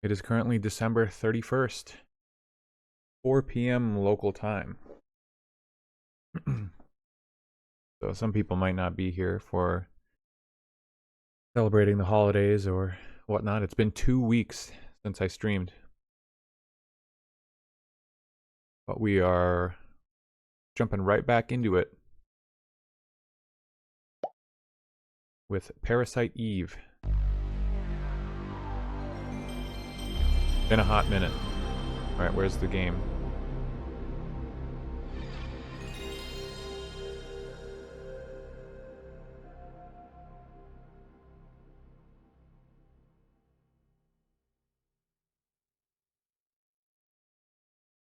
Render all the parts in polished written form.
It is currently December 31st, 4 p.m. local time. So some people might not be here for celebrating the holidays or whatnot. It's been 2 weeks since I streamed. But we are jumping right back into it with Parasite Eve. Been a hot minute. Alright, where's the game?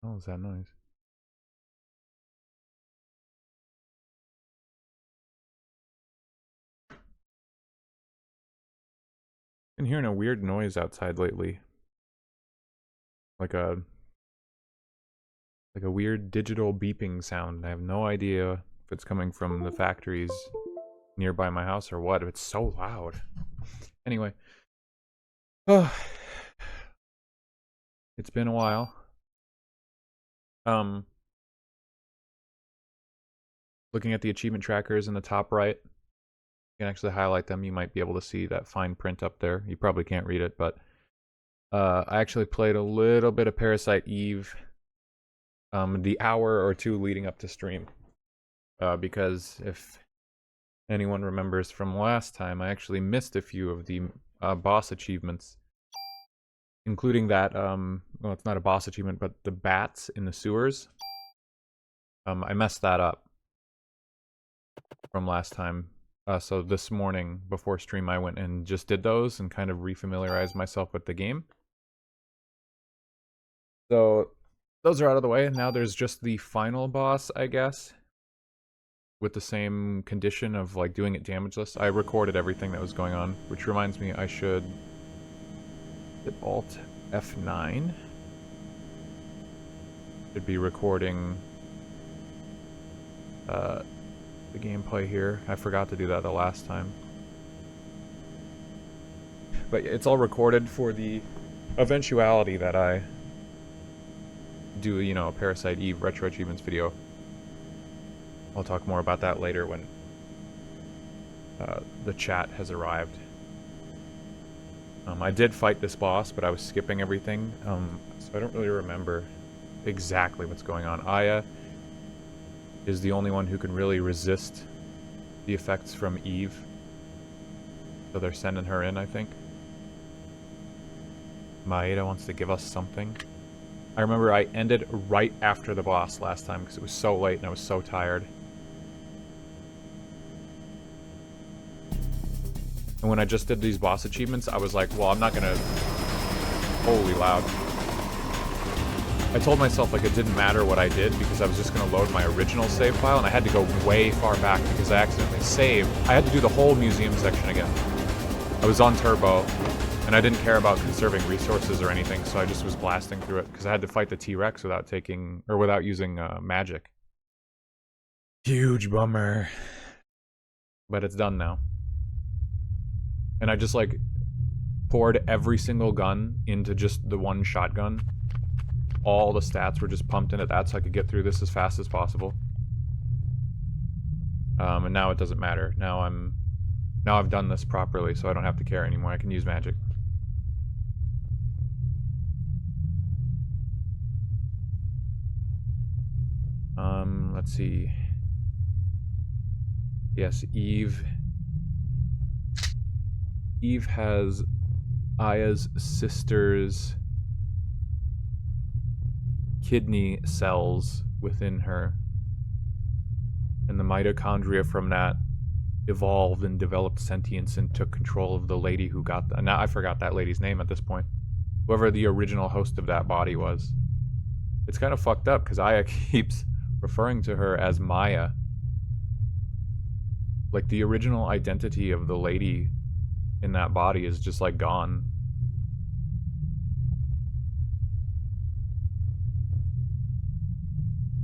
Oh, is that noise? Been hearing a weird noise outside lately. Like a weird digital beeping sound. I have no idea if it's coming from the factories nearby my house or what. It's so loud. Anyway. Oh, it's been a while. Looking at the achievement trackers in the top right, you can actually highlight them. You might be able to see that fine print up there. You probably can't read it, but I actually played a little bit of Parasite Eve the hour or two leading up to stream. Because if anyone remembers from last time, I actually missed a few of the boss achievements. Including that, well, it's not a boss achievement, but the bats in the sewers. I messed that up from last time. So this morning, before stream, I went and just did those and kind of refamiliarized myself with the game. So those are out of the way. Now there's just the final boss, I guess. With the same condition of like doing it damageless. I recorded everything that was going on, which reminds me I should hit Alt F9. Should be recording the gameplay here. I forgot to do that the last time. But it's all recorded for the eventuality that I do, you know, a Parasite Eve Retro Achievements video. I'll talk more about that later when the chat has arrived. I did fight this boss, but I was skipping everything, so I don't really remember exactly what's going on. Aya is the only one who can really resist the effects from Eve. So they're sending her in, I think. Maeda wants to give us something. I remember I ended right after the boss last time because it was so late and I was so tired. And when I just did these boss achievements, I was like, well, I'm not gonna... Holy loud. I told myself like it didn't matter what I did because I was just gonna load my original save file and I had to go way far back because I accidentally saved. I had to do the whole museum section again. I was on turbo and I didn't care about conserving resources or anything, so I just was blasting through it because I had to fight the T-Rex without taking, or without using magic. Huge bummer. But it's done now. And I just like poured every single gun into just the one shotgun. All the stats were just pumped into that so I could get through this as fast as possible. And now it doesn't matter. Now I've done this properly, so I don't have to care anymore. I can use magic. Let's see. Yes, Eve has Aya's sister's kidney cells within her. And the mitochondria from that evolved and developed sentience and took control of the lady who got that. Now I forgot that lady's name at this point. Whoever the original host of that body was. It's kind of fucked up because Aya keeps referring to her as Maya. Like the original identity of the lady in that body is just like gone.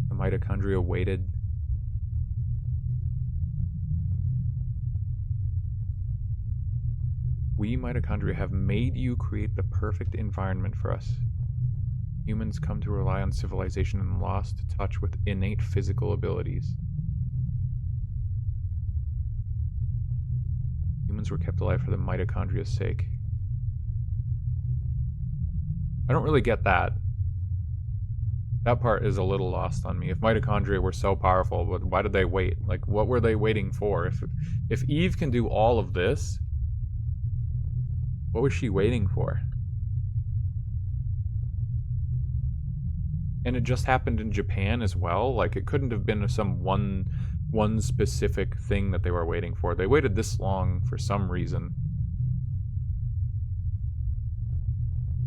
The mitochondria waited. We mitochondria have made you create the perfect environment for us. Humans come to rely on civilization and lost touch with innate physical abilities. Humans were kept alive for the mitochondria's sake. I don't really get that. That part is a little lost on me. If mitochondria were so powerful, why did they wait? Like, what were they waiting for? If Eve can do all of this, what was she waiting for? And it just happened in Japan as well? Like, it couldn't have been some one specific thing that they were waiting for. They waited this long for some reason.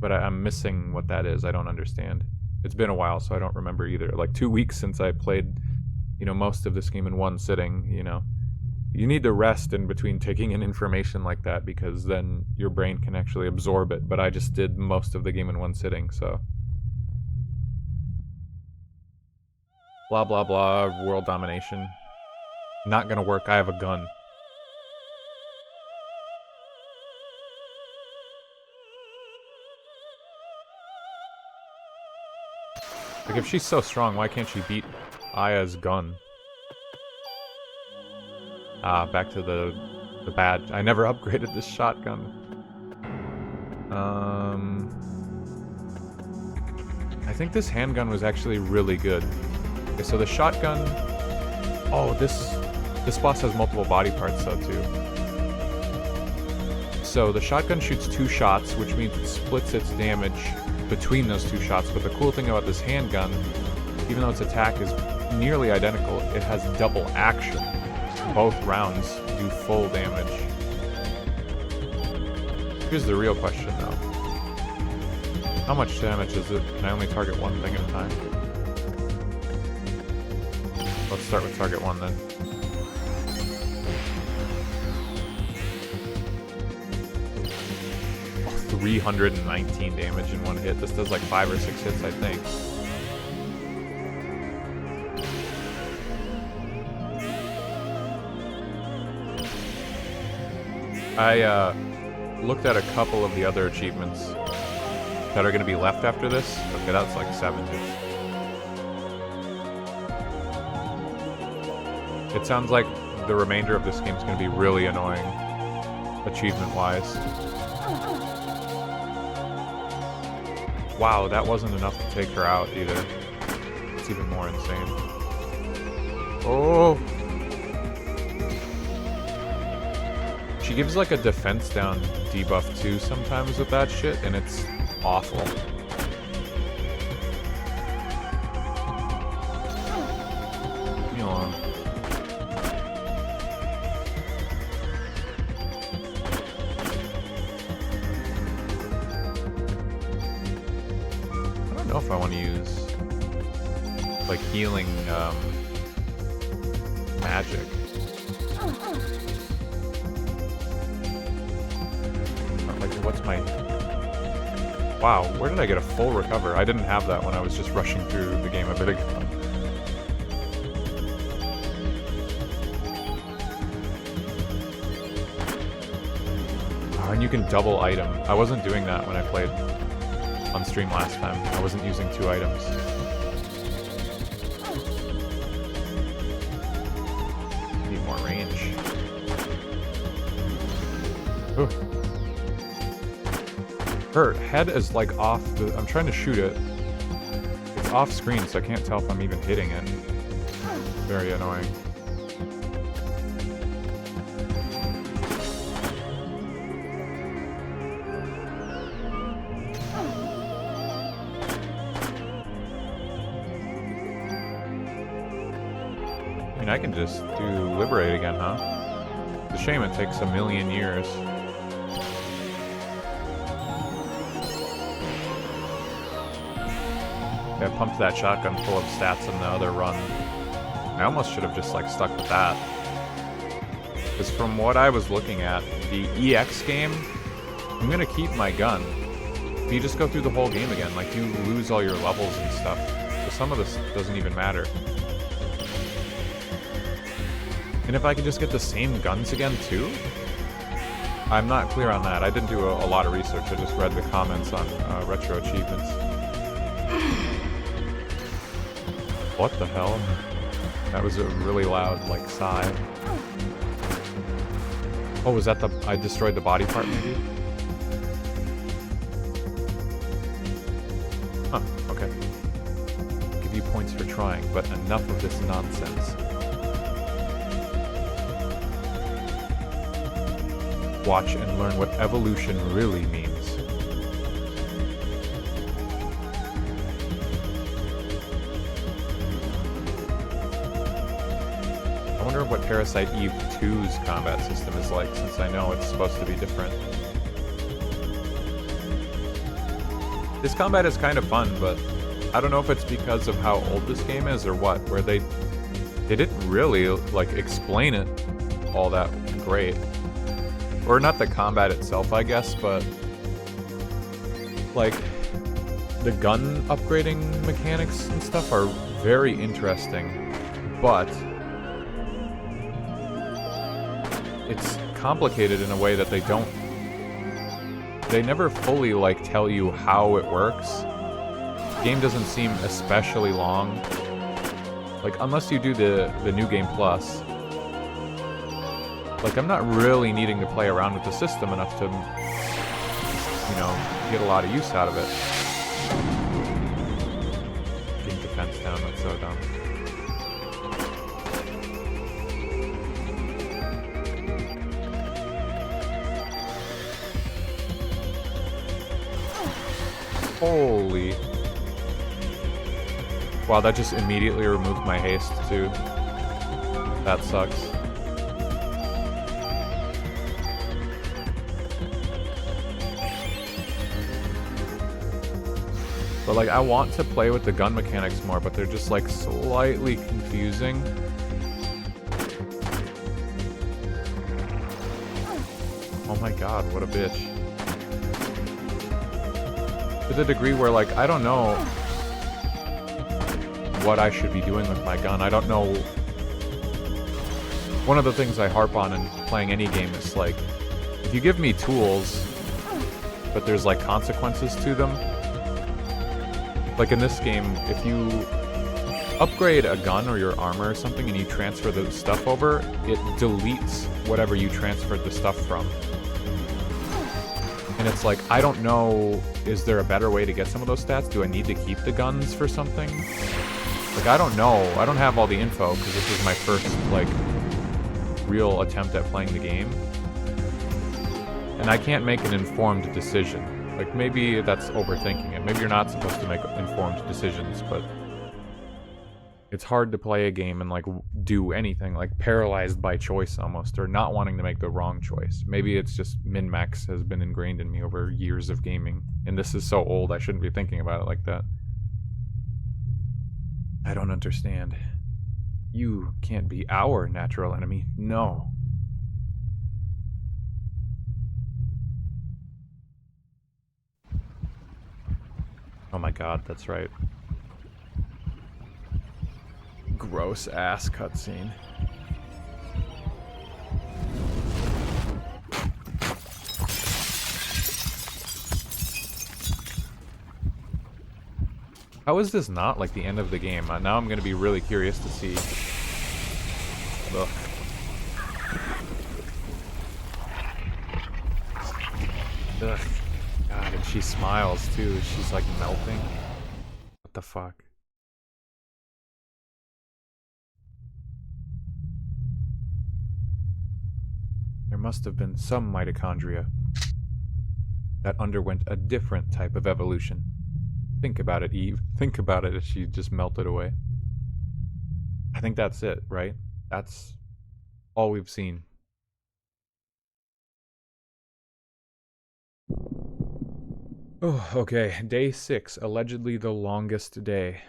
But I'm missing what that is. I don't understand. It's been a while, so I don't remember either. Like 2 weeks since I played, you know, most of this game in one sitting, you know. You need to rest in between taking in information like that because then your brain can actually absorb it. But I just did most of the game in one sitting, so. Blah, blah, blah, world domination. Not gonna work, I have a gun. Like, if she's so strong, why can't she beat Aya's gun? Ah, back to the bad. I never upgraded this shotgun. I think this handgun was actually really good. Okay, so the shotgun... Oh, this boss has multiple body parts though, too. So the shotgun shoots 2 shots, which means it splits its damage between those 2 shots, but the cool thing about this handgun, even though its attack is nearly identical, it has double action. Both rounds do full damage. Here's the real question though. How much damage is it? Can I only target one thing at a time? Let's start with target 1 then. Oh, 319 damage in one hit. This does like 5 or 6 hits, I think. I looked at a couple of the other achievements that are going to be left after this. Okay, that's like 7 hits. It sounds like the remainder of this game is going to be really annoying, achievement-wise. Wow, that wasn't enough to take her out either. It's even more insane. Oh! She gives like a defense down debuff too sometimes with that shit, and it's awful. Leave me alone. I don't know if I want to use like healing magic. What's my... Wow, where did I get a full recover? I didn't have that when I was just rushing through the game a bit ago. Oh, and you can double item. I wasn't doing that when I played on stream last time. I wasn't using 2 items. Need more range. Ooh. Her head is like off the... I'm trying to shoot it. It's off screen, so I can't tell if I'm even hitting it. Very annoying. I mean, I can just do Liberate again, huh? It's a shame it takes a million years. I pumped that shotgun full of stats in the other run. I almost should have just like stuck with that. Because from what I was looking at, the EX game, I'm gonna keep my gun. But you just go through the whole game again, like you lose all your levels and stuff. So some of this doesn't even matter. And if I could just get the same guns again too, I'm not clear on that. I didn't do a lot of research. I just read the comments on RetroAchievements. What the hell? That was a really loud, like, sigh. Oh, was that the... I destroyed the body part, maybe? Huh, okay. Give you points for trying, but enough of this nonsense. Watch and learn what evolution really means. I wonder what Parasite Eve 2's combat system is like, since I know it's supposed to be different. This combat is kind of fun, but I don't know if it's because of how old this game is or what, where they didn't really, like, explain it all that great. Or not the combat itself, I guess, but like the gun upgrading mechanics and stuff are very interesting, but it's complicated in a way that they never fully like tell you how it works. The game doesn't seem especially long. Like unless you do the New Game Plus. Like, I'm not really needing to play around with the system enough to, you know, get a lot of use out of it. Getting defense down, that's so dumb. Holy. Wow, that just immediately removed my haste, too. That sucks. But like, I want to play with the gun mechanics more, but they're just like slightly confusing. Oh my god, what a bitch. To the degree where like, I don't know what I should be doing with my gun. I don't know. One of the things I harp on in playing any game is like, if you give me tools, but there's like consequences to them. Like in this game, if you upgrade a gun or your armor or something and you transfer the stuff over, it deletes whatever you transferred the stuff from. And it's like, I don't know, is there a better way to get some of those stats? Do I need to keep the guns for something? Like, I don't know. I don't have all the info because this is my first, like, real attempt at playing the game. And I can't make an informed decision. Like, maybe that's overthinking it. Maybe you're not supposed to make informed decisions, but it's hard to play a game and, like, do anything, like, paralyzed by choice almost, or not wanting to make the wrong choice. Maybe it's just min-max has been ingrained in me over years of gaming, and this is so old I shouldn't be thinking about it like that. I don't understand. You can't be our natural enemy. No. Oh my god, that's right. Gross ass cutscene. How is this not like the end of the game? Now I'm gonna be really curious to see. Ugh. Ugh. God, and she smiles too. She's like melting. What the fuck? There must have been some mitochondria that underwent a different type of evolution. Think about it, Eve. Think about it as she just melted away. I think that's it, right? That's all we've seen. Oh, okay. Day 6, allegedly the longest day.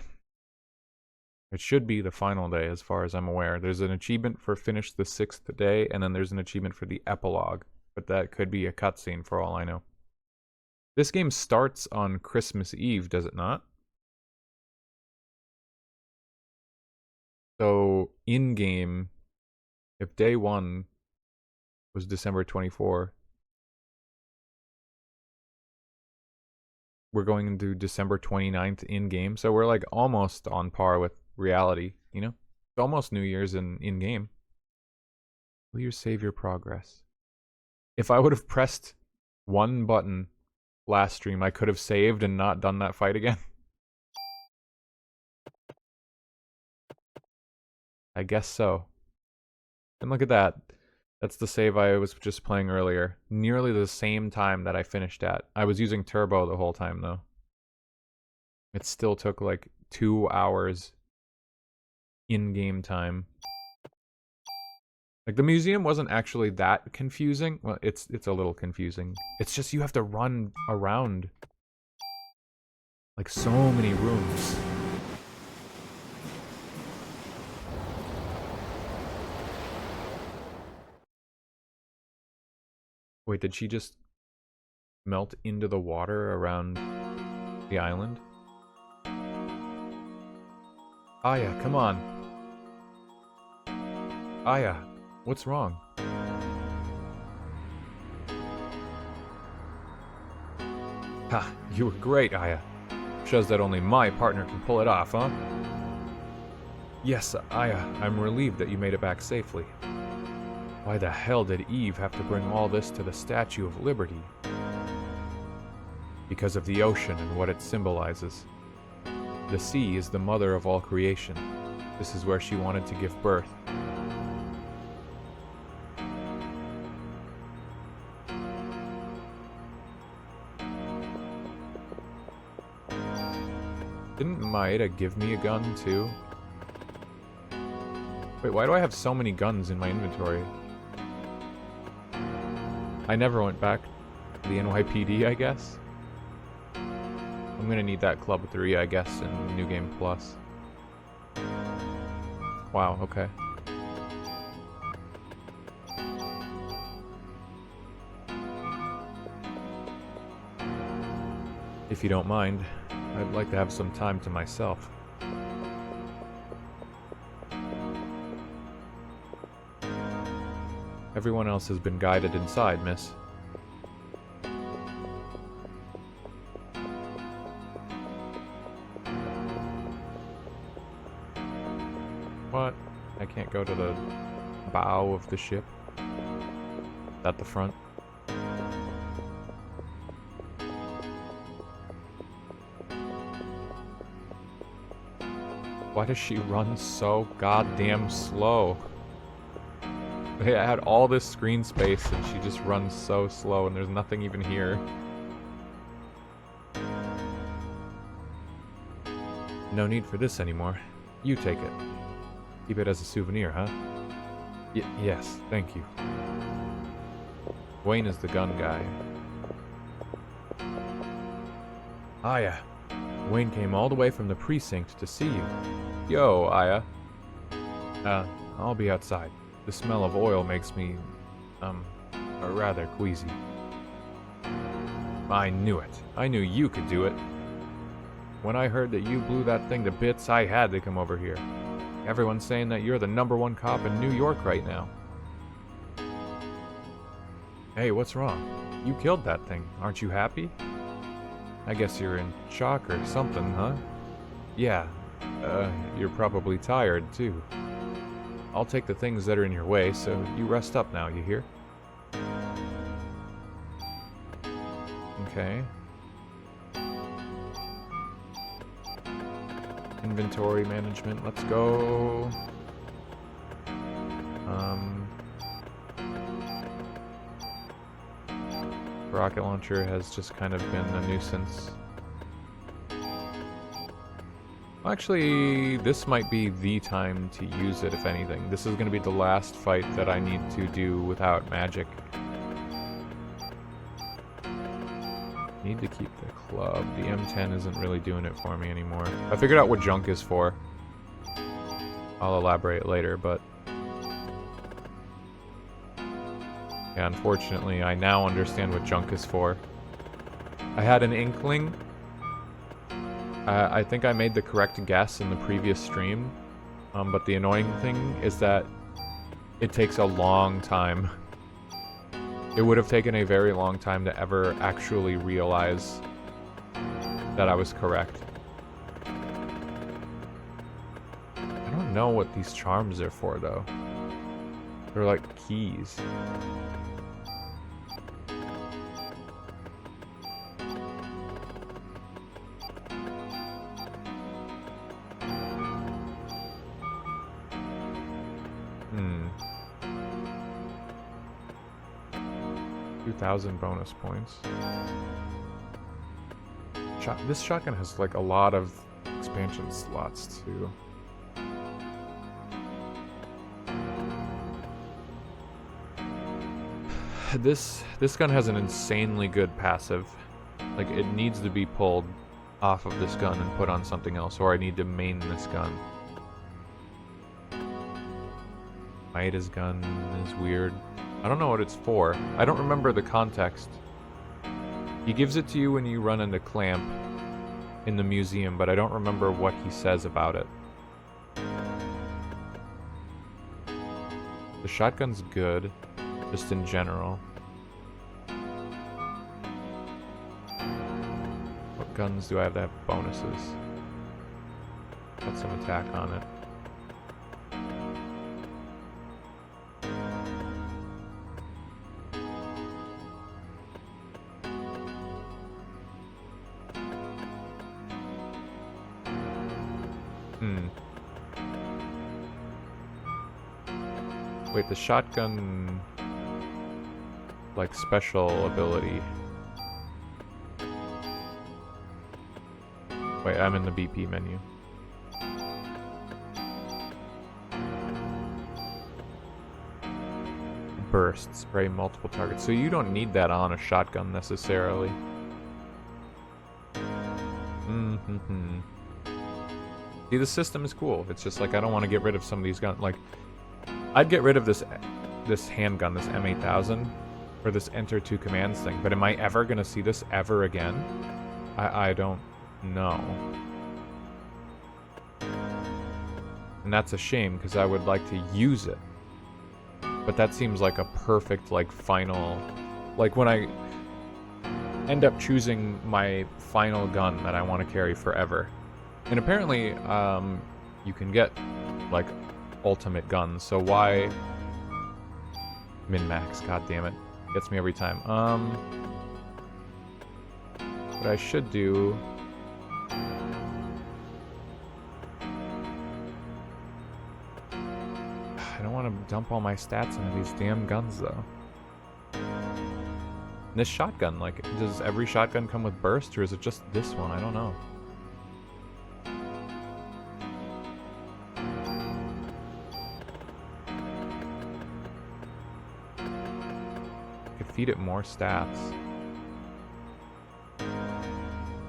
It should be the final day, as far as I'm aware. There's an achievement for finish the 6th day, and then there's an achievement for the epilogue. But that could be a cutscene for all I know. This game starts on Christmas Eve, does it not? So, in-game, if day 1 was December 24, we're going into December 29th in-game, so we're like almost on par with reality, you know? It's almost New Year's in-game. Will you save your progress? If I would have pressed one button last stream, I could have saved and not done that fight again. I guess so. And look at that. That's the save I was just playing earlier. Nearly the same time that I finished at. I was using turbo the whole time though. It still took like 2 hours in-game time. Like the museum wasn't actually that confusing. Well, it's a little confusing. It's just you have to run around like so many rooms. Wait, did she just melt into the water around the island? Aya, come on. Aya, what's wrong? Ha, you were great, Aya. Shows that only my partner can pull it off, huh? Yes, Aya, I'm relieved that you made it back safely. Why the hell did Eve have to bring all this to the Statue of Liberty? Because of the ocean and what it symbolizes. The sea is the mother of all creation. This is where she wanted to give birth. Didn't Maeda give me a gun too? Wait, why do I have so many guns in my inventory? I never went back to the NYPD, I guess. I'm gonna need that Club 3, I guess, in New Game Plus. Wow, okay. If you don't mind, I'd like to have some time to myself. Everyone else has been guided inside, miss. What? I can't go to the bow of the ship? At the front? Why does she run so goddamn slow? I had all this screen space and she just runs so slow and there's nothing even here. No need for this anymore. You take it. Keep it as a souvenir, huh? Yes, thank you. Wayne is the gun guy. Aya. Wayne came all the way from the precinct to see you. Yo, Aya. I'll be outside. The smell of oil makes me, rather queasy. I knew it. I knew you could do it. When I heard that you blew that thing to bits, I had to come over here. Everyone's saying that you're the #1 cop in New York right now. Hey, what's wrong? You killed that thing. Aren't you happy? I guess you're in shock or something, huh? Yeah. You're probably tired, too. I'll take the things that are in your way, so you rest up now, you hear? Okay. Inventory management, let's go. Rocket launcher has just kind of been a nuisance. Actually, this might be the time to use it, if anything. This is going to be the last fight that I need to do without magic. Need to keep the club. The M10 isn't really doing it for me anymore. I figured out what junk is for. I'll elaborate later, but... yeah, unfortunately, I now understand what junk is for. I had an inkling. I think I made the correct guess in the previous stream, but the annoying thing is that it takes a long time. It would have taken a very long time to ever actually realize that I was correct. I don't know what these charms are for, though. They're like keys. Hmm. 2,000 bonus points. This shotgun has like a lot of expansion slots too. This gun has an insanely good passive. Like, it needs to be pulled off of this gun and put on something else, or I need to main this gun. Maida's gun is weird. I don't know what it's for. I don't remember the context. He gives it to you when you run into Clamp in the museum, but I don't remember what he says about it. The shotgun's good, just in general. What guns do I have that have bonuses? Got some attack on it. Wait, the shotgun, like, special ability. Wait, I'm in the BP menu. Burst, spray multiple targets. So you don't need that on a shotgun necessarily. See, the system is cool. It's just like, I don't want to get rid of some of these guns. Like, I'd get rid of this handgun, this M8000, or this enter two commands thing, but am I ever going to see this ever again? I don't know. And that's a shame, because I would like to use it. But that seems like a perfect, like, final... Like, when I end up choosing my final gun that I want to carry forever. And apparently, you can get, like, ultimate guns, so why min-max? God damn it, gets me every time. What I should do, I don't want to dump all my stats into these damn guns though. And this shotgun, like, does every shotgun come with burst, or is it just this one? I don't know. Feed it more stats.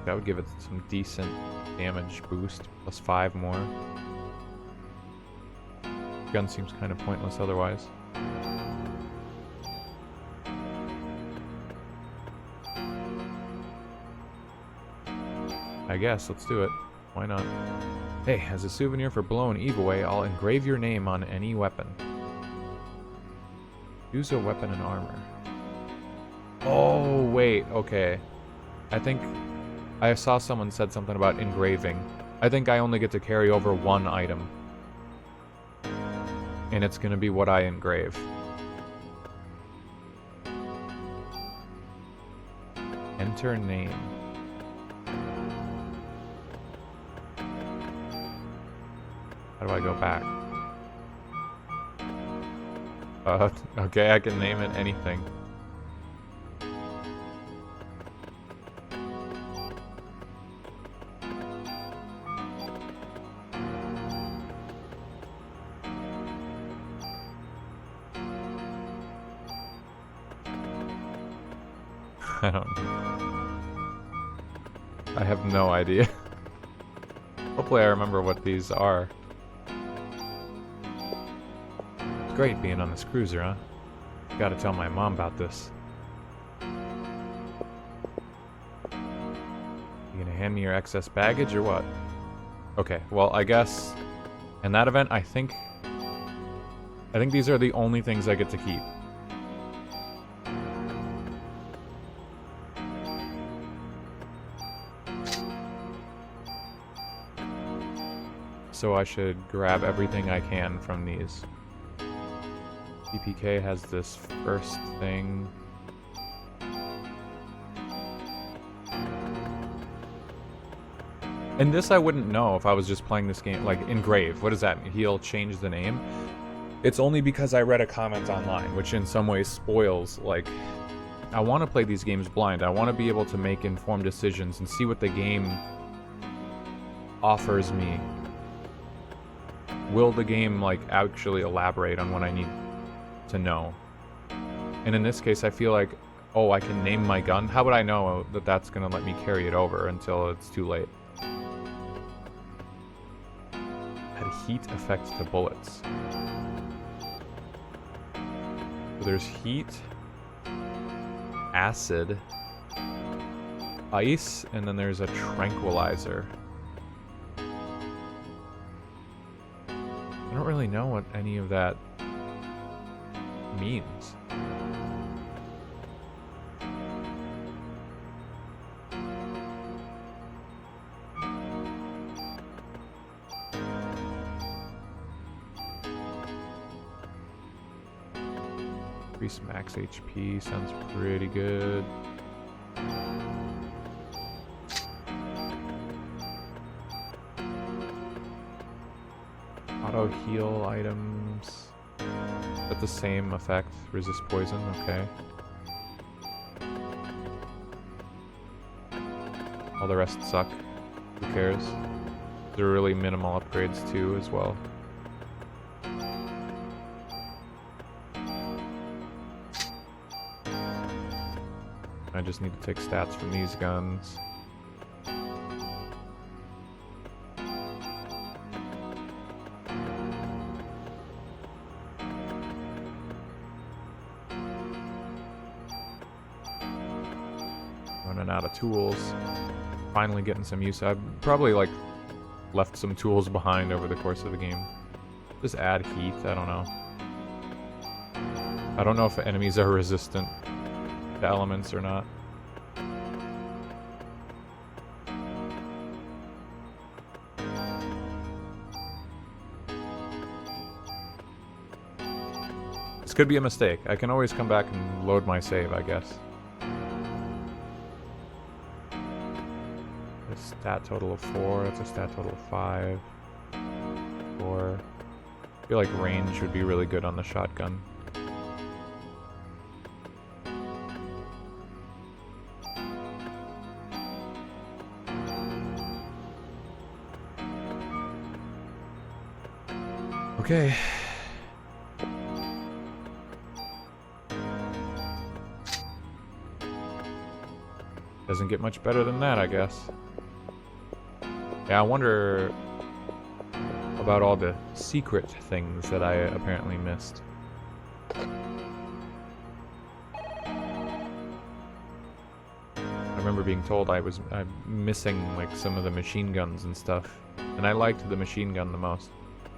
That would give it some decent damage boost, plus 5 more. Gun seems kind of pointless otherwise. I guess, let's do it. Why not? Hey, as a souvenir for blowing Eve away, I'll engrave your name on any weapon. Use a weapon and armor. Oh, wait, okay. I think I saw someone said something about engraving. I think I only get to carry over one item. And it's gonna be what I engrave. Enter name. How do I go back? Okay, I can name it anything. I don't know. I have no idea. Hopefully I remember what these are. It's great being on this cruiser, huh? Gotta tell my mom about this. You gonna hand me your excess baggage or what? Okay, well, I guess in that event, I think these are the only things I get to keep. so I should grab everything I can from these. PPK has this first thing. And this I wouldn't know if I was just playing this game, like, Engrave. What does that mean? He'll change the name? It's only because I read a comment online, which in some ways spoils, like, I want to play these games blind. I want to be able to make informed decisions and see what the game offers me. Will the game, like, actually elaborate on what I need to know? And in this case, I feel like, oh, I can name my gun? How would I know that that's going to let me carry it over until it's too late? Add heat effect to bullets. So there's heat, acid, ice, and then there's a tranquilizer. I don't really know what any of that means. Increase max HP sounds pretty good. Auto heal items. But the same effect. Resist poison, okay. All the rest suck. Who cares? There are really minimal upgrades too as well. I just need to take stats from these guns. Running out of tools. Finally getting some use. I've probably like left some tools behind over the course of the game. Just add heat, I don't know. I don't know if enemies are resistant to elements or not. This could be a mistake. I can always come back and load my save, I guess. A stat total of 4, that's a stat total of 5. 4. I feel like range would be really good on the shotgun. Okay. Doesn't get much better than that, I guess. Yeah, I wonder about all the secret things that I apparently missed. I remember being told I'm missing like some of the machine guns and stuff, and I liked the machine gun the most.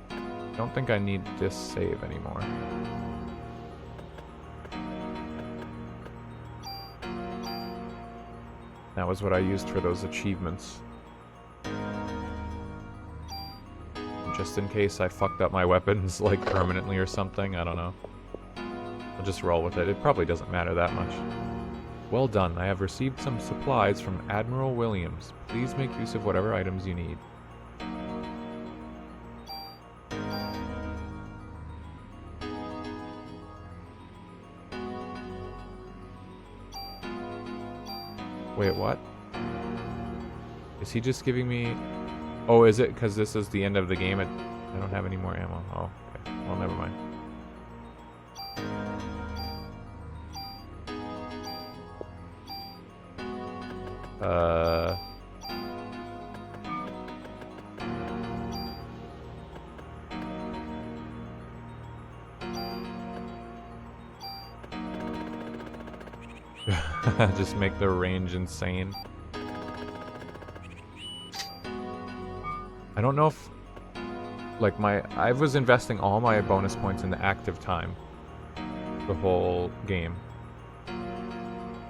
I don't think I need this save anymore. That was what I used for those achievements. Just in case I fucked up my weapons like permanently or something, I don't know. I'll just roll with it. It probably doesn't matter that much. Well done. I have received some supplies from Admiral Williams. Please make use of whatever items you need. Wait, what? Is he just giving me... Oh, is it because this is the end of the game? I don't have any more ammo. Oh, okay. Well, never mind. Just make the range insane. I don't know if... Like, I was investing all my bonus points in the active time. The whole game.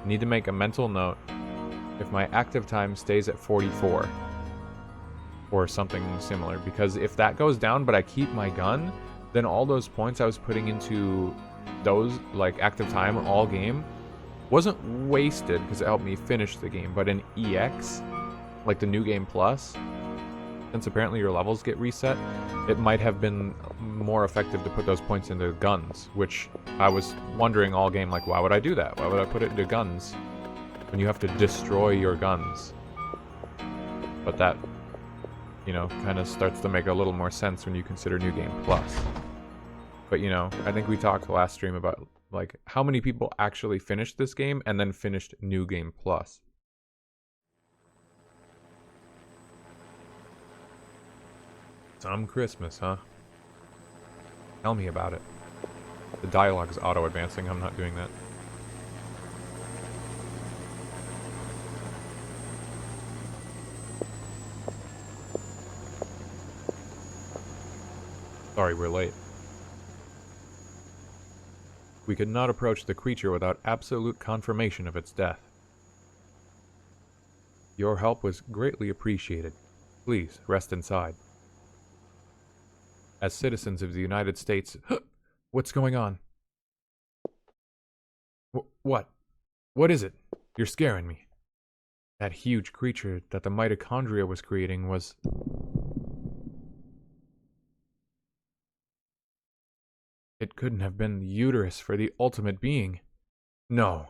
Need to make a mental note. If my active time stays at 44, or something similar. Because if that goes down, but I keep my gun, then all those points I was putting into those, like, active time all game wasn't wasted because it helped me finish the game. But in EX, like the New Game Plus, since apparently your levels get reset, it might have been more effective to put those points into guns, which I was wondering all game, like, why would I do that? Why would I put it into guns when you have to destroy your guns? But that, you know, kind of starts to make a little more sense when you consider New Game Plus. But, you know, I think we talked last stream about, like, how many people actually finished this game and then finished New Game Plus. Some Christmas, huh? Tell me about it. The dialogue is auto-advancing. I'm not doing that. Sorry, we're late. We could not approach the creature without absolute confirmation of its death. Your help was greatly appreciated. Please, rest inside. As citizens of the United States... What's going on? What? What is it? You're scaring me. That huge creature that the mitochondria was creating was... It couldn't have been the uterus for the ultimate being. No.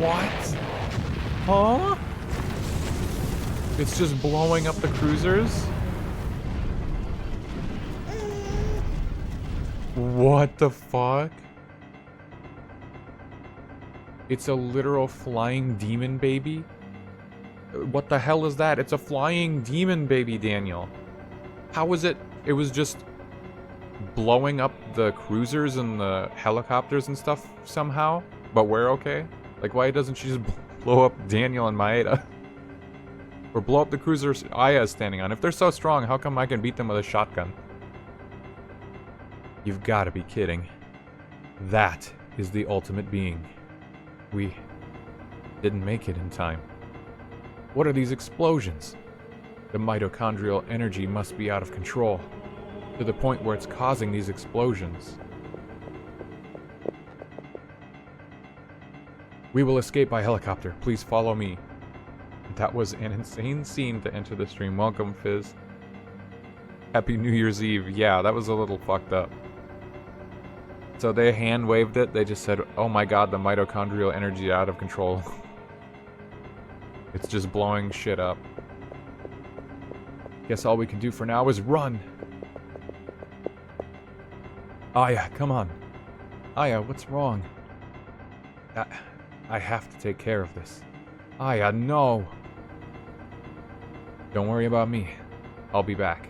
What? Huh? It's just blowing up the cruisers? What the fuck? It's a literal flying demon baby? What the hell is that? It's a flying demon baby, Daniel. How was it? It was just blowing up the cruisers and the helicopters and stuff somehow? But we're okay? Like, why doesn't she just blow up Daniel and Maeda? Or blow up the cruisers Aya is standing on? If they're so strong, how come I can beat them with a shotgun? You've got to be kidding. That is the ultimate being. We didn't make it in time. What are these explosions? The mitochondrial energy must be out of control, to the point where it's causing these explosions. We will escape by helicopter. Please follow me. That was an insane scene to enter the stream. Welcome, Fizz. Happy New Year's Eve. Yeah, that was a little fucked up. So they hand-waved it. They just said, oh my god, the mitochondrial energy out of control. It's just blowing shit up. Guess all we can do for now is run. Aya, come on. Aya, what's wrong? I have to take care of this. Aya, no. Don't worry about me. I'll be back.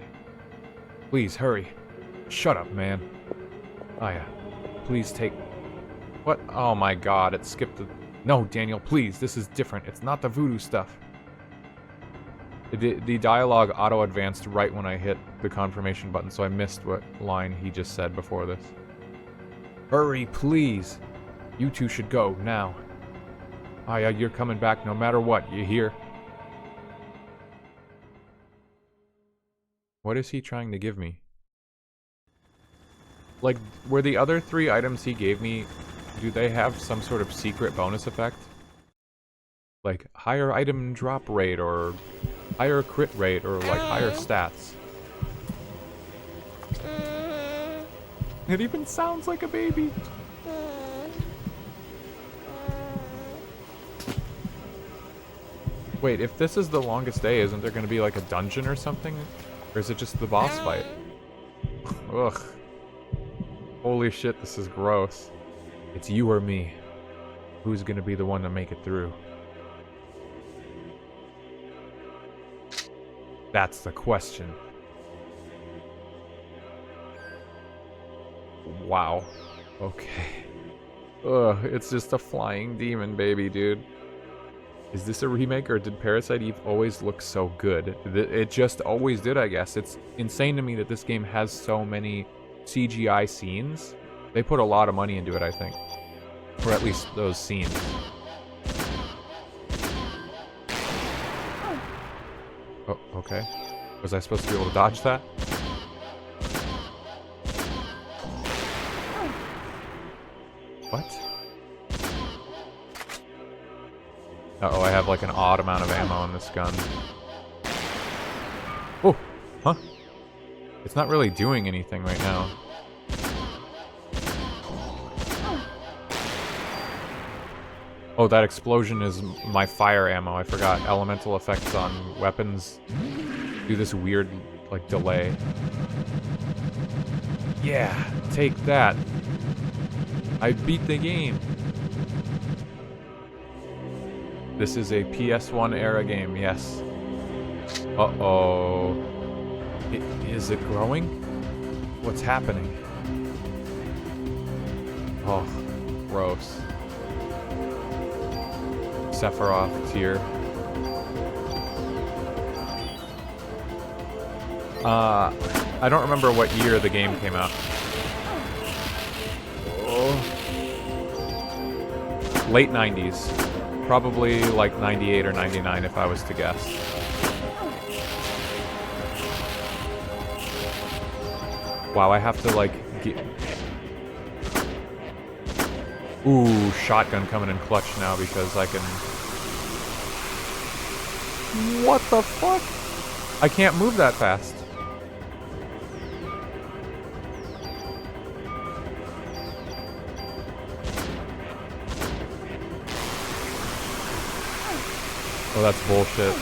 Please, hurry. Shut up, man. Aya, please take... What? Oh my god, it skipped the... No, Daniel, please, this is different. It's not the voodoo stuff. The dialogue auto-advanced right when I hit the confirmation button, so I missed what line he just said before this. Hurry, please. You two should go, now. Aya, you're coming back no matter what, you hear? What is he trying to give me? Like, were the other 3 items he gave me, do they have some sort of secret bonus effect? Like, higher item drop rate, or higher crit rate, or like higher stats? It even sounds like a baby! Wait, if this is the longest day, isn't there gonna be like a dungeon or something? Or is it just the boss fight? Ugh. Holy shit, this is gross. It's you or me. Who's gonna be the one to make it through? That's the question. Wow. Okay. Ugh, it's just a flying demon baby, dude. Is this a remake, or did Parasite Eve always look so good? It just always did, I guess. It's insane to me that this game has so many CGI scenes. They put a lot of money into it, I think. Or at least those scenes. Oh, okay. Was I supposed to be able to dodge that? What? Uh-oh, I have like an odd amount of ammo in this gun. Oh, huh? It's not really doing anything right now. Oh, that explosion is my fire ammo. I forgot. Elemental effects on weapons do this weird, like, delay. Yeah, take that. I beat the game. This is a PS1 era game, yes. Uh-oh. Is it growing? What's happening? Oh, gross. Sephiroth tier. I don't remember what year the game came out. Oh. Late 90s. Probably like 98 or 99 if I was to guess. Wow, I have to like get... Ooh, shotgun coming in clutch now because I can... What the fuck? I can't move that fast. Oh, that's bullshit.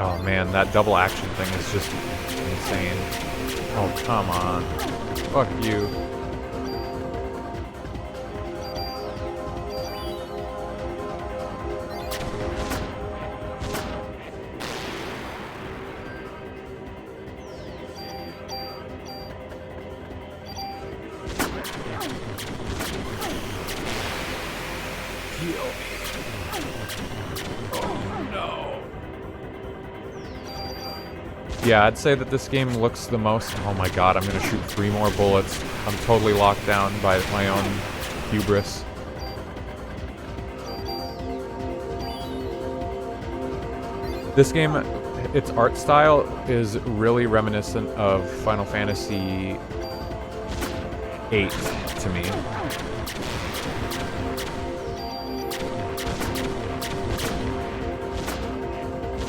Oh man, that double action thing is just insane. Oh, come on. Fuck you. Yeah, I'd say that this game looks the most... Oh my god, I'm gonna shoot 3 more bullets. I'm totally locked down by my own hubris. This game, its art style is really reminiscent of Final Fantasy VIII to me.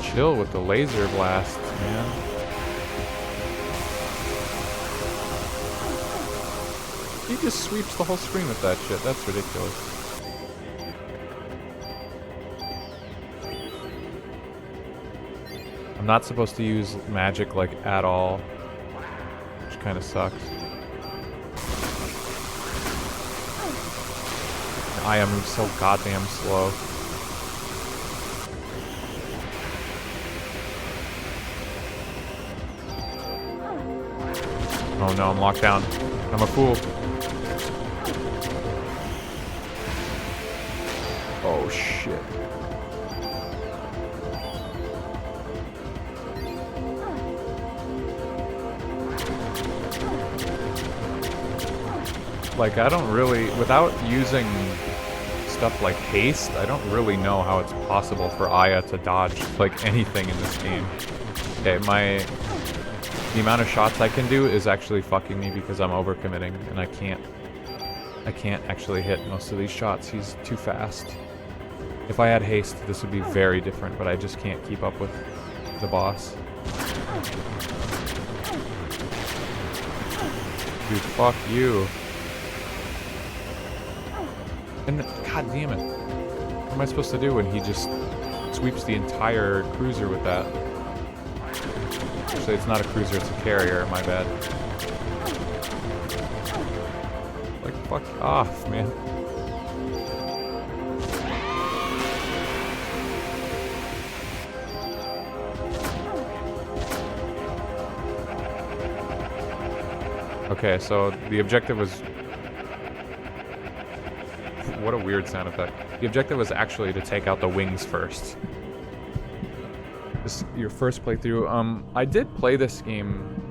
Chill with the laser blast, man. He just sweeps the whole screen with that shit. That's ridiculous. I'm not supposed to use magic, like, at all. Which kind of sucks. Aya moves so goddamn slow. Oh no, I'm locked down. I'm a fool. Oh shit. Like, I don't really, without using stuff like haste, I don't really know how it's possible for Aya to dodge, like, anything in this game. Okay, the amount of shots I can do is actually fucking me because I'm overcommitting, and I can't actually hit most of these shots. He's too fast. If I had haste, this would be very different, but I just can't keep up with the boss. Dude, fuck you. And god damn it. What am I supposed to do when he just sweeps the entire cruiser with that? Actually, it's not a cruiser, it's a carrier, my bad. Like, fuck off, man. Okay, so the objective was... What a weird sound effect. The objective was actually to take out the wings first. This is your first playthrough. I did play this game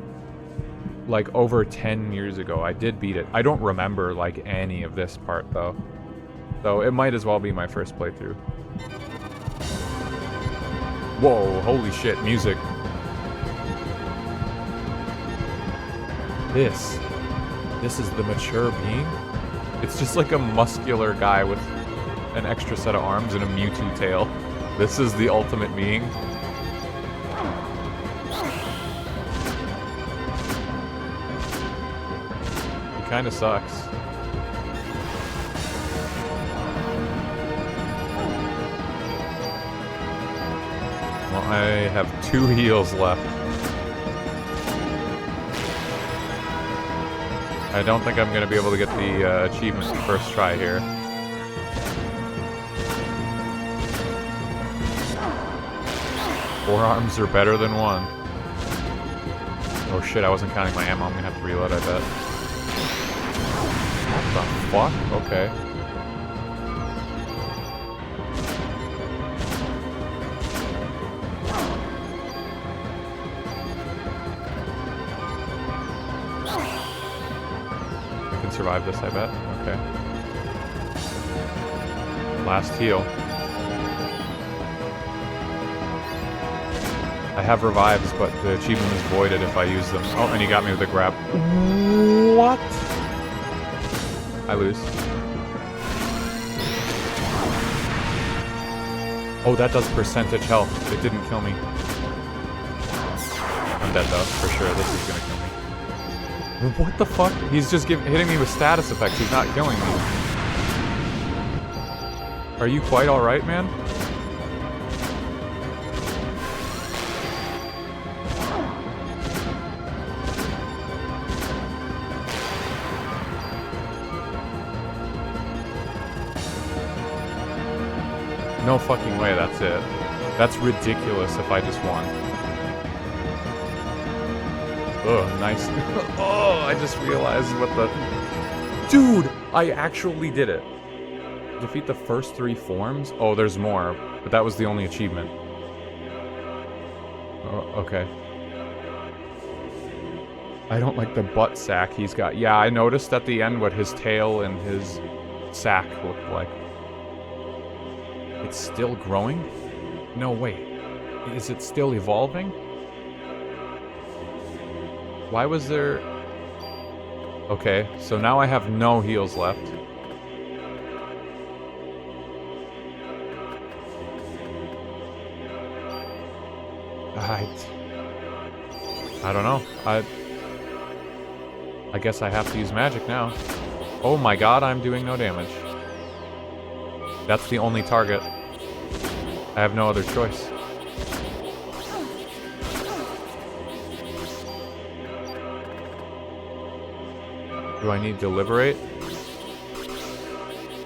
like over 10 years ago. I did beat it. I don't remember like any of this part though. So it might as well be my first playthrough. Whoa, holy shit, music. This is the mature being? It's just like a muscular guy with an extra set of arms and a Mewtwo tail. This is the ultimate being. He kinda sucks. Well, I have 2 heals left. I don't think I'm going to be able to get the achievement first try here. Four arms are better than one. Oh shit, I wasn't counting my ammo. I'm going to have to reload, I bet. What the fuck? Okay. Survive this, I bet. Okay. Last heal. I have revives, but the achievement is voided if I use them. Oh, and he got me with a grab. What? I lose. Oh, that does percentage health. It didn't kill me. I'm dead though, for sure. This is gonna kill me. What the fuck? He's just hitting me with status effects. He's not killing me. Are you quite alright, man? No fucking way, that's it. That's ridiculous if I just won. Oh, nice. Oh, I just realized what the... Dude, I actually did it. Defeat the first 3 forms? Oh, there's more, but that was the only achievement. Oh, okay. I don't like the butt sack he's got. Yeah, I noticed at the end what his tail and his sack looked like. It's still growing? No, wait. Is it still evolving? Why was there... Okay, so now I have no heals left. I don't know. I guess I have to use magic now. Oh my god, I'm doing no damage. That's the only target. I have no other choice. Do I need to liberate?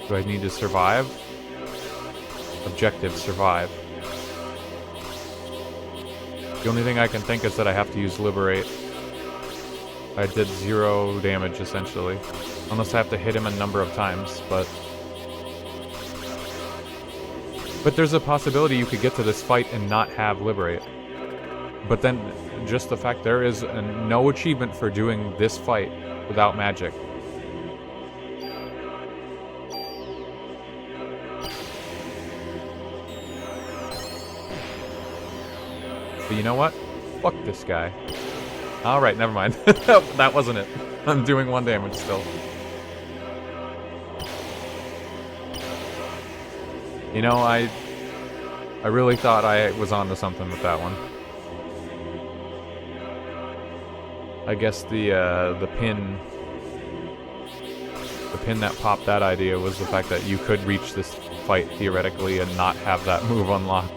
Do I need to survive? Objective, survive. The only thing I can think is that I have to use liberate. I did 0 damage, essentially. Unless I have to hit him a number of times, but... But there's a possibility you could get to this fight and not have liberate. But then, just the fact there is no achievement for doing this fight without magic. But you know what? Fuck this guy. Alright, never mind. That wasn't it. I'm doing 1 damage still. You know, I really thought I was onto something with that one. I guess the pin that popped that idea was the fact that you could reach this fight theoretically and not have that move unlocked.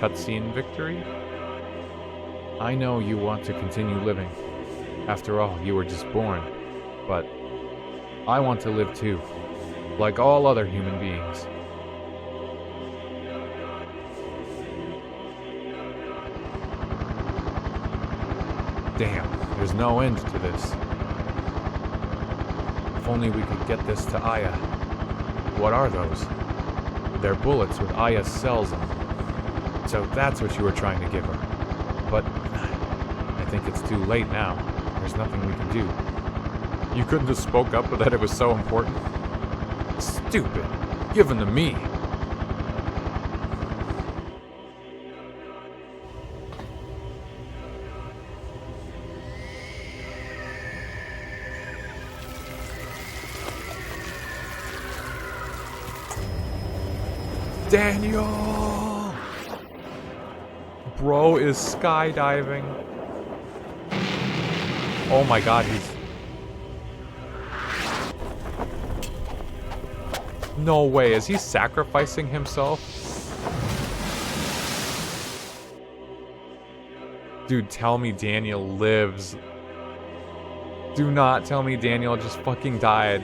Cutscene victory? I know you want to continue living. After all, you were just born. But I want to live too, like all other human beings. Damn, there's no end to this. If only we could get this to Aya. What are those? They're bullets with Aya's cells in them. So that's what you were trying to give her. But I think it's too late now. There's nothing we can do. You couldn't have spoke up that it was so important? Stupid. Give them to me. Daniel! Bro is skydiving. Oh my god, he's... No way, is he sacrificing himself? Dude, tell me Daniel lives. Do not tell me Daniel just fucking died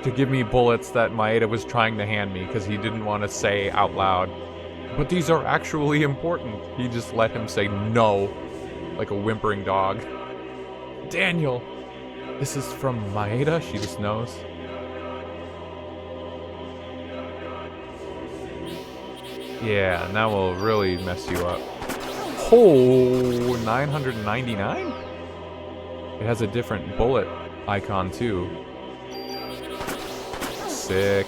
to give me bullets that Maeda was trying to hand me because he didn't want to say out loud. But these are actually important. He just let him say no, like a whimpering dog. Daniel! This is from Maeda? She just knows. Yeah, now we'll really mess you up. Oh, 999? It has a different bullet icon too. Sick.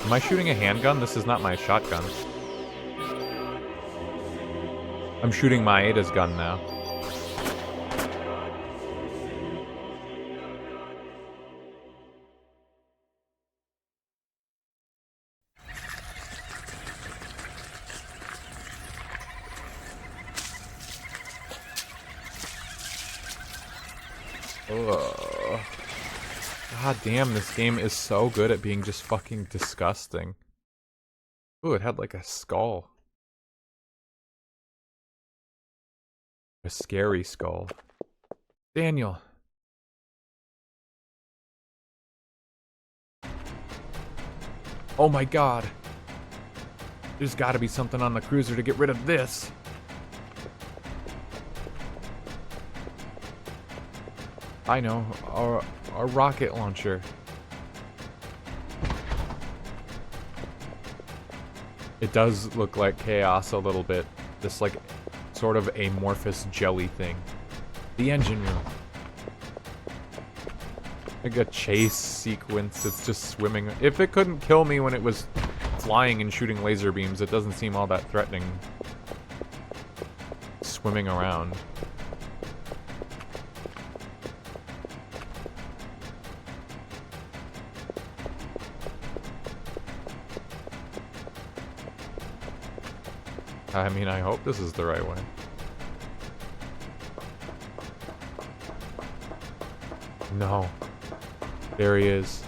Am I shooting a handgun? This is not my shotgun. I'm shooting Maeda's gun now. Ugh. God damn, this game is so good at being just fucking disgusting. Ooh, it had like a skull. A scary skull. Daniel. Oh my god. There's gotta be something on the cruiser to get rid of this. I know, a rocket launcher. It does look like chaos a little bit. This like sort of amorphous jelly thing. The engine room. Like a chase sequence, it's just swimming. If it couldn't kill me when it was flying and shooting laser beams, it doesn't seem all that threatening. Swimming around. I mean, I hope this is the right way. No. There he is.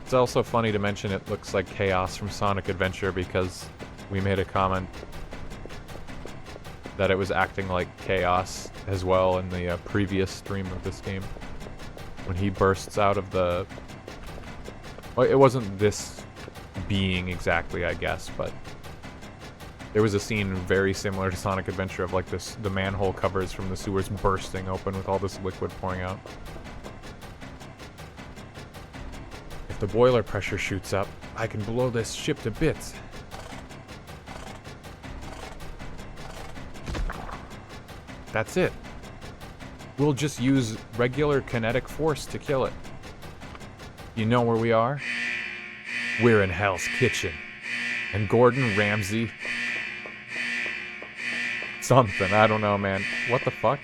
It's also funny to mention it looks like Chaos from Sonic Adventure because we made a comment that it was acting like Chaos as well in the previous stream of this game. When he bursts out of the... Well, it wasn't this being exactly, I guess, but... There was a scene very similar to Sonic Adventure of like this, the manhole covers from the sewers bursting open with all this liquid pouring out. If the boiler pressure shoots up, I can blow this ship to bits. That's it. We'll just use regular kinetic force to kill it. You know where we are? We're in Hell's Kitchen. And Gordon Ramsay... Something, I don't know, man. What the fuck?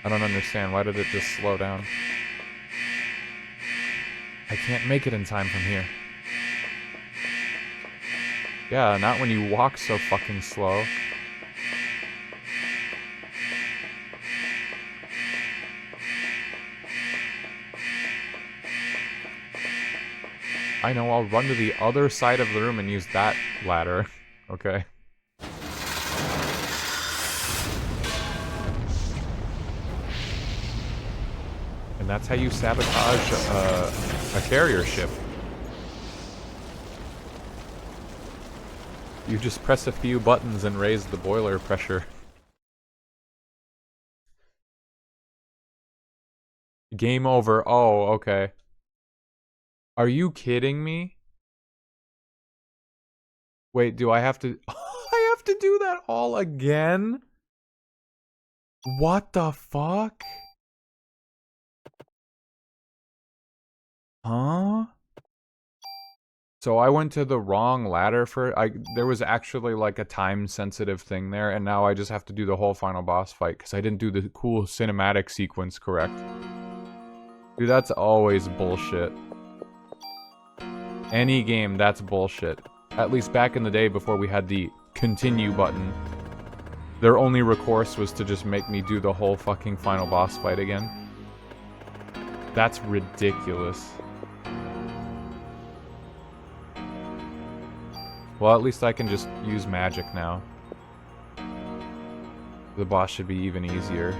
I don't understand. Why did it just slow down? I can't make it in time from here. Yeah, not when you walk so fucking slow. I know, I'll run to the other side of the room and use that ladder. Okay. And that's how you sabotage a carrier ship. You just press a few buttons and raise the boiler pressure. Game over. Oh, okay. Are you kidding me? Wait, do I have to... I have to do that all again? What the fuck? Huh? So I went to the wrong ladder for... there was actually like a time-sensitive thing there, and now I just have to do the whole final boss fight, because I didn't do the cool cinematic sequence correct. Dude, that's always bullshit. Any game, that's bullshit. At least back in the day before we had the continue button, their only recourse was to just make me do the whole fucking final boss fight again. That's ridiculous. Well, at least I can just use magic now. The boss should be even easier.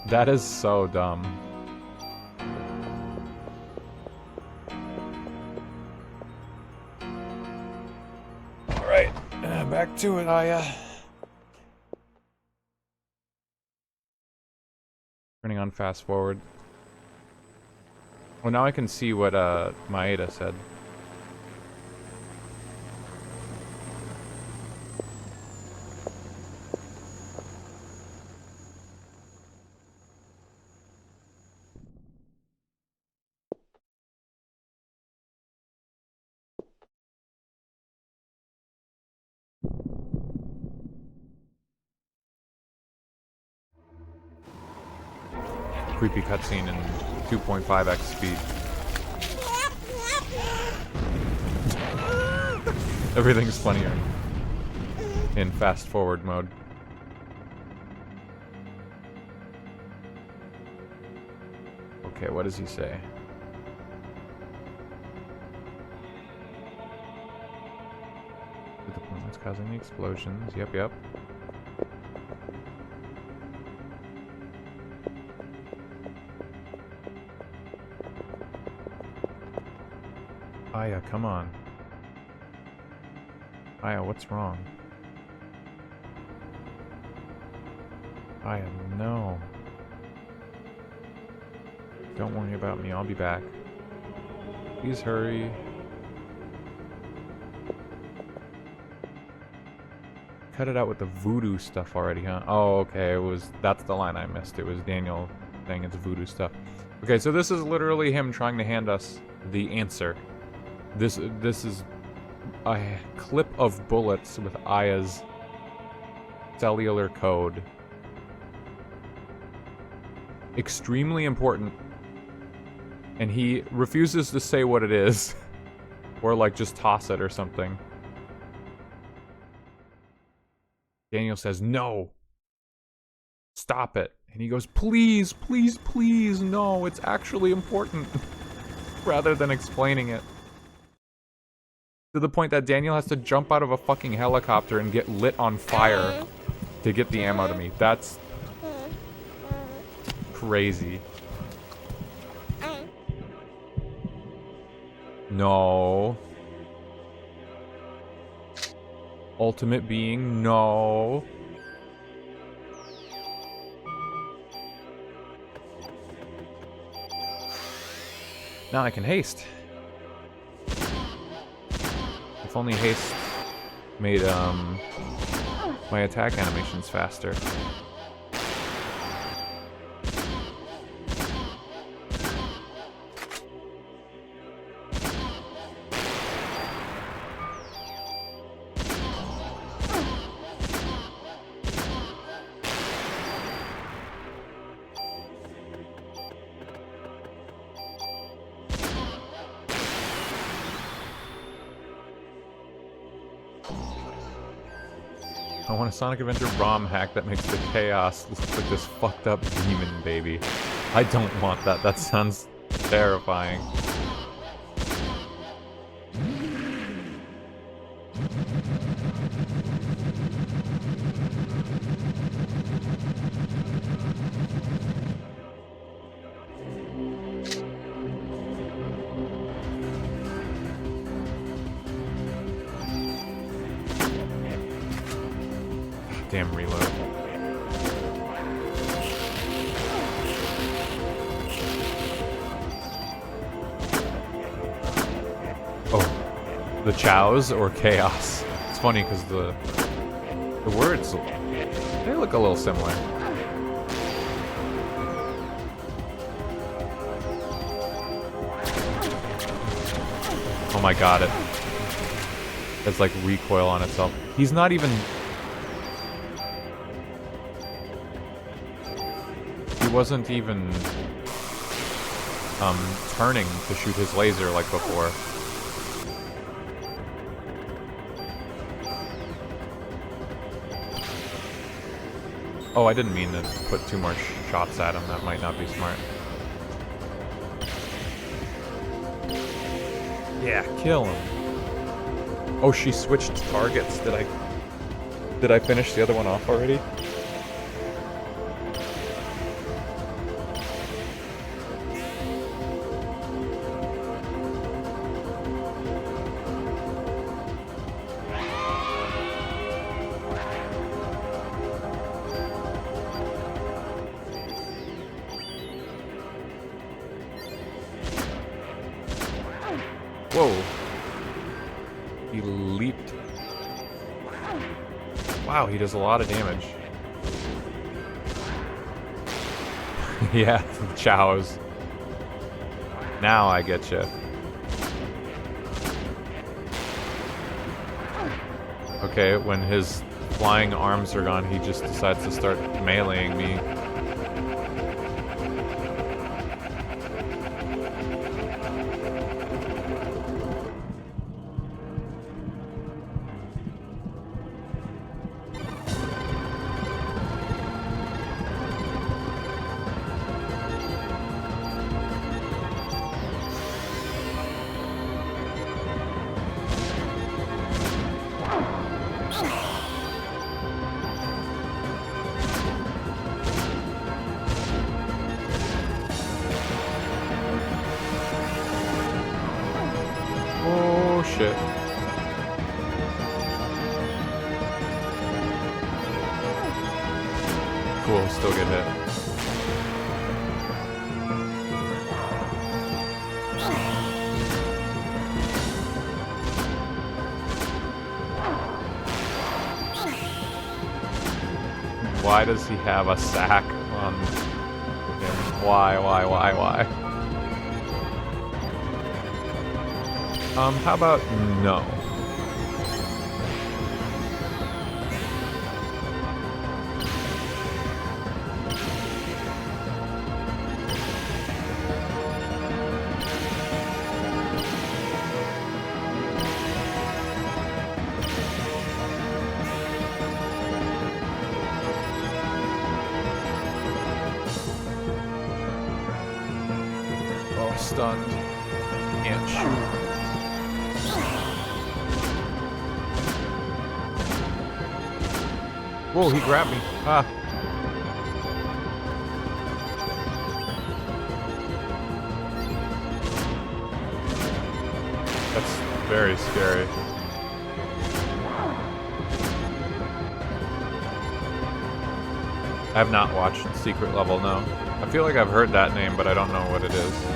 That is so dumb. Alright, back to it, Aya. Turning on fast forward. Well, now I can see what Maeda said. Creepy cutscene in 2.5x speed. Everything's funnier in fast forward mode. Okay, what does he say? The point that's causing the explosions. Yep, yep. Aya, come on. Aya, what's wrong? Aya, no. Don't worry about me, I'll be back. Please hurry. Cut it out with the voodoo stuff already, huh? Oh, okay, that's the line I missed. It was Daniel saying it's voodoo stuff. Okay, so this is literally him trying to hand us the answer. This is a clip of bullets with Aya's cellular code. Extremely important. And he refuses to say what it is. Or like just toss it or something. Daniel says, no. Stop it. And he goes, please, please, please, no, it's actually important. Rather than explaining it. To the point that Daniel has to jump out of a fucking helicopter and get lit on fire to get the ammo to me. That's crazy. No. Ultimate being, no. Now I can haste. If only haste made my attack animations faster. I want a Sonic Adventure ROM hack that makes the chaos look like this fucked up demon baby. I don't want that. That sounds terrifying. Damn reload. Oh, the Chaos or Chaos. It's funny because the words, they look a little similar. Oh my god, it has like recoil on itself. He's not even... He wasn't even turning to shoot his laser like before. Oh, I didn't mean to put 2 more shots at him. That might not be smart. Yeah, kill him. Oh, she switched targets. Did I finish the other one off already? Whoa. He leaped. Wow, he does a lot of damage. Yeah, Chao's. Now I get you. Okay, when his flying arms are gone, he just decides to start meleeing me. Oh shit. Cool, still get hit. Why does he have a sack on him? Why? How about no? Oh, stunned. Can't shoot. Whoa, he grabbed me. Ah. That's very scary. I have not watched Secret Level, no. I feel like I've heard that name, but I don't know what it is.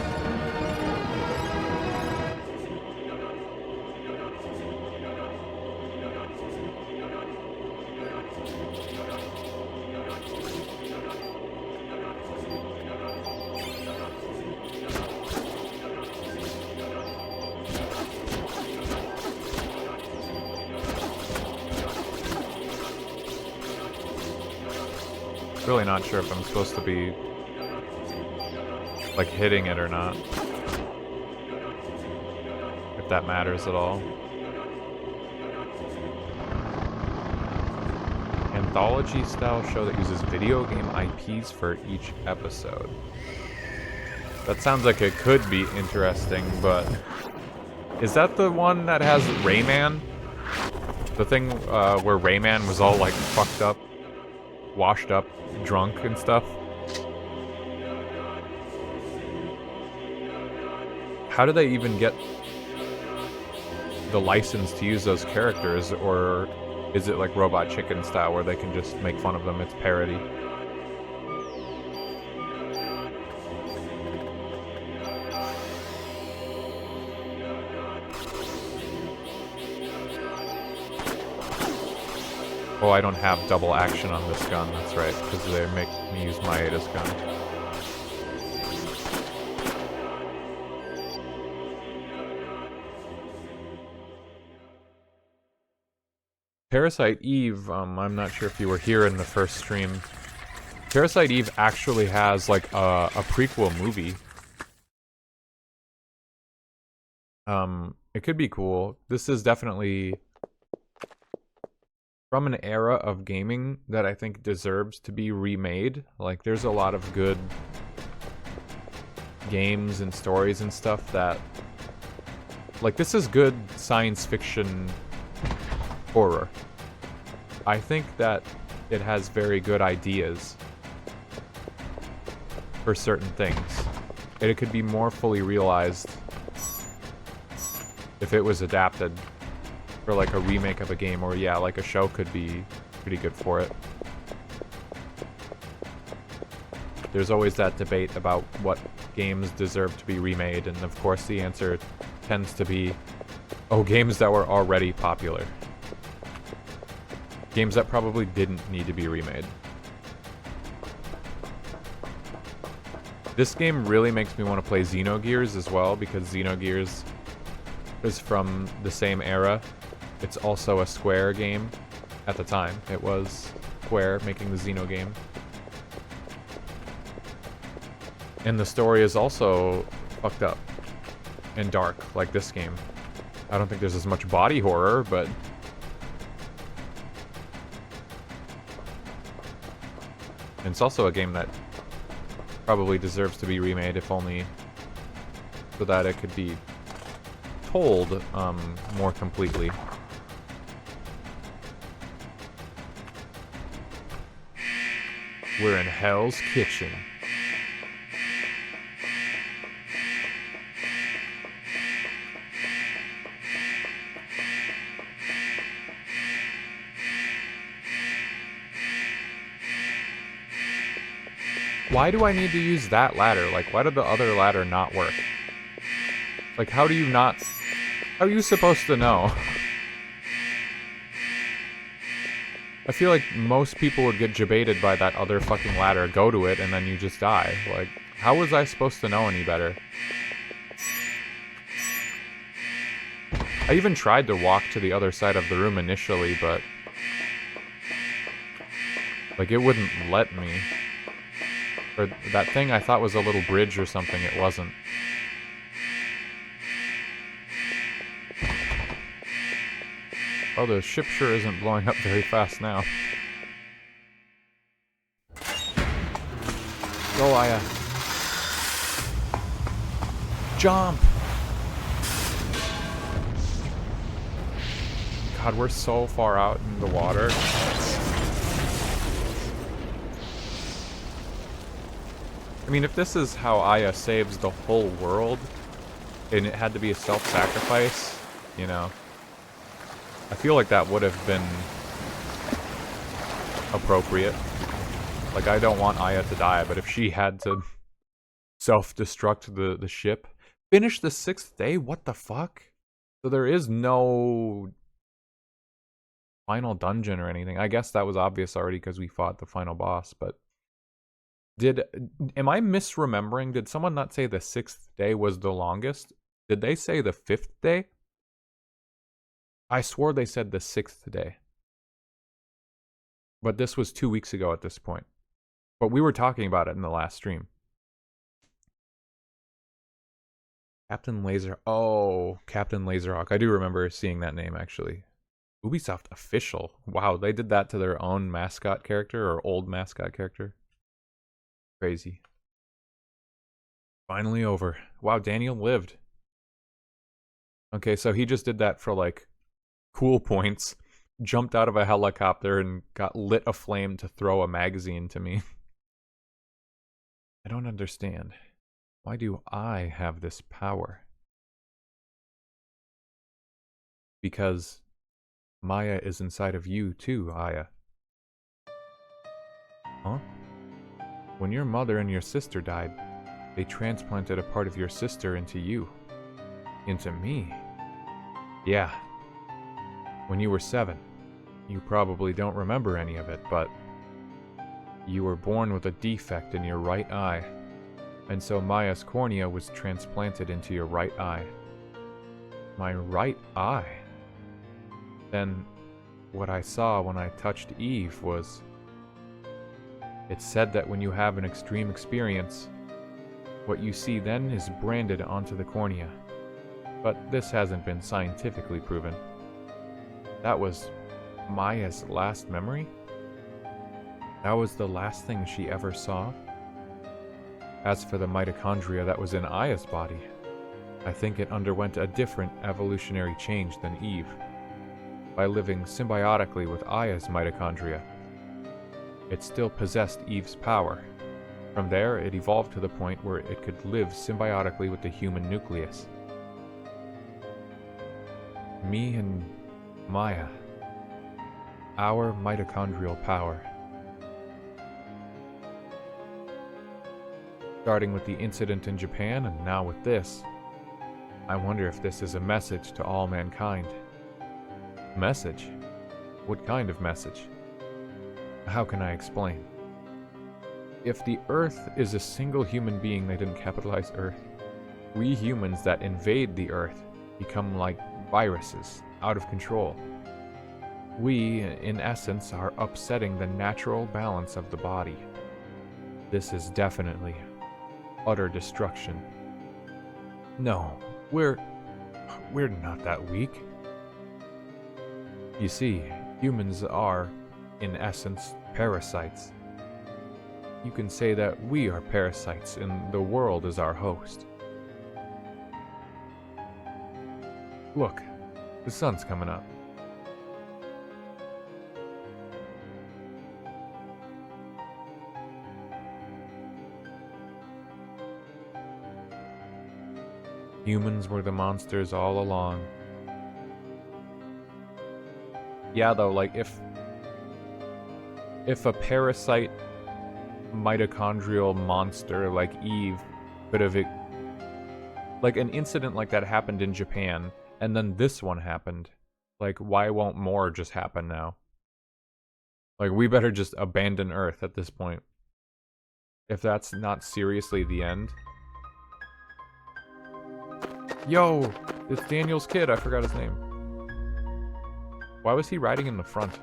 Really not sure if I'm supposed to be like hitting it or not. If that matters at all. Anthology style show that uses video game IPs for each episode. That sounds like it could be interesting, but is that the one that has Rayman? The thing where Rayman was all like fucked up, washed up, drunk and stuff? How do they even get the license to use those characters, or Is it like Robot Chicken style where they can just make fun of them? It's parody. Oh, I don't have double action on this gun, that's right, because they make me use my Ada's gun. Parasite Eve, I'm not sure if you were here in the first stream. Parasite Eve actually has, like, a prequel movie. It could be cool. This is definitely from an era of gaming that I think deserves to be remade. Like, there's a lot of good games and stories and stuff that... Like, this is good science fiction horror. I think that it has very good ideas for certain things. And it could be more fully realized if it was adapted for like a remake of a game, or yeah, like a show could be pretty good for it. There's always that debate about what games deserve to be remade, and of course the answer tends to be, oh, games that were already popular. Games that probably didn't need to be remade. This game really makes me want to play Xenogears as well, because Xenogears is from the same era. It's also a Square game at the time. It was Square making the Xeno game. And the story is also fucked up and dark, like this game. I don't think there's as much body horror, but... And it's also a game that probably deserves to be remade, if only so that it could be told more completely. We're in Hell's Kitchen. Why do I need to use that ladder? Like, why did the other ladder not work? Like, how do you not... How are you supposed to know? I feel like most people would get jebaited by that other fucking ladder, go to it, and then you just die. Like, how was I supposed to know any better? I even tried to walk to the other side of the room initially, but... like, it wouldn't let me. Or that thing I thought was a little bridge or something, it wasn't. Oh, the ship sure isn't blowing up very fast now. Go, Aya. Jump! God, we're so far out in the water. I mean, if this is how Aya saves the whole world, and it had to be a self-sacrifice, you know, I feel like that would have been appropriate. Like, I don't want Aya to die, but if she had to self-destruct the ship, finish the 6th day? What the fuck? So there is no final dungeon or anything. I guess that was obvious already because we fought the final boss, but... Am I misremembering? Did someone not say the 6th day was the longest? Did they say the 5th day? I swore they said the 6th day. But this was 2 weeks ago at this point. But we were talking about it in the last stream. Captain Laser... Oh, Captain Laserhawk. I do remember seeing that name, actually. Ubisoft official. Wow, they did that to their own mascot character, or old mascot character. Crazy. Finally over. Wow, Daniel lived. Okay, so he just did that for, like, cool points. Jumped out of a helicopter and got lit aflame to throw a magazine to me. I don't understand. Why do I have this power? Because Maya is inside of you too, Aya. Huh? When your mother and your sister died, they transplanted a part of your sister into you. Into me? Yeah. When you were 7. You probably don't remember any of it, but you were born with a defect in your right eye, and so Maya's cornea was transplanted into your right eye. My right eye? Then, what I saw when I touched Eve was... It said that when you have an extreme experience, what you see then is branded onto the cornea. But this hasn't been scientifically proven. That was Maya's last memory? That was the last thing she ever saw? As for the mitochondria that was in Aya's body, I think it underwent a different evolutionary change than Eve, by living symbiotically with Aya's mitochondria. It still possessed Eve's power. From there, it evolved to the point where it could live symbiotically with the human nucleus. Me and Maya. Our mitochondrial power. Starting with the incident in Japan and now with this, I wonder if this is a message to all mankind. Message? What kind of message? How can I explain? If the Earth is a single human being, they didn't capitalize Earth, we humans that invade the Earth become like viruses, out of control. We, in essence, are upsetting the natural balance of the body. This is definitely utter destruction. No, we're not that weak. You see, humans are, in essence, parasites. You can say that we are parasites and the world is our host. Look, the sun's coming up. Humans were the monsters all along. Yeah, though, like, if a parasite mitochondrial monster like Eve could have... Like, an incident like that happened in Japan, and then this one happened. Like, why won't more just happen now? Like, we better just abandon Earth at this point. If that's not seriously the end. Yo! It's Daniel's kid, I forgot his name. Why was he riding in the front?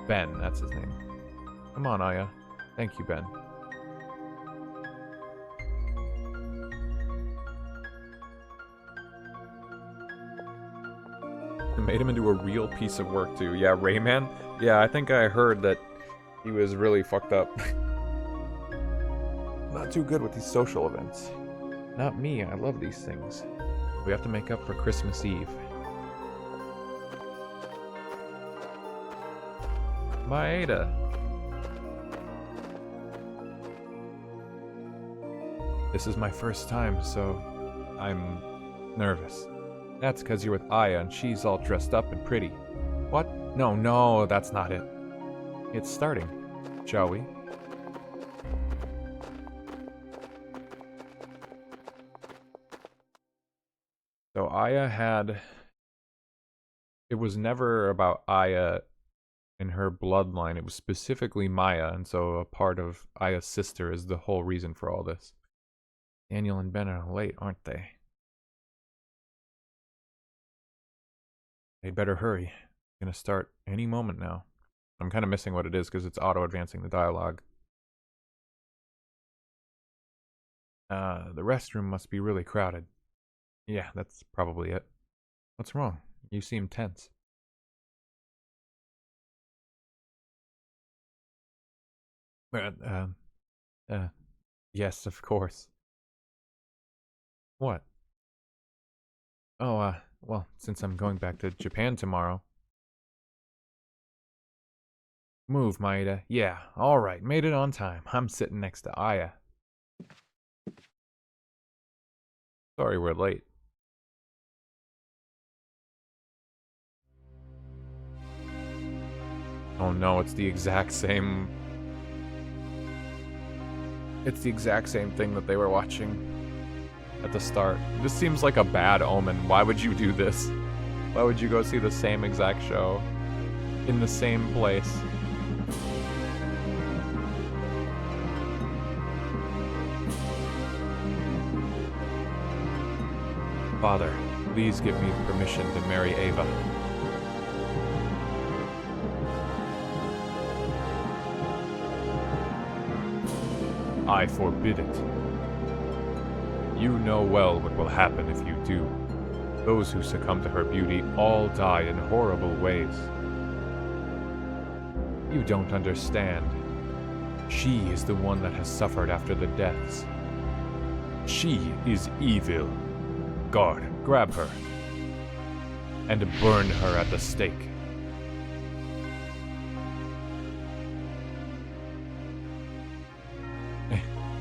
Ben, that's his name. Come on, Aya. Thank you, Ben. It made him into a real piece of work, too. Yeah, Rayman? Yeah, I think I heard that he was really fucked up. Not too good with these social events. Not me, I love these things. We have to make up for Christmas Eve. Maeda. This is my first time, so I'm nervous. That's because you're with Aya and she's all dressed up and pretty. What? No, that's not it. It's starting, shall we? So Aya had... It was never about Aya and her bloodline. It was specifically Maya, and so a part of Aya's sister is the whole reason for all this. Daniel and Ben are late, aren't they? They'd better hurry. It's gonna start any moment now. I'm kind of missing what it is because it's auto-advancing the dialogue. The restroom must be really crowded. Yeah, that's probably it. What's wrong? You seem tense. Yes, of course. What? Oh, well, since I'm going back to Japan tomorrow. Move, Maeda. Yeah, alright, made it on time. I'm sitting next to Aya. Sorry we're late. Oh no, it's the exact same... It's the exact same thing that they were watching at the start. This seems like a bad omen. Why would you do this? Why would you go see the same exact show in the same place? Father, please give me permission to marry Ava. I forbid it. You know well what will happen if you do. Those who succumb to her beauty all die in horrible ways. You don't understand. She is the one that has suffered after the deaths. She is evil. Guard, grab her. And burn her at the stake.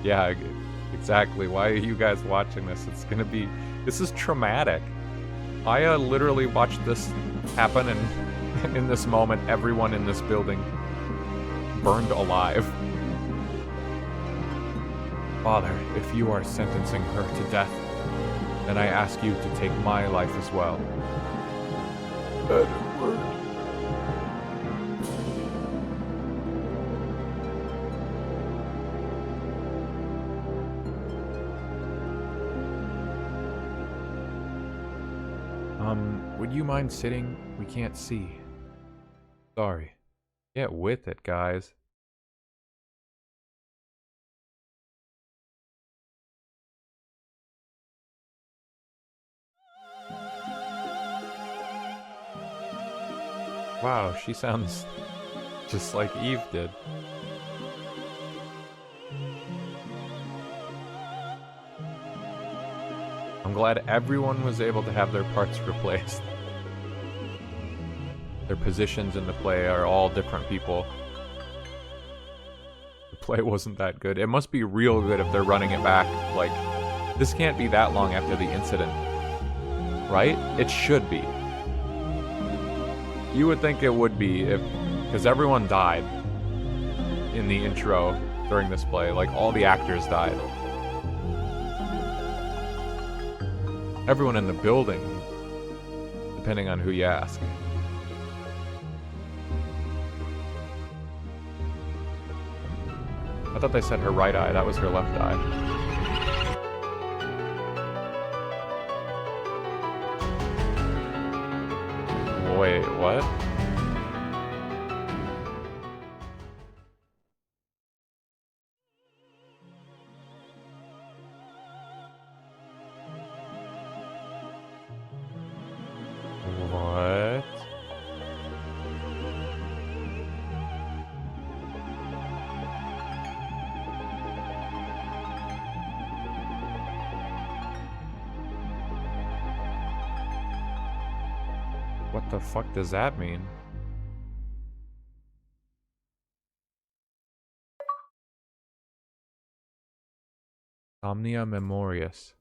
Yeah, exactly. Why are you guys watching this? It's gonna be... This is traumatic. I literally watched this happen, and in this moment, everyone in this building burned alive. Father, if you are sentencing her to death, then I ask you to take my life as well. Edward. Would you mind sitting? We can't see. Sorry. Get with it, guys. Wow, she sounds just like Eve did. I'm glad everyone was able to have their parts replaced. Their positions in the play are all different people. The play wasn't that good. It must be real good if they're running it back. Like, this can't be that long after the incident. Right? It should be. You would think it would be if... Because everyone died in the intro during this play. Like, all the actors died. Everyone in the building, depending on who you ask. I thought they said her right eye. That was her left eye. Wait, what? What? What the fuck does that mean? Omnia Memorius.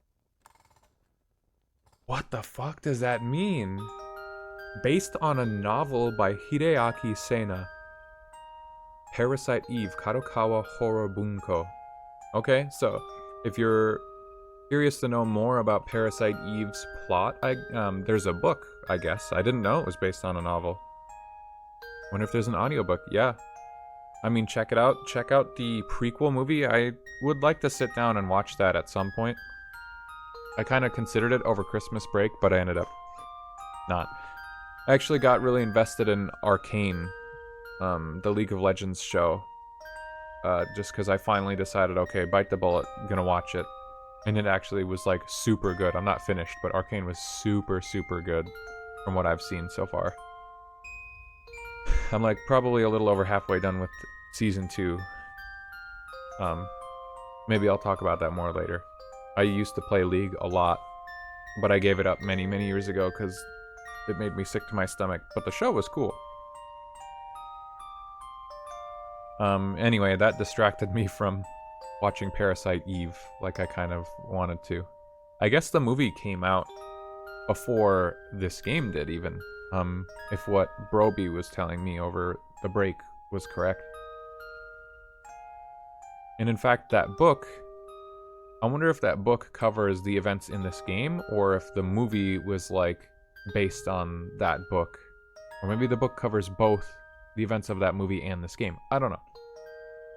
What the fuck does that mean? Based on a novel by Hideaki Sena. Parasite Eve, Kadokawa Horror Bunko. Okay, so if you're curious to know more about Parasite Eve's plot, there's a book, I guess. I didn't know it was based on a novel. Wonder if there's an audiobook. Yeah. I mean, check it out. Check out the prequel movie. I would like to sit down and watch that at some point. I kind of considered it over Christmas break, but I ended up not. I actually got really invested in Arcane, the League of Legends show, just because I finally decided, okay, bite the bullet, I'm gonna watch it. And it actually was, like, super good. I'm not finished, but Arcane was super, super good from what I've seen so far. I'm, like, probably a little over halfway done with Season 2. Maybe I'll talk about that more later. I used to play League a lot, but I gave it up many, many years ago because it made me sick to my stomach. But the show was cool. Anyway, that distracted me from watching Parasite Eve like I kind of wanted to. I guess the movie came out before this game did, even. If what Broby was telling me over the break was correct. And in fact, that book, I wonder if that book covers the events in this game, or if the movie was, like, based on that book. Or maybe the book covers both the events of that movie and this game. I don't know.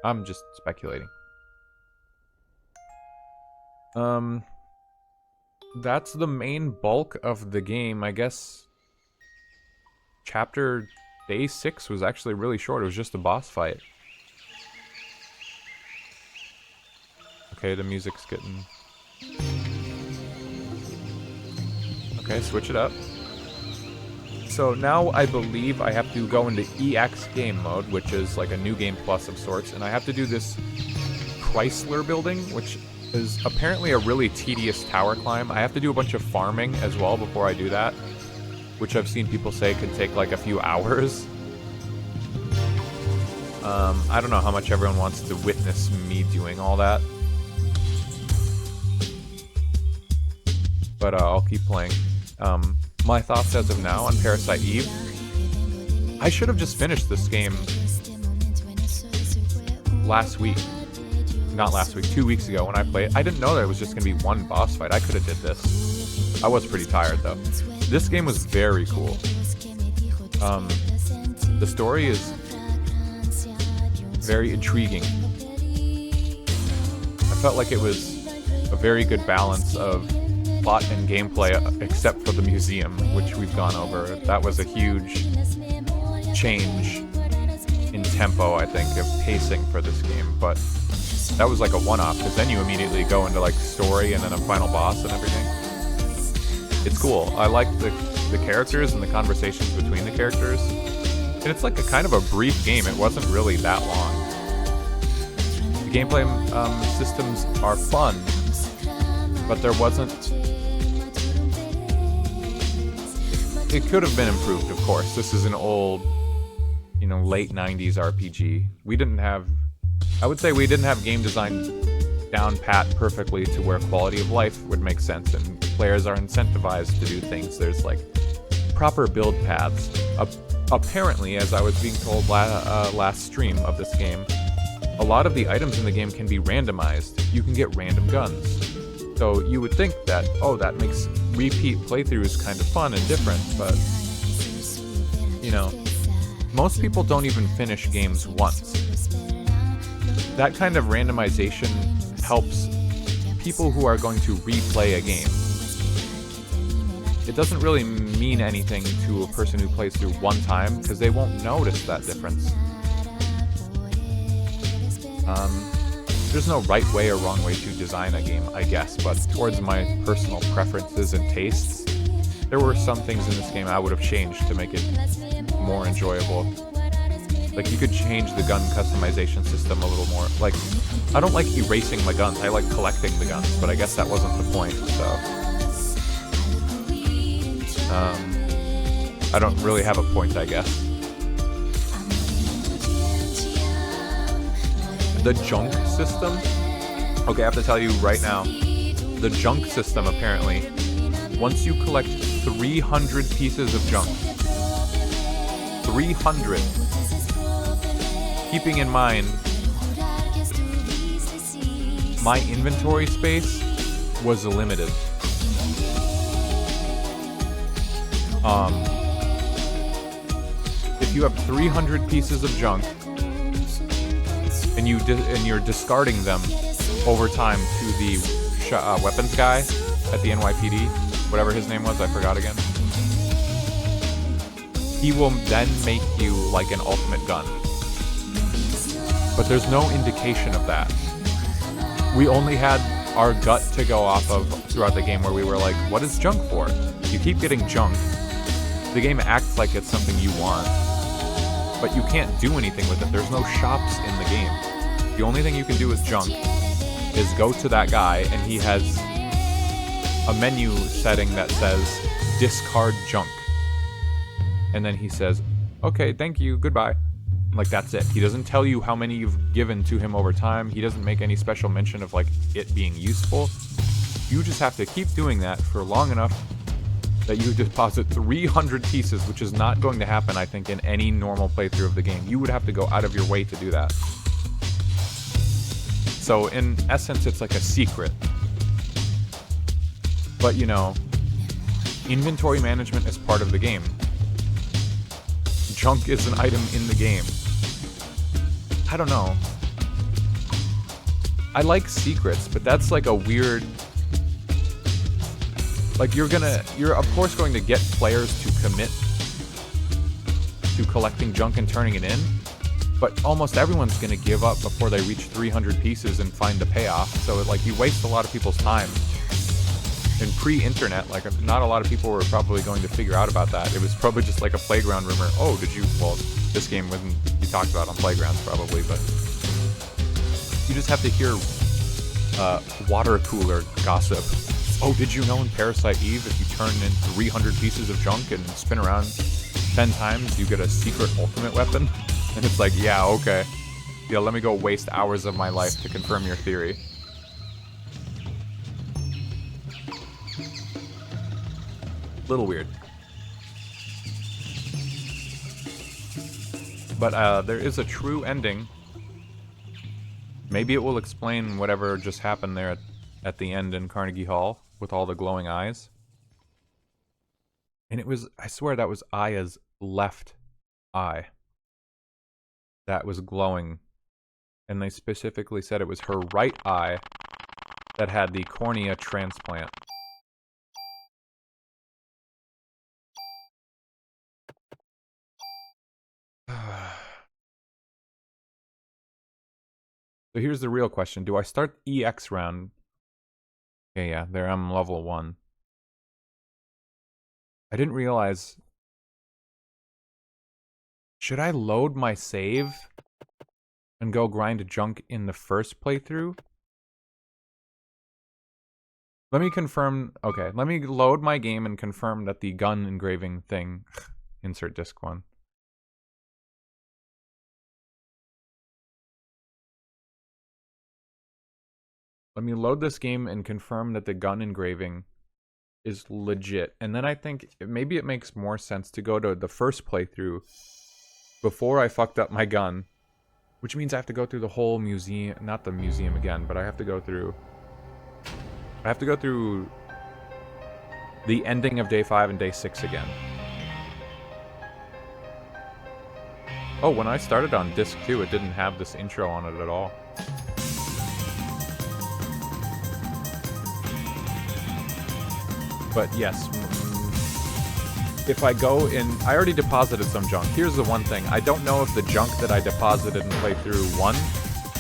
I'm just speculating. That's the main bulk of the game, I guess. Chapter Day 6 was actually really short. It was just a boss fight. Okay, the music's getting... Okay, switch it up. So now I believe I have to go into EX game mode, which is like a new game plus of sorts, and I have to do this Chrysler building, which is apparently a really tedious tower climb. I have to do a bunch of farming as well before I do that, which I've seen people say can take like a few hours. I don't know how much everyone wants to witness me doing all that. But I'll keep playing. My thoughts as of now on Parasite Eve. I should have just finished this game last week. Not last week, 2 weeks ago when I played. I didn't know that it was just going to be one boss fight. I could have did this. I was pretty tired though. This game was very cool. The story is very intriguing. I felt like it was a very good balance of plot and gameplay, except for the museum, which we've gone over. That was a huge change in tempo, I think, of pacing for this game, but that was like a one-off, because then you immediately go into like story and then a final boss and everything. It's cool. I like the characters and the conversations between the characters, and it's like a kind of a brief game. It wasn't really that long. The gameplay systems are fun, but there wasn't... It could have been improved, of course. This is an old, you know, late 90s RPG. We didn't have... I would say we didn't have game design down pat perfectly to where quality of life would make sense, and players are incentivized to do things. There's, like, proper build paths. Apparently, as I was being told last stream of this game, a lot of the items in the game can be randomized. You can get random guns. So you would think that, oh, that makes repeat playthroughs kind of fun and different, but, you know, most people don't even finish games once. That kind of randomization helps people who are going to replay a game. It doesn't really mean anything to a person who plays through one time, because they won't notice that difference. There's no right way or wrong way to design a game, I guess, but towards my personal preferences and tastes, there were some things in this game I would have changed to make it more enjoyable. Like, you could change the gun customization system a little more. Like, I don't like erasing my guns, I like collecting the guns, but I guess that wasn't the point, so... I don't really have a point, I guess. The junk system? Okay, I have to tell you right now, the junk system, apparently, once you collect 300 pieces of junk, 300, keeping in mind, my inventory space was limited. If you have 300 pieces of junk, and you're discarding them over time to the weapons guy at the NYPD, whatever his name was, I forgot again. He will then make you like an ultimate gun. But there's no indication of that. We only had our gut to go off of throughout the game, where we were like, what is junk for? You keep getting junk. The game acts like it's something you want, but you can't do anything with it. There's no shops in the game. The only thing you can do with junk is go to that guy, and he has a menu setting that says discard junk. And then he says, okay, thank you, goodbye. Like, that's it. He doesn't tell you how many you've given to him over time. He doesn't make any special mention of, like, it being useful. You just have to keep doing that for long enough that you deposit 300 pieces, which is not going to happen, I think, in any normal playthrough of the game. You would have to go out of your way to do that. So, in essence, it's like a secret. But, you know, inventory management is part of the game. Junk is an item in the game. I don't know. I like secrets, but that's like a weird... Like, you're of course going to get players to commit to collecting junk and turning it in, but almost everyone's gonna give up before they reach 300 pieces and find the payoff, so like, you waste a lot of people's time. In pre-internet, like, not a lot of people were probably going to figure out about that. It was probably just like a playground rumor. Oh, did you... Well, this game wouldn't be talked about on playgrounds probably, but... You just have to hear water cooler gossip. Oh, did you know in Parasite Eve, if you turn in 300 pieces of junk and spin around 10 times, you get a secret ultimate weapon? And it's like, yeah, okay. Yeah, let me go waste hours of my life to confirm your theory. Little weird. But there is a true ending. Maybe it will explain whatever just happened there at the end in Carnegie Hall with all the glowing eyes. And it was, I swear that was Aya's left eye that was glowing. And they specifically said it was her right eye that had the cornea transplant. So here's the real question. Do I start EX round? Okay, yeah, there I'm level 1. I didn't realize... Should I load my save and go grind junk in the first playthrough? Let me confirm... Okay, let me load my game and confirm that the gun engraving thing... Insert disc 1. Let me load this game and confirm that the gun engraving is legit. And then I think maybe it makes more sense to go to the first playthrough before I fucked up my gun. Which means I have to go through the whole museum, not the museum again, but I have to go through the ending of day 5 and day 6 again. Oh, when I started on disc 2, it didn't have this intro on it at all. But yes, if I go in... I already deposited some junk. Here's the one thing. I don't know if the junk that I deposited in playthrough 1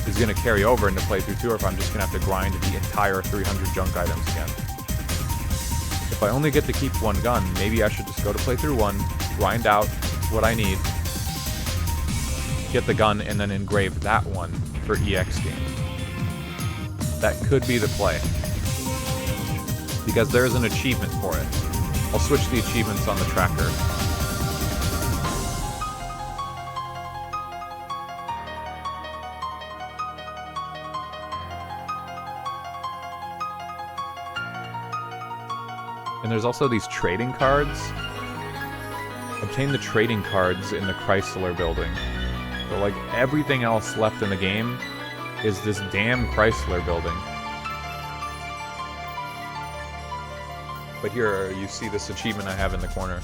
is going to carry over into playthrough 2, or if I'm just going to have to grind the entire 300 junk items again. If I only get to keep one gun, maybe I should just go to playthrough 1, grind out what I need, get the gun, and then engrave that one for EX game. That could be the play. Because there's an achievement for it. I'll switch the achievements on the tracker. And there's also these trading cards. Obtain the trading cards in the Chrysler building. So like everything else left in the game is this damn Chrysler building. But here you see this achievement I have in the corner.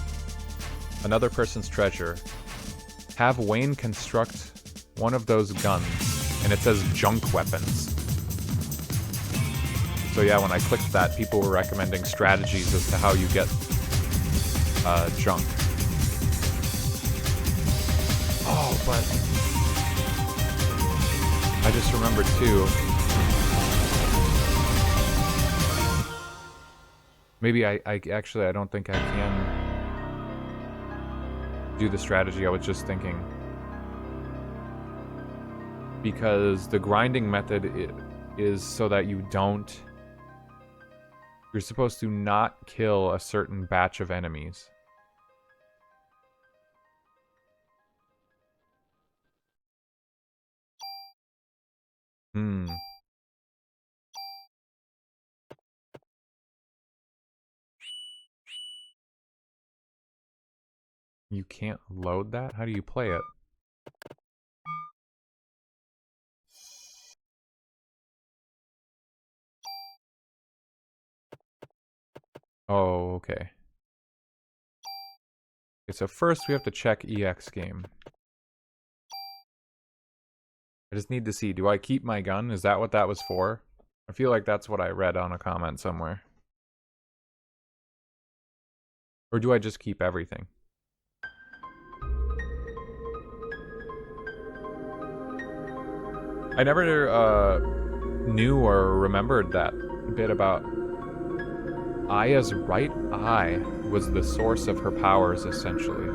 Another person's treasure. Have Wayne construct one of those guns. And it says junk weapons. So yeah, when I clicked that, people were recommending strategies as to how you get junk. Oh, but I just remembered too. Maybe I actually, I don't think I can do the strategy I was just thinking. Because the grinding method is so that you don't... You're supposed to not kill a certain batch of enemies. You can't load that? How do you play it? Oh, okay. Okay, so first we have to check EX game. I just need to see, do I keep my gun? Is that what that was for? I feel like that's what I read on a comment somewhere. Or do I just keep everything? I never knew or remembered that bit about Aya's right eye was the source of her powers, essentially.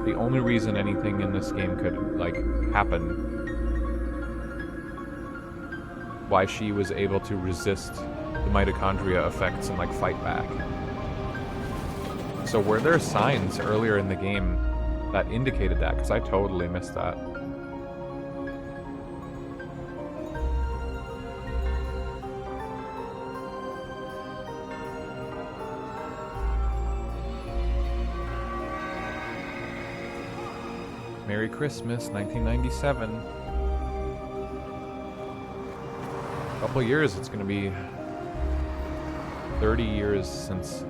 The only reason anything in this game could, like, happen. Why she was able to resist the mitochondria effects and, like, fight back. So were there signs earlier in the game that indicated that? Because I totally missed that. Merry Christmas, 1997. Couple years, it's gonna be 30 years since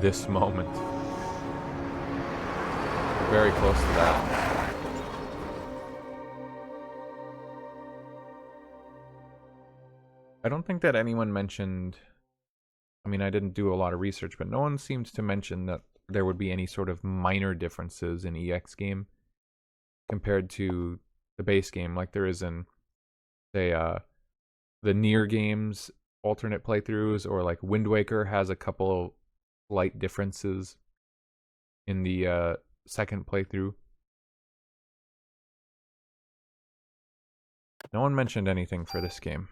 this moment. We're very close to that. I don't think that anyone mentioned, I mean, I didn't do a lot of research, but no one seems to mention that there would be any sort of minor differences in EX game compared to the base game, like there is in, say, the Nier games alternate playthroughs, or like Wind Waker has a couple of light differences in the second playthrough. No one mentioned anything for this game.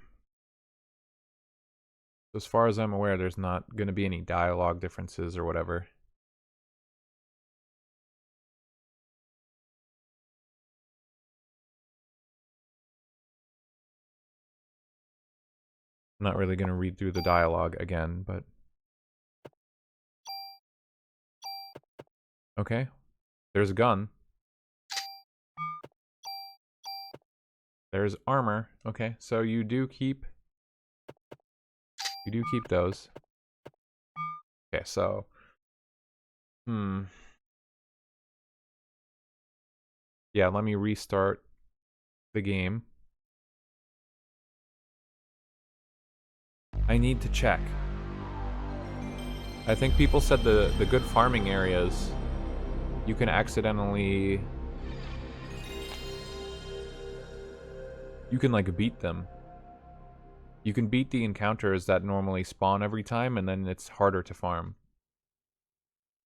As far as I'm aware, there's not going to be any dialogue differences or whatever. I'm not really going to read through the dialogue again, but... Okay. There's a gun. There's armor. Okay, so you do keep those. Okay, so... Yeah, let me restart the game. I need to check. I think people said the good farming areas, you can accidentally... You can, like, beat them. You can beat the encounters that normally spawn every time, and then it's harder to farm.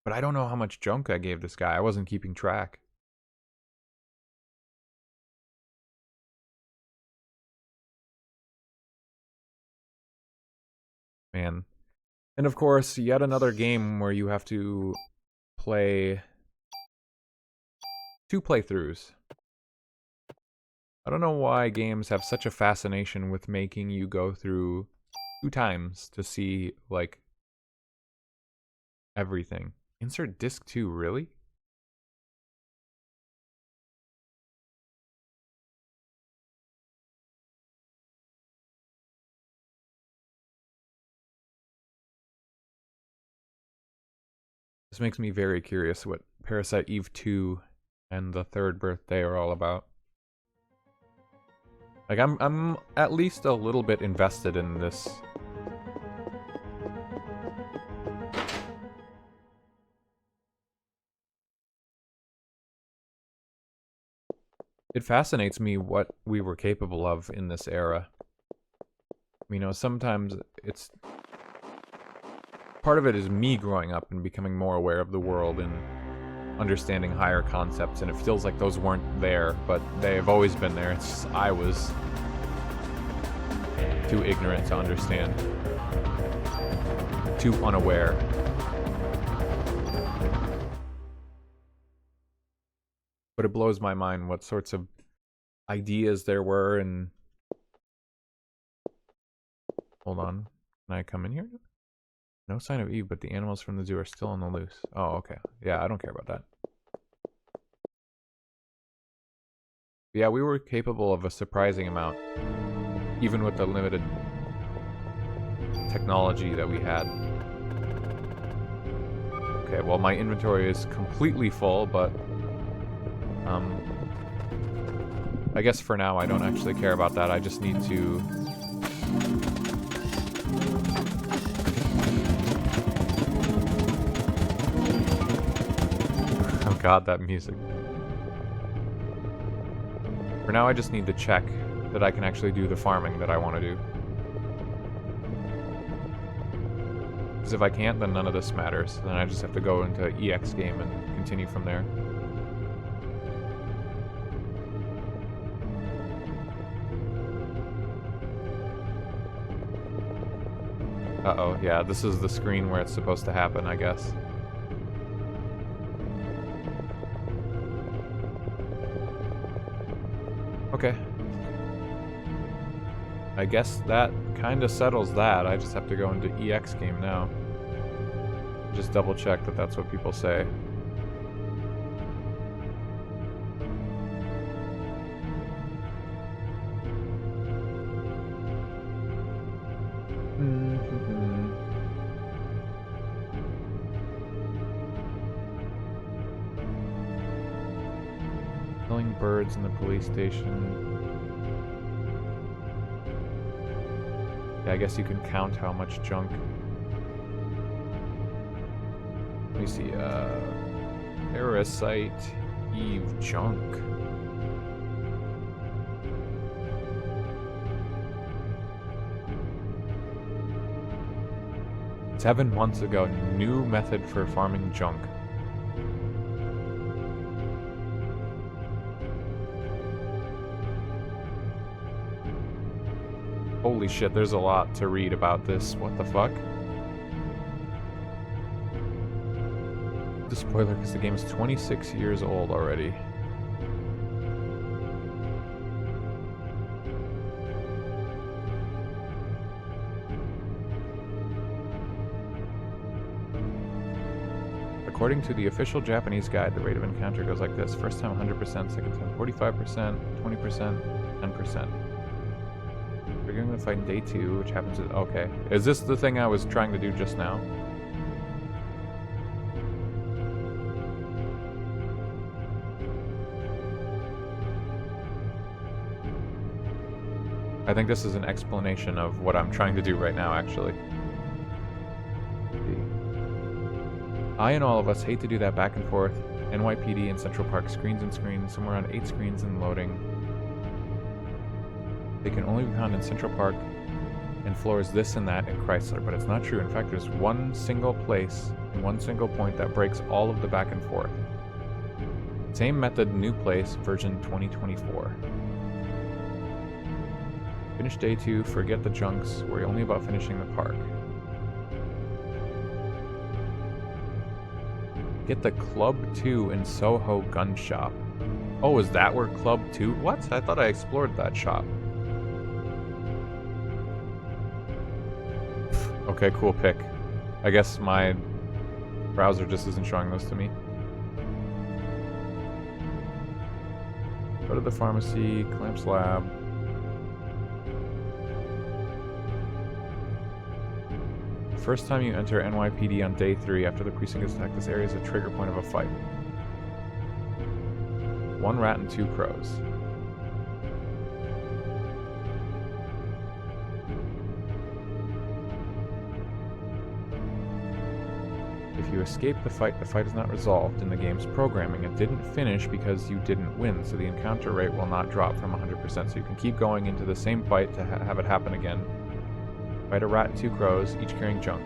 But I don't know how much junk I gave this guy. I wasn't keeping track. Man. And of course, yet another game where you have to play 2 playthroughs. I don't know why games have such a fascination with making you go through 2 times to see, like, everything. Insert disc 2, really? This makes me very curious what Parasite Eve 2 and the third birthday are all about. Like, I'm at least a little bit invested in this. It fascinates me what we were capable of in this era. You know, sometimes it's... Part of it is me growing up and becoming more aware of the world and understanding higher concepts, and it feels like those weren't there, but they've always been there. It's just I was too ignorant to understand. Too unaware. But it blows my mind what sorts of ideas there were, and... Hold on. Can I come in here? No sign of Eve, but the animals from the zoo are still on the loose. Oh, okay. Yeah, I don't care about that. Yeah, we were capable of a surprising amount, even with the limited technology that we had. Okay, well, my inventory is completely full, but I guess for now I don't actually care about that. I just need to... Oh god, that music. For now I just need to check that I can actually do the farming that I want to do. Because if I can't, then none of this matters. Then I just have to go into EX game and continue from there. Uh-oh, yeah, this is the screen where it's supposed to happen, I guess. Okay. I guess that kind of settles that. I just have to go into EX game now. Just double check that that's what people say. Killing birds in the police station. Yeah, I guess you can count how much junk. Let me see, Parasite Eve junk. "7 months ago, new method for farming junk." Holy shit, there's a lot to read about this. What the fuck? The spoiler, because the game is 26 years old already. According to the official Japanese guide, the rate of encounter goes like this. First time 100%, second time 45%, 20%, 10%. We're going to fight in day 2, which happens at... Okay. Is this the thing I was trying to do just now? I think this is an explanation of what I'm trying to do right now, actually. I and all of us hate to do that back and forth. NYPD and Central Park, screens and screens, somewhere around 8 screens and loading. They can only be found in Central Park and floors this and that in Chrysler, but it's not true. In fact, there's one single place and one single point that breaks all of the back and forth. Same method, new place, version 2024. Finish day 2, forget the junks, worry only about finishing the park. Get the Club 2 in Soho gun shop. Oh, is that where Club 2? What? I thought I explored that shop. Okay, cool pick. I guess my browser just isn't showing those to me. Go to the pharmacy, Clamps Lab. First time you enter NYPD on day 3 after the precinct is attacked, this area is a trigger point of a fight. 1 rat and 2 crows. If you escape the fight is not resolved in the game's programming. It didn't finish because you didn't win, so the encounter rate will not drop from 100%, so you can keep going into the same fight to have it happen again. Fight a rat and 2 crows, each carrying junk.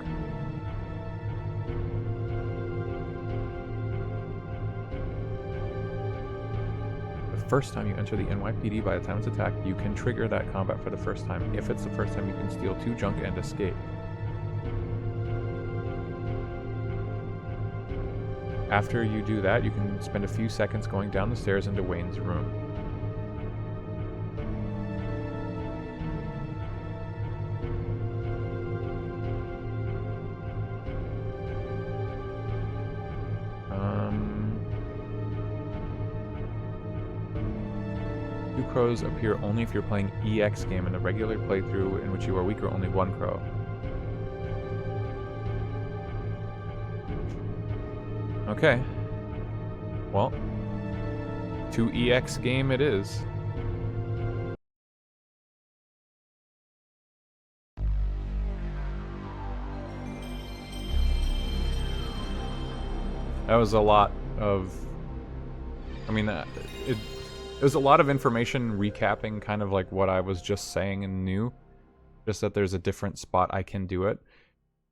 The first time you enter the NYPD, by the time it's attacked, you can trigger that combat for the first time. If it's the first time, you can steal 2 junk and escape. After you do that, you can spend a few seconds going down the stairs into Wayne's room. crows appear only if you're playing EX game in the regular playthrough in which you are weak or only one crow. Okay. Well, 2EX game it is. That was a lot of... I mean, it was a lot of information recapping kind of like what I was just saying and new. Just that there's a different spot I can do it.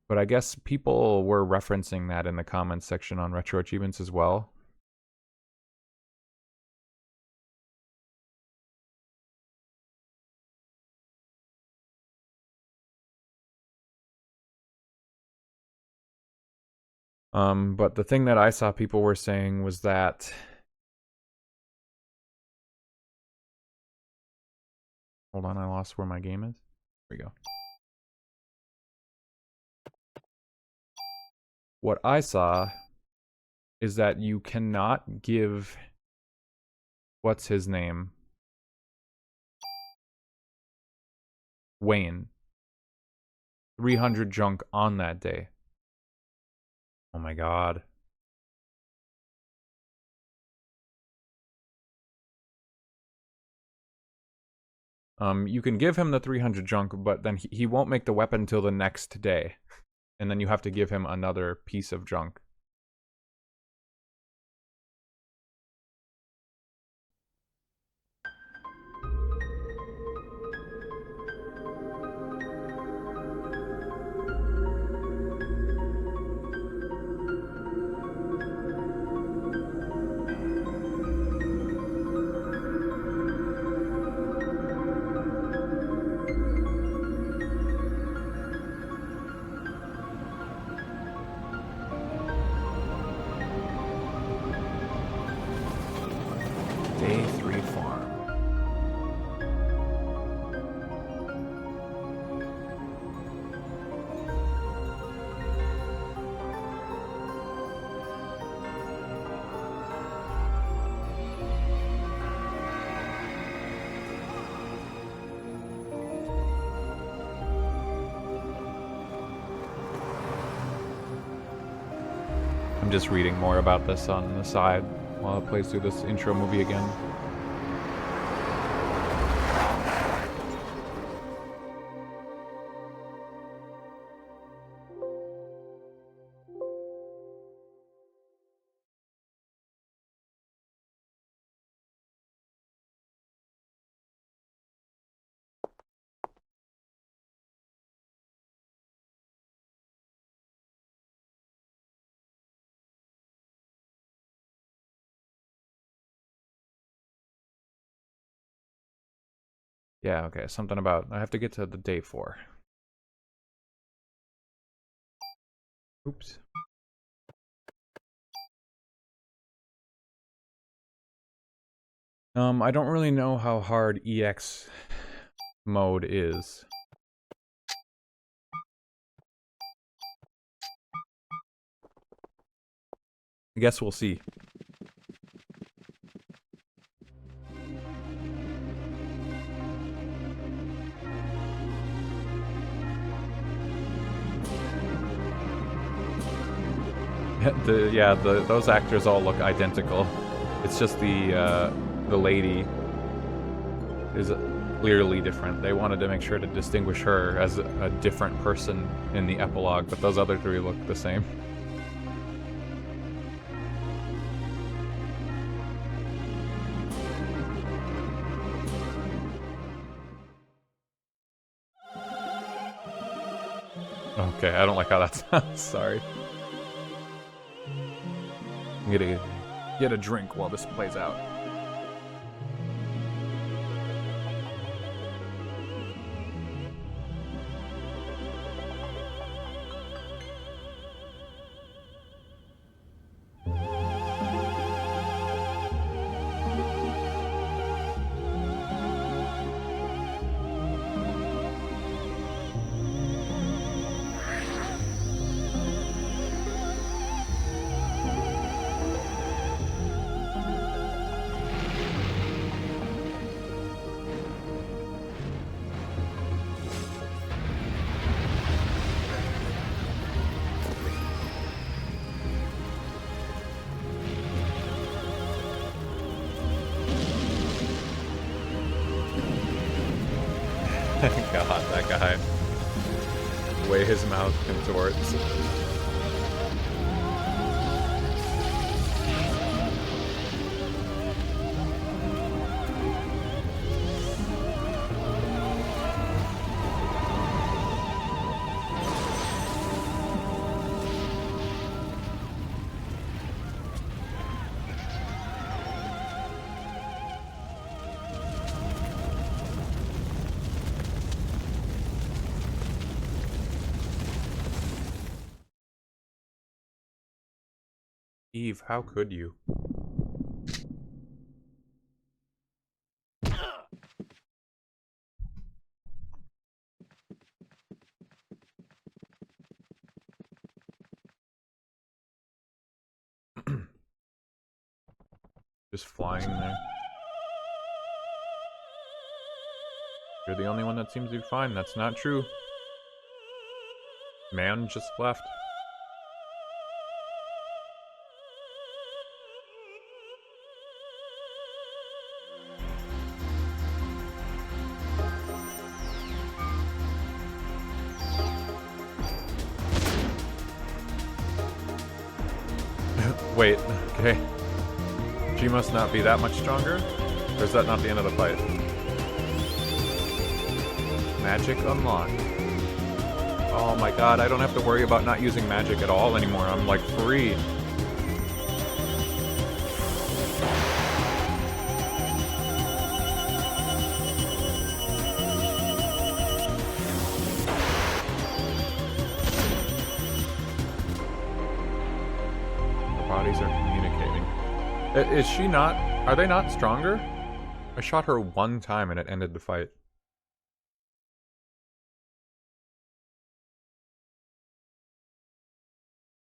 But I guess people were referencing that in the comments section on RetroAchievements as well. But the thing that I saw people were saying was that... Hold on, I lost where my game is. Here we go. What I saw is that you cannot give... What's his name? Wayne. 300 junk on that day. Oh my god. You can give him the 300 junk, but then he won't make the weapon until the next day. And then you have to give him another piece of junk. Day 3 farm. I'm just reading more about this on the side while it plays through this intro movie again. Yeah, okay, something about... I have to get to the day 4. Oops. I don't really know how hard EX mode is. I guess we'll see. Those actors all look identical. It's just the lady is clearly different. They wanted to make sure to distinguish her as a different person in the epilogue, but those other three look the same. Okay, I don't like how that sounds. Sorry. I'm gonna get a drink while this plays out. guy. The way his mouth contorts. Eve, how could you? Just flying there. You're the only one that seems to be fine. That's not true. Man just left. Wait, okay. She must not be that much stronger? Or is that not the end of the fight? Magic unlocked. Oh my god, I don't have to worry about not using magic at all anymore. I'm like free. Bodies are communicating. Is she not? Are they not stronger? I shot her one time and it ended the fight.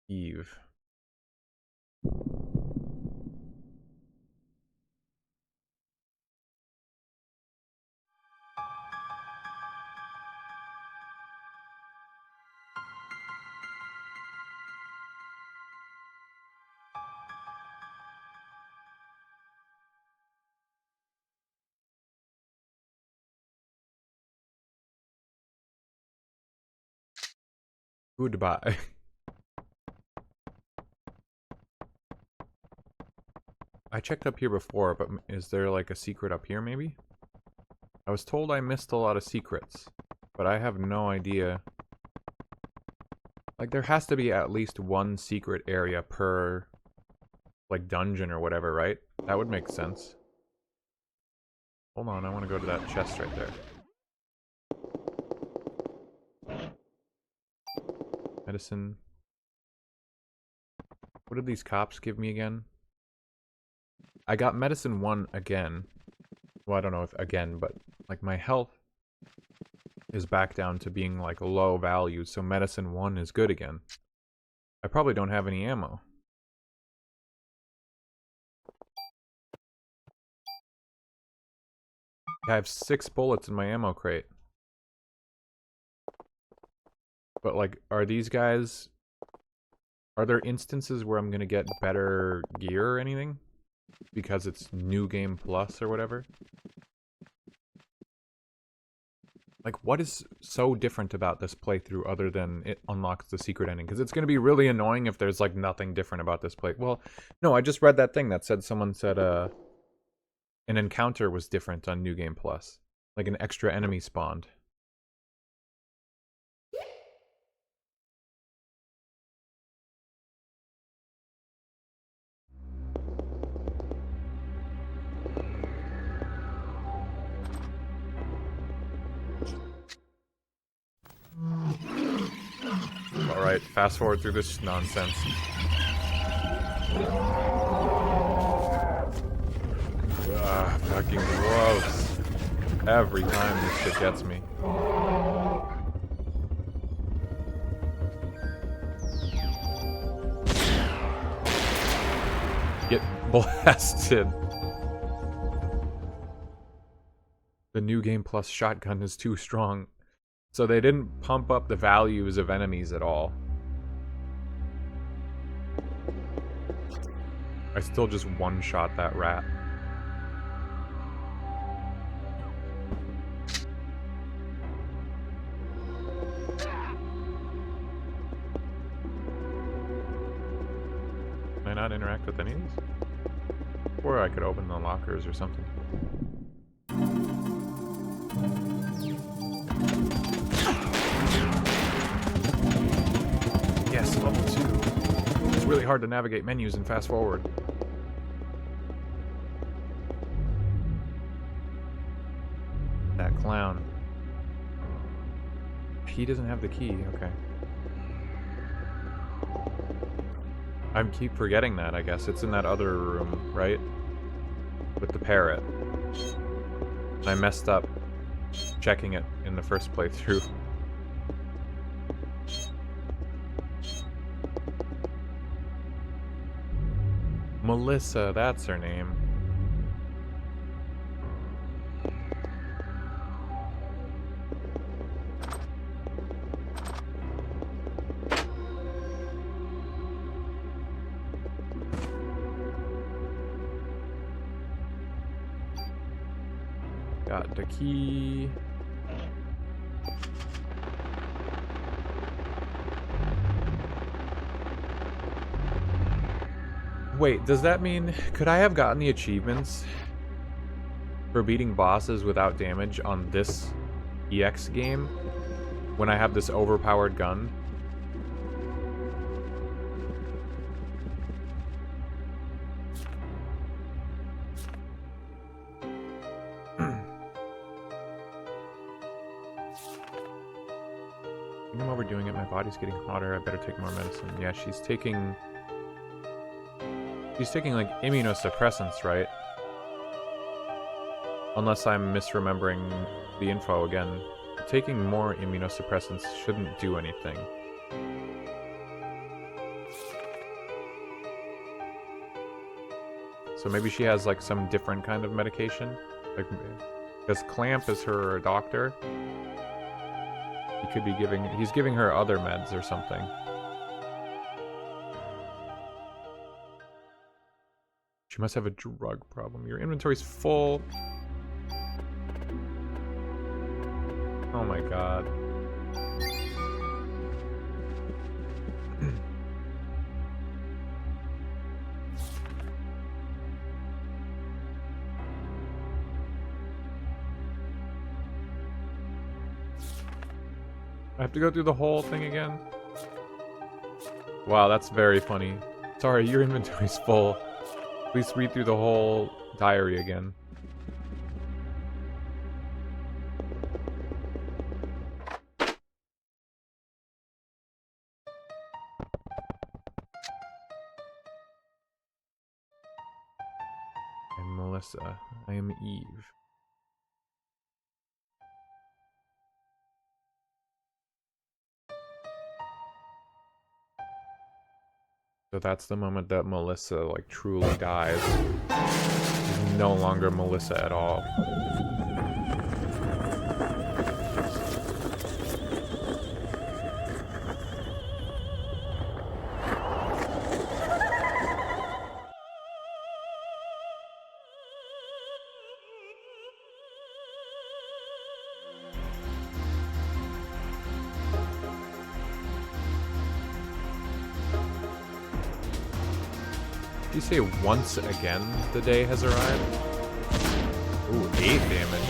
Eve. Goodbye. I checked up here before, but is there like a secret up here maybe? I was told I missed a lot of secrets, but I have no idea. Like there has to be at least one secret area per like dungeon or whatever, right? That would make sense. Hold on, I want to go to that chest right there. Medicine. What did these cops give me again? I got medicine 1 again. Well, I don't know if again, but like my health is back down to being like low value, so medicine 1 is good again. I probably don't have any ammo. I have 6 bullets in my ammo crate. But like, are these guys... Are there instances where I'm gonna get better gear or anything? Because it's New Game Plus or whatever? Like, what is so different about this playthrough other than it unlocks the secret ending? Because it's gonna be really annoying if there's like nothing different about this play. Well, no, I just read that thing that said someone said an encounter was different on New Game Plus. Like an extra enemy spawned. Alright, fast forward through this nonsense. Ugh, fucking gross. Every time this shit gets me. Get blasted. The New Game Plus shotgun is too strong. So they didn't pump up the values of enemies at all. I still just one-shot that rat. Can I not interact with any of these? Or I could open the lockers or something. Yes, level 2. It's really hard to navigate menus and fast forward. That clown. He doesn't have the key, okay. I keep forgetting that, I guess. It's in that other room, right? With the parrot. I messed up checking it in the first playthrough. Melissa, that's her name. Got the key. Wait, does that mean... Could I have gotten the achievements for beating bosses without damage on this EX game when I have this overpowered gun? I'm overdoing it. My body's getting hotter. I better take more medicine. Yeah, she's taking... She's taking, like, immunosuppressants, right? Unless I'm misremembering the info again. Taking more immunosuppressants shouldn't do anything. So maybe she has, like, some different kind of medication? Like, because Clamp is her doctor. He could be giving... He's giving her other meds or something. She must have a drug problem. Your inventory's full. Oh my god. I have to go through the whole thing again? Wow, that's very funny. Sorry, your inventory's full. Please read through the whole diary again. I'm Melissa. I am Eve. So that's the moment that Melissa, like, truly dies. She's no longer Melissa at all. You say once again the day has arrived? Ooh, 8 damage.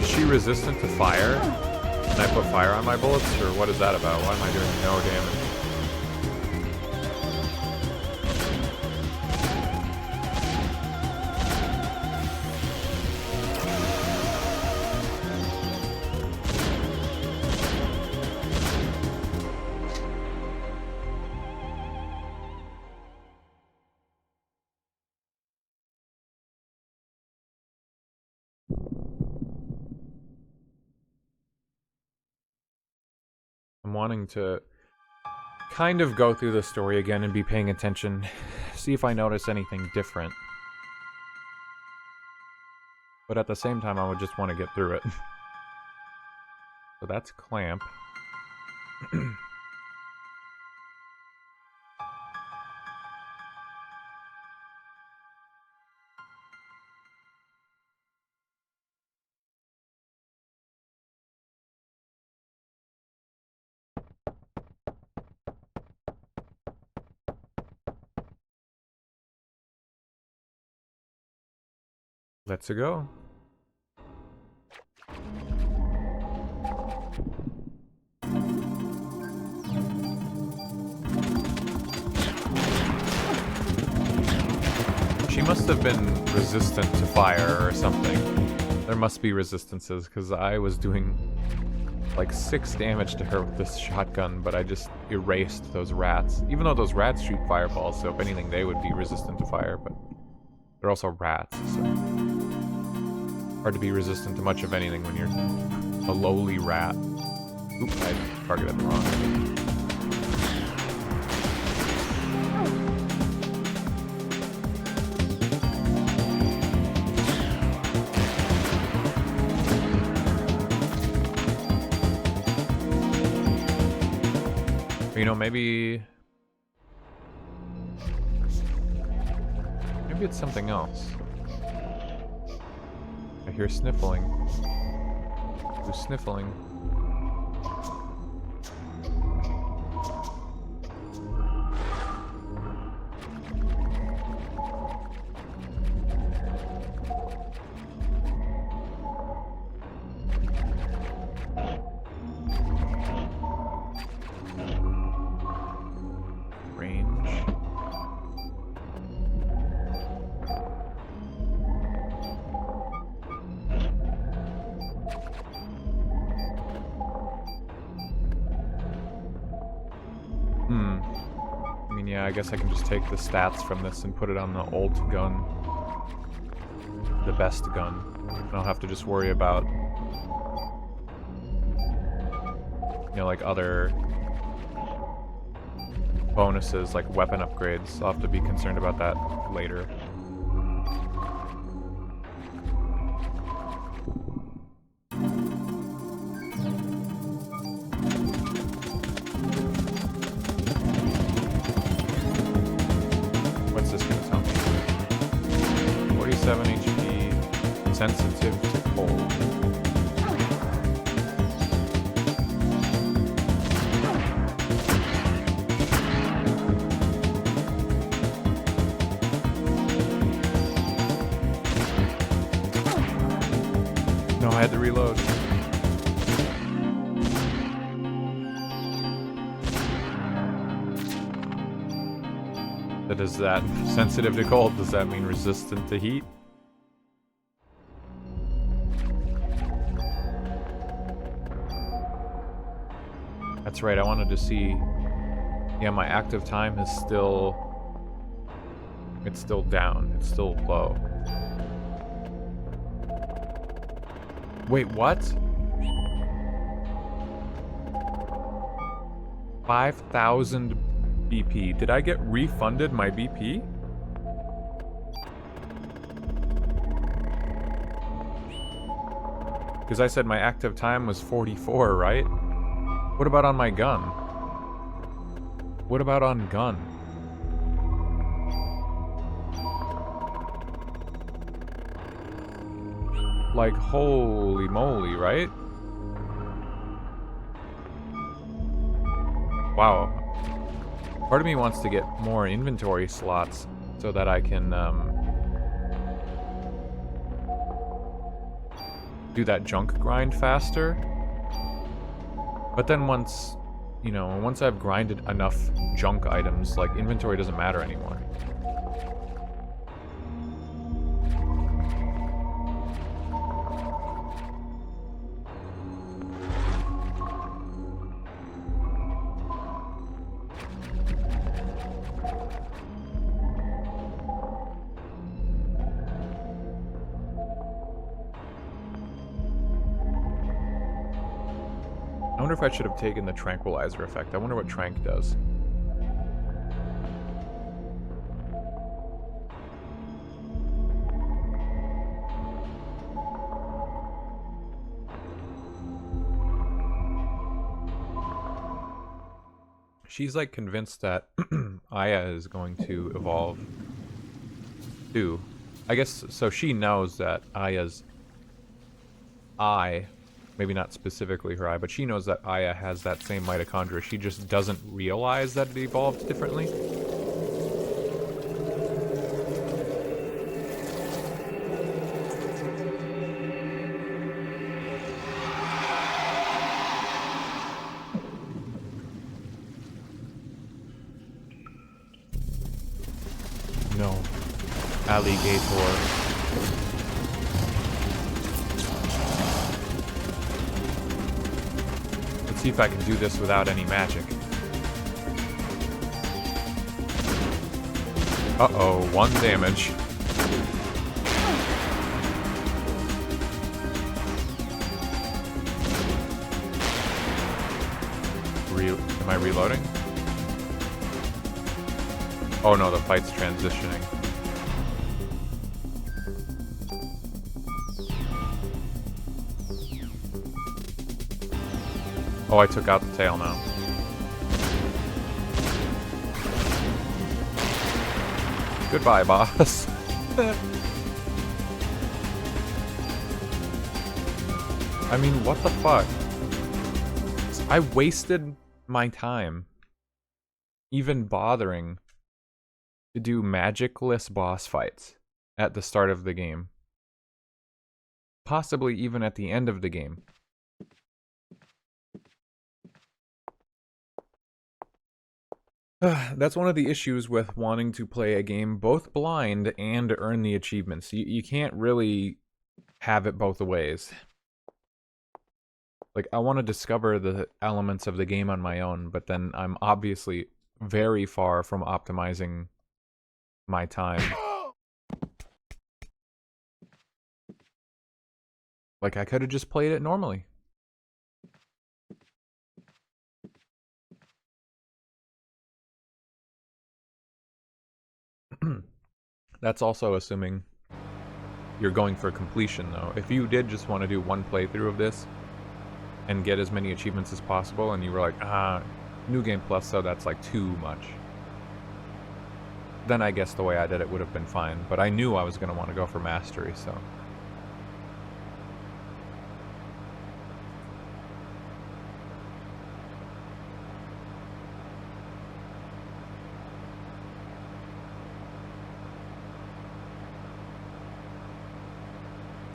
Is she resistant to fire? Can I put fire on my bullets, or what is that about? Why am I doing no damage? I'm wanting to kind of go through the story again and be paying attention. See if I notice anything different. But at the same time, I would just want to get through it. So that's Clamp. Let's go. She must have been resistant to fire or something. There must be resistances, because I was doing like 6 damage to her with this shotgun, but I just erased those rats. Even though those rats shoot fireballs, so if anything they would be resistant to fire, but they're also rats, so hard to be resistant to much of anything when you're a lowly rat. Oops, I targeted the wrong. You know, maybe it's something else. I hear sniffling. Who's sniffling? I guess I can just take the stats from this and put it on the ult gun. The best gun. I don't have to just worry about, you know, like other bonuses, like weapon upgrades. I'll have to be concerned about that later. Sensitive to cold. No, I had to reload. That is that sensitive to cold. Does that mean resistant to heat? That's right, I wanted to see... Yeah, my active time is still... It's still down. It's still low. Wait, what? 5,000 BP. Did I get refunded my BP? Because I said my active time was 44, right? What about on my gun? What about on gun? Like, holy moly, right? Wow. Part of me wants to get more inventory slots so that I can do that junk grind faster. But then once, you know, once I've grinded enough junk items, like, inventory doesn't matter anymore. I wonder if I should have taken the tranquilizer effect. I wonder what trank does. She's like convinced that Aya is going to evolve too. I guess, so she knows that Aya's eye, maybe not specifically her eye, but she knows that Aya has that same mitochondria. She just doesn't realize that it evolved differently. alligator. Let's see if I can do this without any magic. Uh-oh, 1 damage. Am I reloading? Oh no, the fight's transitioning. Oh, I took out the tail now. Goodbye, boss. I mean, what the fuck? I wasted my time even bothering to do magicless boss fights at the start of the game. Possibly even at the end of the game. That's one of the issues with wanting to play a game both blind and earn the achievements. You can't really have it both ways. Like, I want to discover the elements of the game on my own, but then I'm obviously very far from optimizing my time. Like, I could have just played it normally. That's also assuming you're going for completion, though. If you did just want to do one playthrough of this and get as many achievements as possible, and you were like, New Game Plus, so that's like too much, then I guess the way I did it would have been fine. But I knew I was going to want to go for Mastery, so...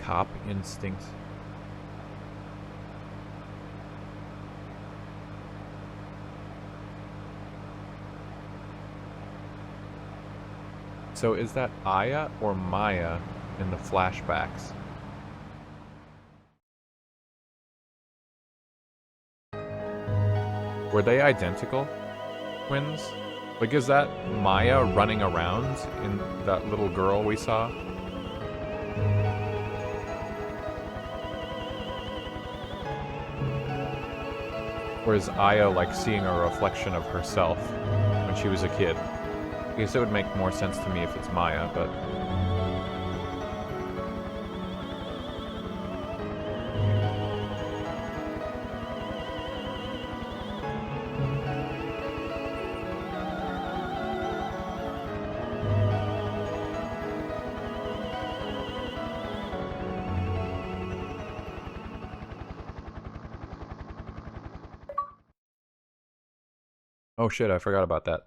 Cop instinct. So is that Aya or Maya in the flashbacks? Were they identical twins? Like, is that Maya running around in that little girl we saw? Or is Aya, like, seeing a reflection of herself when she was a kid? I guess it would make more sense to me if it's Maya, but... Oh shit, I forgot about that.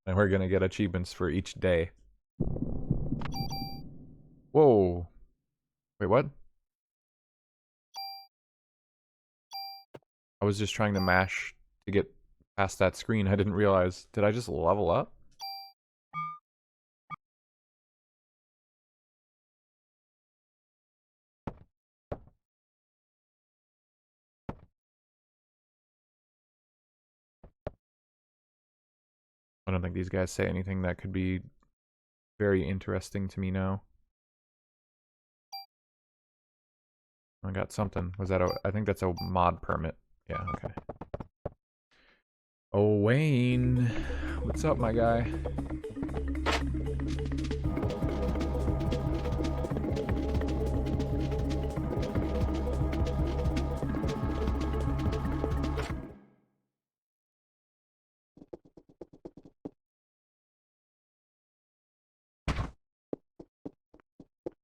And we're gonna get achievements for each day. Whoa. Wait, what? I was just trying to mash to get past that screen. I didn't realize. Did I just level up? I don't think these guys say anything that could be very interesting to me now. I got something. Was that a... I think that's a mod permit. Yeah, okay. Oh, Wayne. What's up, my guy?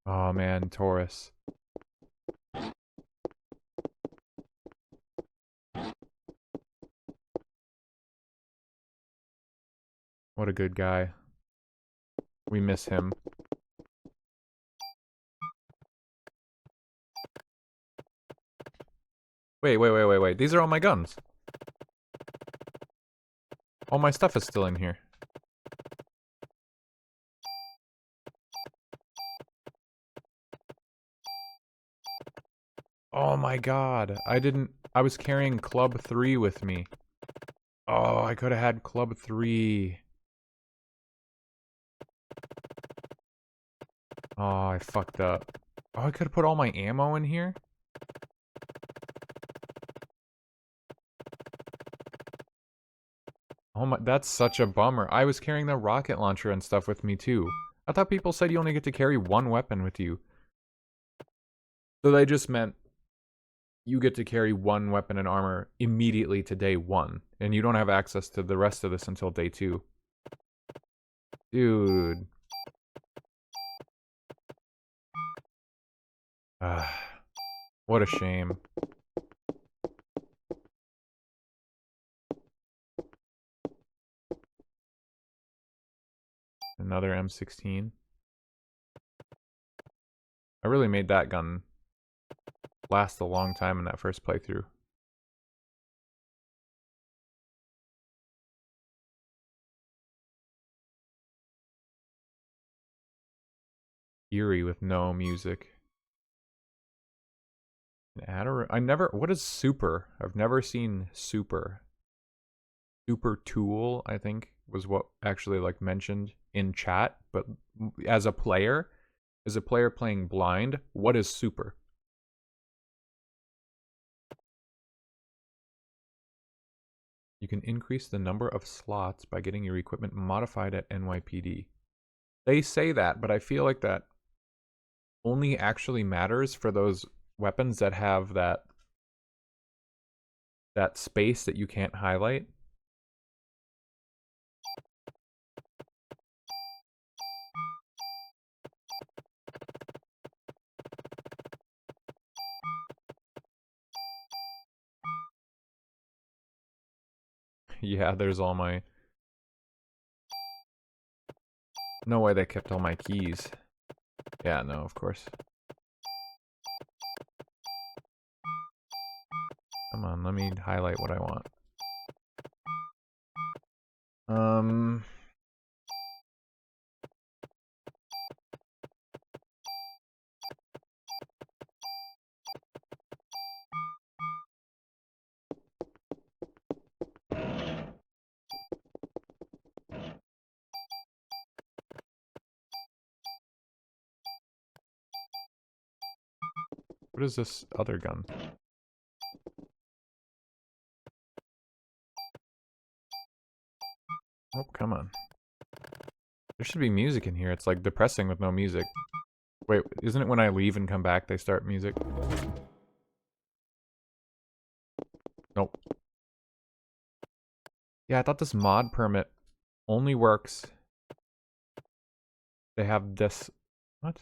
Oh man, Taurus. What a good guy. We miss him. Wait. These are all my guns. All my stuff is still in here. Oh my god. I was carrying Club 3 with me. Oh, I could have had Club 3. Oh, I fucked up. Oh, I could have put all my ammo in here? Oh my, that's such a bummer. I was carrying the rocket launcher and stuff with me too. I thought people said you only get to carry one weapon with you. So they just meant you get to carry one weapon and armor immediately to day 1. And you don't have access to the rest of this until day 2. Dude. What a shame. Another M16. I really made that gun last a long time in that first playthrough. Eerie with no music. What is super? I've never seen super. Super tool, I think, was what actually like mentioned in chat, but as a player playing blind, what is super? You can increase the number of slots by getting your equipment modified at NYPD. They say that, but I feel like that only actually matters for those weapons that have that space that you can't highlight. Yeah, there's all my... No way they kept all my keys. Yeah, no, of course. Come on, let me highlight what I want. What is this other gun? Oh, come on. There should be music in here. It's like depressing with no music. Wait, isn't it when I leave and come back they start music? Nope. Yeah, I thought this mod permit only works. They have this... What?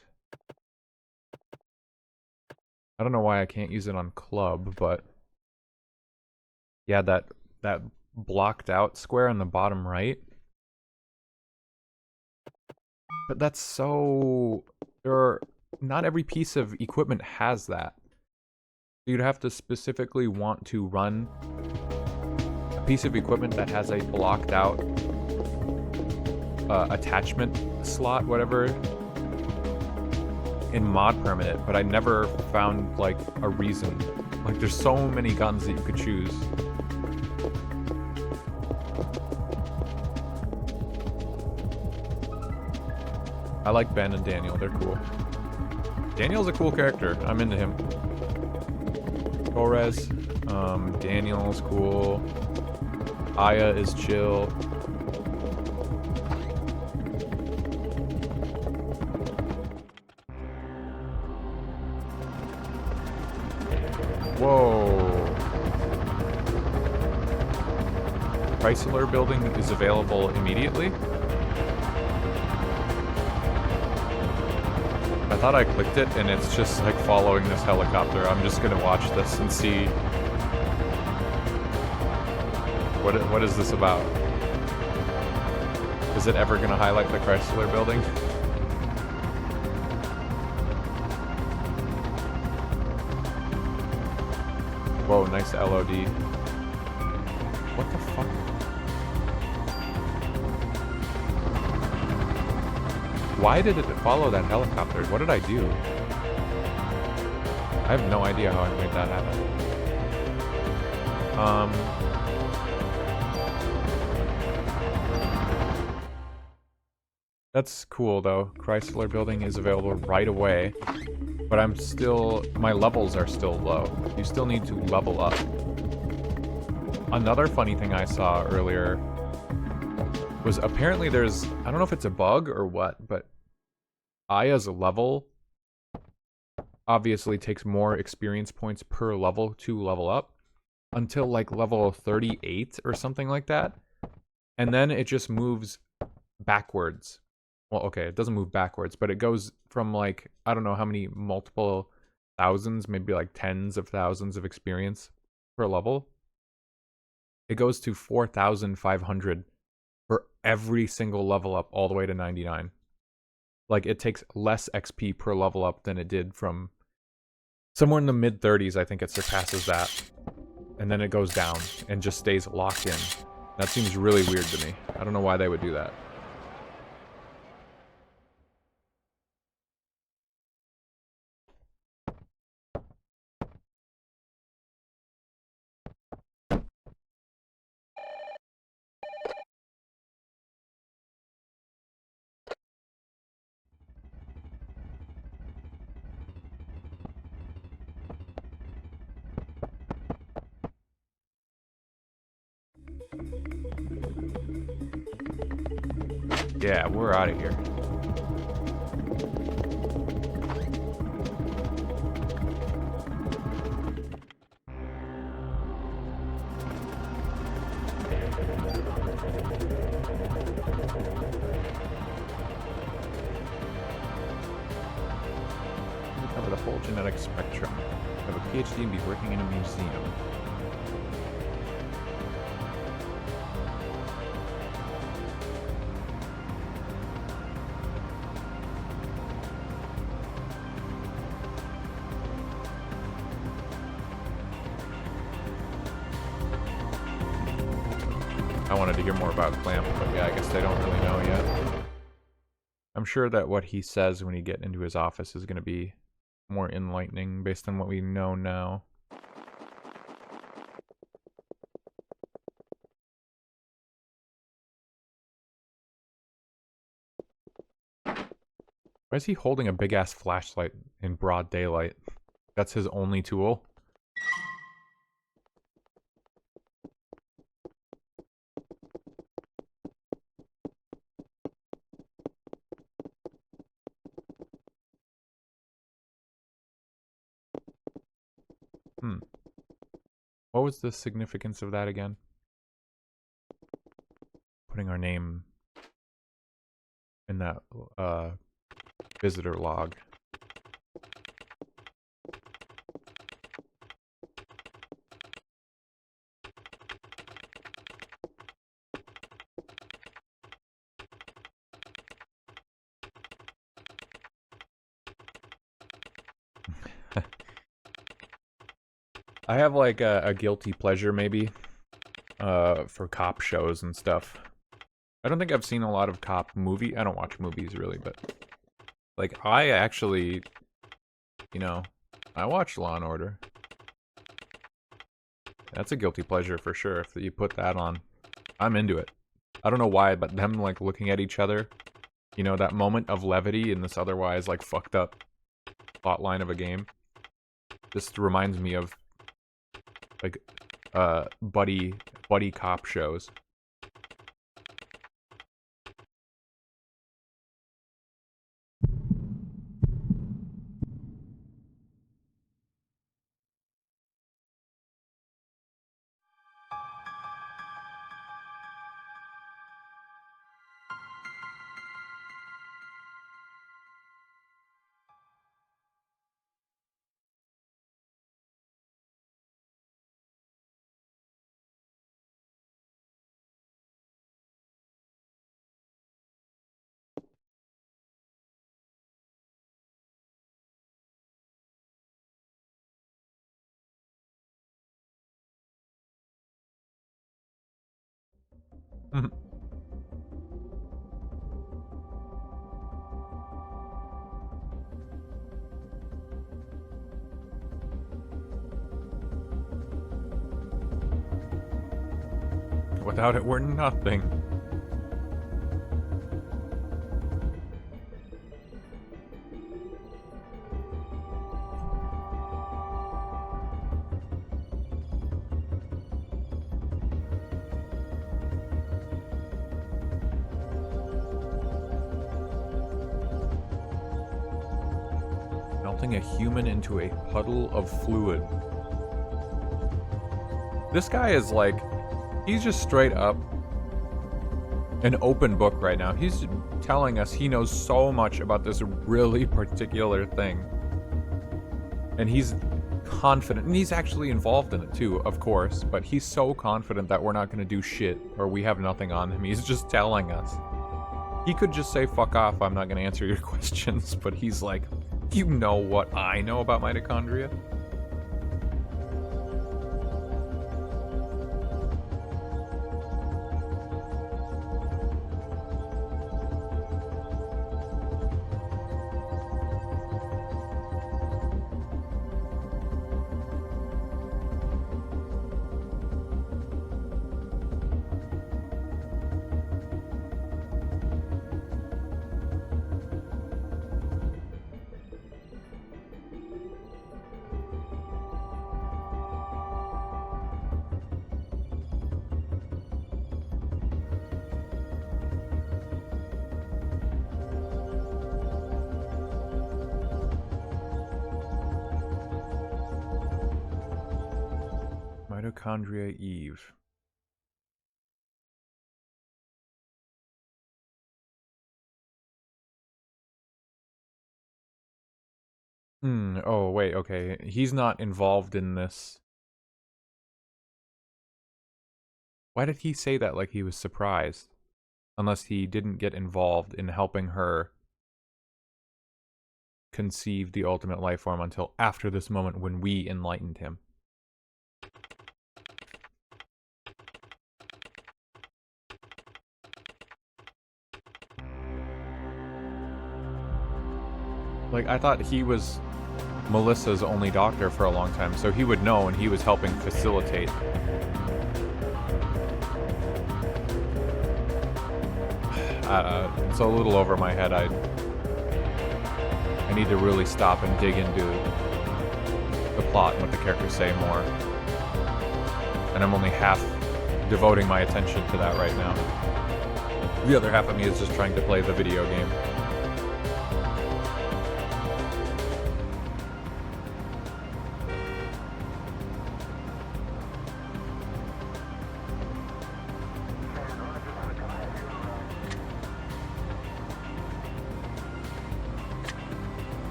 I don't know why I can't use it on club, but... Yeah, that blocked out square on the bottom right. But that's so... Not every piece of equipment has that. You'd have to specifically want to run a piece of equipment that has a blocked out attachment slot, whatever, in mod permit, but I never found like a reason. Like there's so many guns that you could choose. I like Ben and Daniel, they're cool. Daniel's a cool character, I'm into him. Torres, Daniel's cool. Aya is chill. Whoa. Chrysler building is available immediately? I thought I clicked it and it's just like following this helicopter. I'm just gonna watch this and see what is this about? Is it ever gonna highlight the Chrysler building? Whoa, nice LOD. What the fuck? Why did it follow that helicopter? What did I do? I have no idea how I made that happen. That's cool though. Chrysler Building is available right away, but my levels are still low. You still need to level up. Another funny thing I saw earlier was apparently I don't know if it's a bug or what, but Aya's level obviously takes more experience points per level to level up until like level 38 or something like that. And then it just moves backwards. Well, okay, it doesn't move backwards, but it goes from like, I don't know how many multiple thousands, maybe like tens of thousands of experience per level. It goes to 4,500 for every single level up all the way to 99. Like, it takes less XP per level up than it did from somewhere in the mid 30s. I think it surpasses that. And then it goes down and just stays locked in. That seems really weird to me. I don't know why they would do that. Yeah, we're out of here. We cover the whole genetic spectrum. Have a PhD and be working in a museum. I wanted to hear more about Clamp, but yeah, I guess they don't really know yet. I'm sure that what he says when he get into his office is going to be more enlightening based on what we know now. Why is he holding a big-ass flashlight in broad daylight? That's his only tool? What was the significance of that again? Putting our name in that visitor log. I have like a guilty pleasure maybe for cop shows and stuff. I don't think I've seen a lot of cop movie. I don't watch movies really, but like I actually, you know, I watch Law and Order. That's a guilty pleasure for sure. If you put that on, I'm into it. I don't know why, but them like looking at each other, you know, that moment of levity in this otherwise like fucked up plotline of a game, just reminds me of like buddy cop shows. Without it, we're nothing. Melting a human into a puddle of fluid. This guy is like, he's just straight up an open book right now. He's telling us he knows so much about this really particular thing. And he's confident, and he's actually involved in it too, of course, but he's so confident that we're not going to do shit, or we have nothing on him. He's just telling us. He could just say, fuck off, I'm not going to answer your questions, but he's like, you know what I know about mitochondria? Mitochondria Eve. Oh, wait, okay. He's not involved in this. Why did he say that like he was surprised? Unless he didn't get involved in helping her conceive the ultimate life form until after this moment when we enlightened him. Like, I thought he was Melissa's only doctor for a long time, so he would know, and he was helping facilitate. It's a little over my head. I need to really stop and dig into the plot and what the characters say more. And I'm only half devoting my attention to that right now. The other half of me is just trying to play the video game.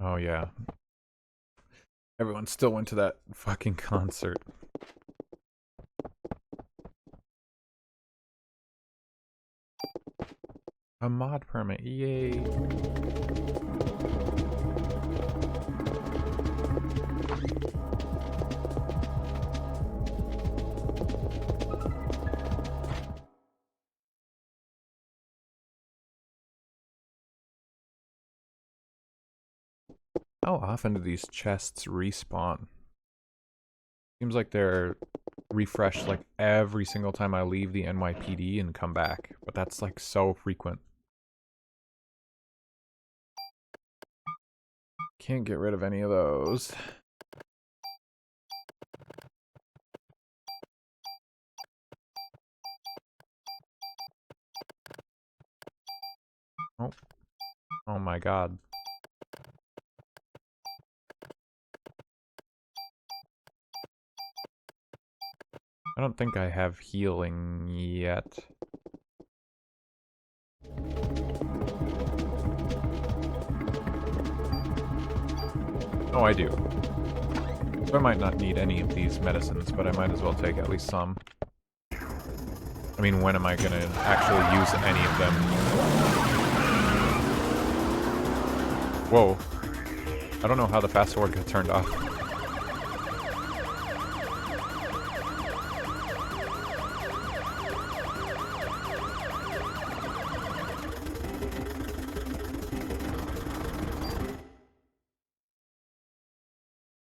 Oh, yeah. Everyone still went to that fucking concert. A mod permit, yay. How often do these chests respawn? Seems like they're refreshed like every single time I leave the NYPD and come back, but that's like so frequent. Can't get rid of any of those. Oh. Oh my god. I don't think I have healing yet. Oh, I do. So I might not need any of these medicines, but I might as well take at least some. I mean, when am I gonna actually use any of them? Whoa. I don't know how the fast forward got turned off.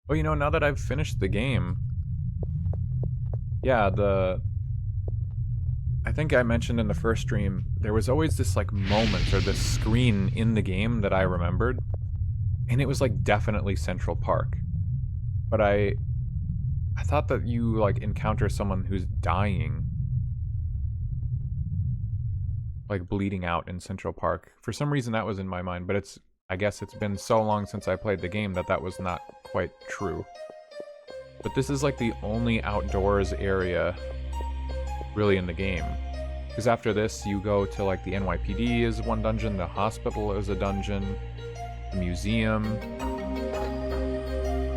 Oh, you know, now that I've finished the game, yeah, I think I mentioned in the first stream, there was always this, like, moment or this screen in the game that I remembered, and it was, like, definitely Central Park. But I thought that you, like, encounter someone who's dying, like, bleeding out in Central Park. For some reason, that was in my mind, but I guess it's been so long since I played the game that was not quite true. But this is like the only outdoors area really in the game. Because after this, you go to like the NYPD is one dungeon, the hospital is a dungeon, the museum.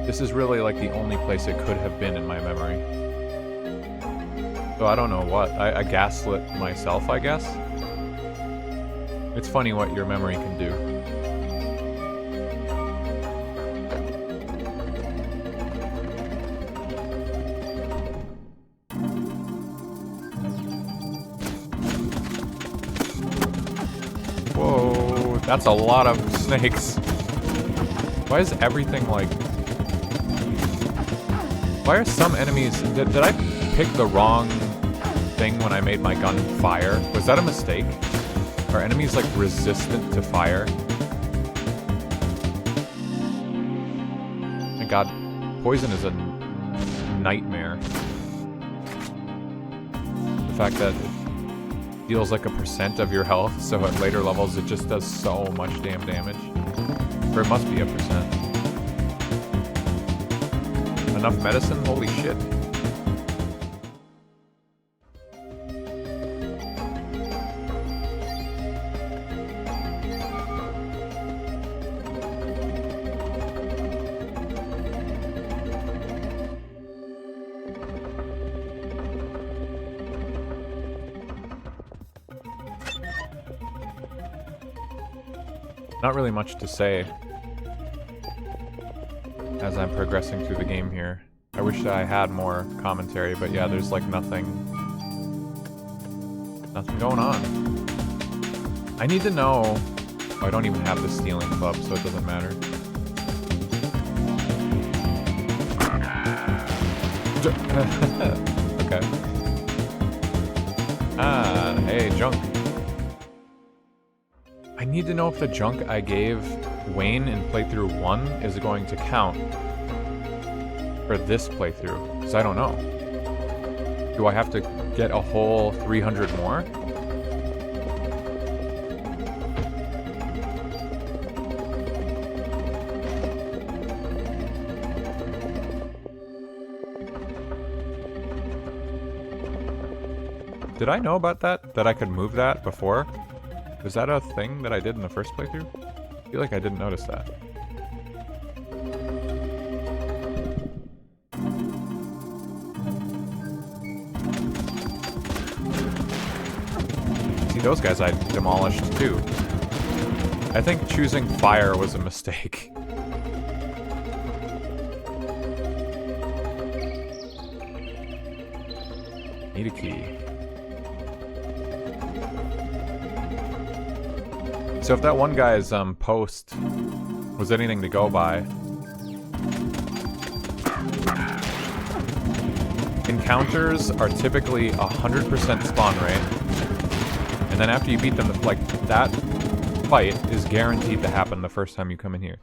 This is really like the only place it could have been in my memory. So I don't know what. I gaslit myself, I guess. It's funny what your memory can do. Whoa, that's a lot of snakes. Why is everything like... Why are some enemies... Did I pick the wrong thing when I made my gun fire? Was that a mistake? Are enemies like resistant to fire? My god, poison is a nightmare. The fact that it deals like a % of your health, so at later levels it just does so much damn damage. Or it must be a %. Enough medicine? Holy shit. Not really much to say as I'm progressing through the game here. I wish that I had more commentary, but yeah, there's like nothing going on. I need to know... Oh, I don't even have the stealing club, so it doesn't matter. Okay. Ah, hey, junk. I need to know if the junk I gave Wayne in playthrough 1 is going to count for this playthrough, because I don't know. Do I have to get a whole 300 more? Did I know about that? That I could move that before? Was that a thing that I did in the first playthrough? I feel like I didn't notice that. See, those guys I demolished too. I think choosing fire was a mistake. Need a key. So if that one guy's post was anything to go by, encounters are typically 100% spawn rate, and then after you beat them, like, that fight is guaranteed to happen the first time you come in here.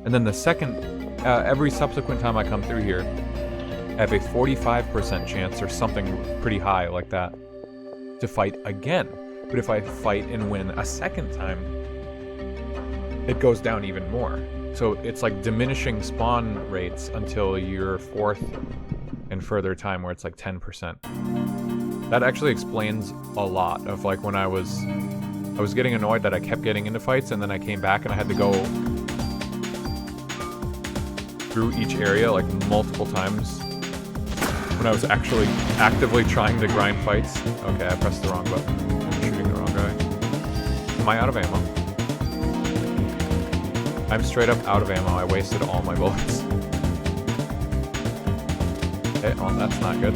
And then the second, every subsequent time I come through here, I have a 45% chance or something pretty high like that to fight again. But if I fight and win a second time, it goes down even more. So it's like diminishing spawn rates until your fourth and further time where it's like 10%. That actually explains a lot of like when I was getting annoyed that I kept getting into fights and then I came back and I had to go through each area like multiple times when I was actually actively trying to grind fights. Okay, I pressed the wrong button. I'm shooting the wrong guy. Am I out of ammo? I'm straight up out of ammo. I wasted all my bullets. Okay, well, that's not good.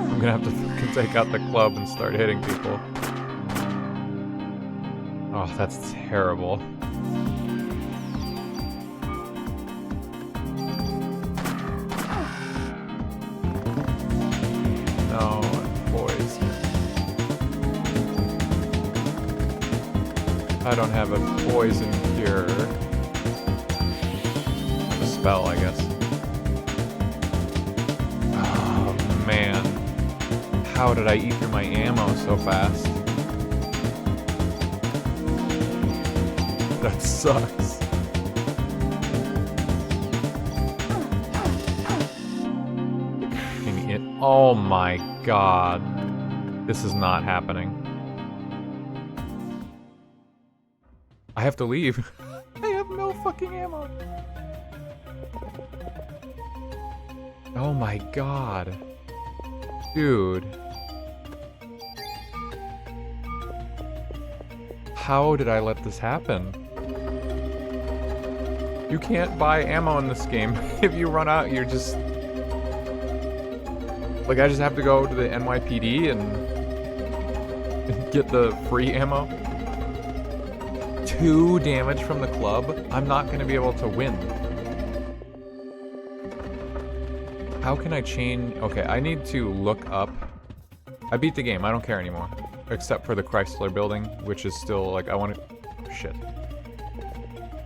I'm gonna have to fucking take out the club and start hitting people. Oh, that's terrible. No, boys. I don't have a poison cure. A spell, I guess. Oh, man. How did I eat through my ammo so fast? That sucks. Oh my god. This is not happening. I have to leave. I have no fucking ammo. Oh my god. Dude. How did I let this happen? You can't buy ammo in this game. If you run out, you're just... Like, I just have to go to the NYPD and get the free ammo. 2 damage from the club? I'm not going to be able to win. How can I change... Okay, I need to look up... I beat the game, I don't care anymore. Except for the Chrysler building, which is still, like, I want to... Shit.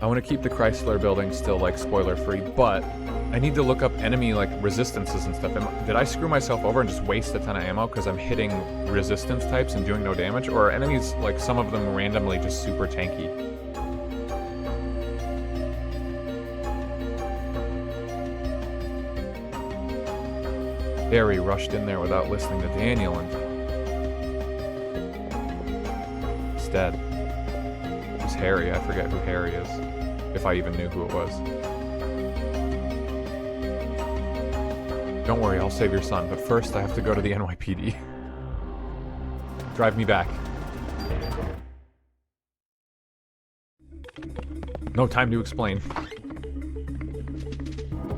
I want to keep the Chrysler building still, like, spoiler-free, but I need to look up enemy, like, resistances and stuff. Did I screw myself over and just waste a ton of ammo because I'm hitting resistance types and doing no damage? Or are enemies, like, some of them randomly just super tanky? Barry rushed in there without listening to Daniel and... He's dead. It was Harry. I forget who Harry is. If I even knew who it was. Don't worry, I'll save your son, but first I have to go to the NYPD. Drive me back. No time to explain.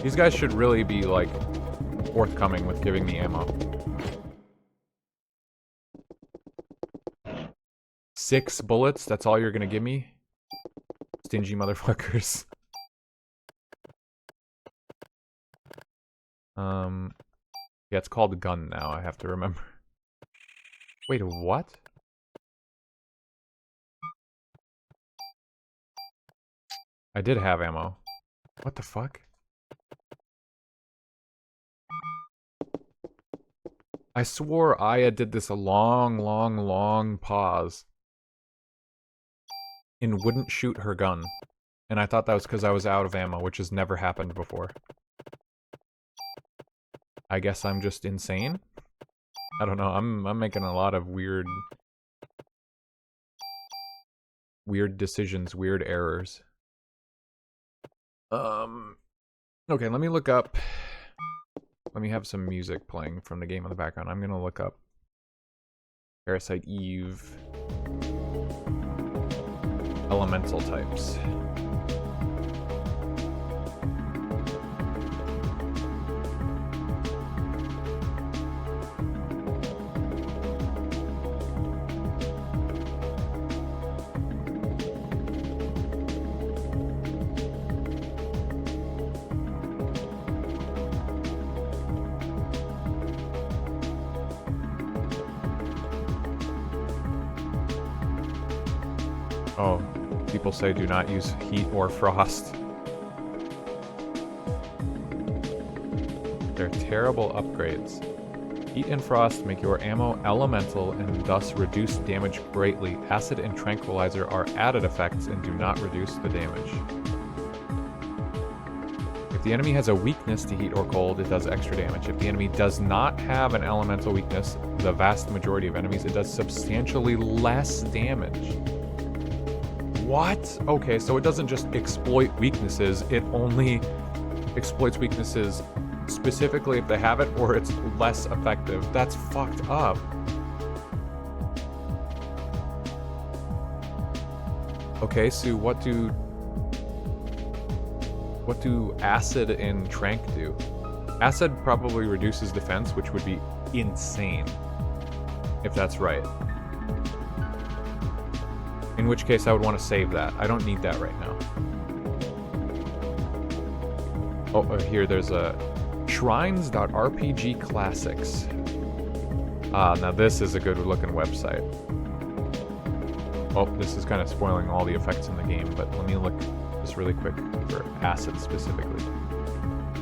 These guys should really be, like, forthcoming with giving me ammo. 6 bullets? That's all you're gonna give me? Stingy motherfuckers. Yeah, it's called a gun now, I have to remember. Wait, what? I did have ammo. What the fuck? I swore Aya did this a long pause. And wouldn't shoot her gun. And I thought that was because I was out of ammo, which has never happened before. I guess I'm just insane? I don't know, I'm making a lot of weird decisions, weird errors. Okay, let me look up... Let me have some music playing from the game in the background. I'm gonna look up Parasite Eve elemental types. Oh, people say do not use heat or frost. They're terrible upgrades. Heat and frost make your ammo elemental and thus reduce damage greatly. Acid and tranquilizer are added effects and do not reduce the damage. If the enemy has a weakness to heat or cold, it does extra damage. If the enemy does not have an elemental weakness, the vast majority of enemies, it does substantially less damage. What? Okay, so it doesn't just exploit weaknesses, it only exploits weaknesses specifically if they have it, or it's less effective. That's fucked up. Okay, so what do acid and trank do? Acid probably reduces defense, which would be insane if that's right. In which case I would want to save that. I don't need that right now. Oh, here there's a shrines.rpg classics. Now this is a good looking website. Oh, this is kind of spoiling all the effects in the game, but let me look just really quick for acid specifically.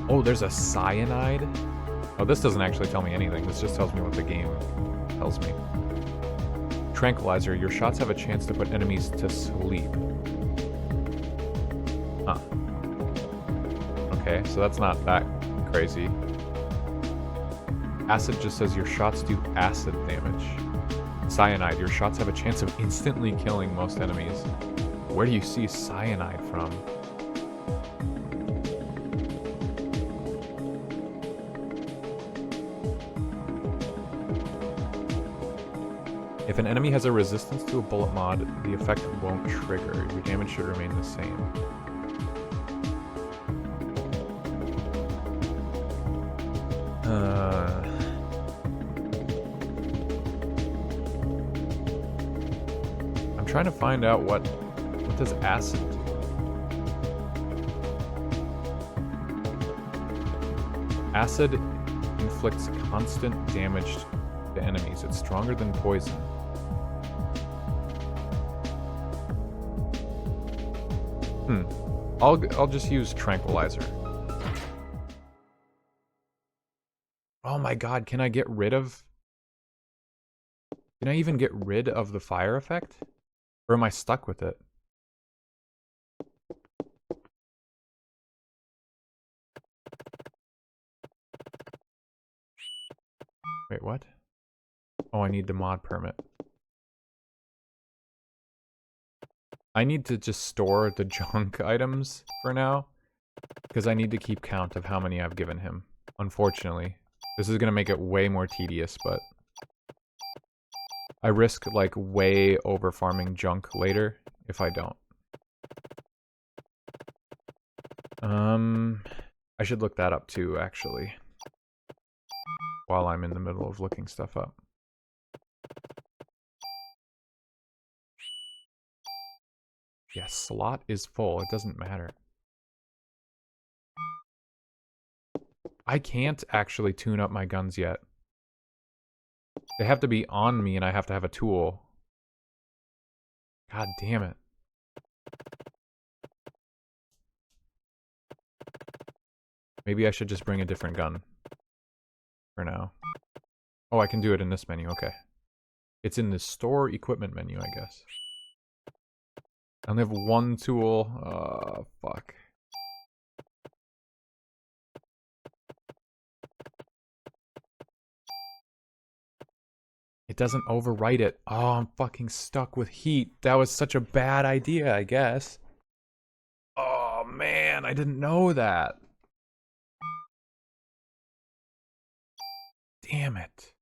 Oh, there's a cyanide. Oh, this doesn't actually tell me anything. This just tells me what the game tells me. Tranquilizer. Your shots have a chance to put enemies to sleep. Huh. Okay, so that's not that crazy. Acid just says your shots do acid damage. Cyanide. Your shots have a chance of instantly killing most enemies. Where do you see cyanide from? If an enemy has a resistance to a bullet mod, the effect won't trigger. Your damage should remain the same. I'm trying to find out what does acid do? Acid inflicts constant damage to enemies. It's stronger than poison. I'll just use tranquilizer. Oh my god, can I get rid of... Can I even get rid of the fire effect? Or am I stuck with it? Wait, what? Oh, I need the mod permit. I need to just store the junk items for now, because I need to keep count of how many I've given him. Unfortunately. This is going to make it way more tedious, but I risk, like, way over farming junk later if I don't. I should look that up too, actually, while I'm in the middle of looking stuff up. Yeah, slot is full. It doesn't matter. I can't actually tune up my guns yet. They have to be on me and I have to have a tool. God damn it. Maybe I should just bring a different gun for now. Oh, I can do it in this menu. Okay. It's in the store equipment menu, I guess. I only have one tool. Oh, fuck. It doesn't overwrite it. Oh, I'm fucking stuck with heat. That was such a bad idea, I guess. Oh, man, I didn't know that. Damn it.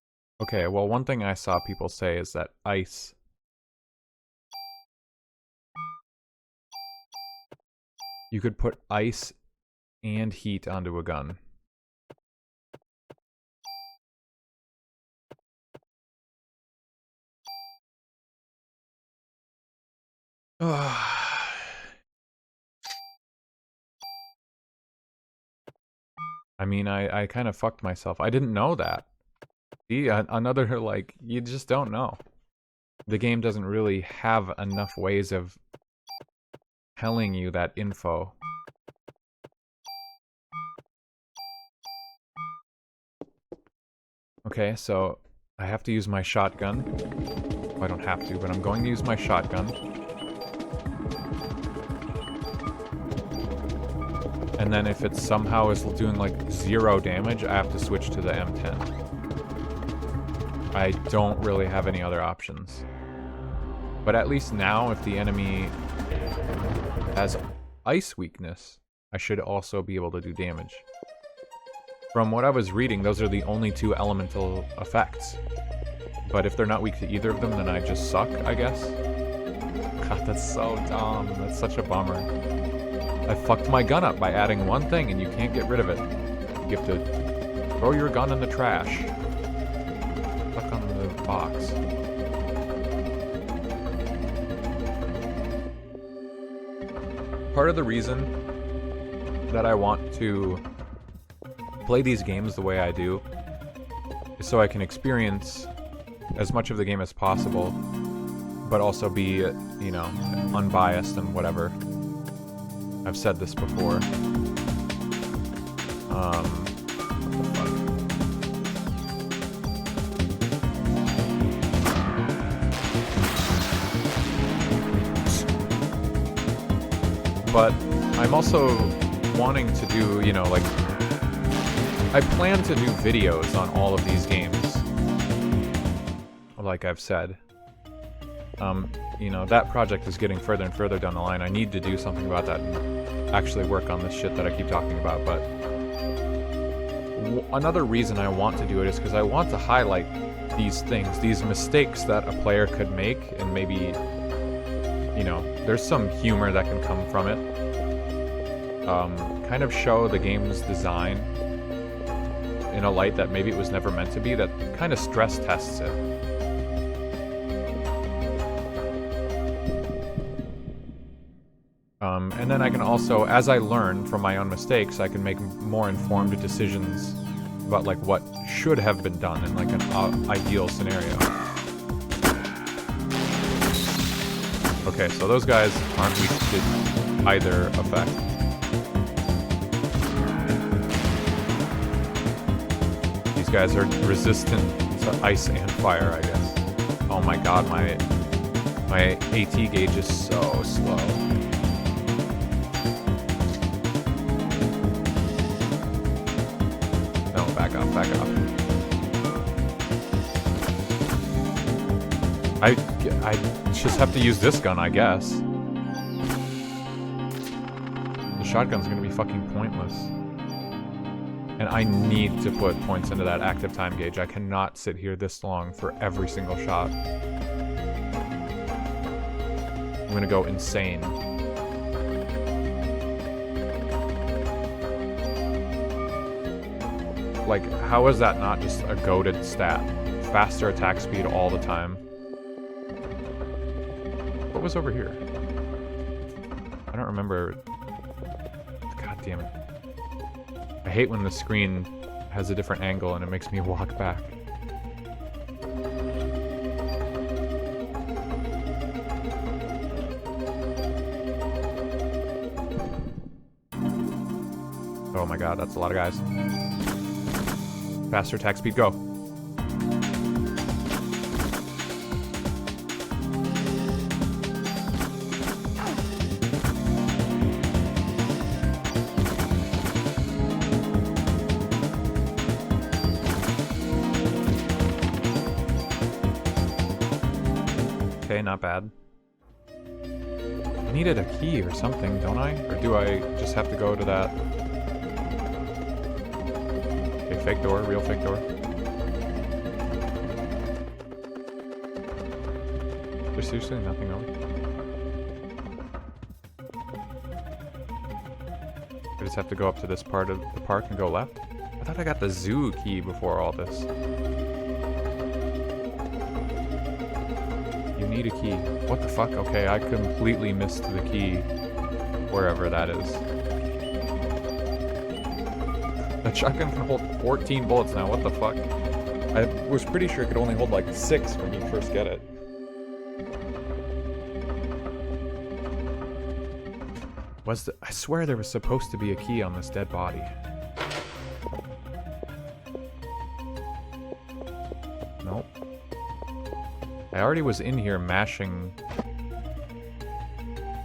Okay, well, one thing I saw people say is that ice... You could put ice and heat onto a gun. I mean, I kind of fucked myself. I didn't know that. See, another, like, you just don't know. The game doesn't really have enough ways of telling you that info. Okay, so I have to use my shotgun. Well, I don't have to, but I'm going to use my shotgun. And then if it somehow is doing like 0 damage, I have to switch to the M10. I don't really have any other options. But at least now, if the enemy has ice weakness, I should also be able to do damage. From what I was reading, those are the only 2 elemental effects. But if they're not weak to either of them, then I just suck, I guess. God, that's so dumb. That's such a bummer. I fucked my gun up by adding one thing and you can't get rid of it. You have to throw your gun in the trash. Stuck on the box. Part of the reason that I want to play these games the way I do is so I can experience as much of the game as possible, but also be, you know, unbiased and whatever. I've said this before. What the fuck? But I'm also wanting to do, you know, like, I plan to do videos on all of these games, like I've said. You know, that project is getting further and further down the line. I need to do something about that and actually work on this shit that I keep talking about, but another reason I want to do it is because I want to highlight these things, these mistakes that a player could make, and maybe, you know, there's some humor that can come from it. Kind of show the game's design in a light that maybe it was never meant to be, that kind of stress tests it. And then I can also, as I learn from my own mistakes, I can make more informed decisions about like what should have been done in like an ideal scenario. Okay, so those guys aren't weak to either effect. These guys are resistant to ice and fire, I guess. Oh my god, my AT gauge is so slow. No, back up, back up. I just have to use this gun, I guess. The shotgun's gonna be fucking pointless. And I need to put points into that active time gauge. I cannot sit here this long for every single shot. I'm gonna go insane. Like, how is that not just a goated stat? Faster attack speed all the time. What was over here? I don't remember. God damn it. I hate when the screen has a different angle and it makes me walk back. Oh my god, that's a lot of guys. Faster attack speed, go. Okay, not bad. I needed a key or something, don't I? Or do I just have to go to that? Okay, fake door, real fake door. There's seriously nothing over. I just have to go up to this part of the park and go left? I thought I got the zoo key before all this. You need a key. What the fuck? Okay, I completely missed the key. Wherever that is. That shotgun can hold 14 bullets now, what the fuck? I was pretty sure it could only hold like 6 when you first get it. I swear there was supposed to be a key on this dead body. Nope. I already was in here mashing...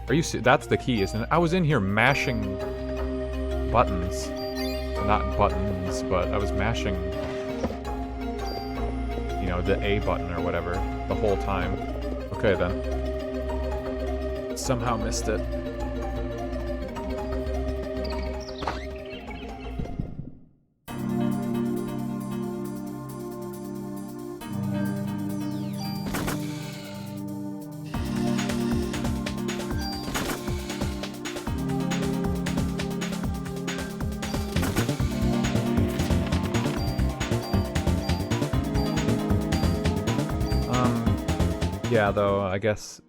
Are you that's the key, isn't it? I was in here mashing buttons. Not buttons, but I was mashing, you know, the A button or whatever the whole time. Okay, then. Somehow missed it. Yeah, though, I guess,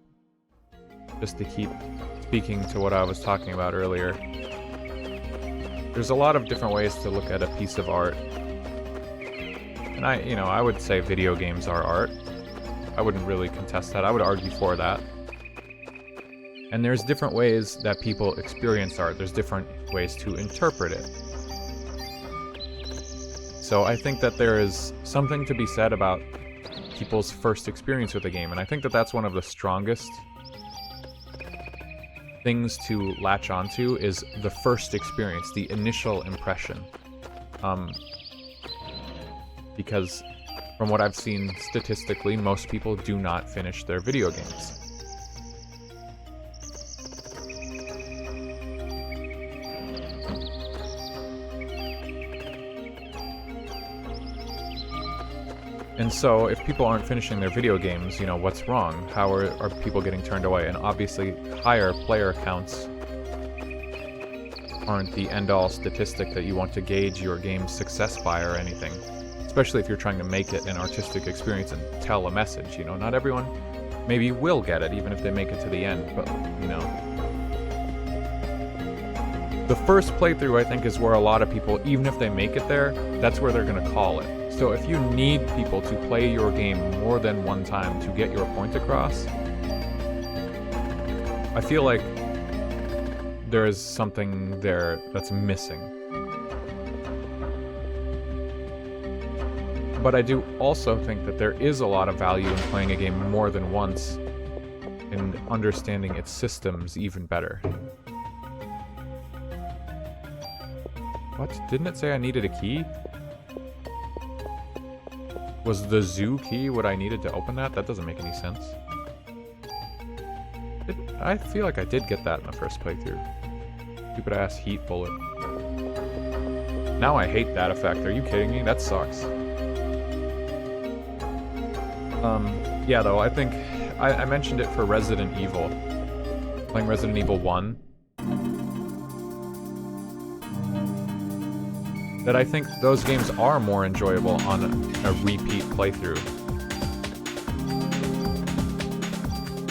just to keep speaking to what I was talking about earlier, there's a lot of different ways to look at a piece of art. And I would say video games are art. I wouldn't really contest that. I would argue for that. And there's different ways that people experience art. There's different ways to interpret it. So I think that there is something to be said about people's first experience with a game, and I think that that's one of the strongest things to latch onto is the first experience, the initial impression. Because from what I've seen statistically, most people do not finish their video games. And so, if people aren't finishing their video games, you know, what's wrong? How are people getting turned away? And obviously, higher player counts aren't the end-all statistic that you want to gauge your game's success by or anything. Especially if you're trying to make it an artistic experience and tell a message, you know? Not everyone maybe will get it, even if they make it to the end, but, you know. The first playthrough, I think, is where a lot of people, even if they make it there, that's where they're gonna call it. So if you need people to play your game more than one time to get your point across, I feel like there is something there that's missing. But I do also think that there is a lot of value in playing a game more than once and understanding its systems even better. What? Didn't it say I needed a key? Was the zoo key what I needed to open that? That doesn't make any sense. I feel like I did get that in the first playthrough. Stupid ass heat bullet. Now I hate that effect. Are you kidding me? That sucks. Yeah, though, I think I mentioned it for Resident Evil. Playing Resident Evil 1. That I think those games are more enjoyable on a repeat playthrough.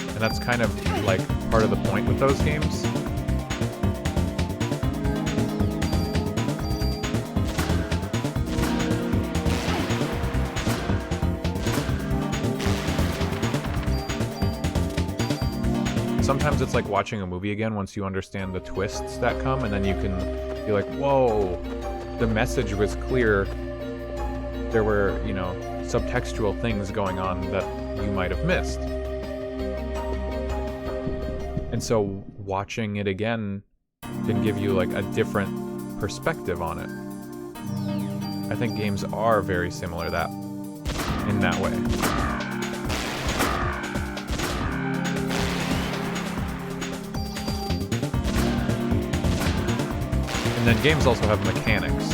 And that's kind of, like, part of the point with those games. Sometimes it's like watching a movie again once you understand the twists that come, and then you can be like, whoa, the message was clear. There were, you know, subtextual things going on that you might have missed. And so watching it again can give you like a different perspective on it. I think games are very similar in that way. And then games also have mechanics.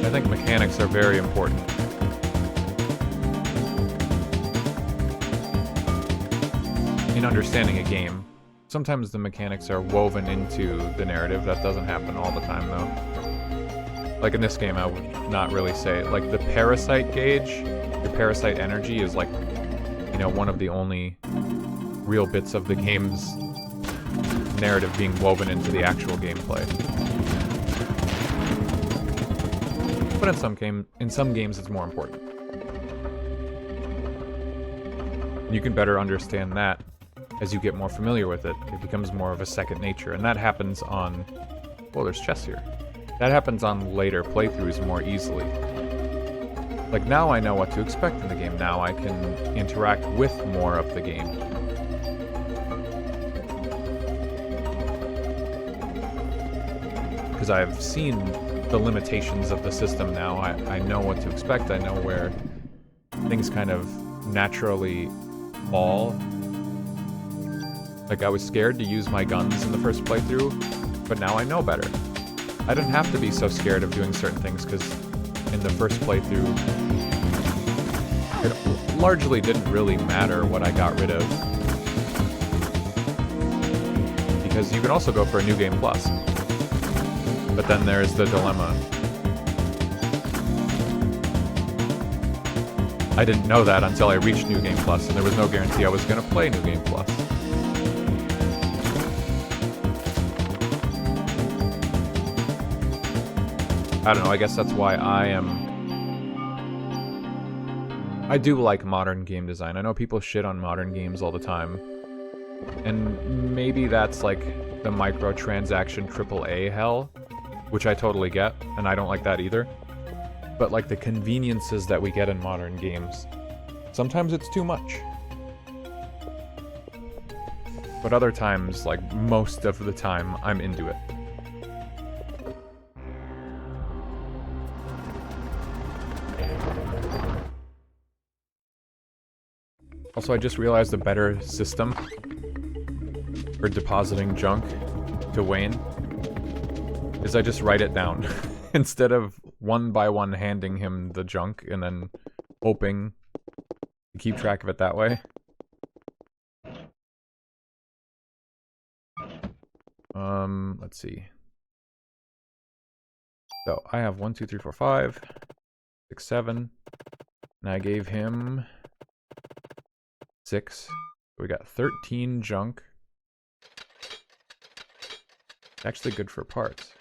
I think mechanics are very important. In understanding a game. Sometimes the mechanics are woven into the narrative. That doesn't happen all the time, though. Like in this game, I would not really say. Like the parasite gauge, your parasite energy is like, you know, one of the only real bits of the game's narrative being woven into the actual gameplay. But in some games it's more important. You can better understand that as you get more familiar with it. It becomes more of a second nature, and that happens on... Well, there's chests here. That happens on later playthroughs more easily. Like, now I know what to expect in the game. Now I can interact with more of the game. because I've seen the limitations of the system now. I know what to expect. I know where things kind of naturally fall. Like, I was scared to use my guns in the first playthrough, but now I know better. I didn't have to be so scared of doing certain things, because in the first playthrough, it largely didn't really matter what I got rid of. Because you can also go for a New Game Plus. But then there's the dilemma. I didn't know that until I reached New Game Plus, and there was no guarantee I was going to play New Game Plus. I don't know, I guess that's why I do like modern game design. I know people shit on modern games all the time. And maybe that's like the microtransaction AAA hell, which I totally get, and I don't like that either. But like the conveniences that we get in modern games, sometimes it's too much. But other times, like most of the time, I'm into it. Also, I just realized a better system for depositing junk to Wayne is I just write it down. Instead of one by one handing him the junk and then hoping to keep track of it that way. Let's see. So I have 1, 2, 3, 4, 5, 6, 7, and I gave him 6. We got 13 junk. It's actually good for parts.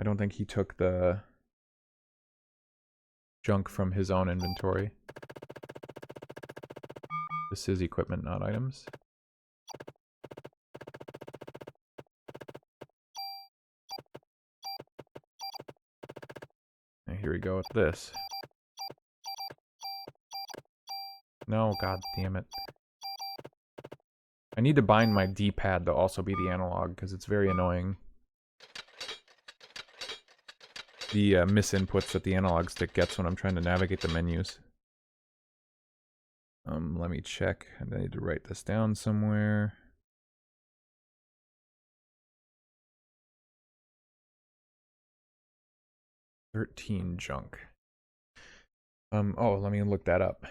I don't think he took the junk from his own inventory. This is equipment, not items. And here we go with this. No, god damn it. I need to bind my D-pad to also be the analog, because it's very annoying. The misinputs that the analog stick gets when I'm trying to navigate the menus. Let me check. I need to write this down somewhere. $13 junk. Oh, let me look that up.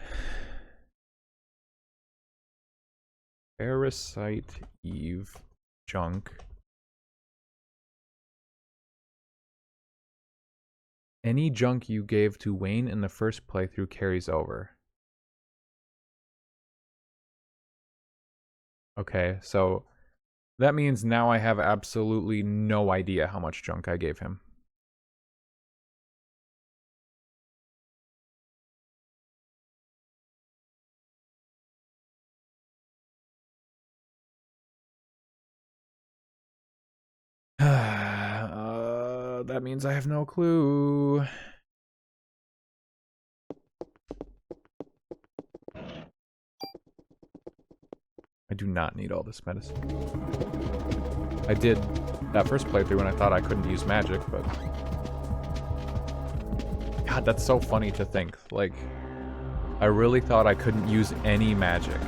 Parasite Eve junk. Any junk you gave to Wayne in the first playthrough carries over. Okay, so that means now I have absolutely no idea how much junk I gave him. That means I have no clue. I do not need all this medicine. I did that first playthrough when I thought I couldn't use magic, but... God, that's so funny to think. Like, I really thought I couldn't use any magic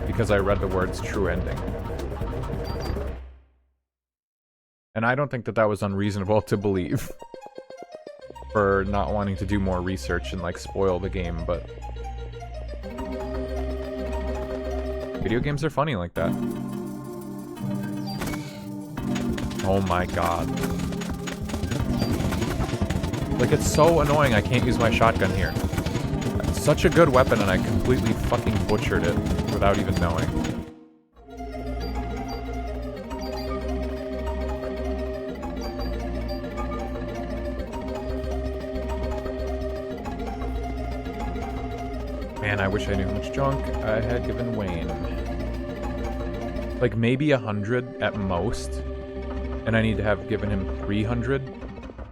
because I read the words true ending. And I don't think that that was unreasonable to believe. For not wanting to do more research and, like, spoil the game, but... Video games are funny like that. Oh my god. Like, it's so annoying I can't use my shotgun here. It's such a good weapon and I completely fucking butchered it without even knowing. Man, I wish I knew how much junk I had given Wayne. Like, maybe 100 at most. And I need to have given him 300.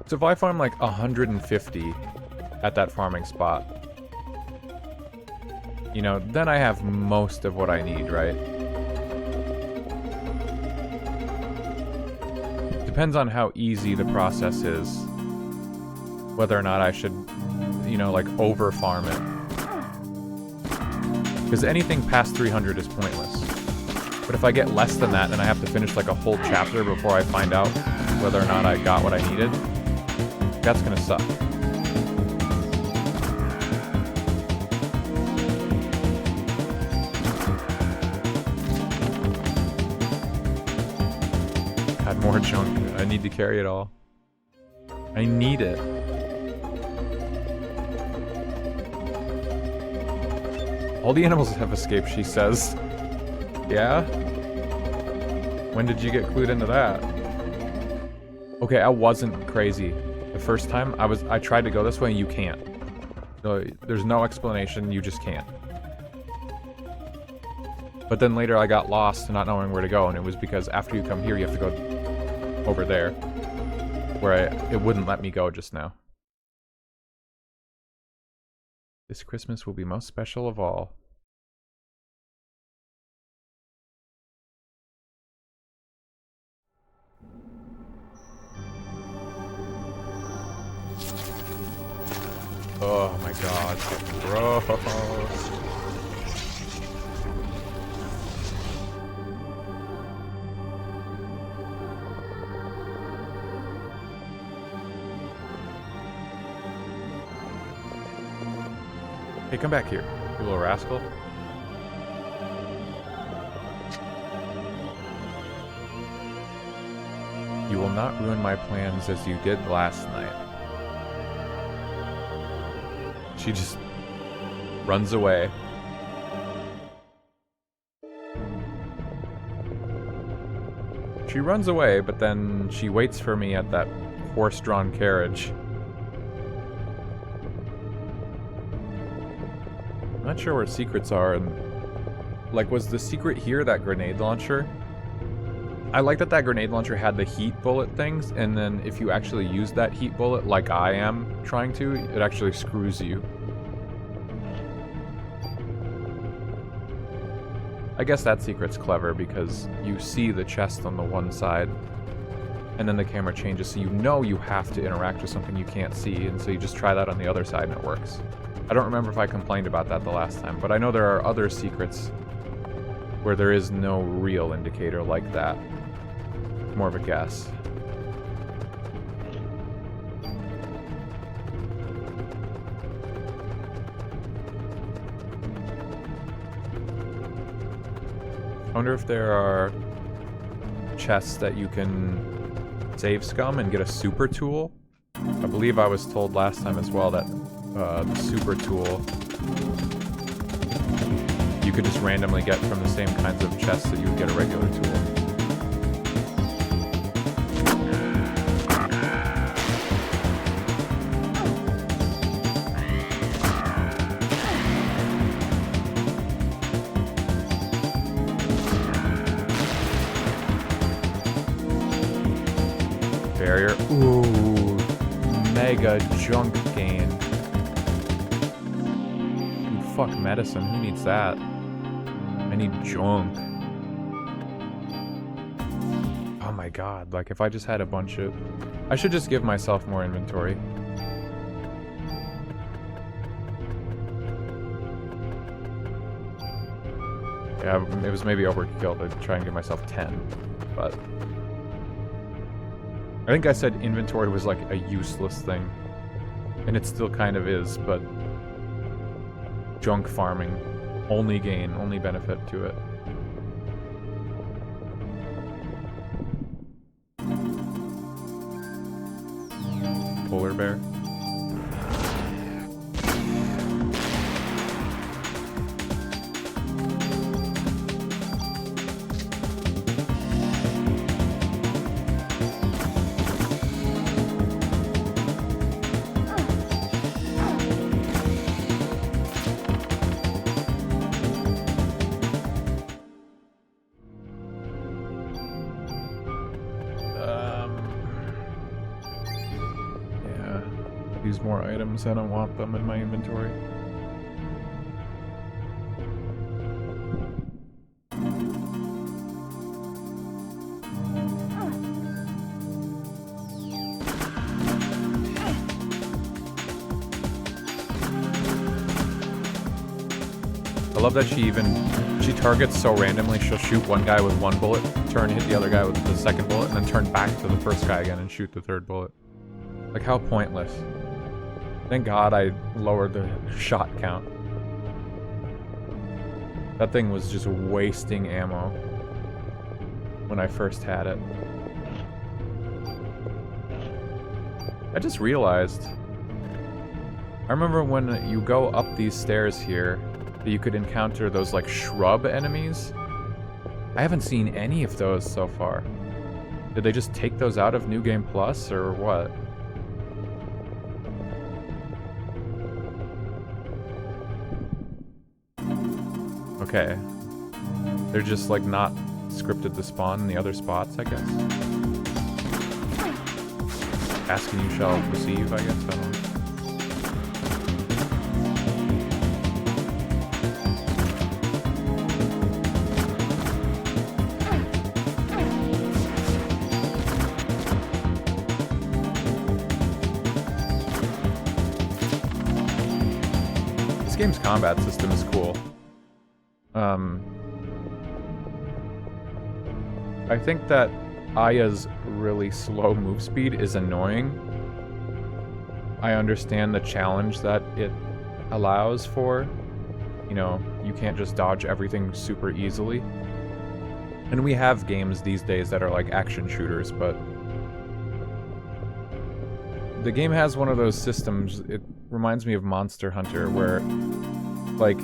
So if I farm like 150 at that farming spot, you know, then I have most of what I need, right? depends on how easy the process is. Whether or not I should, you know, like, over-farm it. Because anything past 300 is pointless. But if I get less than that and I have to finish, like, a whole chapter before I find out whether or not I got what I needed, that's gonna suck. Had more junk. I need to carry it all. I need it. All the animals have escaped, she says. Yeah? When did you get clued into that? Okay, I wasn't crazy. The first time, I tried to go this way and you can't. So there's no explanation, you just can't. But then later I got lost not knowing where to go, and it was because after you come here you have to go over there. Where it wouldn't let me go just now. This Christmas will be most special of all. Oh my god, gross. Hey, come back here, you little rascal. You will not ruin my plans as you did last night. She just runs away. She runs away, but then she waits for me at that horse-drawn carriage. I'm not sure where secrets are, and like, was the secret here that grenade launcher? I like that grenade launcher had the heat bullet things, and then if you actually use that heat bullet like I am trying to, it actually screws you. I guess that secret's clever because you see the chest on the one side, and then the camera changes, so you know you have to interact with something you can't see, and so you just try that on the other side and it works. I don't remember if I complained about that the last time, but I know there are other secrets where there is no real indicator like that. More of a guess. I wonder if there are chests that you can save scum and get a super tool. I believe I was told last time as well that the super tool you could just randomly get from the same kinds of chests that you would get a regular tool. Barrier. Ooh, mega junk gain. Dude, fuck medicine. Who needs that? I need junk. Oh my god, like if I just had a bunch of... I should just give myself more inventory. Yeah, it was maybe overkill to try and give myself 10, but... I think I said inventory was like a useless thing. And it still kind of is, but... Junk farming. Only gain, only benefit to it. Polar bear. More items. I don't want them in my inventory. love that she targets so randomly. She'll shoot one guy with one bullet, turn, hit the other guy with the second bullet, and then turn back to the first guy again and shoot the third bullet. Like, how pointless. Thank God I lowered the shot count. That thing was just wasting ammo when I first had it. I just realized, I remember when you go up these stairs here, that you could encounter those like shrub enemies. I haven't seen any of those so far. Did they just take those out of New Game Plus or what? Okay. They're just like not scripted to spawn in the other spots, I guess. Ask and you shall receive, I guess. I don't know. This game's combat system is cool. I think that Aya's really slow move speed is annoying. I understand the challenge that it allows for. You know, you can't just dodge everything super easily. And we have games these days that are like action shooters, but the game has one of those systems, it reminds me of Monster Hunter, where, like,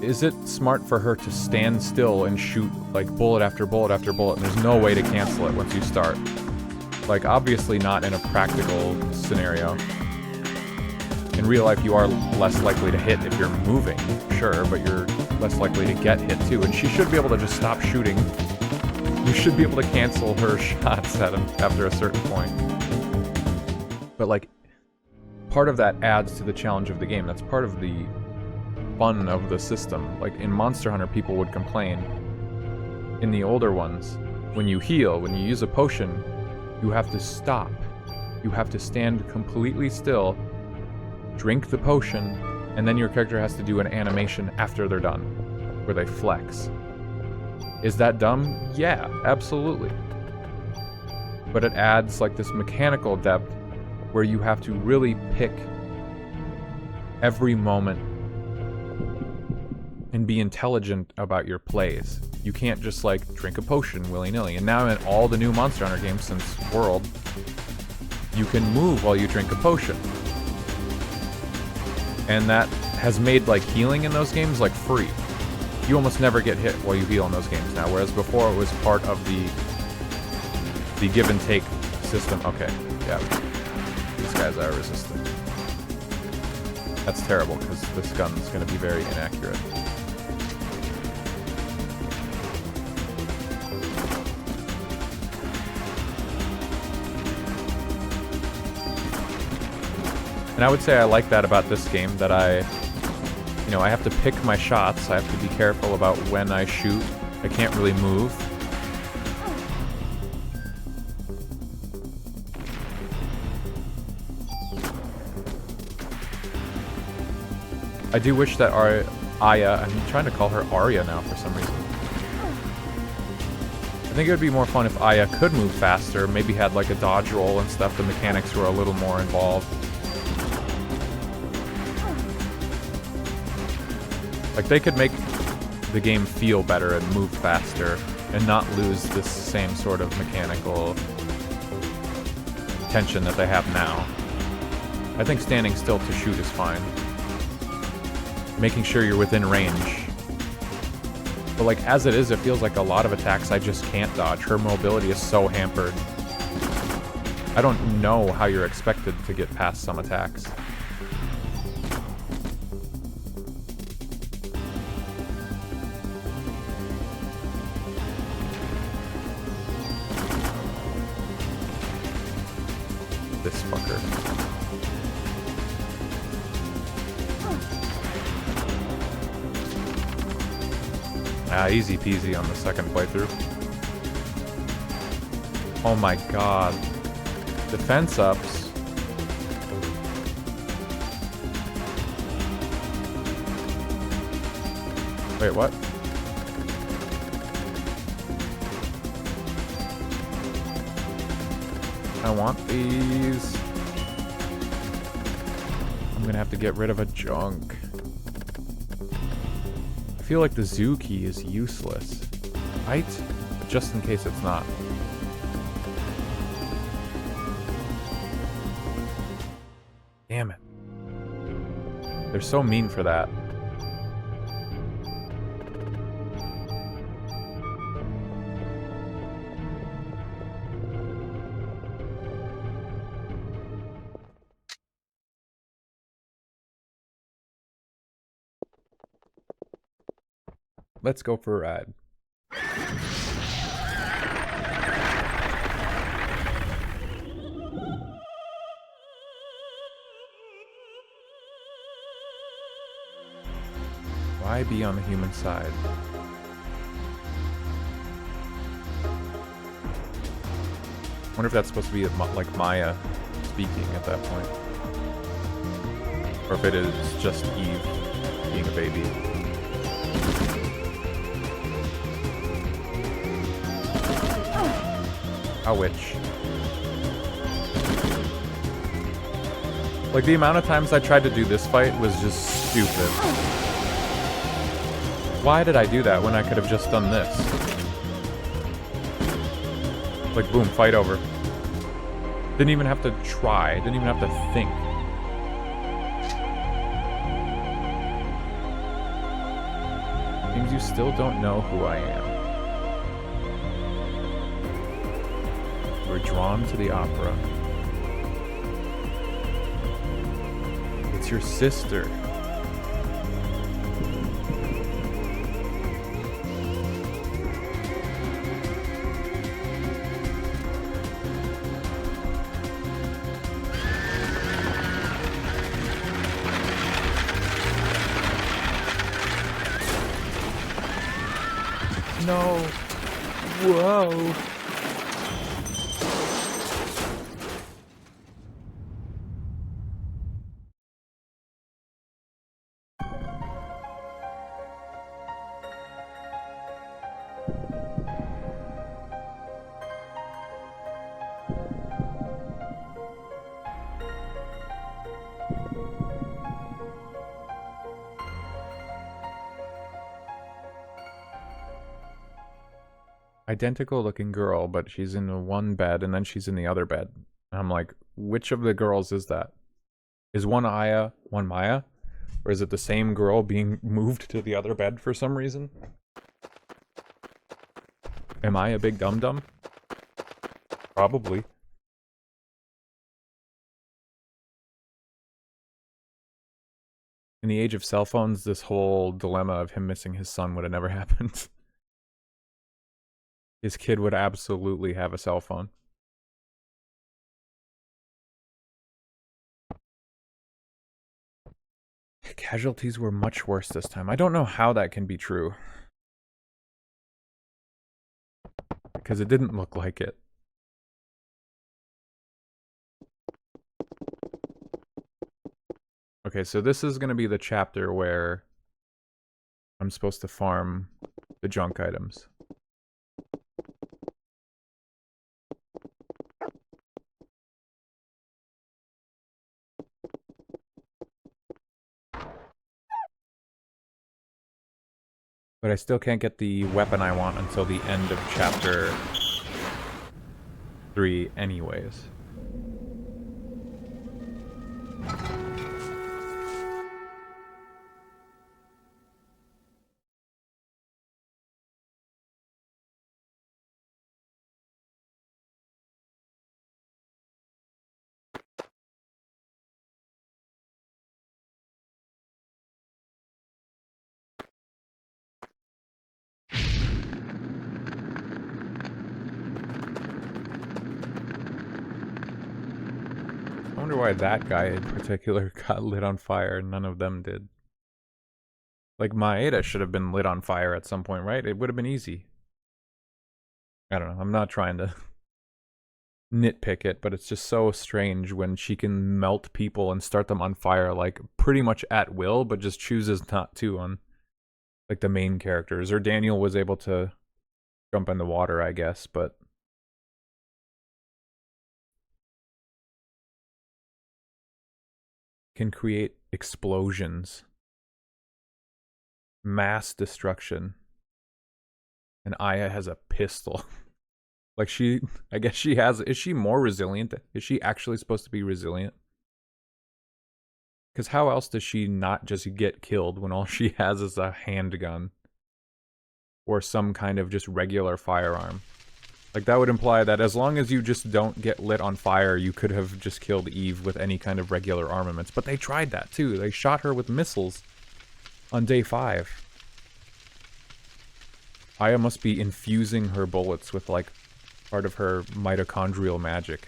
is it smart for her to stand still and shoot, like, bullet after bullet after bullet, and there's no way to cancel it once you start? Like, obviously not in a practical scenario. In real life, you are less likely to hit if you're moving, sure, but you're less likely to get hit, too. And she should be able to just stop shooting. You should be able to cancel her shots at him after a certain point. But, like, part of that adds to the challenge of the game. That's part of the fun of the system. Like, in Monster Hunter, people would complain. In the older ones, when you heal, when you use a potion, you have to stop. You have to stand completely still, drink the potion, and then your character has to do an animation after they're done, where they flex. Is that dumb? Yeah, absolutely. But it adds, like, this mechanical depth where you have to really pick every moment and be intelligent about your plays. You can't just, like, drink a potion willy-nilly. And now in all the new Monster Hunter games since World, you can move while you drink a potion. And that has made, like, healing in those games, like, free. You almost never get hit while you heal in those games now, whereas before it was part of the give and take system. Okay, yeah. These guys are resistant. That's terrible, because this gun's going to be very inaccurate. And I would say I like that about this game, that I have to pick my shots. I have to be careful about when I shoot. I can't really move. I do wish that Aya, I'm trying to call her Arya now for some reason. I think it would be more fun if Aya could move faster, maybe had like a dodge roll and stuff, the mechanics were a little more involved. Like, they could make the game feel better and move faster, and not lose this same sort of mechanical tension that they have now. I think standing still to shoot is fine. Making sure you're within range. But, like, as it is, it feels like a lot of attacks I just can't dodge. Her mobility is so hampered. I don't know how you're expected to get past some attacks. This fucker. Easy peasy on the second playthrough. Oh my god. Defense ups. Wait, what? I want these. I'm gonna have to get rid of a junk. I feel like the zoo key is useless, right? Just in case it's not. Damn it. They're so mean for that. Let's go for a ride. Why be on the human side? I wonder if that's supposed to be like Maya speaking at that point. Or if it is just Eve being a baby. A witch. Like, the amount of times I tried to do this fight was just stupid. Why did I do that when I could have just done this? Like, boom, fight over. Didn't even have to try. Didn't even have to think. Means you still don't know who I am. We're drawn to the opera. It's your sister. No. Whoa. Identical looking girl, but she's in the one bed and then she's in the other bed. And I'm like, which of the girls is that? Is one Aya, one Maya? Or is it the same girl being moved to the other bed for some reason? Am I a big dum-dum? Probably. In the age of cell phones, this whole dilemma of him missing his son would have never happened. His kid would absolutely have a cell phone. Casualties were much worse this time. I don't know how that can be true. Because it didn't look like it. Okay, so this is going to be the chapter where I'm supposed to farm the junk items. But I still can't get the weapon I want until the end of chapter 3 anyways. I wonder why that guy in particular got lit on fire and none of them did. Like, Maeda should have been lit on fire at some point, right? It would have been easy. I don't know, I'm not trying to nitpick it, but it's just so strange when she can melt people and start them on fire, like, pretty much at will, but just chooses not to on like the main characters. Or Daniel was able to jump in the water, I guess, but can create explosions, mass destruction, and Aya has a pistol. Like I guess she has, is she more resilient? Is she actually supposed to be resilient? Because how else does she not just get killed when all she has is a handgun? Or some kind of just regular firearm? Like, that would imply that as long as you just don't get lit on fire, you could have just killed Eve with any kind of regular armaments. But they tried that, too. They shot her with missiles on day 5. Aya must be infusing her bullets with, like, part of her mitochondrial magic.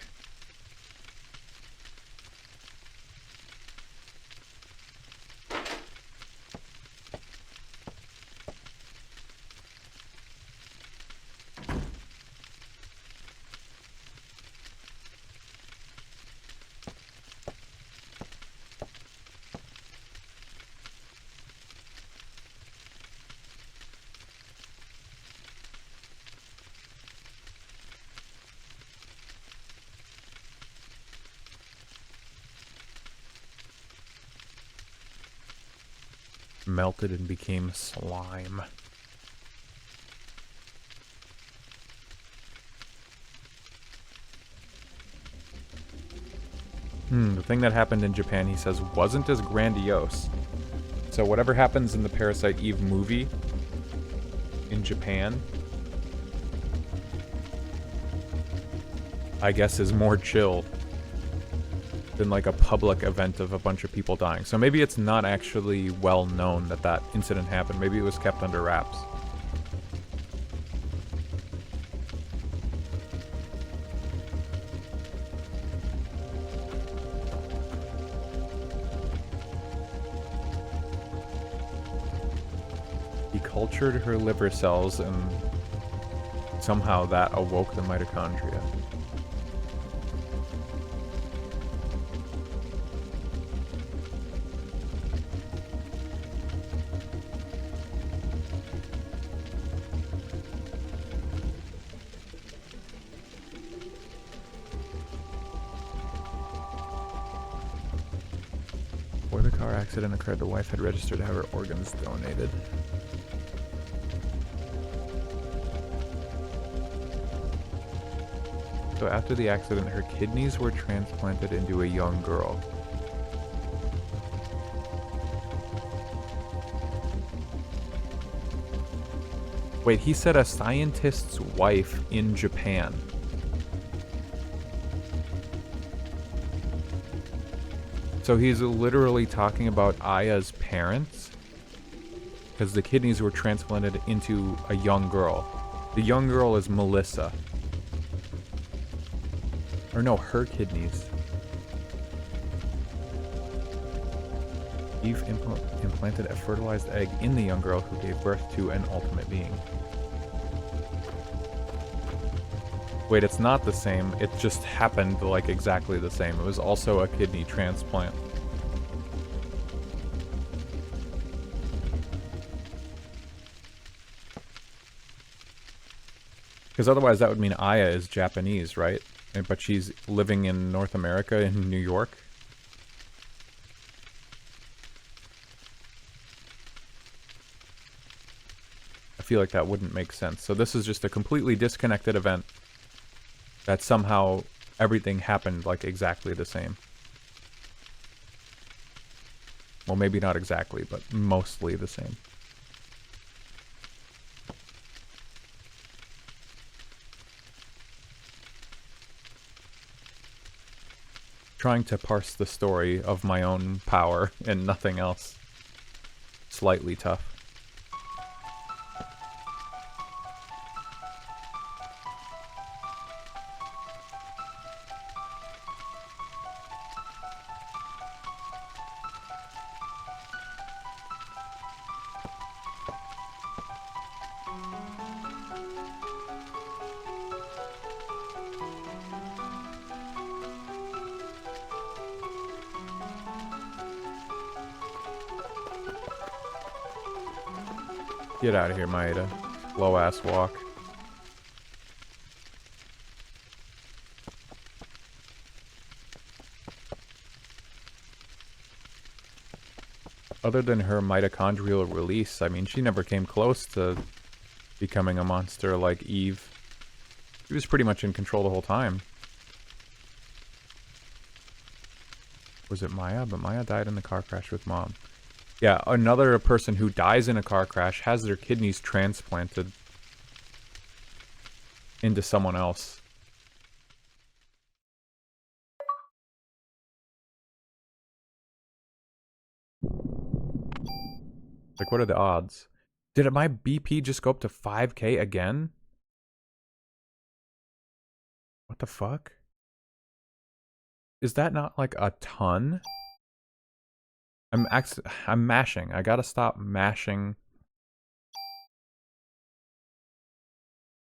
Melted and became slime. The thing that happened in Japan, he says, wasn't as grandiose. So whatever happens in the Parasite Eve movie in Japan, I guess is more chill than like a public event of a bunch of people dying. So maybe it's not actually well known that that incident happened. Maybe it was kept under wraps. He cultured her liver cells and somehow that awoke the mitochondria. Before the car accident occurred, the wife had registered to have her organs donated. So after the accident, her kidneys were transplanted into a young girl. Wait, he said a scientist's wife in Japan. So he's literally talking about Aya's parents? Because the kidneys were transplanted into a young girl. The young girl is Melissa. Or no, her kidneys. Eve implanted a fertilized egg in the young girl who gave birth to an ultimate being. Wait, it's not the same. It just happened like exactly the same. It was also a kidney transplant. Because otherwise that would mean Aya is Japanese, right? But she's living in North America, in New York. I feel like that wouldn't make sense. So this is just a completely disconnected event that somehow everything happened like exactly the same. Well, maybe not exactly, but mostly the same. Trying to parse the story of my own power and nothing else. Slightly tough. Get out of here, Maeda. Slow ass walk. Other than her mitochondrial release, I mean, she never came close to becoming a monster like Eve. She was pretty much in control the whole time. Was it Maya? But Maya died in the car crash with Mom. Yeah, another person who dies in a car crash has their kidneys transplanted into someone else. Like, what are the odds? Did my BP just go up to 5K again? What the fuck? Is that not like a ton? I'm mashing. I gotta stop mashing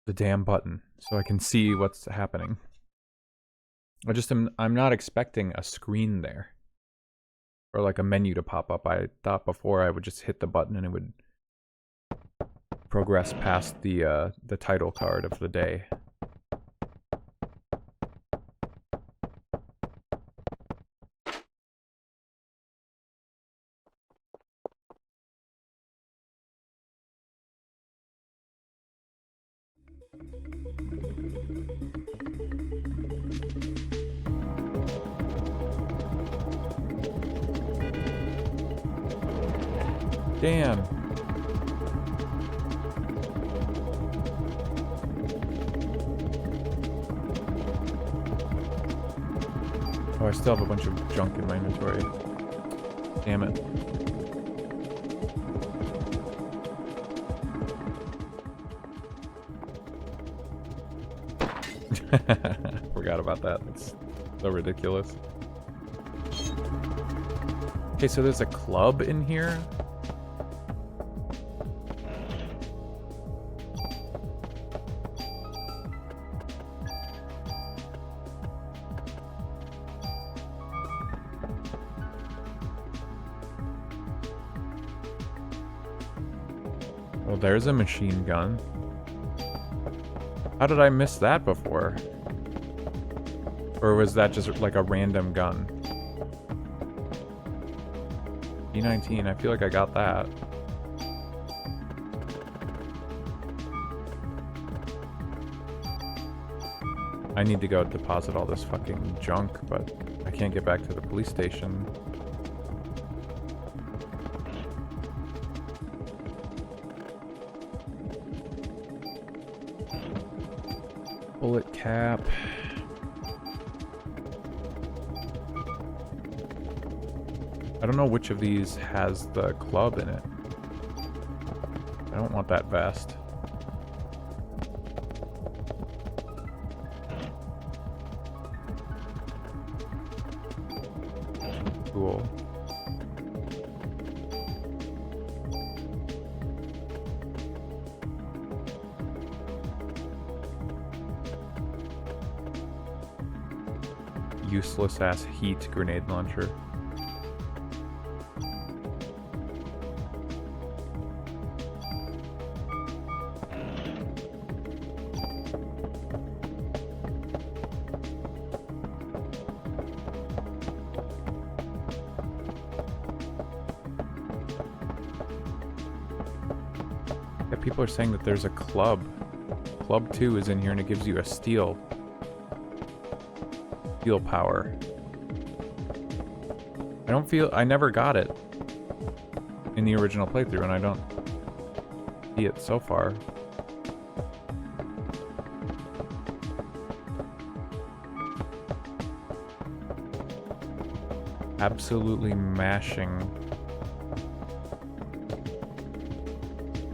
the damn button so I can see what's happening. I'm not expecting a screen there. Or like a menu to pop up. I thought before I would just hit the button and it would progress past the title card of the day. Damn. Oh, I still have a bunch of junk in my inventory. Damn it. Forgot about that. That's so ridiculous. Okay, so there's a club in here? Well, there's a machine gun. How did I miss that before? Or was that just like a random gun? P19, I feel like I got that. I need to go deposit all this fucking junk, but I can't get back to the police station. Bullet cap. I don't know which of these has the club in it. I don't want that vest. Cool. Useless ass heat grenade launcher. Yeah, people are saying that there's a club. Club 2 is in here and it gives you a steel power. I never got it in the original playthrough, and I don't see it so far. Absolutely mashing.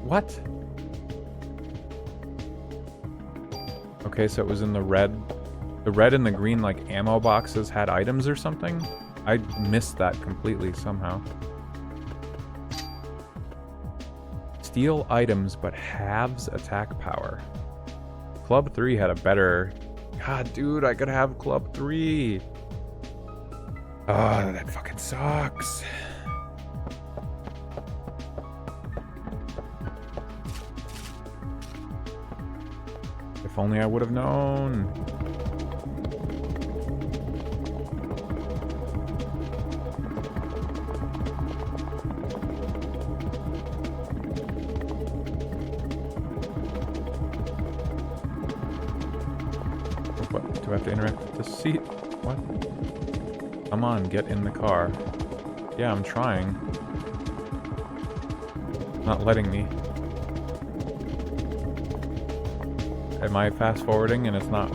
What? Okay, so it was in the red. The red and the green, like, ammo boxes had items or something? I missed that completely somehow. Steal items, but halves attack power. Club 3 had a better... God, dude, I could have Club 3. Oh, that fucking sucks. If only I would have known. What? Do I have to interact with the seat? What? Come on, get in the car. Yeah, I'm trying. Not letting me. Am I fast forwarding and it's not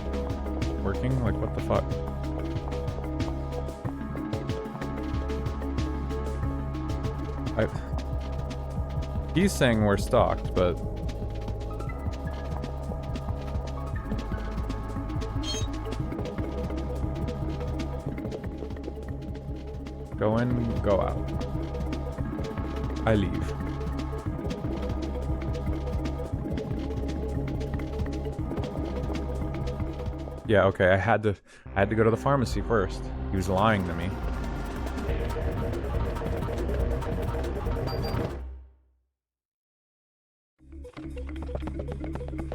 working? Like, what the fuck? He's saying we're stalked, but... Go in, go out. I leave. Yeah, okay, I had to go to the pharmacy first. He was lying to me.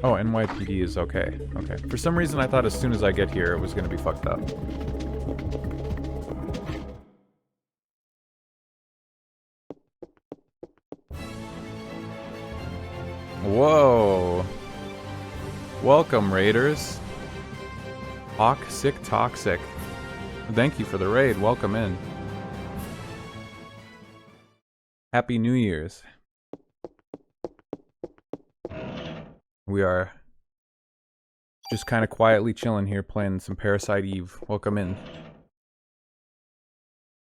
Oh, NYPD is okay. Okay. For some reason I thought as soon as I get here it was gonna be fucked up. Whoa. Welcome, raiders. Toxic. Thank you for the raid. Welcome in. Happy New Year's. We are just kind of quietly chilling here playing some Parasite Eve. Welcome in.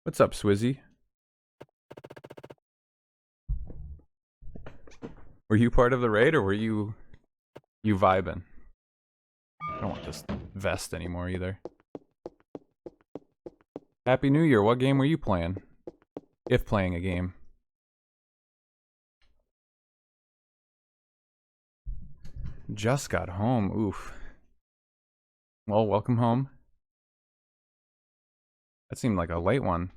What's up, Swizzy? Were you part of the raid or were you vibing? I don't want this vest anymore either. Happy New Year. What game were you playing? If playing a game. Just got home. Oof. Well, welcome home. That seemed like a late one.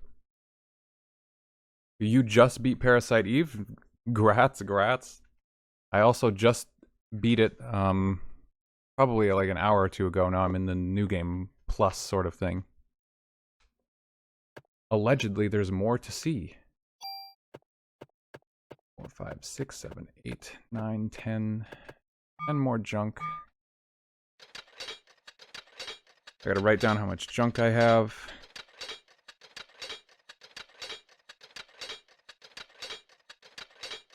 You just beat Parasite Eve? Grats. I also just beat it, probably like an hour or two ago. Now I'm in the new game plus sort of thing. Allegedly, there's more to see. 4, 5, 6, 7, 8, 9, 10... 10 more junk. I gotta write down how much junk I have.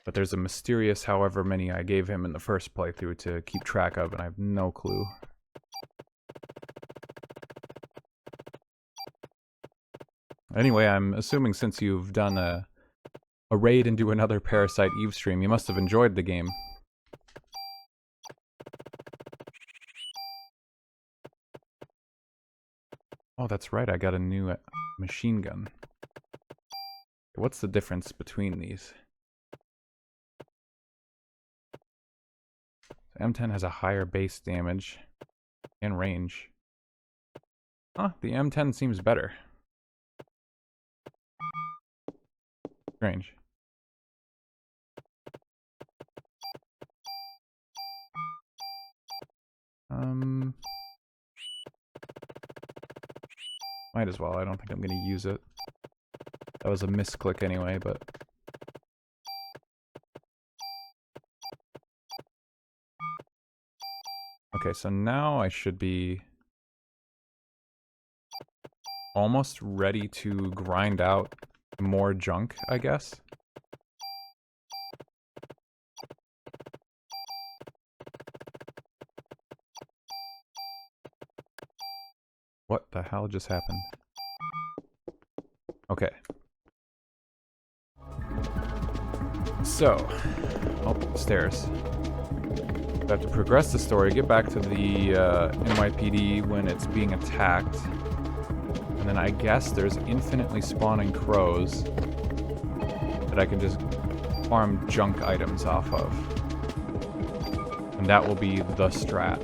But there's a mysterious however many I gave him in the first playthrough to keep track of, and I have no clue. Anyway, I'm assuming since you've done a raid into another Parasite Eve stream, you must have enjoyed the game. Oh, that's right, I got a new machine gun. What's the difference between these? M10 has a higher base damage and range. Huh, the M10 seems better. Strange. Might as well. I don't think I'm gonna use it. That was a misclick anyway, but... Okay, so now I should be almost ready to grind out more junk, I guess. What the hell just happened? Okay. So, oh, stairs. I have to progress the story, get back to the NYPD when it's being attacked. And then I guess there's infinitely spawning crows that I can just farm junk items off of. And that will be the strat.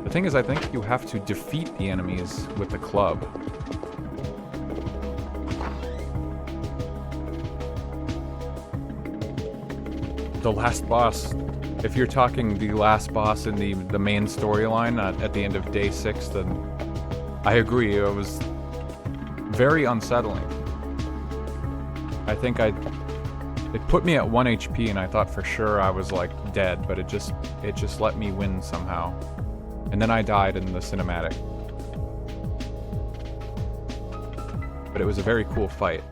The thing is, I think you have to defeat the enemies with the club. The last boss If you're talking the last boss in the main storyline at the end of day 6, then I agree. It was very unsettling. I think it put me at 1 HP, and I thought for sure I was like dead, but it just let me win somehow. And then I died in the cinematic. But it was a very cool fight.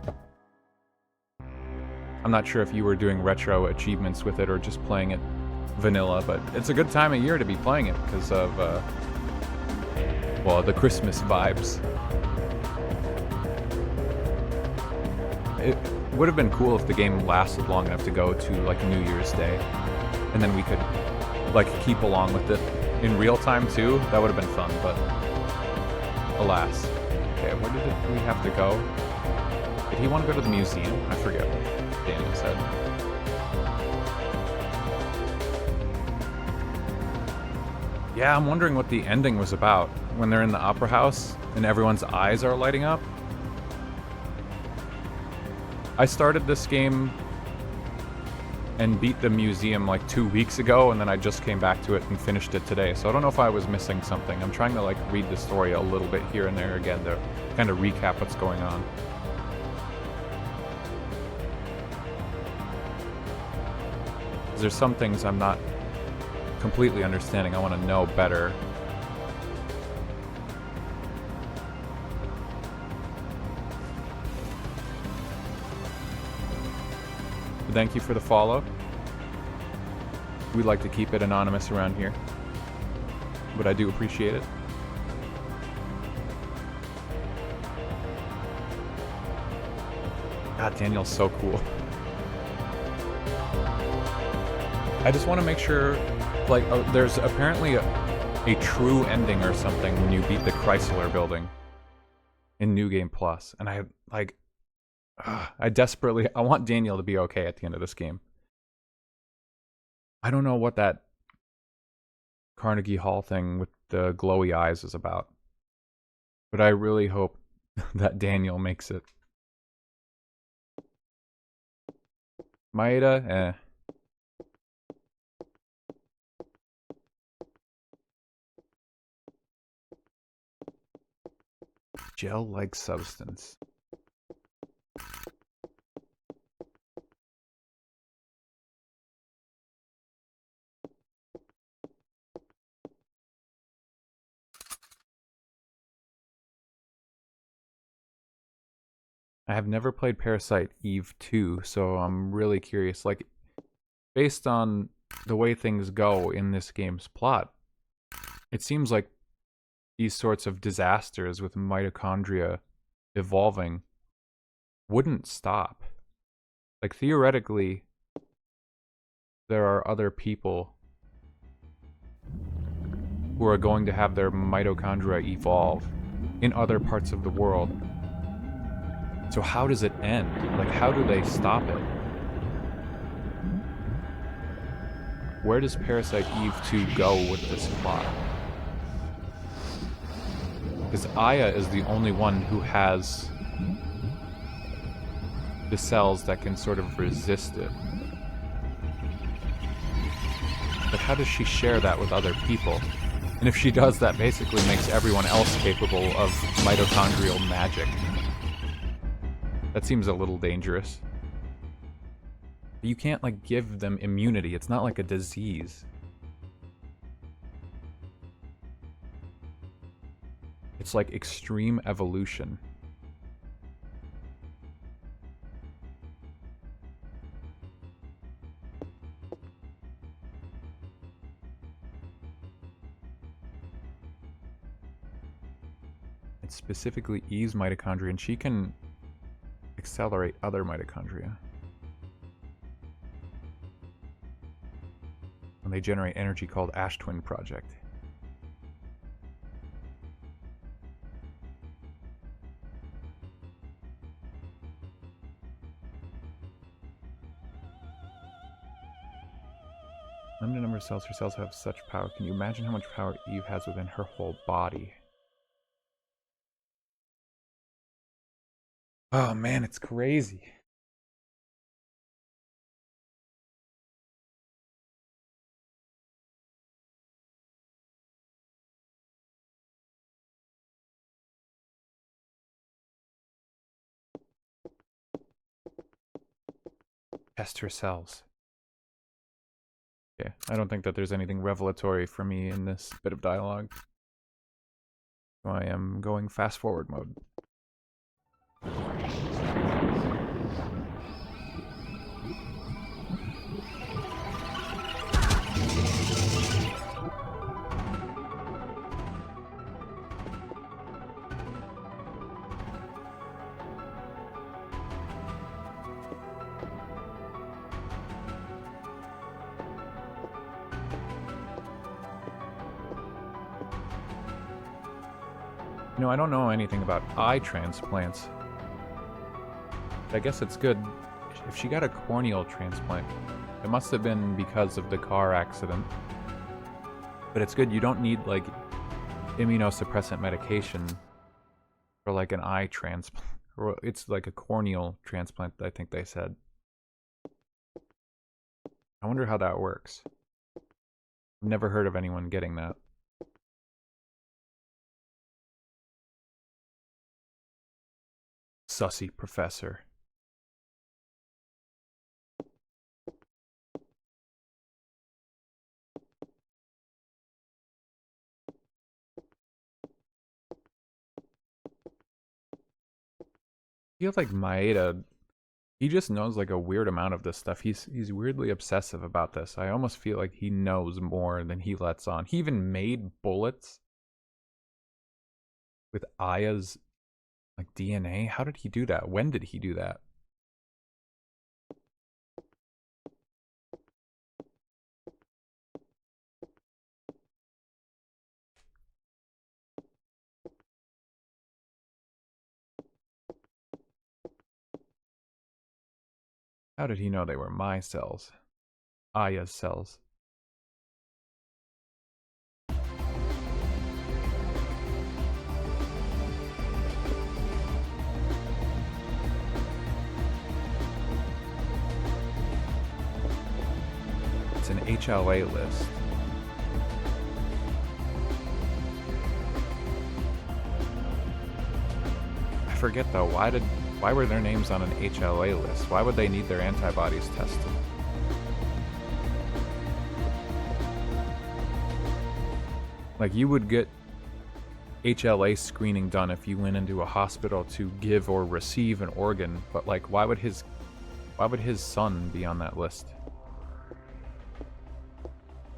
I'm not sure if you were doing retro achievements with it or just playing it vanilla, but it's a good time of year to be playing it because of, well, the Christmas vibes. It would have been cool if the game lasted long enough to go to, like, New Year's Day. And then we could, like, keep along with it in real time, too. That would have been fun, but alas. Okay, where did we have to go? Did he want to go to the museum? I forget what Daniel said. Yeah, I'm wondering what the ending was about. When they're in the opera house and everyone's eyes are lighting up. I started this game and beat the museum like 2 weeks ago, and then I just came back to it and finished it today. So I don't know if I was missing something. I'm trying to like read the story a little bit here and there again to kind of recap what's going on. There's some things I'm not completely understanding. I want to know better. Thank you for the follow. We'd like to keep it anonymous around here, but I do appreciate it. God, Daniel's so cool. I just want to make sure, like, there's apparently a true ending or something when you beat the Chrysler building in New Game Plus, and I want Daniel to be okay at the end of this game. I don't know what that Carnegie Hall thing with the glowy eyes is about, but I really hope that Daniel makes it. Maeda, Gel-like substance. I have never played Parasite Eve 2, so I'm really curious. Like, based on the way things go in this game's plot, it seems like these sorts of disasters with mitochondria evolving wouldn't stop. Like, theoretically, there are other people who are going to have their mitochondria evolve in other parts of the world. So how does it end? Like, how do they stop it? Where does Parasite Eve 2 go with this plot? Because Aya is the only one who has the cells that can sort of resist it. But how does she share that with other people? And if she does, that basically makes everyone else capable of mitochondrial magic. That seems a little dangerous. You can't, like, give them immunity. It's not like a disease. It's like extreme evolution. It specifically Eve's mitochondria, and she can accelerate other mitochondria. And they generate energy called Ash Twin Project. Limited number of cells. Her cells have such power. Can you imagine how much power Eve has within her whole body? Oh man, it's crazy. test her cells. Okay, I don't think that there's anything revelatory for me in this bit of dialogue. So I am going fast forward mode. You know, I don't know anything about eye transplants. I guess it's good. If she got a corneal transplant, it must have been because of the car accident. But it's good. You don't need, like, immunosuppressant medication for, like, an eye transplant. Or it's like a corneal transplant, I think they said. I wonder how that works. I've never heard of anyone getting that. Sussy professor. I feel like Maeda, he just knows like a weird amount of this stuff. He's weirdly obsessive about this. I almost feel like he knows more than he lets on. He even made bullets with Aya's like DNA. How did he do that? When did he do that? How did he know they were my cells? Aya's cells. It's an HLA list. I forget though, why were their names on an HLA list? Why would they need their antibodies tested? Like, you would get HLA screening done if you went into a hospital to give or receive an organ, but like, why would his son be on that list?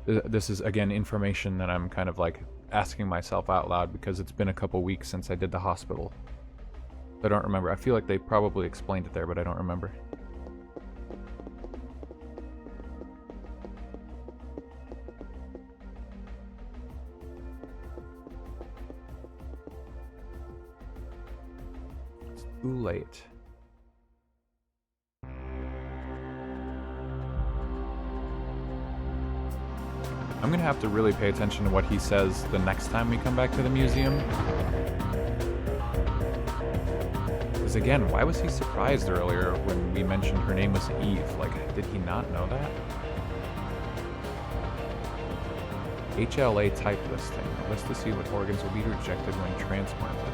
This is, again, information that I'm kind of like asking myself out loud because it's been a couple weeks since I did the hospital. I don't remember. I feel like they probably explained it there, but I don't remember. It's too late. I'm gonna have to really pay attention to what he says the next time we come back to the museum. Because again, why was he surprised earlier when we mentioned her name was Eve? Like, did he not know that? HLA type listing. A list to see what organs will be rejected when transplanted.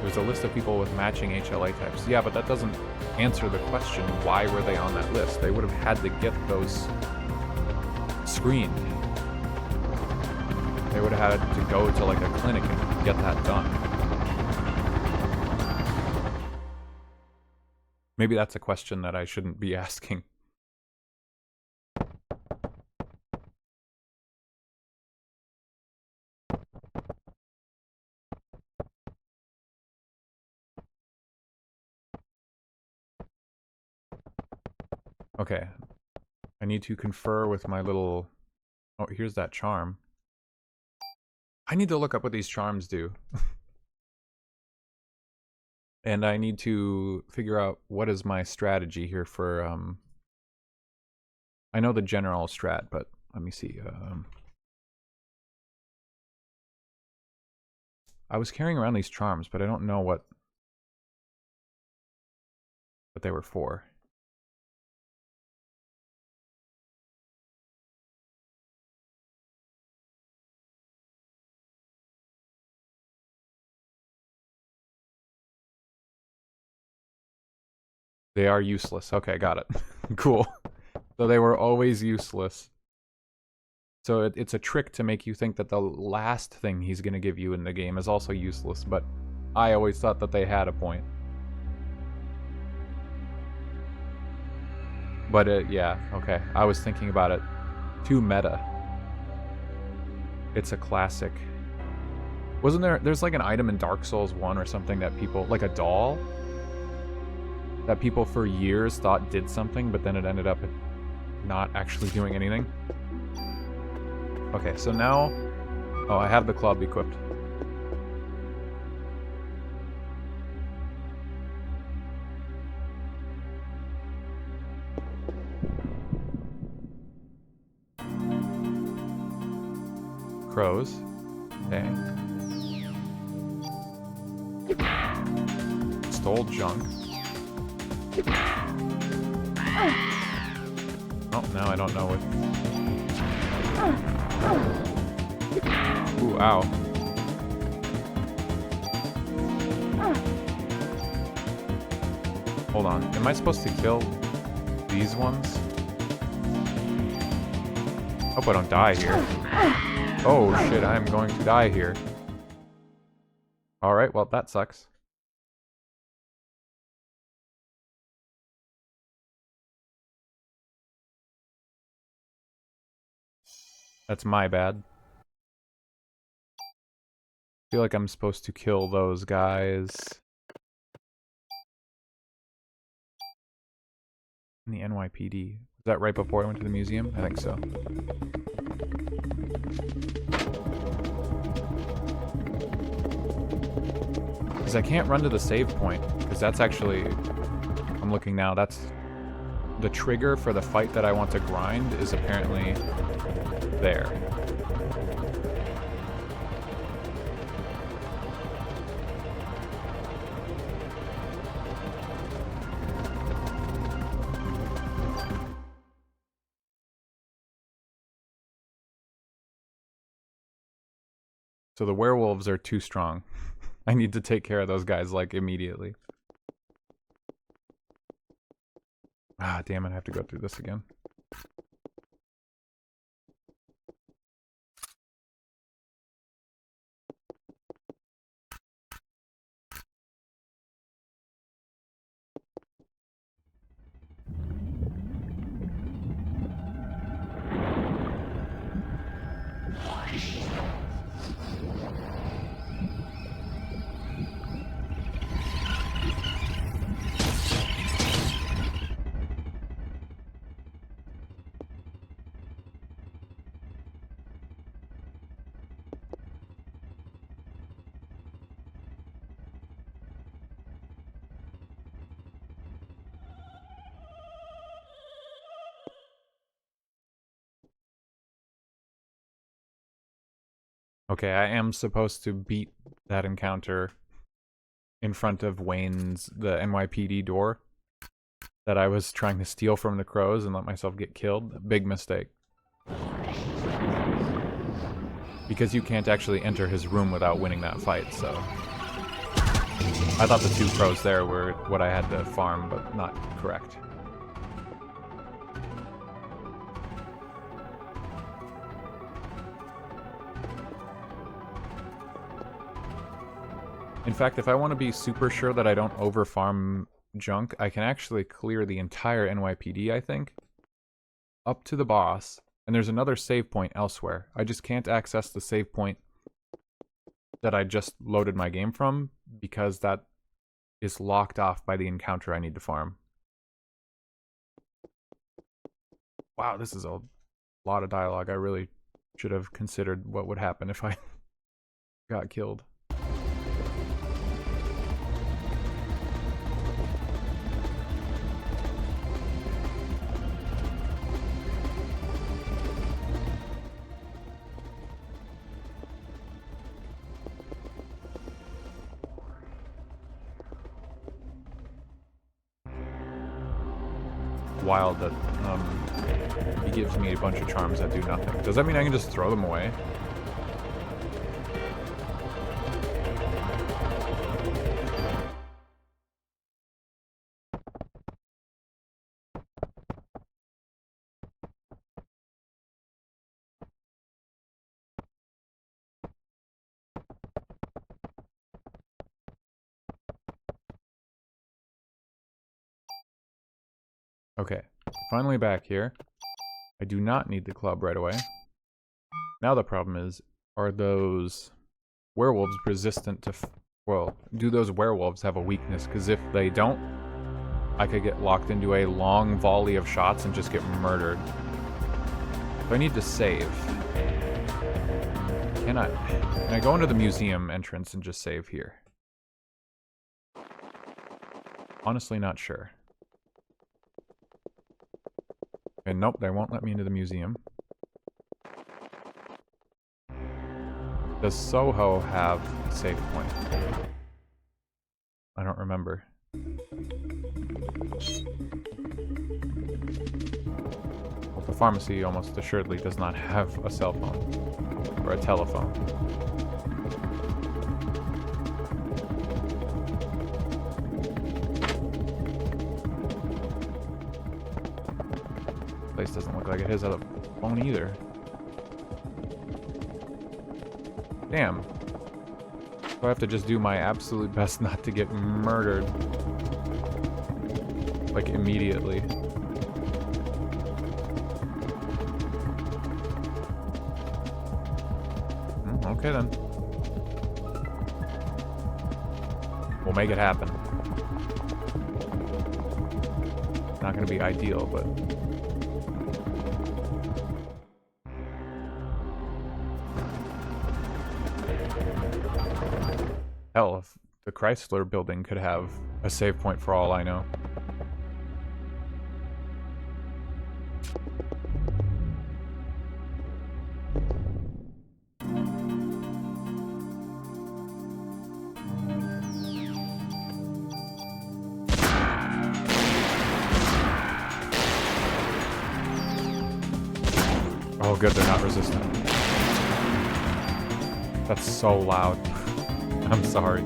There's a list of people with matching HLA types. Yeah, but that doesn't answer the question, why were they on that list? They would have had to get those screened. They would have had to go to like a clinic and get that done. Maybe that's a question that I shouldn't be asking. Okay. I need to confer with my little... Oh, here's that charm. I need to look up what these charms do. And I need to figure out what is my strategy here for... I know the general strat, but let me see. I was carrying around these charms, but I don't know what they were for. They are useless. Okay, got it. Cool. So they were always useless. So it's a trick to make you think that the last thing he's going to give you in the game is also useless, but I always thought that they had a point. But yeah, okay. I was thinking about it. Too meta. It's a classic. Wasn't there's like an item in Dark Souls 1 or something that people, like a doll, that people for years thought did something, but then it ended up not actually doing anything? Okay, so now... Oh, I have the club equipped. Crows. Okay. Stole junk. Oh, now I don't know what... Ooh, ow. Hold on. Am I supposed to kill these ones? Hope I don't die here. Oh shit, I am going to die here. Alright, well that sucks. That's my bad. I feel like I'm supposed to kill those guys. In the NYPD. Was that right before I went to the museum? I think so. Because I can't run to the save point, because that's actually... I'm looking now, that's... The trigger for the fight that I want to grind is apparently... there. So the werewolves are too strong. I need to take care of those guys, like, immediately. Ah, damn it, I have to go through this again. Okay, I am supposed to beat that encounter in front of Wayne's, the NYPD door that I was trying to steal from the crows and let myself get killed. Big mistake. Because you can't actually enter his room without winning that fight, so... I thought the 2 crows there were what I had to farm, but not correct. In fact, if I want to be super sure that I don't overfarm junk, I can actually clear the entire NYPD, I think, up to the boss, and there's another save point elsewhere. I just can't access the save point that I just loaded my game from, because that is locked off by the encounter I need to farm. Wow, this is a lot of dialogue. I really should have considered what would happen if I got killed. Wild that he gives me a bunch of charms that do nothing. Does that mean I can just throw them away? Okay, finally back here. I do not need the club right away. Now the problem is, are those werewolves resistant to... well, do those werewolves have a weakness? Because if they don't, I could get locked into a long volley of shots and just get murdered. So I need to save. Can I go into the museum entrance and just save here? Honestly, not sure. And nope, they won't let me into the museum. Does Soho have a save point? I don't remember. Well, the pharmacy almost assuredly does not have a cell phone. Or a telephone. Place doesn't look like it has a phone either. Damn. So I have to just do my absolute best not to get murdered. Like, immediately. Okay then. We'll make it happen. Not gonna be ideal, but... hell, if the Chrysler building could have a save point for all I know. Oh good, they're not resistant. That's so loud. I'm sorry.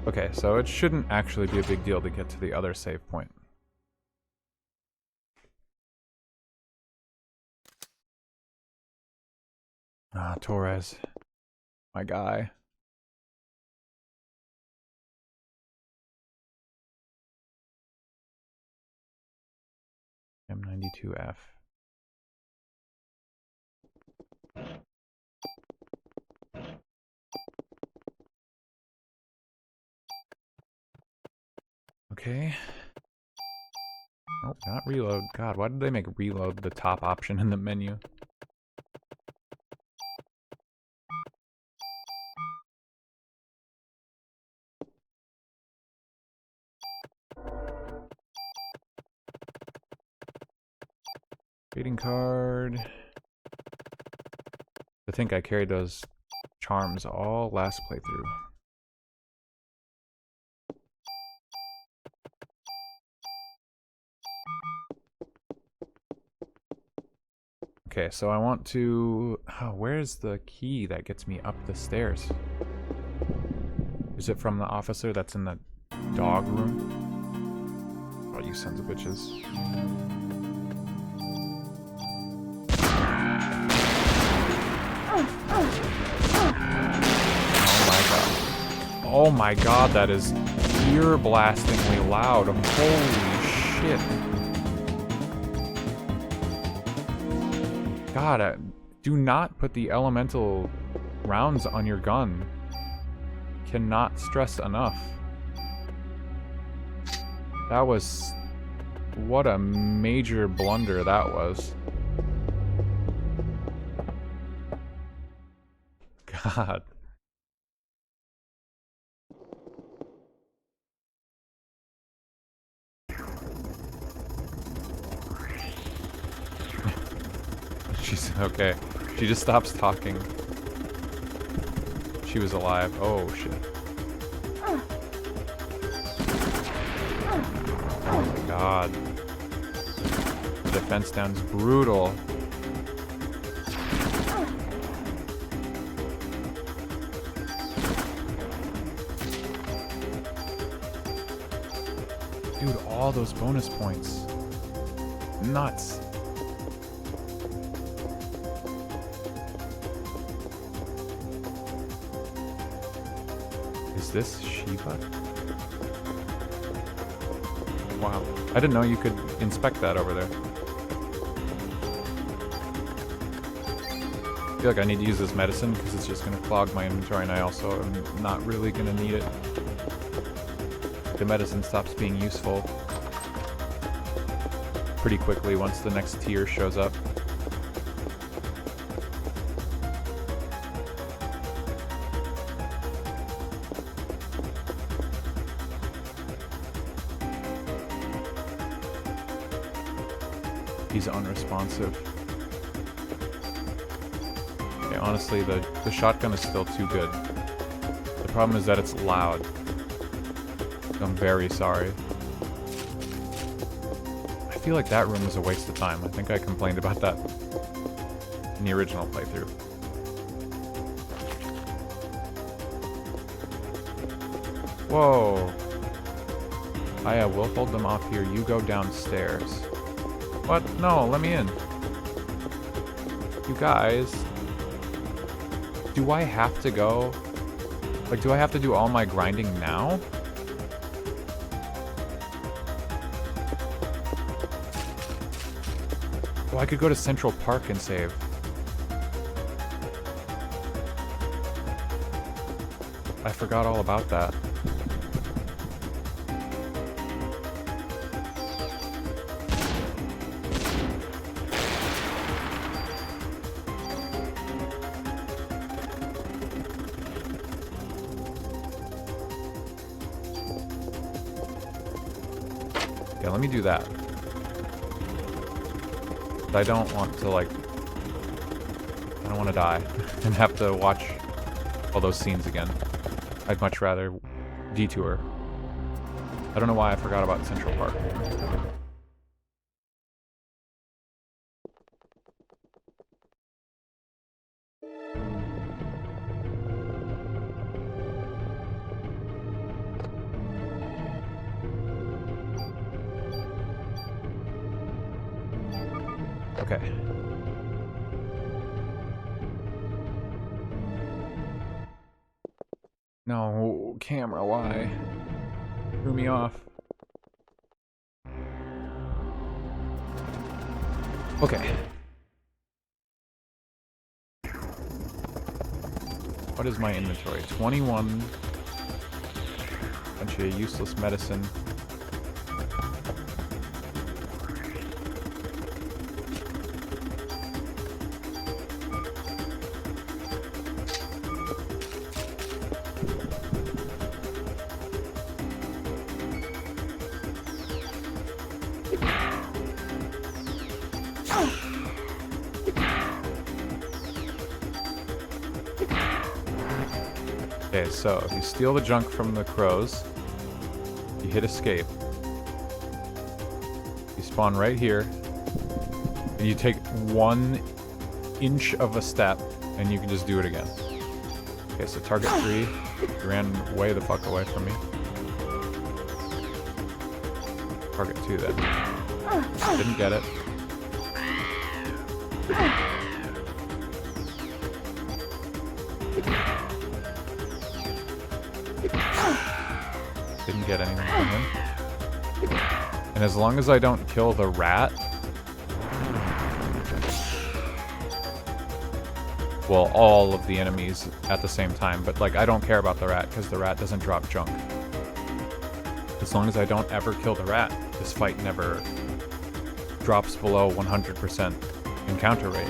Okay, so it shouldn't actually be a big deal to get to the other save point. Ah, Torres. My guy. M92F. Okay. Nope, not reload. God, why did they make reload the top option in the menu? Trading card. I think I carried those charms all last playthrough. Okay, so I want to... oh, where's the key that gets me up the stairs? Is it from the officer that's in the dog room? Oh, you sons of bitches. Oh my god, that is ear-blastingly loud. Holy shit. God, do not put the elemental rounds on your gun. Cannot stress enough. That was... what a major blunder that was. God. She's okay. She just stops talking. She was alive. Oh shit. Oh my god. The defense down's brutal. Dude, all those bonus points. Nuts. Is this Shiva? Wow. I didn't know you could inspect that over there. I feel like I need to use this medicine because it's just going to clog my inventory, and I also am not really going to need it. The medicine stops being useful pretty quickly once the next tier shows up. He's unresponsive. Okay, honestly, the shotgun is still too good. The problem is that it's loud. I'm very sorry. I feel like that room was a waste of time. I think I complained about that in the original playthrough. Whoa. I will hold them off here. You go downstairs. What? No, let me in. You guys. Do I have to go? Like, do I have to do all my grinding now? Oh, I could go to Central Park and save. I forgot all about that. Yeah, let me do that. But I don't want to, like... I don't want to die and have to watch all those scenes again. I'd much rather detour. I don't know why I forgot about Central Park. Okay. No, camera, why? Threw me off. Okay. What is my inventory? 21. Bunch of useless medicine. Okay, so you steal the junk from the crows, you hit escape, you spawn right here, and you take 1 inch of a step, and you can just do it again. Okay, so target 3, you ran way the fuck away from me. Target 2 then. Didn't get it. Didn't get anything from him. And as long as I don't kill the rat... Well, all of the enemies at the same time, but like I don't care about the rat because the rat doesn't drop junk. As long as I don't ever kill the rat, this fight never drops below 100% encounter rate.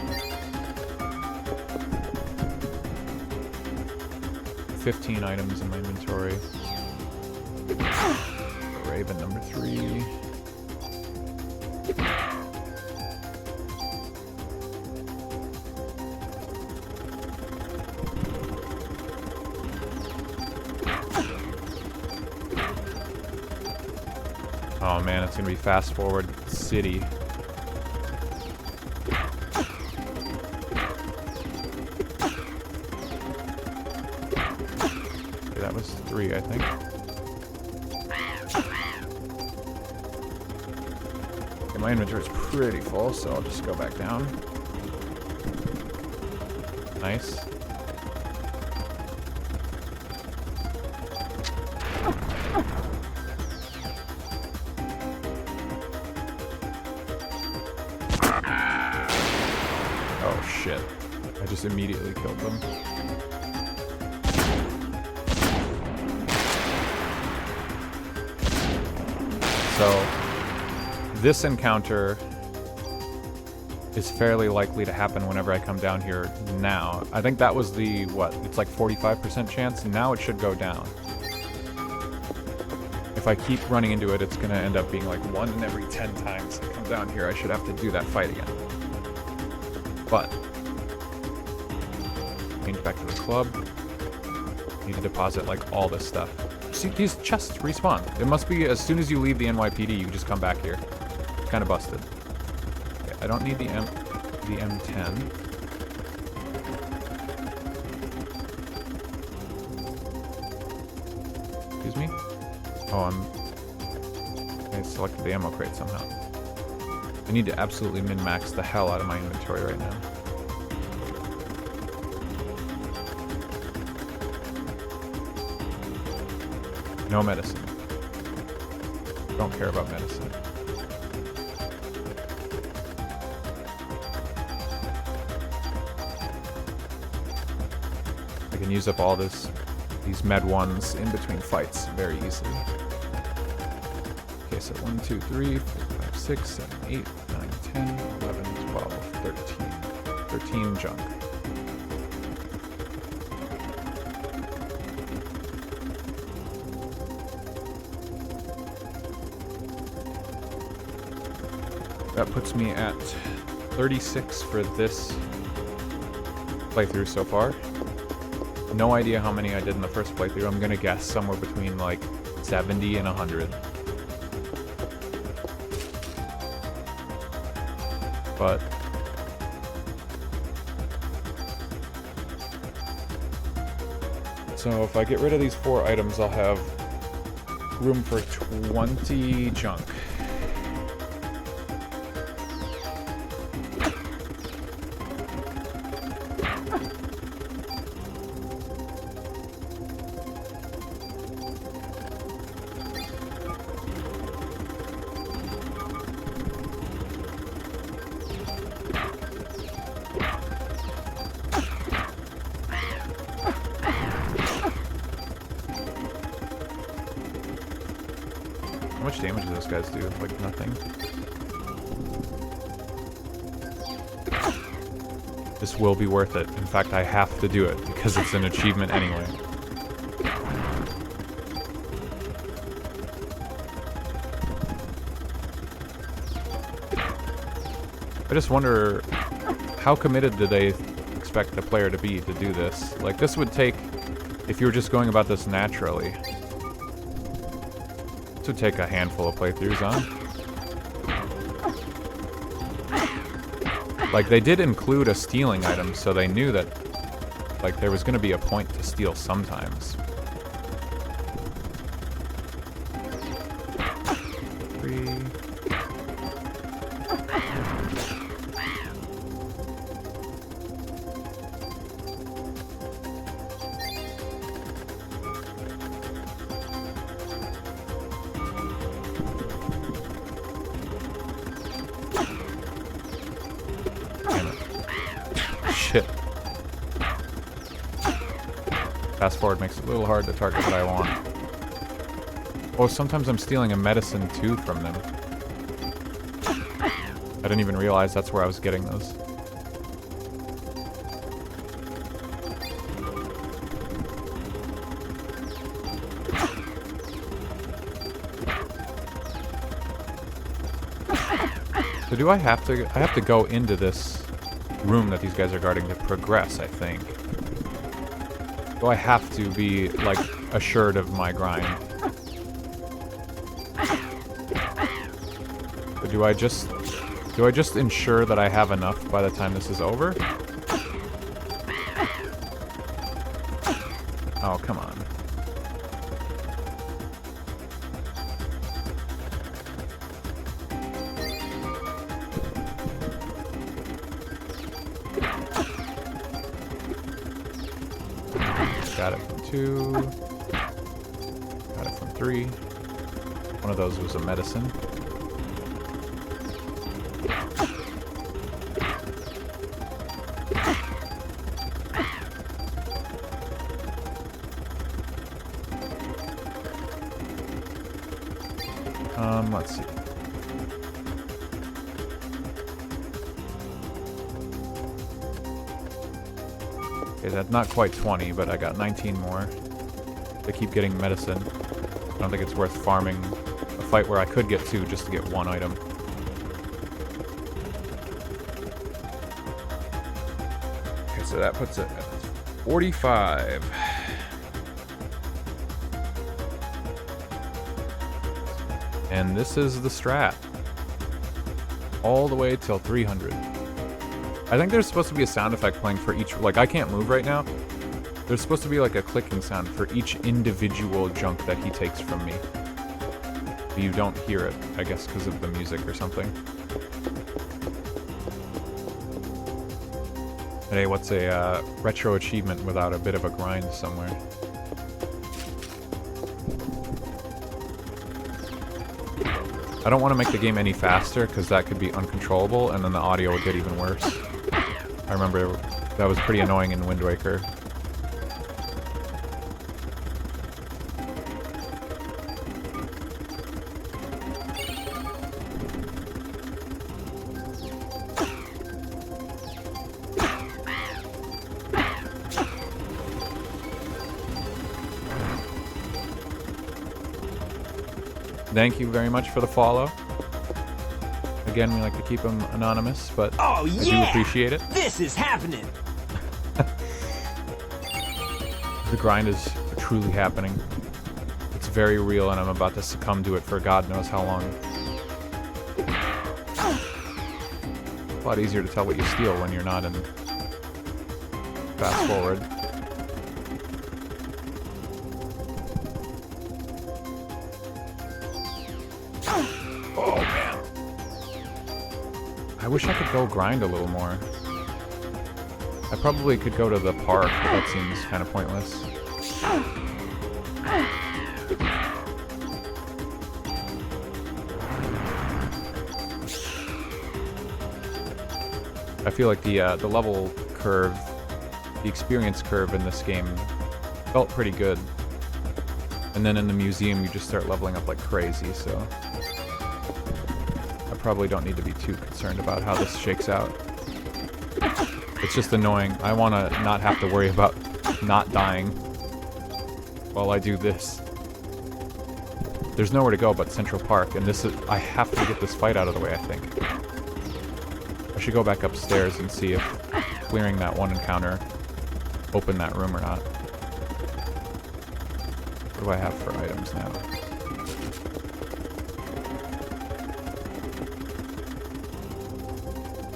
15 items in my inventory. Raven number 3. Oh man, it's gonna be fast forward city. Okay, that was 3, I think. Okay, my inventory is pretty full, so I'll just go back down. Nice. Oh shit. I just immediately killed them. So, this encounter is fairly likely to happen whenever I come down here now. I think that was the, what, it's like 45% chance? Now it should go down. If I keep running into it, it's gonna end up being like 1 in every 10 times I come down here, I should have to do that fight again. But, change back to the club. Need to deposit like all this stuff. See, these chests respawn. It must be as soon as you leave the NYPD, you just come back here. Kind of busted. Okay, I don't need the M10. Excuse me? Oh, I selected the ammo crate somehow. I need to absolutely min-max the hell out of my inventory right now. No medicine. Don't care about medicine. I can use up all these med ones in between fights very easily. Okay, so 1, 2, 3, 4, 5, 6, 7, 8, 9, 10, 11, 12, 13. 13 junk. That puts me at 36 for this playthrough so far. No idea how many I did in the first playthrough. I'm gonna guess somewhere between like 70 and 100. But so if I get rid of these 4 items, I'll have room for 20 junk. How much damage do those guys do? Like nothing. This will be worth it. In fact, I have to do it because it's an achievement anyway. I just wonder, how committed do they expect the player to be to do this? Like, this would take, if you were just going about this naturally, this would take a handful of playthroughs, huh? Like, they did include a stealing item, so they knew that, like, there was going to be a point to steal sometimes. 3... Shit. Fast forward makes it a little hard to target what I want. Oh, sometimes I'm stealing a medicine too from them. I didn't even realize that's where I was getting those. So do I have to go into this room that these guys are guarding to progress, I think. Do I have to be, like, assured of my grind? But do I just ensure that I have enough by the time this is over? Oh, come on. Got it from 2. Got it from 3. One of those was a medicine. Let's see. Okay, that's not quite 20, but I got 19 more. I keep getting medicine. I don't think it's worth farming a fight where I could get 2 just to get 1 item. Okay, so that puts it at 45. And this is the strat. All the way till 300. I think there's supposed to be a sound effect playing for each... Like, I can't move right now. There's supposed to be, like, a clicking sound for each individual junk that he takes from me. But you don't hear it, I guess, because of the music or something. Hey, what's a retro achievement without a bit of a grind somewhere? I don't want to make the game any faster, because that could be uncontrollable, and then the audio would get even worse. I remember that was pretty annoying in Wind Waker. Thank you very much for the follow. Again, we like to keep them anonymous, but I do appreciate it. This is happening! The grind is truly happening. It's very real, and I'm about to succumb to it for God knows how long. It's a lot easier to tell what you steal when you're not in fast forward. Oh, man. I wish I could go grind a little more. I probably could go to the park, but that seems kind of pointless. I feel like the level curve, the experience curve in this game felt pretty good. And then in the museum, you just start leveling up like crazy, so... I probably don't need to be too concerned about how this shakes out. It's just annoying. I want to not have to worry about not dying while I do this. There's nowhere to go but Central Park, and this is... I have to get this fight out of the way, I think. I should go back upstairs and see if clearing that one encounter opened that room or not. What do I have for items now?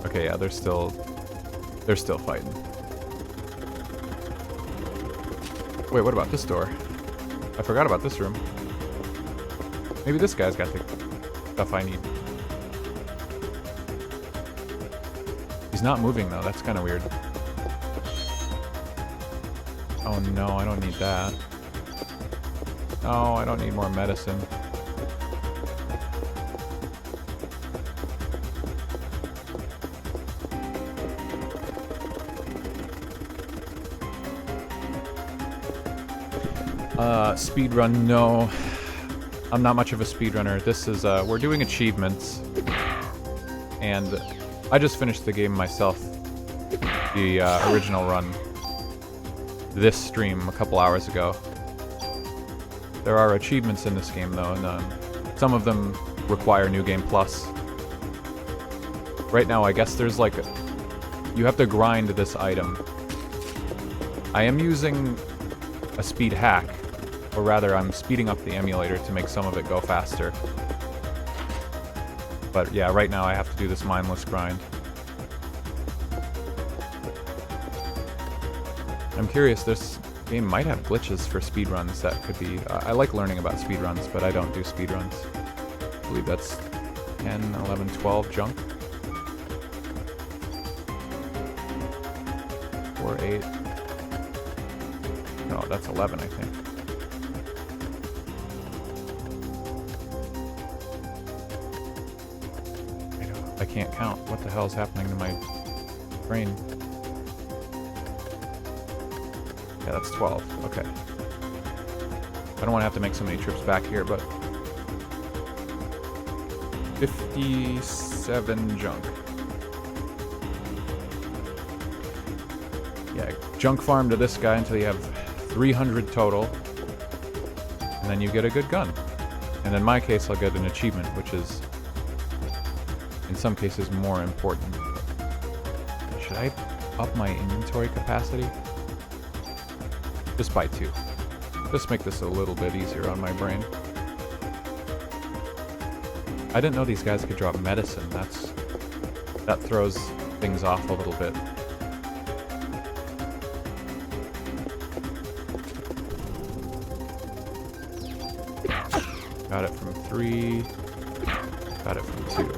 Okay, yeah, they're still fighting. Wait, what about this door? I forgot about this room. Maybe this guy's got the stuff I need. He's not moving though, that's kind of weird. Oh no, I don't need that. No, I don't need more medicine. Speedrun, no. I'm not much of a speedrunner. This is, we're doing achievements. And I just finished the game myself. The original run. This stream a couple hours ago. There are achievements in this game though, and some of them require New Game Plus. Right now, I guess there's like... you have to grind this item. I am using a speed hack. Or rather, I'm speeding up the emulator to make some of it go faster. But yeah, right now I have to do this mindless grind. I'm curious, this game might have glitches for speedruns that could be... I like learning about speedruns, but I don't do speedruns. I believe that's 10, 11, 12 junk. Or 8. No, that's 11, I think. I can't count. What the hell is happening to my brain? Yeah, that's 12. Okay. I don't want to have to make so many trips back here, but... 57 junk. Yeah, junk farm to this guy until you have 300 total. And then you get a good gun. And in my case, I'll get an achievement, which is, in some cases, more important. Should I up my inventory capacity? Just by 2. Just make this a little bit easier on my brain. I didn't know these guys could drop medicine. That throws things off a little bit. Got it from 3. Got it from 2.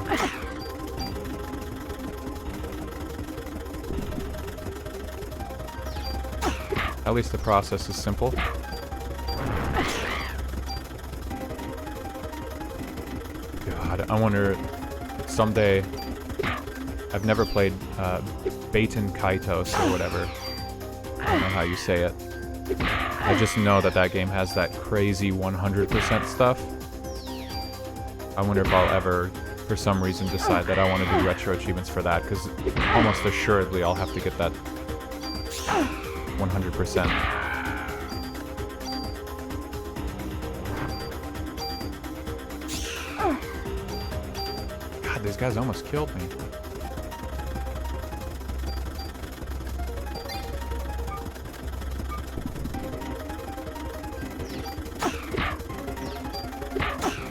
At least the process is simple. God, I wonder someday. I've never played Baten Kaitos or whatever. I don't know how you say it. I just know that game has that crazy 100% stuff. I wonder if I'll ever, for some reason, decide that I want to do retro achievements for that, because almost assuredly I'll have to get that 100%. God, these guys almost killed me.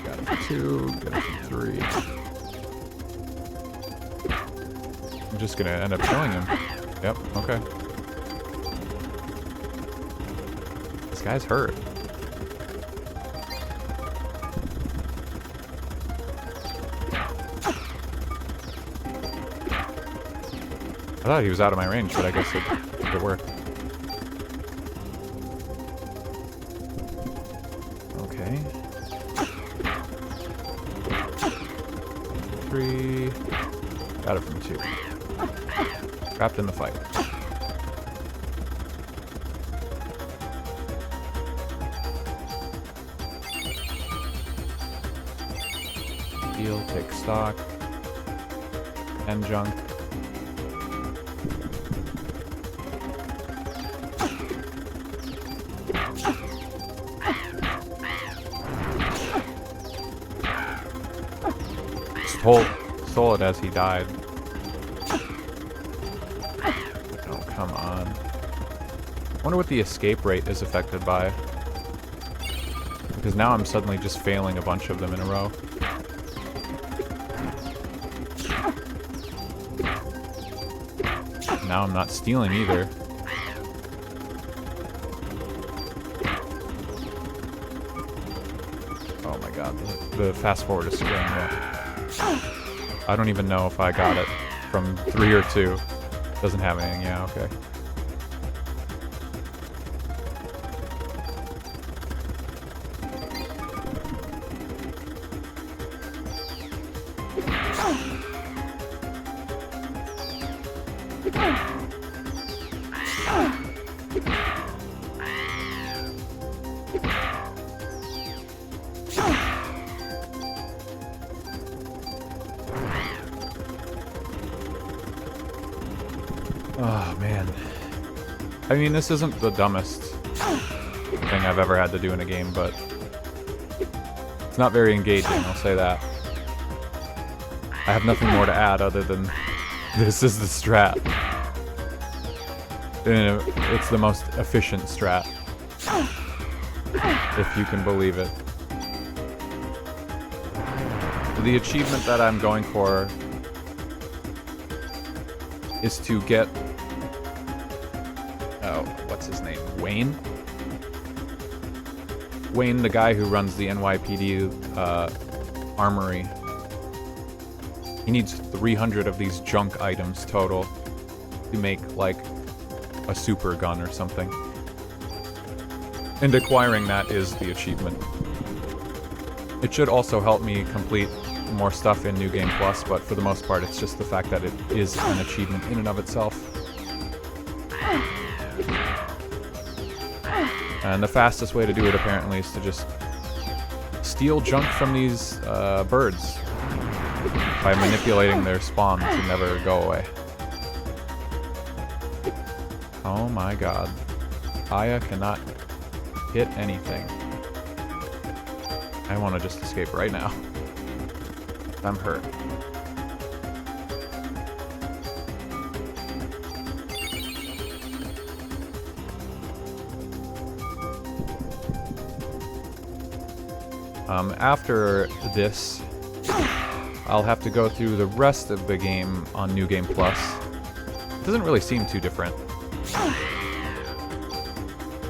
Got it for 2, got it for 3. I'm just gonna end up killing him. Yep, okay. This guy's hurt. I thought he was out of my range, but I guess it worked. Okay. 3. Got it from 2. Trapped in the fight. Heal, take stock. And junk. Stole it as he died. Oh, come on. I wonder what the escape rate is affected by. Because now I'm suddenly just failing a bunch of them in a row. Now I'm not stealing either. Oh my god, the fast forward is screwing me up. I don't even know if I got it from 3 or 2. Doesn't have anything, yeah, okay. Oh, man. I mean, this isn't the dumbest thing I've ever had to do in a game, but it's not very engaging, I'll say that. I have nothing more to add other than this is the strat. And it's the most efficient strat, if you can believe it. The achievement that I'm going for is to get... Oh, what's his name? Wayne? Wayne, the guy who runs the NYPD armory. He needs 300 of these junk items total to make, like, a super gun or something. And acquiring that is the achievement. It should also help me complete more stuff in New Game Plus, but for the most part it's just the fact that it is an achievement in and of itself. And the fastest way to do it apparently is to just steal junk from these birds. by manipulating their spawn to never go away. Oh my god. Aya cannot hit anything. I want to just escape right now. I'm hurt. After this, I'll have to go through the rest of the game on New Game Plus. It doesn't really seem too different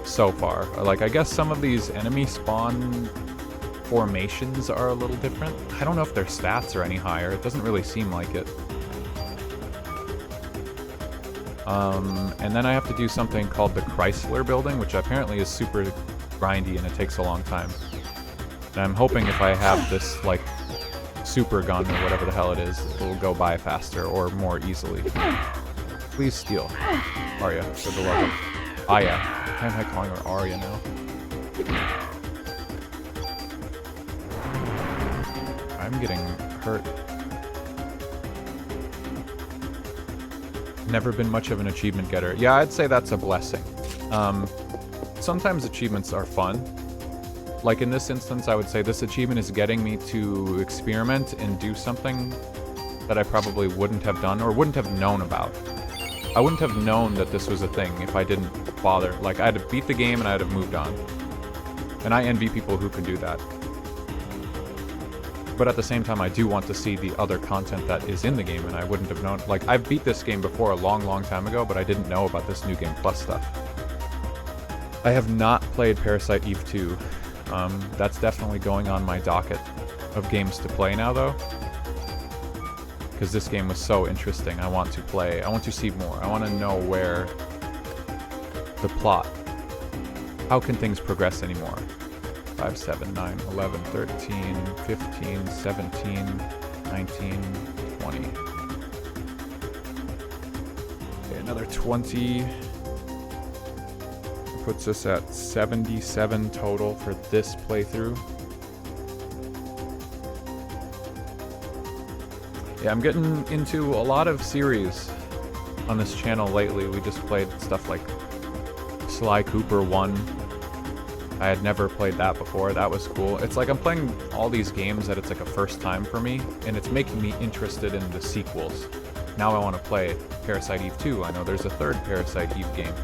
so far. Like, I guess some of these enemy spawn formations are a little different. I don't know if their stats are any higher. It doesn't really seem like it. And then I have to do something called the Chrysler building, which apparently is super grindy and it takes a long time. And I'm hoping if I have this, like, super gun or whatever the hell it is, it'll go by faster or more easily. Please steal. Arya, for the love of... Aya. Why am I calling her Arya now? I'm getting hurt. Never been much of an achievement getter. Yeah, I'd say that's a blessing. Sometimes achievements are fun. Like in this instance, I would say this achievement is getting me to experiment and do something that I probably wouldn't have done or wouldn't have known about. I wouldn't have known that this was a thing if I didn't bother. Like, I'd have beat the game and I'd have moved on. And I envy people who can do that. But at the same time, I do want to see the other content that is in the game, and I wouldn't have known. Like, I beat this game before a long, long time ago, but I didn't know about this New Game Plus stuff. I have not played Parasite Eve 2. That's definitely going on my docket of games to play now, though. Because this game was so interesting. I want to play. I want to see more. I want to know where the plot. How can things progress anymore? 5, 7, 9, 11, 13, 15, 17, 19, 20. Okay, another 20. Puts us at 77 total for this playthrough. Yeah, I'm getting into a lot of series on this channel lately. We just played stuff like Sly Cooper 1. I had never played that before. That was cool. It's like I'm playing all these games that it's like a first time for me, and it's making me interested in the sequels. Now I want to play Parasite Eve 2. I know there's a third Parasite Eve game.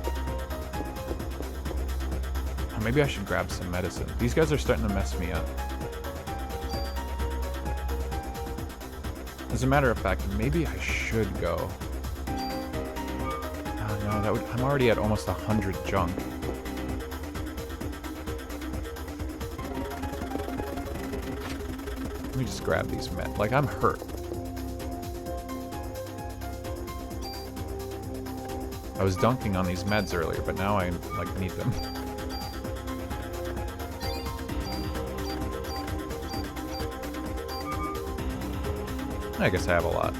Maybe I should grab some medicine. These guys are starting to mess me up. As a matter of fact, maybe I should go. Oh no, that would, I'm already at almost 100 junk. Let me just grab these meds. Like, I'm hurt. I was dunking on these meds earlier, but now I, like, need them. I guess I have a lot.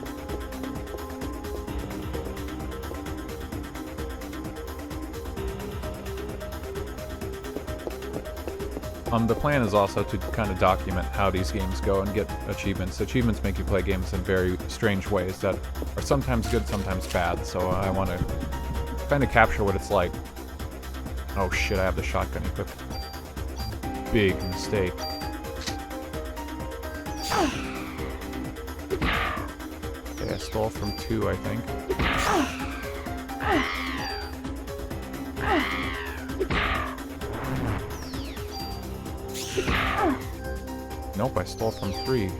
The plan is also to kind of document how these games go and get achievements. Achievements make you play games in very strange ways that are sometimes good, sometimes bad, so I want to kind of capture what it's like. Oh shit, I have the shotgun equipped. Big mistake. Okay, I stole from 2, I think. Nope, I stole from 3.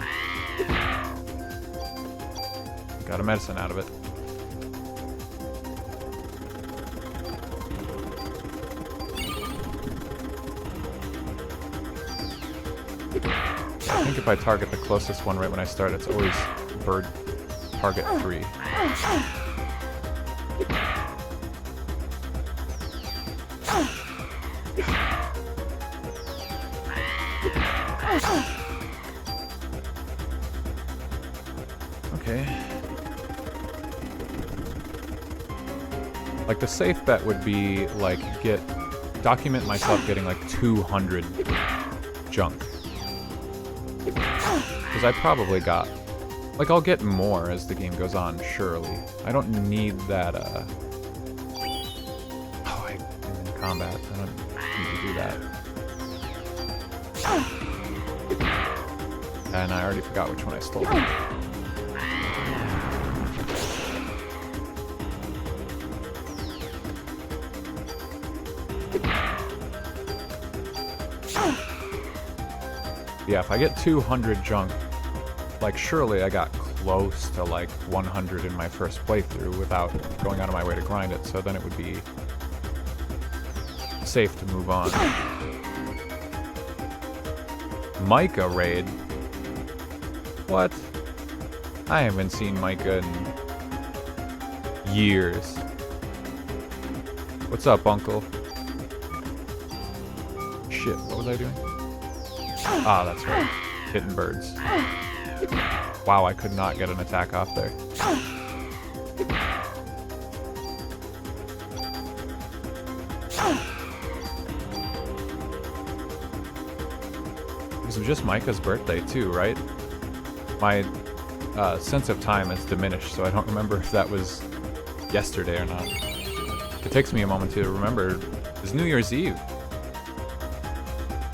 Got a medicine out of it. I think if I target the closest one right when I start, it's always bird target 3. Okay. Like, the safe bet would be, like, document myself getting, like, 200 junk. Because I probably got Like, I'll get more as the game goes on, surely. I don't need that, Oh, I'm in combat. I don't need to do that. And I already forgot which one I stole. Yeah, if I get 200 junk, like, surely I got close to, like, 100 in my first playthrough without going out of my way to grind it, so then it would be safe to move on. Micah raid? What? I haven't seen Micah in years. What's up, Uncle? Shit, what was I doing? Ah, that's right. Hitting birds. Wow, I could not get an attack off there. This was just Micah's birthday too, right? My sense of time has diminished, so I don't remember if that was yesterday or not. It takes me a moment to remember. It's New Year's Eve.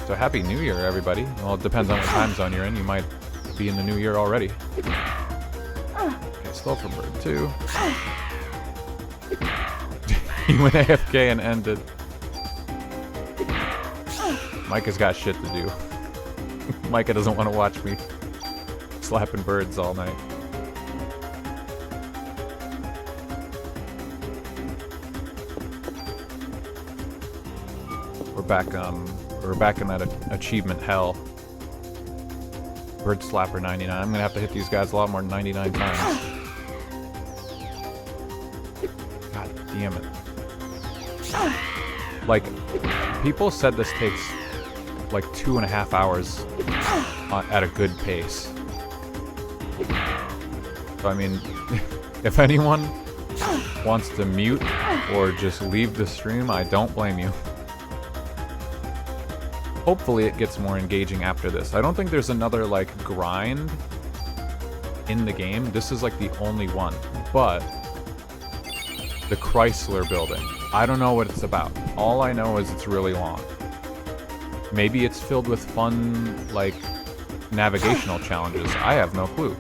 So happy New Year, everybody. Well, it depends on what time zone you're in. You might be in the new year already. Okay, stole from bird 2. He went AFK and ended. Micah's got shit to do. Micah doesn't want to watch me slapping birds all night. We're back in that achievement hell. Bird Slapper 99. I'm gonna have to hit these guys a lot more than 99 times. God damn it. Like, people said this takes like 2.5 hours at a good pace. So I mean, if anyone wants to mute or just leave the stream, I don't blame you. Hopefully it gets more engaging after this. I don't think there's another, like, grind in the game. This is, like, the only one. But the Chrysler building, I don't know what it's about. All I know is it's really long. Maybe it's filled with fun, like, navigational challenges. I have no clue.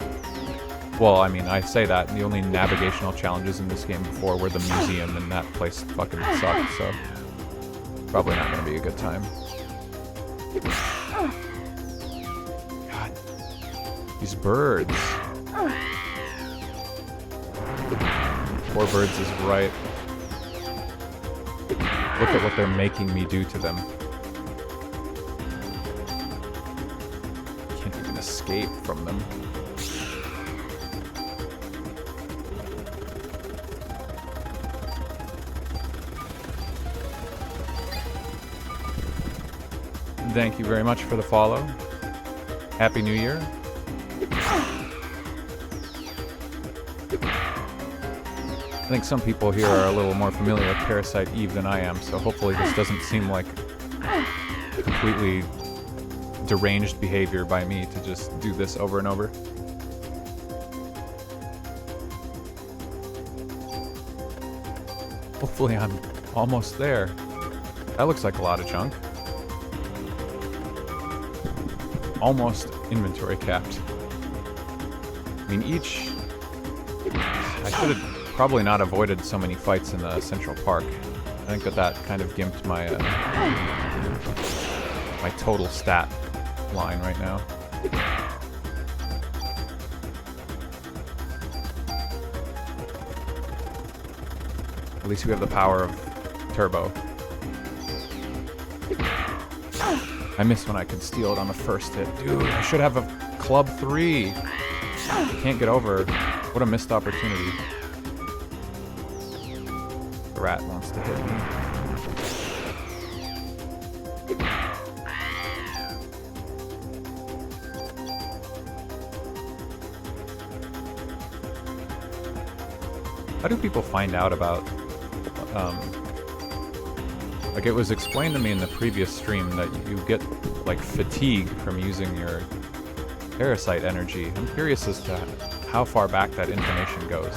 Well, I mean, I say that. The only navigational challenges in this game before were the museum, and that place fucking sucked, so probably not going to be a good time. God. These birds. Poor birds is right. Look at what they're making me do to them. Can't even escape from them. Thank you very much for the follow. Happy New Year. I think some people here are a little more familiar with Parasite Eve than I am, so hopefully this doesn't seem like completely deranged behavior by me to just do this over and over. Hopefully I'm almost there. That looks like a lot of junk. Almost inventory capped. I mean, each... I should have probably not avoided so many fights in the Central Park. I think that kind of gimped my my total stat line right now. At least we have the power of turbo. I miss when I could steal it on the first hit. Dude, I should have a club 3. I can't get over. What a missed opportunity. The rat wants to hit me. How do people find out about, like, it was explained to me in the previous stream that you get, like, fatigue from using your Parasite energy. I'm curious as to how far back that information goes.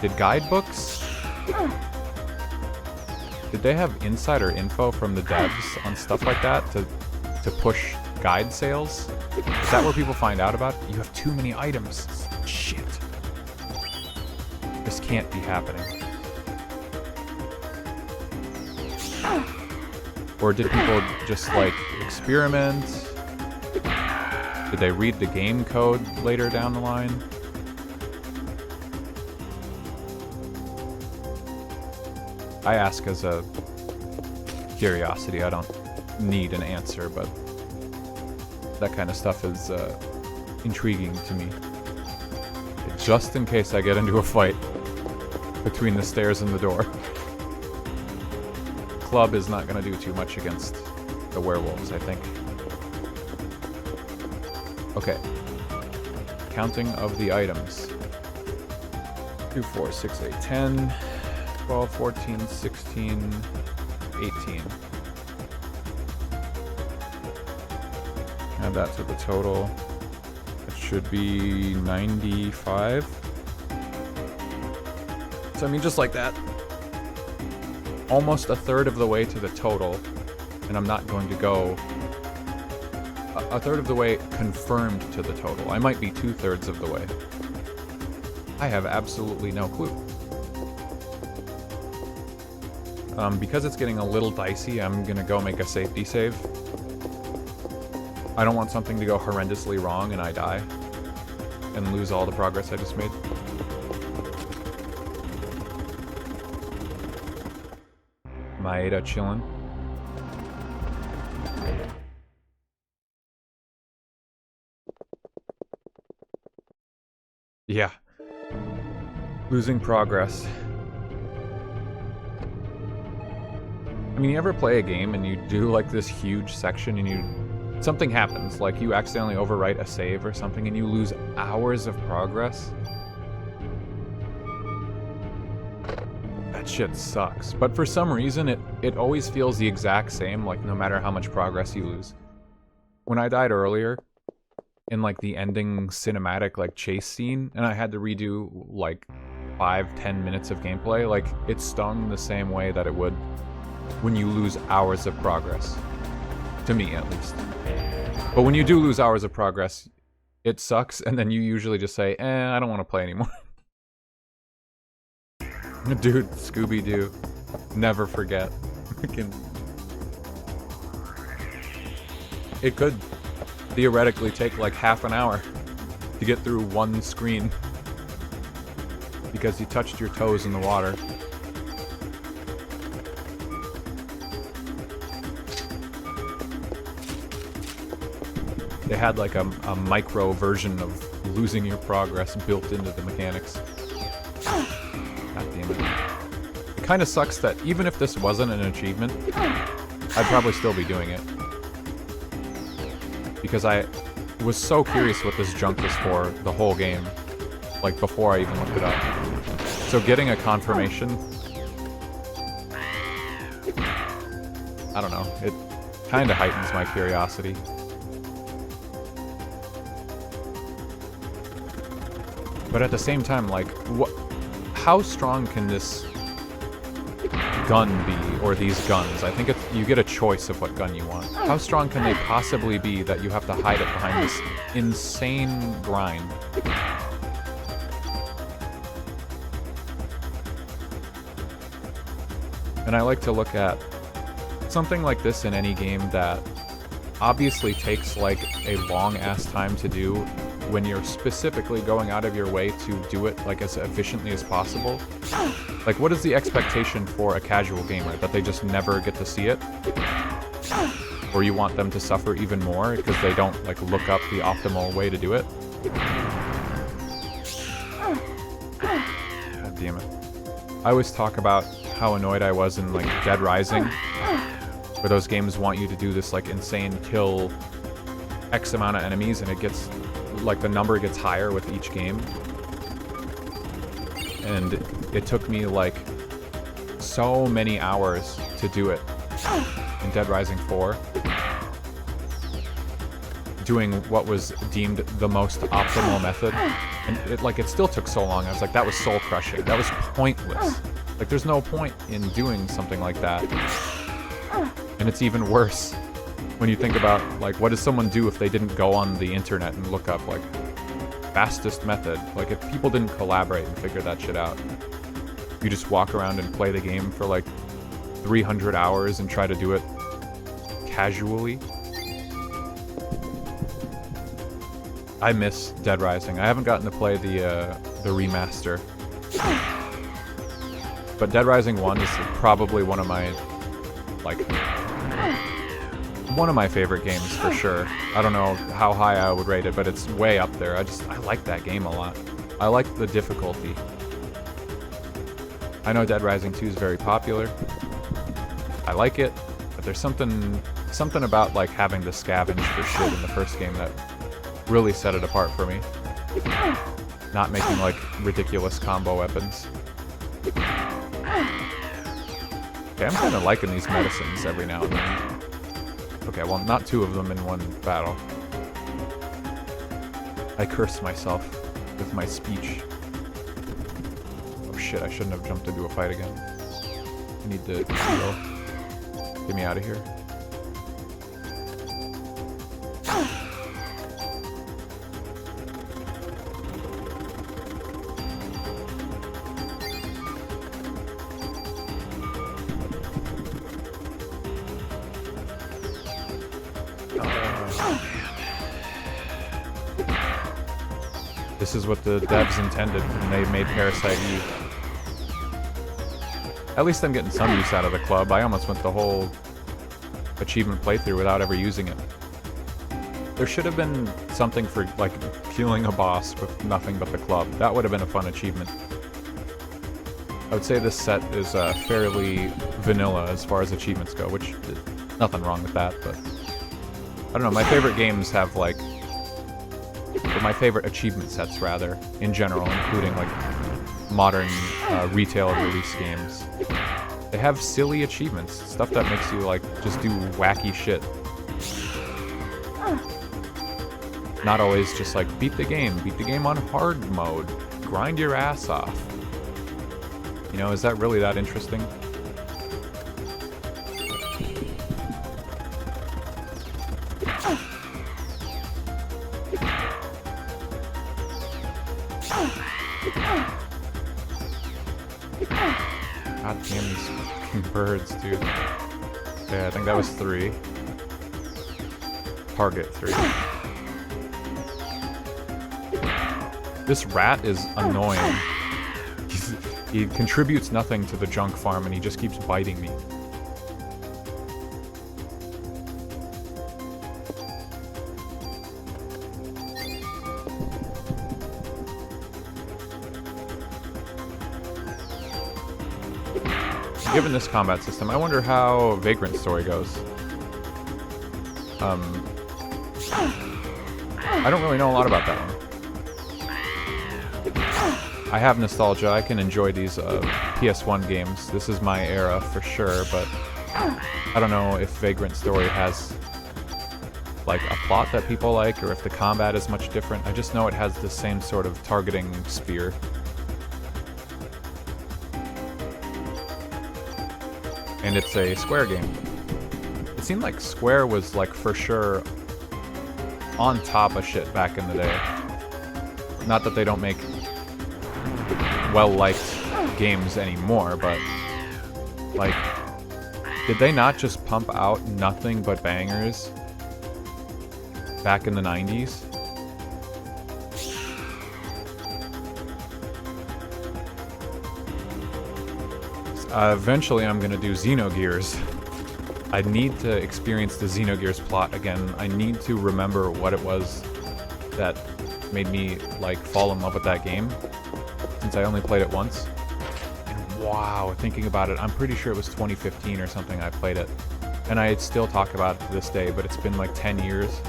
Did guidebooks? Did they have insider info from the devs on stuff like that to push guide sales? Is that where people find out about it? You have too many items. Shit. This can't be happening. Or did people just, like, experiment? Did they read the game code later down the line? I ask as a curiosity. I don't need an answer, but that kind of stuff is intriguing to me. Just in case I get into a fight between the stairs and the door. Club is not going to do too much against the werewolves, I think. Okay. Counting of the items. 2, 4, 6, 8, 10, 12, 14, 16, 18. Add that to the total. It should be 95. So I mean, just like that. Almost a third of the way to the total, and I'm not going to go a third of the way confirmed to the total. I might be 2/3 of the way. I have absolutely no clue. Because it's getting a little dicey, I'm gonna go make a safety save. I don't want something to go horrendously wrong and I die and lose all the progress I just made. Maeda chillin'. Yeah. Losing progress. I mean, you ever play a game and you do like this huge section and something happens, like you accidentally overwrite a save or something and you lose hours of progress? That shit sucks. But for some reason, it always feels the exact same, like no matter how much progress you lose. When I died earlier, in like the ending cinematic like chase scene, and I had to redo like 5-10 minutes of gameplay, like it stung the same way that it would when you lose hours of progress. To me, at least. But when you do lose hours of progress, it sucks, and then you usually just say, I don't want to play anymore. Dude, Scooby-Doo. Never forget. It could theoretically take like half an hour to get through one screen because you touched your toes in the water. They had like a micro version of losing your progress built into the mechanics. God damn it. It kind of sucks that even if this wasn't an achievement, I'd probably still be doing it. Because I was so curious what this junk was for the whole game. Like, before I even looked it up. So getting a confirmation... I don't know. It kind of heightens my curiosity. But at the same time, like, how strong can this gun be, or these guns? I think you get a choice of what gun you want. How strong can they possibly be that you have to hide it behind this insane grind? And I like to look at something like this in any game that obviously takes like a long-ass time to do when you're specifically going out of your way to do it like as efficiently as possible. Like, what is the expectation for a casual gamer? That they just never get to see it? Or you want them to suffer even more because they don't like look up the optimal way to do it? God damn it. I always talk about how annoyed I was in like Dead Rising, where those games want you to do this like insane kill X amount of enemies, and it gets like the number gets higher with each game. And it took me like so many hours to do it in Dead Rising 4. doing what was deemed the most optimal method. And it still took so long. I was like, that was soul crushing. That was pointless. Like, there's no point in doing something like that. And it's even worse when you think about, like, what does someone do if they didn't go on the internet and look up, like, fastest method? Like, if people didn't collaborate and figure that shit out, you just walk around and play the game for, like, 300 hours and try to do it casually. I miss Dead Rising. I haven't gotten to play the remaster. But Dead Rising 1 is probably one of my, like, one of my favorite games for sure. I don't know how high I would rate it, but it's way up there. I like that game a lot. I like the difficulty. I know Dead Rising 2 is very popular. I like it, but there's something about, like, having to scavenge for shit in the first game that really set it apart for me. Not making, like, ridiculous combo weapons. Okay, I'm kind of liking these medicines every now and then. Okay, well, not two of them in one battle. I cursed myself with my speech. Oh shit, I shouldn't have jumped into a fight again. I need to heal. Get me out of here. This is what the devs intended when they made Parasite Eve. At least I'm getting some use out of the club. I almost went the whole achievement playthrough without ever using it. There should have been something for, like, killing a boss with nothing but the club. That would have been a fun achievement. I would say this set is fairly vanilla as far as achievements go, which nothing wrong with that, but I don't know, my favorite games have, like, or my favorite achievement sets, rather, in general, including, like, modern retail release games. They have silly achievements, stuff that makes you, like, just do wacky shit. Not always just, like, beat the game on hard mode, grind your ass off. You know, is that really that interesting? God damn these fucking birds, dude. Okay, I think that was 3. Target 3. This rat is annoying. He contributes nothing to the junk farm and he just keeps biting me. Given this combat system, I wonder how Vagrant's story goes. I don't really know a lot about that one. I have nostalgia. I can enjoy these PS1 games. This is my era for sure, but I don't know if Vagrant Story has, like, a plot that people like, or if the combat is much different. I just know it has the same sort of targeting spear. And it's a Square game. It seemed like Square was, like, for sure on top of shit back in the day. Not that they don't make well-liked games anymore, but, like, did they not just pump out nothing but bangers back in the 90s? Eventually I'm gonna do Xenogears. I need to experience the Xenogears plot again. I need to remember what it was that made me, like, fall in love with that game, since I only played it once. And wow, thinking about it, I'm pretty sure it was 2015 or something I played it. And I still talk about it to this day, but it's been like 10 years.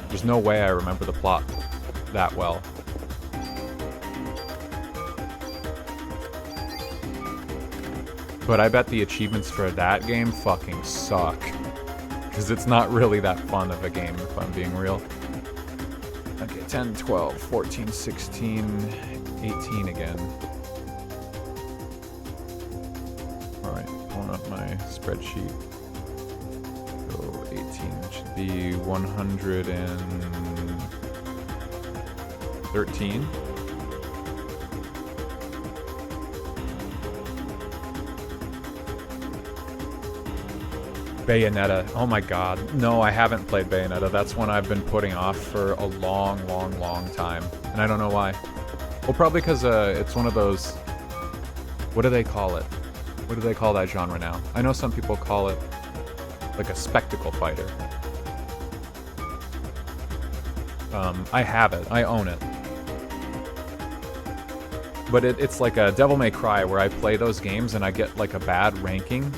There's no way I remember the plot that well. But I bet the achievements for that game fucking suck. because it's not really that fun of a game, if I'm being real. Okay, 10, 12, 14, 16, 18 again. Alright, pulling up my spreadsheet. So 18 should be 113. Bayonetta. Oh my god. No, I haven't played Bayonetta. That's one I've been putting off for a long, long, long time. And I don't know why. Well, probably because it's one of those... What do they call it? What do they call that genre now? I know some people call it like a spectacle fighter. I have it. I own it. But it's like a Devil May Cry where I play those games and I get like a bad ranking.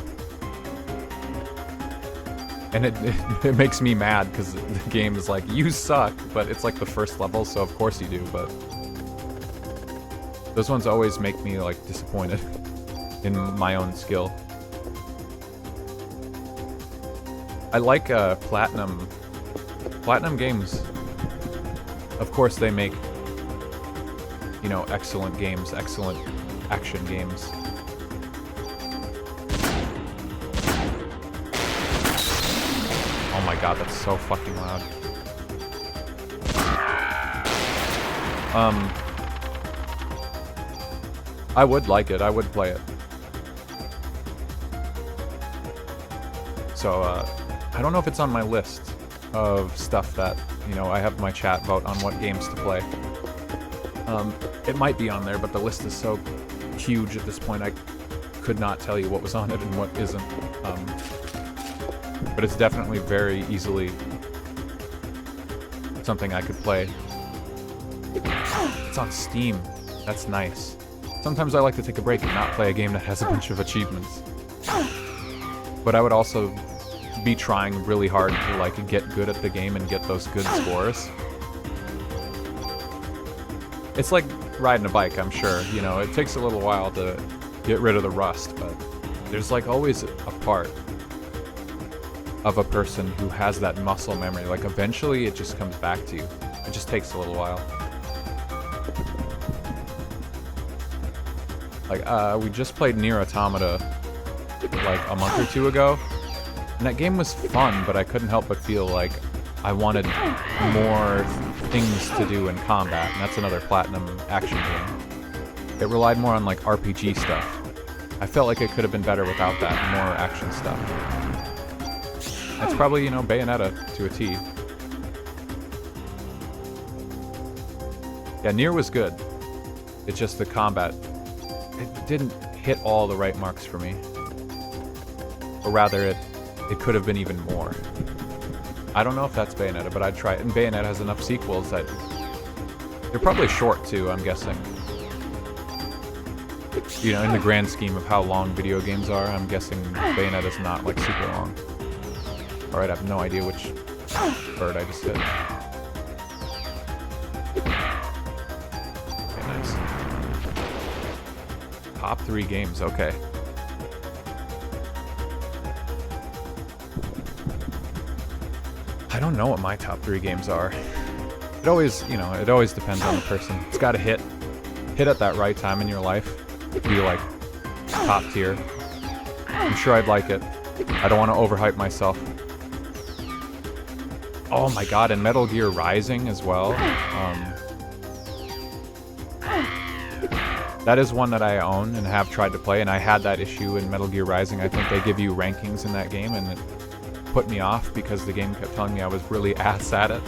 And it makes me mad because the game is like, you suck, but it's like the first level, so of course you do, but... Those ones always make me like disappointed in my own skill. I like Platinum games. Of course they make, you know, excellent games, excellent action games. Oh my god, that's so fucking loud. I would like it, I would play it. So, I don't know if it's on my list of stuff that, you know, I have my chat vote on what games to play. It might be on there, but the list is so huge at this point, I could not tell you what was on it and what isn't. But it's definitely very easily something I could play. It's on Steam. That's nice. Sometimes I like to take a break and not play a game that has a bunch of achievements. But I would also be trying really hard to like get good at the game and get those good scores. It's like riding a bike, I'm sure. You know, it takes a little while to get rid of the rust, but there's like always a part of a person who has that muscle memory. Like eventually it just comes back to you. It just takes a little while. Like, we just played Nier Automata like a month or two ago, and that game was fun, but I couldn't help but feel like I wanted more things to do in combat, and that's another Platinum action game. It relied more on like RPG stuff. I felt like it could have been better without that, more action stuff. That's probably, you know, Bayonetta to a T. Yeah, Nier was good. It's just the combat. It didn't hit all the right marks for me. Or rather, it could have been even more. I don't know if that's Bayonetta, but I'd try it. And Bayonetta has enough sequels that... They're probably short, too, I'm guessing. You know, in the grand scheme of how long video games are, I'm guessing Bayonetta's not, like, super long. Alright, I have no idea which bird I just hit. Okay, nice. Top 3 games, okay. I don't know what my top 3 games are. It always, you know, it always depends on the person. It's gotta hit at that right time in your life. Be like, top tier. I'm sure I'd like it. I don't want to overhype myself. Oh my god, and Metal Gear Rising as well. That is one that I own and have tried to play, and I had that issue in Metal Gear Rising. I think they give you rankings in that game, and it put me off because the game kept telling me I was really ass at it.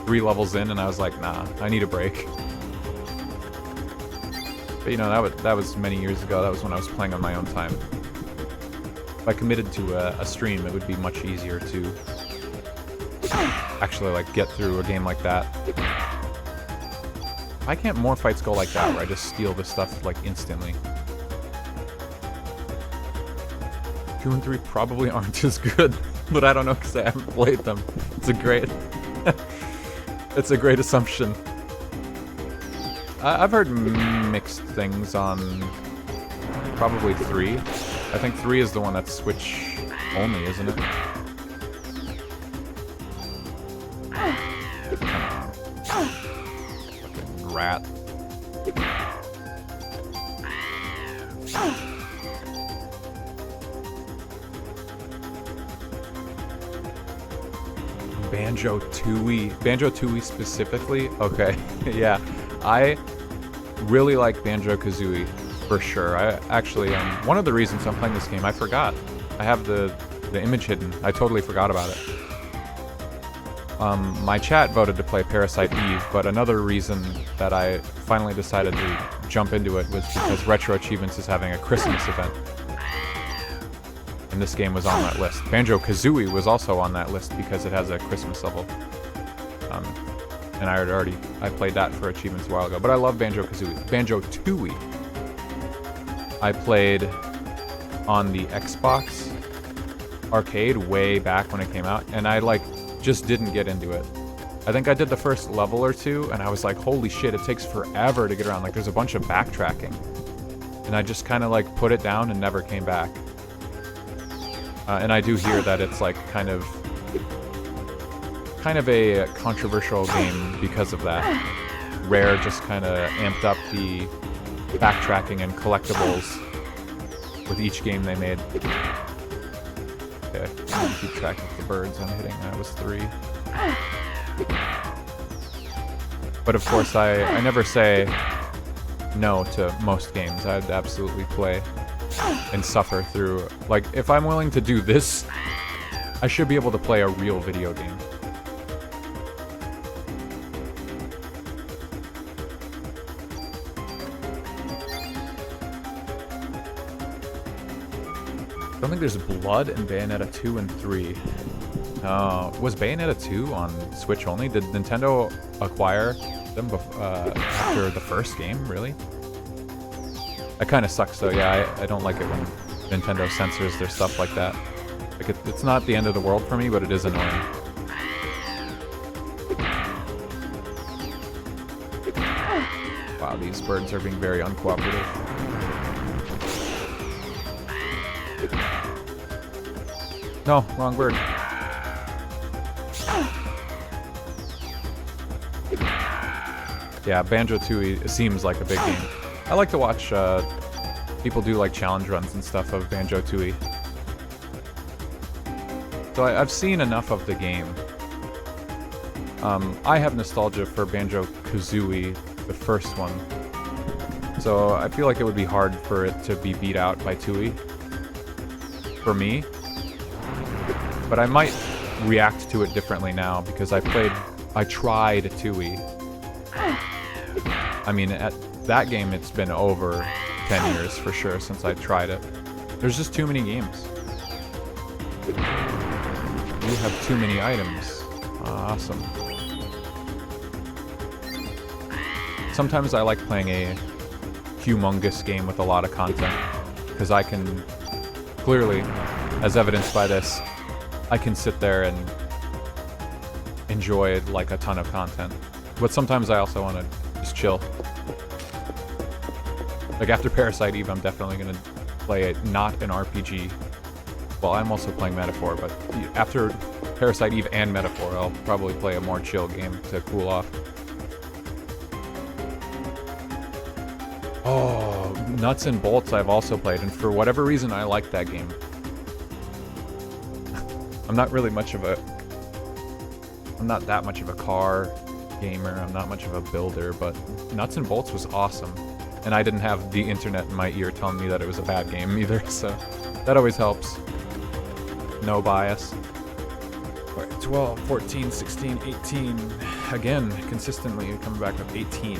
3 levels in, and I was like, nah, I need a break. But you know, that was many years ago. That was when I was playing on my own time. If I committed to a stream, it would be much easier to actually like get through a game like that. Why can't more fights go like that, where I just steal the stuff like instantly? 2 and 3 probably aren't as good, but I don't know because I haven't played them. It's a great, it's a great assumption. I've heard mixed things on probably 3. I think 3 is the one that's Switch only, isn't it? rat. Banjo-Tooie specifically? Okay, yeah. I really like Banjo-Kazooie, for sure. I actually, one of the reasons I'm playing this game, I forgot. I have the image hidden. I totally forgot about it. My chat voted to play Parasite Eve, but another reason that I finally decided to jump into it was because RetroAchievements is having a Christmas event. And this game was on that list. Banjo-Kazooie was also on that list because it has a Christmas level. And I played that for achievements a while ago. But I love Banjo-Kazooie. Banjo-Tooie, I played on the Xbox arcade way back when it came out, and I just didn't get into it. I think I did the first level or two, and I was like, holy shit, it takes forever to get around. There's a bunch of backtracking. And I just kind of put it down and never came back. And I do hear that it's kind of a controversial game because of that. Rare just kind of amped up the backtracking and collectibles with each game they made. Okay, I need to keep track of the birds I'm hitting. That was 3. But of course, I never say no to most games. I'd absolutely play and suffer through. If I'm willing to do this, I should be able to play a real video game. I don't think there's blood in Bayonetta 2 and 3. Was Bayonetta 2 on Switch only? Did Nintendo acquire them after the first game, really? That kind of sucks, though. Yeah, I don't like it when Nintendo censors their stuff like that. It's not the end of the world for me, but it is annoying. Wow, these birds are being very uncooperative. No, wrong bird. Yeah, Banjo-Tooie seems like a big game. I like to watch people do challenge runs and stuff of Banjo-Tooie. So I've seen enough of the game. I have nostalgia for Banjo-Kazooie, the first one. So I feel like it would be hard for it to be beat out by Tooie. For me. But I might react to it differently now because I tried Tooie. I mean, at that game, it's been over 10 years for sure since I tried it. There's just too many games. You have too many items. Awesome. Sometimes I like playing a humongous game with a lot of content because I can clearly, as evidenced by this, I can sit there and enjoy a ton of content. But sometimes I also want to just chill. After Parasite Eve, I'm definitely going to play it, not an RPG. Well, I'm also playing Metaphor, but after Parasite Eve and Metaphor, I'll probably play a more chill game to cool off. Oh, Nuts and Bolts I've also played, and for whatever reason, I like that game. I'm not that much of a car gamer, I'm not much of a builder, but Nuts and Bolts was awesome. And I didn't have the internet in my ear telling me that it was a bad game either, so that always helps. No bias. All right, 12, 14, 16, 18. Again, consistently coming back with 18.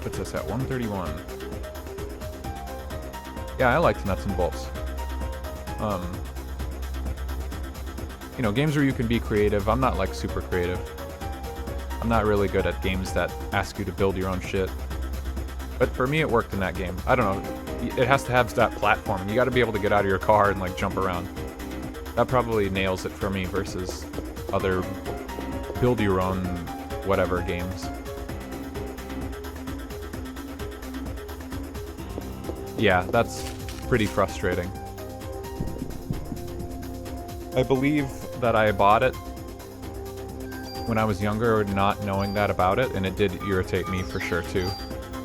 Puts us at 131. Yeah, I liked Nuts and Bolts. Games where you can be creative. I'm not super creative. I'm not really good at games that ask you to build your own shit. But for me, it worked in that game. I don't know. It has to have that platform. You got to be able to get out of your car and jump around. That probably nails it for me versus other build your own whatever games. Yeah, that's pretty frustrating. I believe that I bought it when I was younger, not knowing that about it, and it did irritate me for sure too.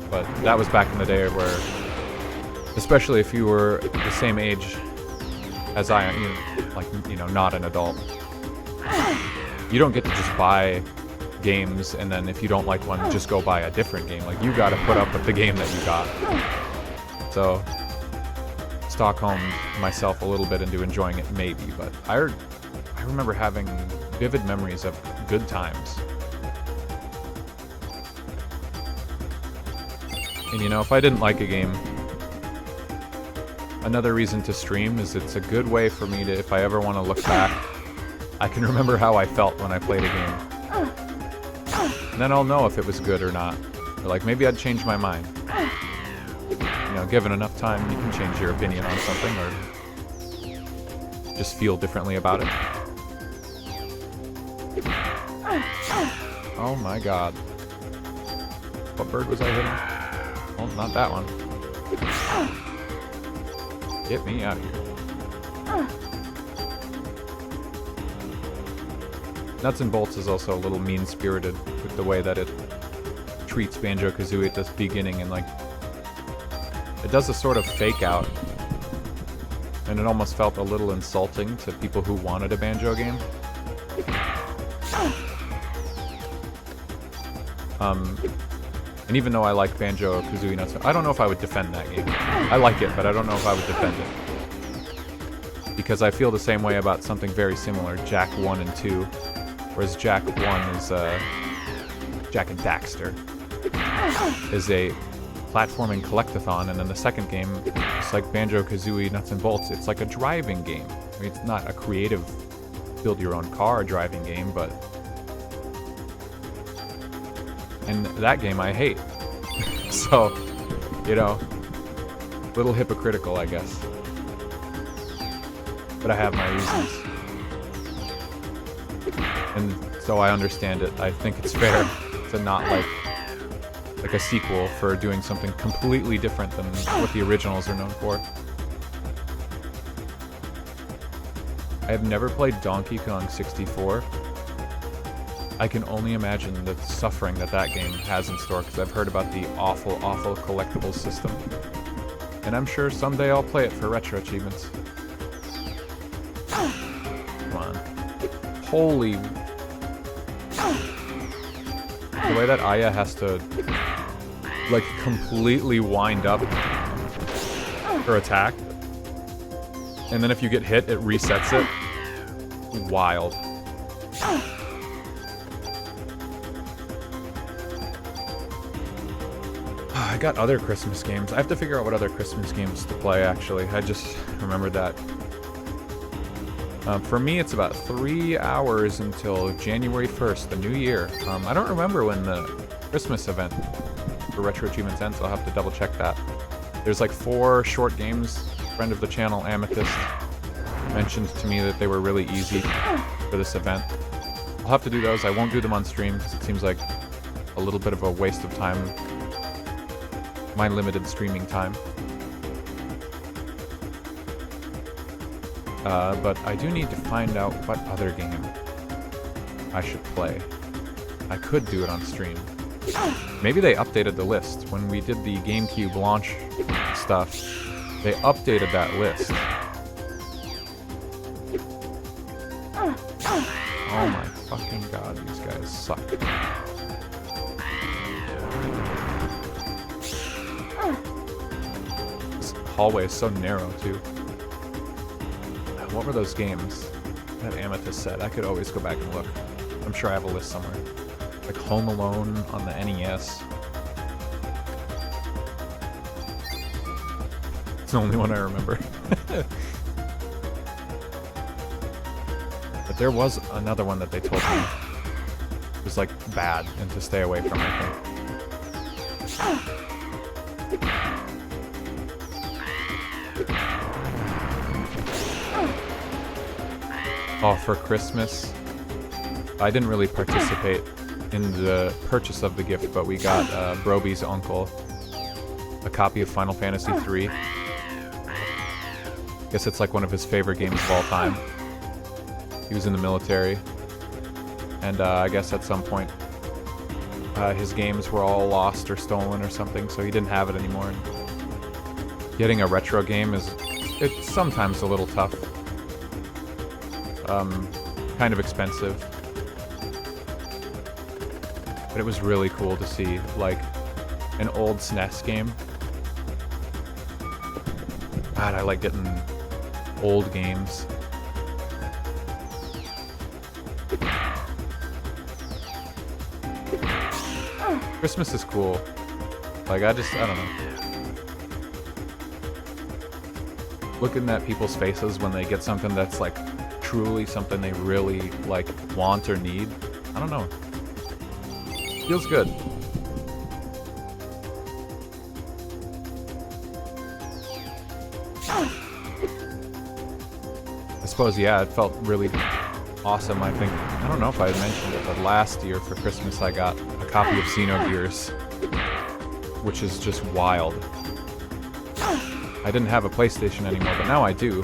But that was back in the day where, especially if you were the same age as I am, like, you know, not an adult, you don't get to just buy games and then if you don't like one, just go buy a different game. Like, you gotta put up with the game that you got. So, Stockholm myself a little bit into enjoying it, maybe, but I remember having vivid memories of good times. And you know, if I didn't like a game, another reason to stream is it's a good way for me to, if I ever want to look back, I can remember how I felt when I played a game. And then I'll know if it was good or not. Or like, maybe I'd change my mind. You know, given enough time, you can change your opinion on something or just feel differently about it. Oh my god. What bird was I hitting? Oh, not that one. Get me out of here. Nuts and Bolts is also a little mean-spirited with the way that it treats Banjo-Kazooie at the beginning, and like, it does a sort of fake out, and it almost felt a little insulting to people who wanted a Banjo game. And even though I like Banjo-Kazooie Nuts, I don't know if I would defend that game. I like it, but I don't know if I would defend it. Because I feel the same way about something very similar, Jak 1 and 2. Whereas Jak 1 is, Jak and Daxter, is a platforming collectathon, and then the second game, it's like Banjo-Kazooie Nuts and Bolts, it's like a driving game. I mean, it's not a creative build-your-own-car driving game, but... And that game I hate. So, you know, a little hypocritical, I guess. But I have my reasons. And so I understand it. I think it's fair to not like a sequel for doing something completely different than what the originals are known for. I have never played Donkey Kong 64. I can only imagine the suffering that that game has in store, because I've heard about the awful, awful collectibles system. And I'm sure someday I'll play it for RetroAchievements. Come on. Holy... The way that Aya has to, like, completely wind up her attack. And then if you get hit, it resets it. Wild. I got other Christmas games. I have to figure out what other Christmas games to play, actually. I just remembered that. For me, it's about 3 hours until January 1st, the new year. I don't remember when the Christmas event for RetroAchievements ends. I'll have to double check that. There's like 4 short games. Friend of the channel, Amethyst, mentioned to me that they were really easy for this event. I'll have to do those. I won't do them on stream because it seems like a little bit of a waste of time. My limited streaming time. But I do need to find out what other game I should play. I could do it on stream. Maybe they updated the list. When we did the GameCube launch stuff, they updated that list. Oh my fucking god, these guys suck. This hallway is so narrow, too. What were those games that Amethyst said? I could always go back and look. I'm sure I have a list somewhere. Like Home Alone on the NES. It's the only one I remember. But there was another one that they told me was like bad and to stay away from, I think. Oh, for Christmas, I didn't really participate in the purchase of the gift, but we got Broby's uncle a copy of Final Fantasy III. Guess it's like one of his favorite games of all time. He was in the military, And I guess at some point his games were all lost or stolen or something, so he didn't have it anymore. And getting a retro game it's sometimes a little tough. Kind of expensive. But it was really cool to see, like, an old SNES game. God, I like getting old games. Christmas is cool. Like, I don't know. Looking at people's faces when they get something that's, like, truly something they really, like, want or need. I don't know. Feels good. I suppose, yeah, it felt really awesome, I think. I don't know if I had mentioned it, but last year for Christmas I got a copy of Xenogears, which is just wild. I didn't have a PlayStation anymore, but now I do.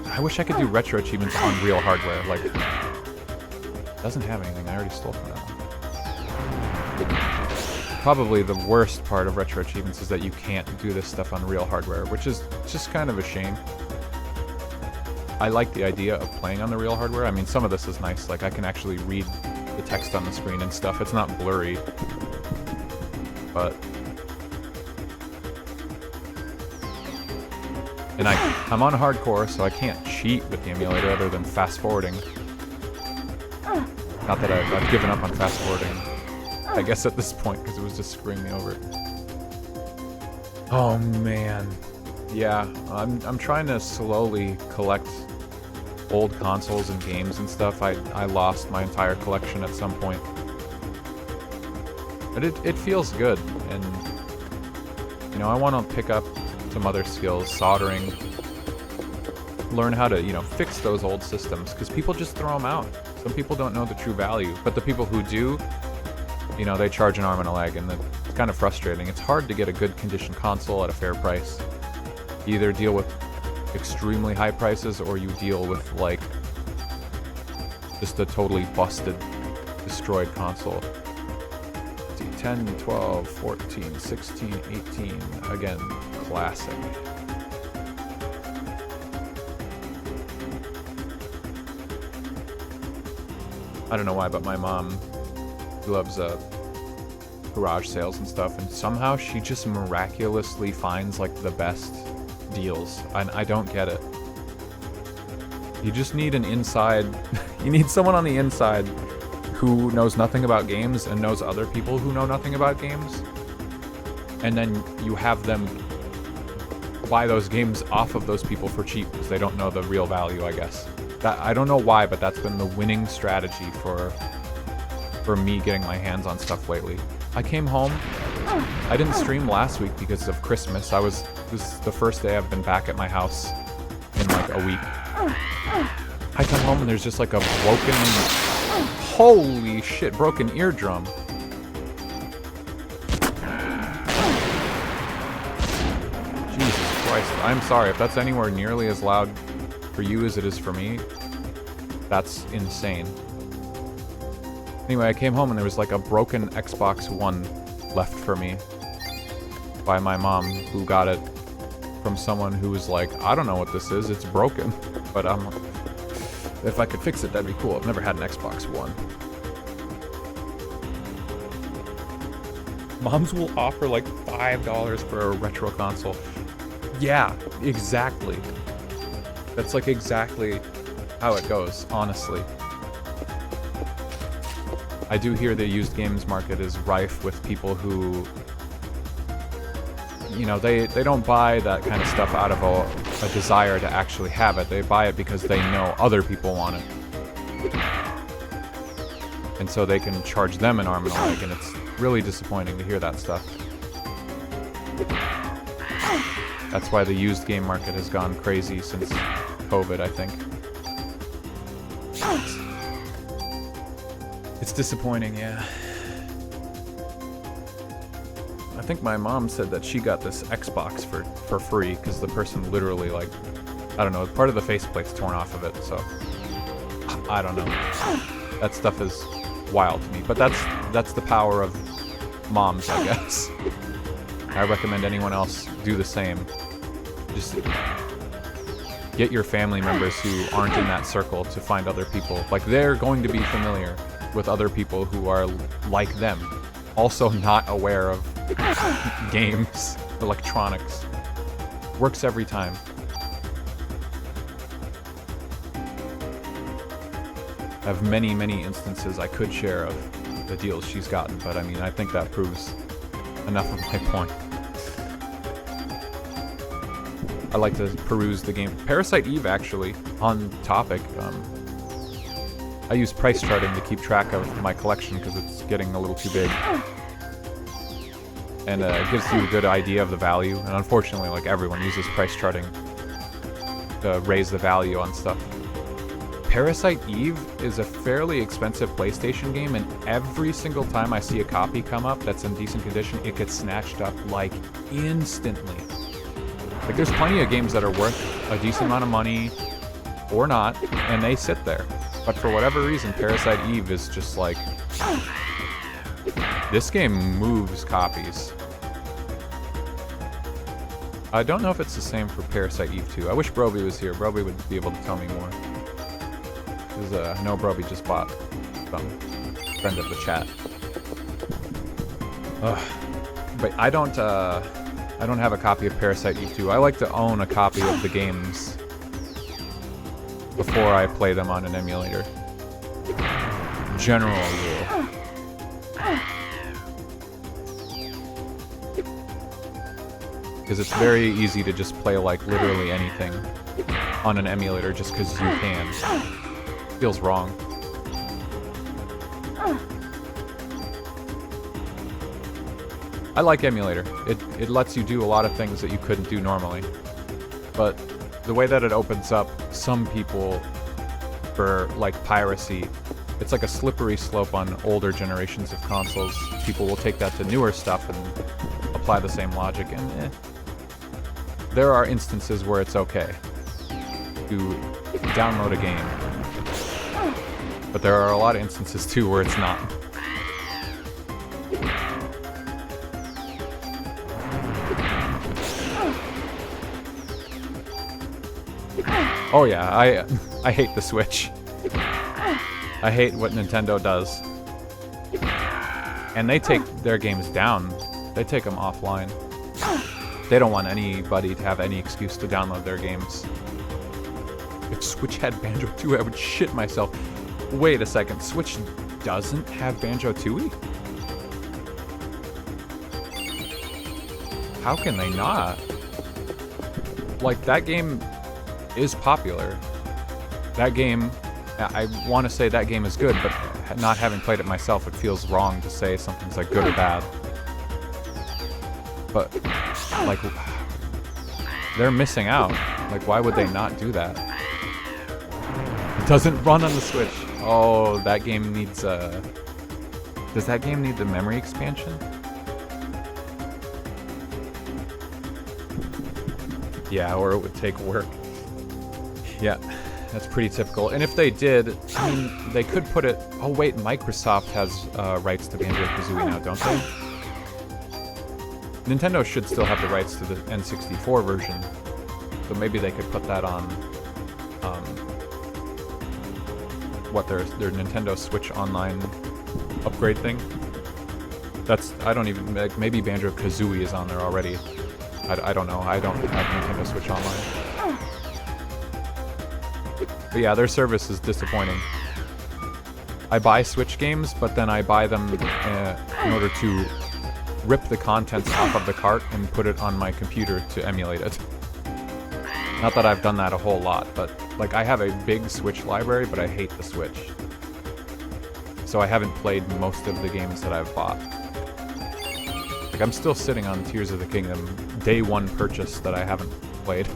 I wish I could do retro achievements on real hardware. Like, it doesn't have anything. I already stole from that one. Probably the worst part of retro achievements is that you can't do this stuff on real hardware, which is just kind of a shame. I like the idea of playing on the real hardware. I mean, some of this is nice. Like, I can actually read the text on the screen and stuff. It's not blurry. But... And I'm on hardcore, so I can't cheat with the emulator other than fast-forwarding. Not that I've given up on fast-forwarding, I guess at this point, because it was just screwing me over. Oh, man. Yeah, I'm trying to slowly collect old consoles and games and stuff. I lost my entire collection at some point. But it feels good, and, you know, I want to pick up some other skills, soldering, learn how to, you know, fix those old systems, because people just throw them out. Some people don't know the true value, but the people who do, you know, they charge an arm and a leg, and it's kind of frustrating. It's hard to get a good condition console at a fair price. You either deal with extremely high prices, or you deal with, like, just a totally busted, destroyed console. 10, 12, 14, 16, 18, again, classic. I don't know why, but my mom loves garage sales and stuff, and somehow she just miraculously finds, like, the best deals, and I don't get it. You just need an inside... you need someone on the inside who knows nothing about games and knows other people who know nothing about games, and then you have them buy those games off of those people for cheap because they don't know the real value, I guess. I don't know why, but that's been the winning strategy for me getting my hands on stuff lately. I came home. I didn't stream last week because of Christmas. This is the first day I've been back at my house in like a week. I come home and there's just like a broken... Holy shit, broken eardrum. Jesus Christ, I'm sorry if that's anywhere nearly as loud for you as it is for me. That's insane. Anyway, I came home and there was like a broken Xbox One left for me by my mom, who got it from someone who was like, I don't know what this is, it's broken. But if I could fix it, that'd be cool. I've never had an Xbox One. Moms will offer like $5 for a retro console. Yeah, exactly. That's like exactly how it goes, honestly. I do hear the used games market is rife with people who, you know, they don't buy that kind of stuff out of a desire to actually have it. They buy it because they know other people want it. And so they can charge them an arm and a leg, and it's really disappointing to hear that stuff. That's why the used game market has gone crazy since COVID, I think. It's disappointing, yeah. I think my mom said that she got this Xbox for free because the person literally, like, I don't know, part of the faceplate's torn off of it, so I don't know. That stuff is wild to me. But that's the power of moms, I guess. I recommend anyone else do the same. Just get your family members who aren't in that circle to find other people. Like, they're going to be familiar with other people who are like them. Also not aware of games, electronics. Works every time. I have many, many instances I could share of the deals she's gotten, but I mean, I think that proves enough of my point. I like to peruse the game. Parasite Eve, actually, on topic. I use price charting to keep track of my collection because it's getting a little too big. And it gives you a good idea of the value. And unfortunately, like, everyone uses price charting to raise the value on stuff. Parasite Eve is a fairly expensive PlayStation game, and every single time I see a copy come up that's in decent condition, it gets snatched up, like, instantly. Like, there's plenty of games that are worth a decent amount of money, or not, and they sit there. But for whatever reason, Parasite Eve is just like... This game moves copies. I don't know if it's the same for Parasite Eve 2. I wish Broby was here. Broby would be able to tell me more. Because, no, Broby just bought from friend of the chat. But I don't have a copy of Parasite Eve 2. I like to own a copy of the games before I play them on an emulator. General rule. Because it's very easy to just play, like, literally anything on an emulator just because you can. Feels wrong. I like emulator. It lets you do a lot of things that you couldn't do normally. But the way that it opens up some people for, like, piracy, it's like a slippery slope on older generations of consoles. People will take that to newer stuff and apply the same logic, and there are instances where it's okay to download a game. But there are a lot of instances, too, where it's not. Oh yeah, I hate the Switch. I hate what Nintendo does. And they take their games down. They take them offline. They don't want anybody to have any excuse to download their games. If Switch had Banjo-Tooie, I would shit myself. Wait a second, Switch doesn't have Banjo-Tooie? How can they not? Like, that game is popular. That game, I want to say that game is good, but not having played it myself, it feels wrong to say something's like good or bad. But, like, they're missing out. Like, why would they not do that? It doesn't run on the Switch. Oh, that game needs a... Does that game need the memory expansion? Yeah, or it would take work. Yeah, that's pretty typical. And if they did, I mean, they could put it... Oh wait, Microsoft has rights to Banjo-Kazooie now, don't they? Nintendo should still have the rights to the N64 version. So maybe they could put that on... their Nintendo Switch Online upgrade thing. That's... I don't even... Like, maybe Banjo-Kazooie is on there already. I don't know. I don't have Nintendo Switch Online. But yeah, their service is disappointing. I buy Switch games, but then I buy them in order to rip the contents off of the cart and put it on my computer to emulate it. Not that I've done that a whole lot, but like I have a big Switch library, but I hate the Switch. So I haven't played most of the games that I've bought. Like I'm still sitting on Tears of the Kingdom, day one purchase that I haven't played,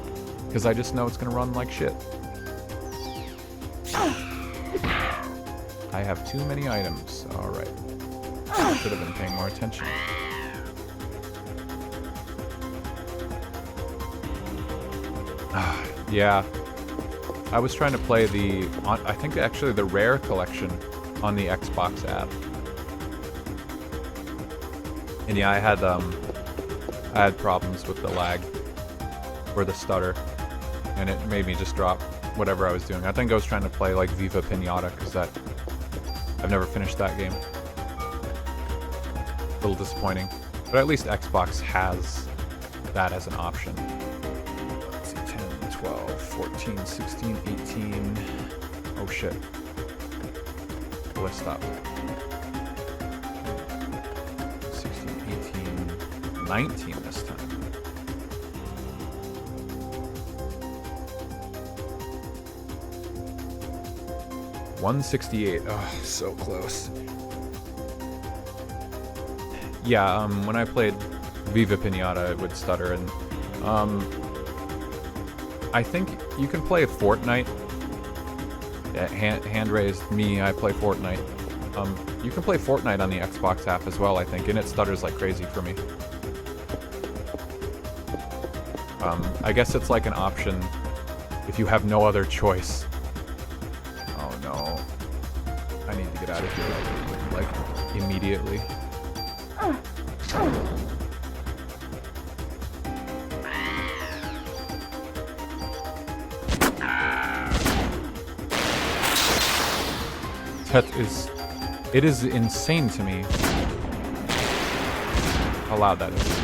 because I just know it's gonna run like shit. I have too many items. Alright. I should have been paying more attention. Yeah. I was trying to play the... I think actually the Rare collection on the Xbox app. And yeah, I had problems with the lag or the stutter, and it made me just drop whatever I was doing. I think I was trying to play like Viva Pinata, because I've never finished that game. A little disappointing, but at least Xbox has that as an option. Let's see, 10, 12, 14, 16, 18. Oh shit. Let's stop. 16, 18, 19 this time. $168. Oh, so close. Yeah, when I played Viva Pinata, it would stutter, and I think you can play Fortnite. Hand raised me, I play Fortnite. You can play Fortnite on the Xbox app as well, I think, and it stutters like crazy for me. I guess it's like an option if you have no other choice. Oh no. I need to get out of here, like immediately. It is insane to me how loud that is.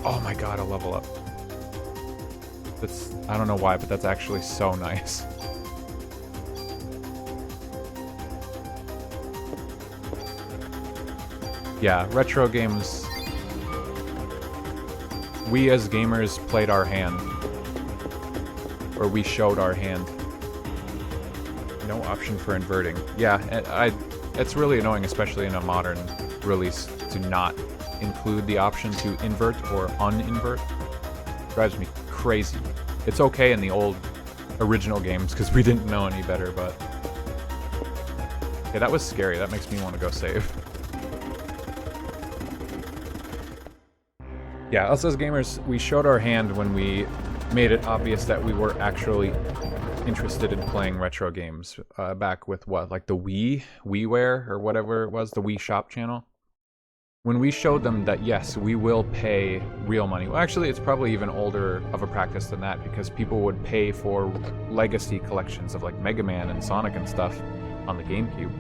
Oh my god, a level up. That's, I don't know why, but that's actually so nice. Yeah, retro games. We as gamers played our hand. Or we showed our hand. No option for inverting. Yeah, it's really annoying, especially in a modern release, to not include the option to invert or uninvert. Drives me crazy. It's okay in the old original games because we didn't know any better, but yeah, that was scary. That makes me want to go save. Yeah, us as gamers, we showed our hand when we made it obvious that we were actually interested in playing retro games, back with what, like the WiiWare, or whatever it was, the Wii Shop channel. When we showed them that yes, we will pay real money. Well, actually, it's probably even older of a practice than that, because people would pay for legacy collections of like Mega Man and Sonic and stuff on the GameCube.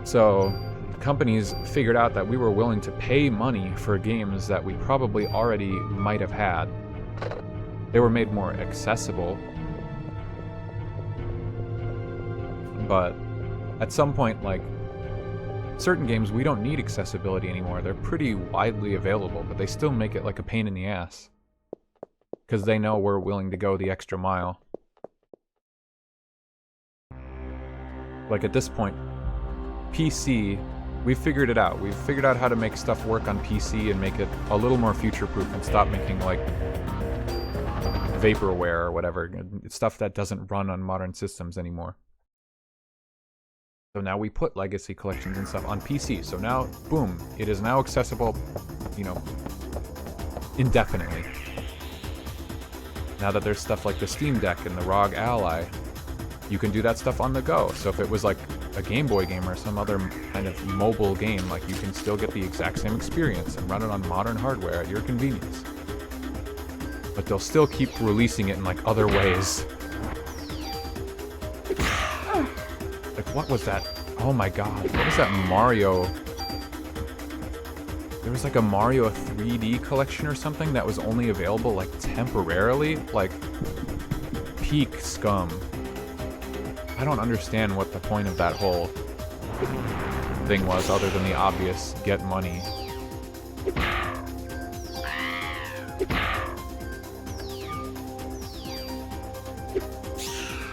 So companies figured out that we were willing to pay money for games that we probably already might have had. They were made more accessible, but at some point, like, certain games, we don't need accessibility anymore. They're pretty widely available, but they still make it like a pain in the ass, because they know we're willing to go the extra mile. Like at this point, PC, we've figured it out. We've figured out how to make stuff work on PC and make it a little more future-proof and stop making like vaporware or whatever, stuff that doesn't run on modern systems anymore. So now we put legacy collections and stuff on PC. So now, boom, it is now accessible, you know, indefinitely. Now that there's stuff like the Steam Deck and the ROG Ally, you can do that stuff on the go. So if it was like a Game Boy game or some other kind of mobile game, like, you can still get the exact same experience and run it on modern hardware at your convenience. But they'll still keep releasing it in like other ways. Like, what was that? Oh my god, what was that Mario? There was like a Mario 3D collection or something that was only available like temporarily? Like, peak scum. I don't understand what the point of that whole thing was, other than the obvious get money.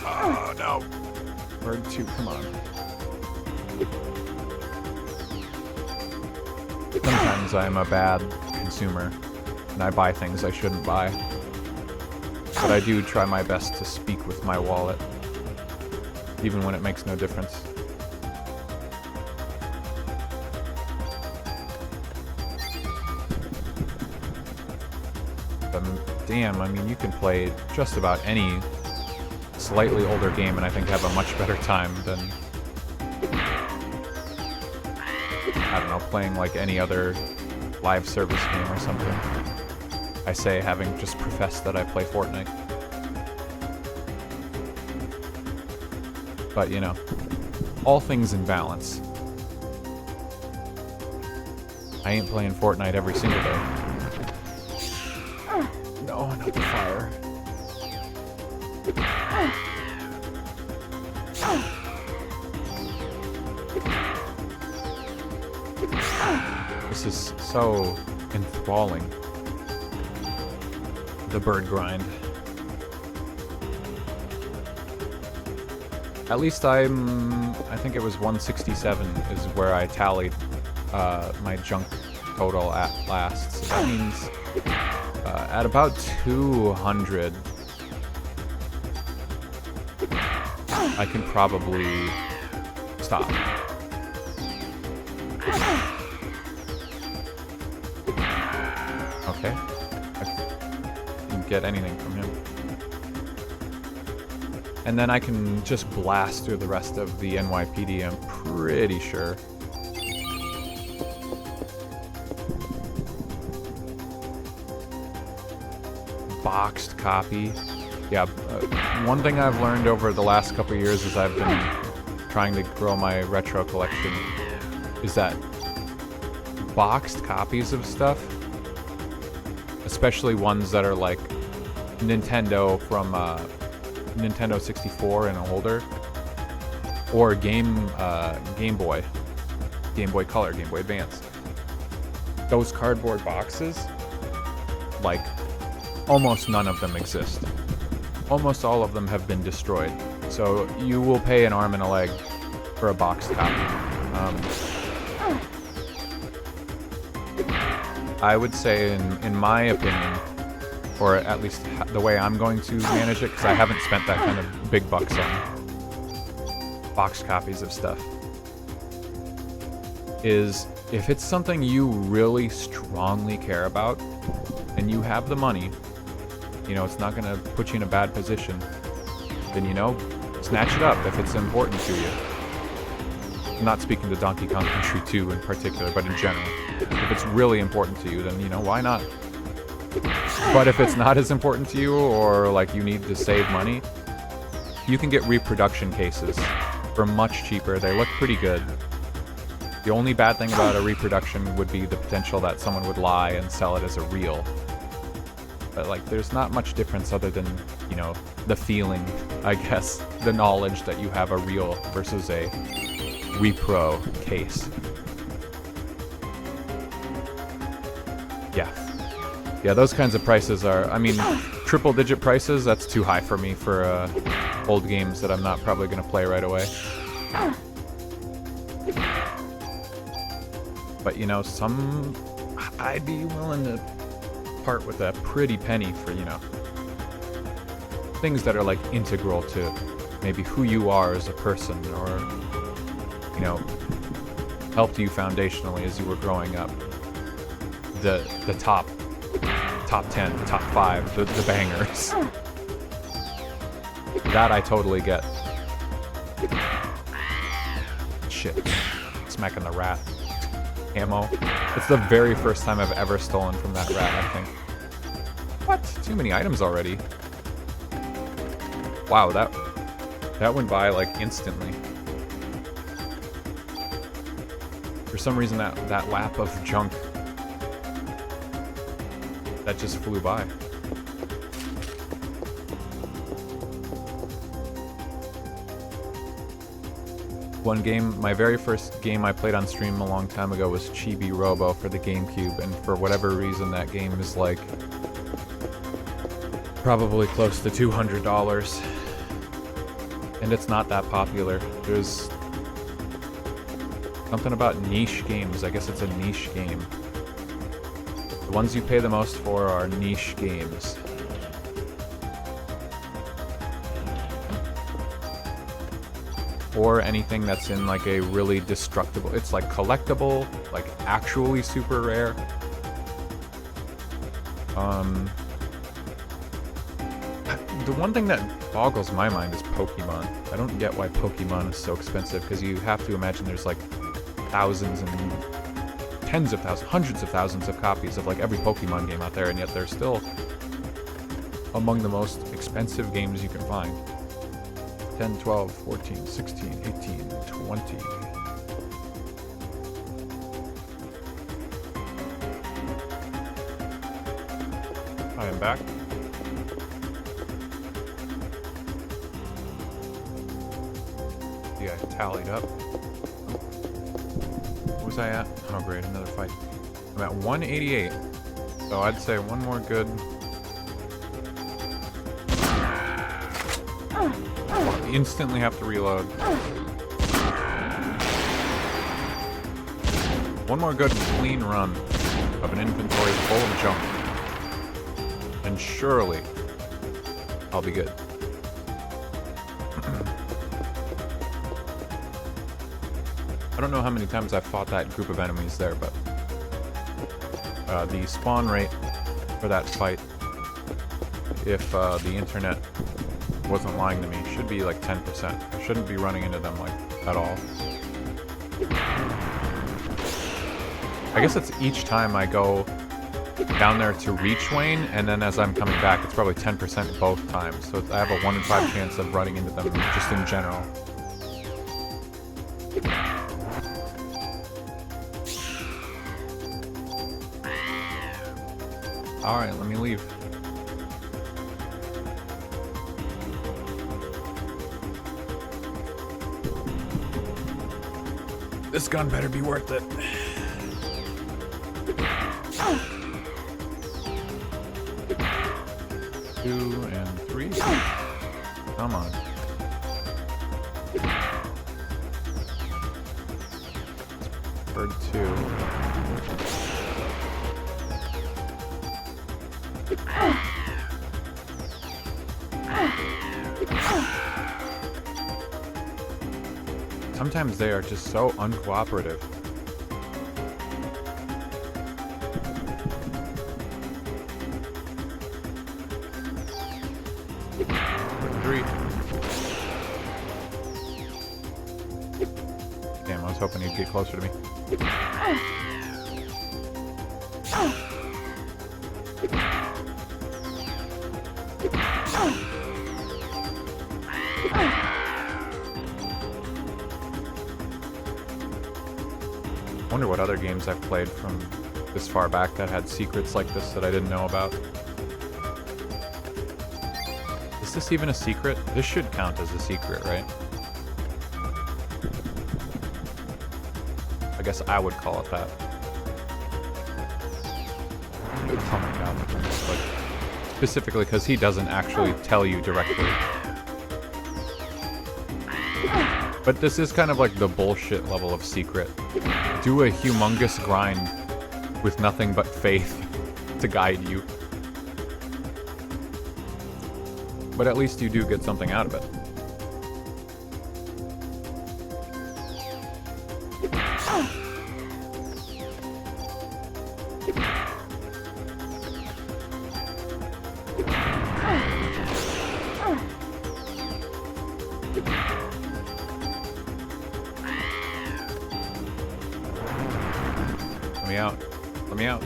Oh no. Bird 2, come on. Sometimes I am a bad consumer, and I buy things I shouldn't buy. But I do try my best to speak with my wallet, even when it makes no difference. But damn, I mean, you can play just about any slightly older game and I think have a much better time than, I don't know, playing like any other live service game or something. I say having just professed that I play Fortnite. But, you know, all things in balance. I ain't playing Fortnite every single day. No, not the fire. This is so enthralling. The bird grind. At least I think it was 167 is where I tallied my junk total at last. So that means at about 200, I can probably stop. Okay. I didn't get anything from him. And then I can just blast through the rest of the NYPD, I'm pretty sure. Boxed copy. Yeah, one thing I've learned over the last couple years as I've been trying to grow my retro collection is that boxed copies of stuff, especially ones that are like Nintendo from Nintendo 64 and older, or Game Boy Color, Game Boy Advance. Those cardboard boxes, like, almost none of them exist. Almost all of them have been destroyed. So you will pay an arm and a leg for a boxed copy. I would say, in my opinion, or at least the way I'm going to manage it, because I haven't spent that kind of big bucks on boxed copies of stuff, is if it's something you really strongly care about and you have the money, you know, it's not going to put you in a bad position, then, you know, snatch it up if it's important to you. I'm not speaking to Donkey Kong Country 2 in particular, but in general. If it's really important to you, then, you know, why not? But if it's not as important to you, or like you need to save money, you can get reproduction cases for much cheaper. They look pretty good. The only bad thing about a reproduction would be the potential that someone would lie and sell it as a real. But like, there's not much difference other than, you know, the feeling, I guess, the knowledge that you have a real versus a repro case. Yeah, those kinds of prices are, I mean, triple-digit prices, that's too high for me for old games that I'm not probably going to play right away. But, you know, some, I'd be willing to part with a pretty penny for, you know, things that are, like, integral to maybe who you are as a person, or, you know, helped you foundationally as you were growing up. The top 10, the top 5, the bangers. That I totally get. Shit. Smacking the rat. Ammo. It's the very first time I've ever stolen from that rat, I think. What? Too many items already. Wow, that went by like instantly. For some reason that lap of junk, that just flew by. One game, my very first game I played on stream a long time ago was Chibi Robo for the GameCube, and for whatever reason that game is like probably close to $200. And it's not that popular. There's something about niche games. I guess it's a niche game. The ones you pay the most for are niche games. Or anything that's in like a really destructible, it's like collectible, like actually super rare. The one thing that boggles my mind is Pokemon. I don't get why Pokemon is so expensive, because you have to imagine there's like thousands and tens of thousands, hundreds of thousands of copies of like every Pokemon game out there, and yet they're still among the most expensive games you can find. 10, 12, 14, 16, 18, 20. I am back. Yeah, I tallied up. What was I at? Oh great, another fight. I'm at 188. So I'd say one more good. Instantly have to reload. One more good clean run of an inventory full of junk. And surely I'll be good. I don't know how many times I've fought that group of enemies there, but the spawn rate for that fight, if the internet wasn't lying to me, should be like 10%. I shouldn't be running into them like at all. I guess it's each time I go down there to reach Wayne, and then as I'm coming back, it's probably 10% both times. So I have a 1 in 5 chance of running into them just in general. Alright, let me leave. This gun better be worth it. 2 and 3. Come on. Bird 2. Sometimes they are just so uncooperative. Three. Damn, I was hoping he'd get closer to me. Wonder what other games I've played from this far back that had secrets like this that I didn't know about. Is this even a secret? This should count as a secret, right? I guess I would call it that. Oh my god. Like, specifically because he doesn't actually tell you directly. But this is kind of like the bullshit level of secret. Do a humongous grind with nothing but faith to guide you. But at least you do get something out of it. Let me out. Let me out.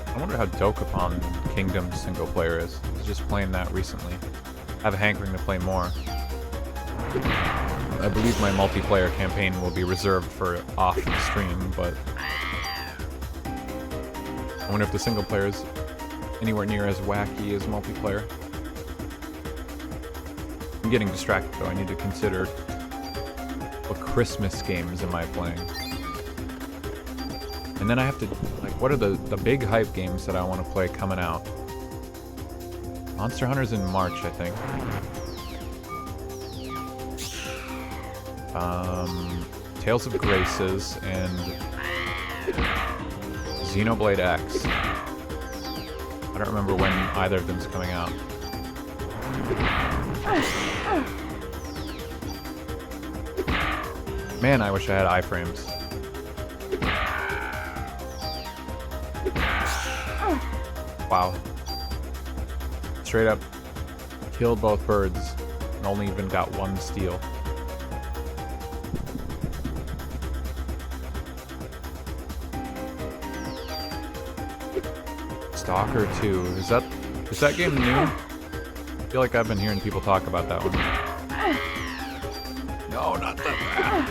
I wonder how Dokapon Kingdom single player is. I was just playing that recently. I have a hankering to play more. I believe my multiplayer campaign will be reserved for off stream, but I wonder if the single player is anywhere near as wacky as multiplayer. I'm getting distracted though. I need to consider what Christmas games am I playing. And then I have to, like, what are the big hype games that I want to play coming out? Monster Hunter's in March, I think. Tales of Graces and Xenoblade X. I don't remember when either of them's coming out. Man, I wish I had iframes. Wow. Straight up killed both birds and only even got one steal. Stalker 2. Is that game new? I feel like I've been hearing people talk about that one. No, not that.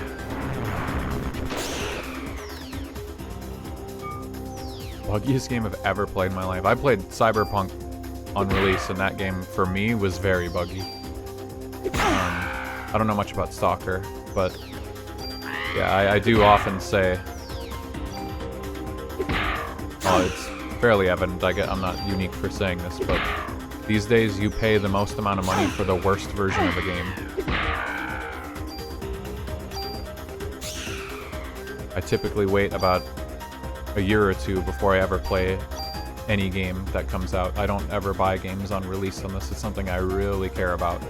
Buggiest game I've ever played in my life. I played Cyberpunk on release, and that game for me was very buggy. I don't know much about Stalker, but yeah, I do often say, oh, it's fairly evident. I'm not unique for saying this, but these days you pay the most amount of money for the worst version of a game. I typically wait about a year or two before I ever play any game that comes out. I don't ever buy games on release unless it's something I really care about.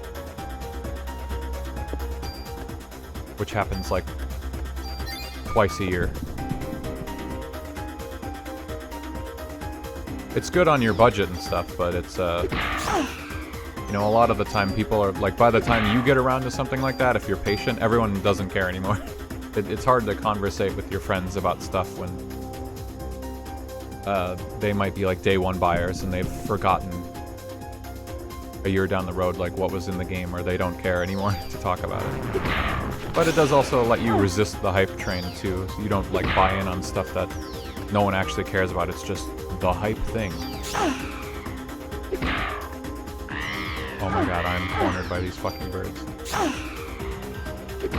Which happens like twice a year. It's good on your budget and stuff, but it's, you know, a lot of the time people are, like, by the time you get around to something like that, if you're patient, everyone doesn't care anymore. It's hard to conversate with your friends about stuff when they might be, like, day one buyers and they've forgotten a year down the road, like, what was in the game, or they don't care anymore to talk about it. But it does also let you resist the hype train, too. So you don't, like, buy in on stuff that no one actually cares about. It's just the hype thing. Oh my god, I'm cornered by these fucking birds.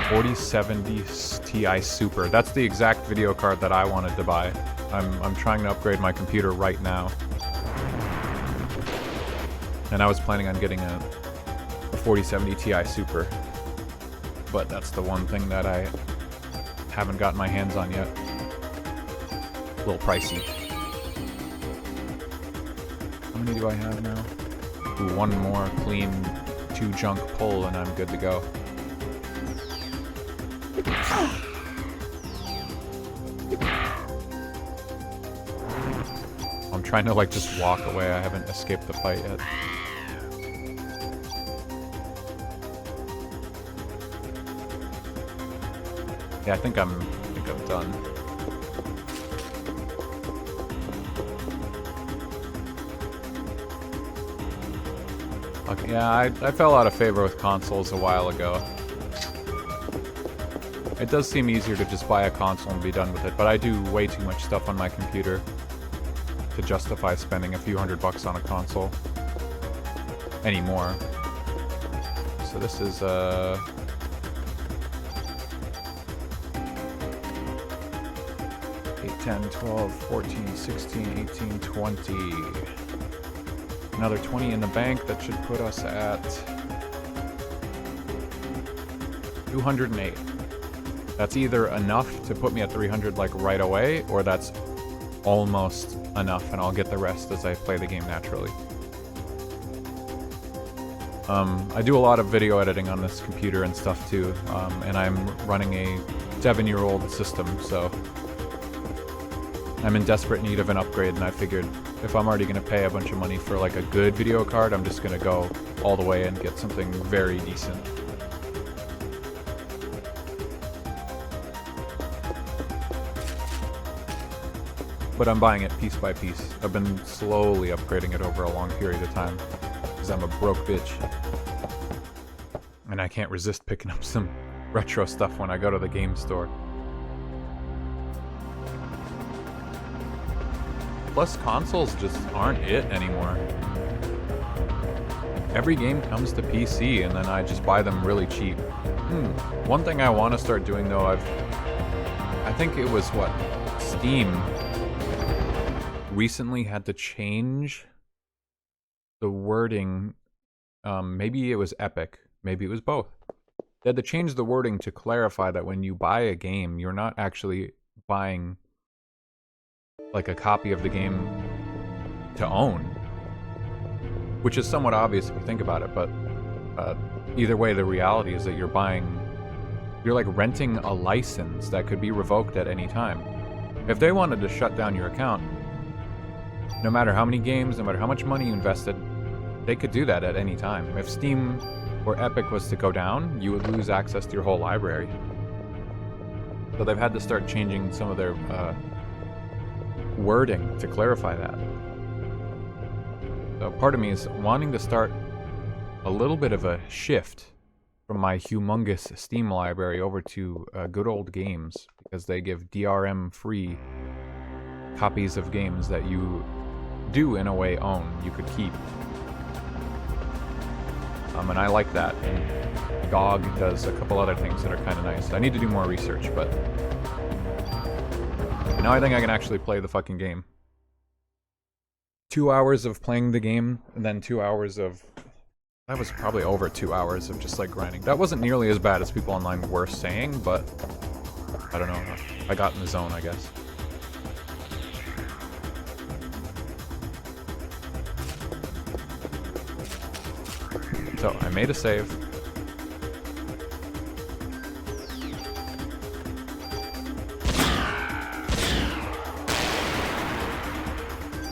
4070 Ti Super. That's the exact video card that I wanted to buy. I'm trying to upgrade my computer right now. And I was planning on getting a 4070 Ti Super. But that's the one thing that I haven't gotten my hands on yet. A little pricey. How many do I have now? Ooh, one more clean 2 junk pull and I'm good to go. I'm trying to, like, just walk away. I haven't escaped the fight yet. Yeah, I think I'm done. Okay, yeah, I fell out of favor with consoles a while ago. It does seem easier to just buy a console and be done with it, but I do way too much stuff on my computer to justify spending a few $100 on a console anymore. So this is 8, 10, 12, 14, 16, 18, 20. Another 20 in the bank. That should put us at 208. That's either enough to put me at 300 like right away, or that's almost enough and I'll get the rest as I play the game naturally. I do a lot of video editing on this computer and stuff too, and I'm running a 7-year-old system, so I'm in desperate need of an upgrade, and I figured if I'm already going to pay a bunch of money for like a good video card, I'm just going to go all the way and get something very decent. But I'm buying it piece by piece. I've been slowly upgrading it over a long period of time, because I'm a broke bitch. And I can't resist picking up some retro stuff when I go to the game store. Plus, consoles just aren't it anymore. Every game comes to PC, and then I just buy them really cheap. One thing I want to start doing, though, I think it was, what, Steam recently had to change the wording. Maybe it was Epic. Maybe it was both. They had to change the wording to clarify that when you buy a game, you're not actually buying like a copy of the game to own, which is somewhat obvious if you think about it, but either way, the reality is that you're like renting a license that could be revoked at any time. If they wanted to shut down your account, No matter how many games, no matter how much money you invested, they could do that at any time. If Steam or Epic was to go down, you would lose access to your whole library. So they've had to start changing some of their wording to clarify that. So part of me is wanting to start a little bit of a shift from my humongous Steam library over to good old games, because they give DRM-free copies of games that you do, in a way, own. You could keep. And I like that. And GOG does a couple other things that are kind of nice. I need to do more research, but now I think I can actually play the fucking game. 2 hours of playing the game, and then 2 hours of... That was probably over 2 hours of just, like, grinding. That wasn't nearly as bad as people online were saying, but... I don't know. I got in the zone, I guess. So, I made a save.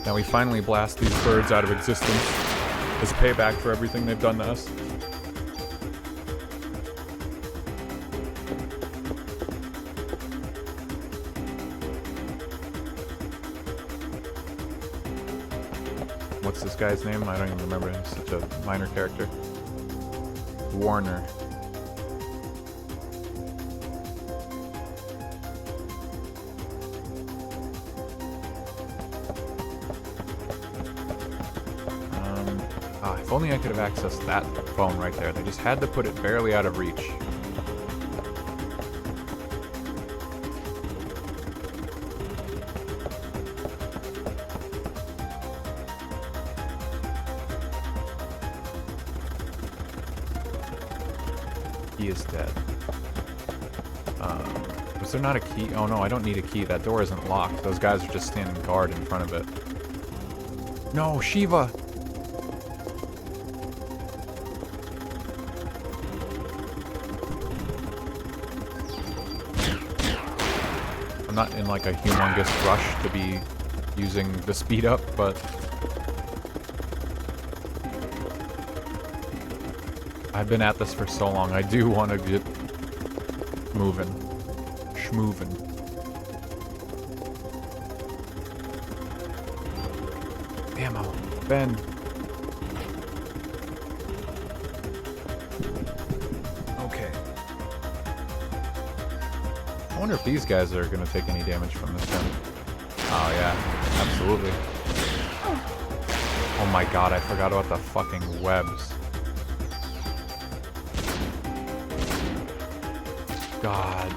Now we finally blast these birds out of existence as payback for everything they've done to us. What's this guy's name? I don't even remember. He's such a minor character. Warner. If only I could have accessed that phone right there. They just had to put it barely out of reach. He is dead. Was there not a key? Oh no, I don't need a key. That door isn't locked. Those guys are just standing guard in front of it. No, Shiva! I'm not in like a humongous rush to be using the speed up, but I've been at this for so long. I do want to get moving. Schmoovin'. Ammo. Ben. Okay. I wonder if these guys are going to take any damage from this gun. Oh yeah, absolutely. Oh my god, I forgot about the fucking webs. God.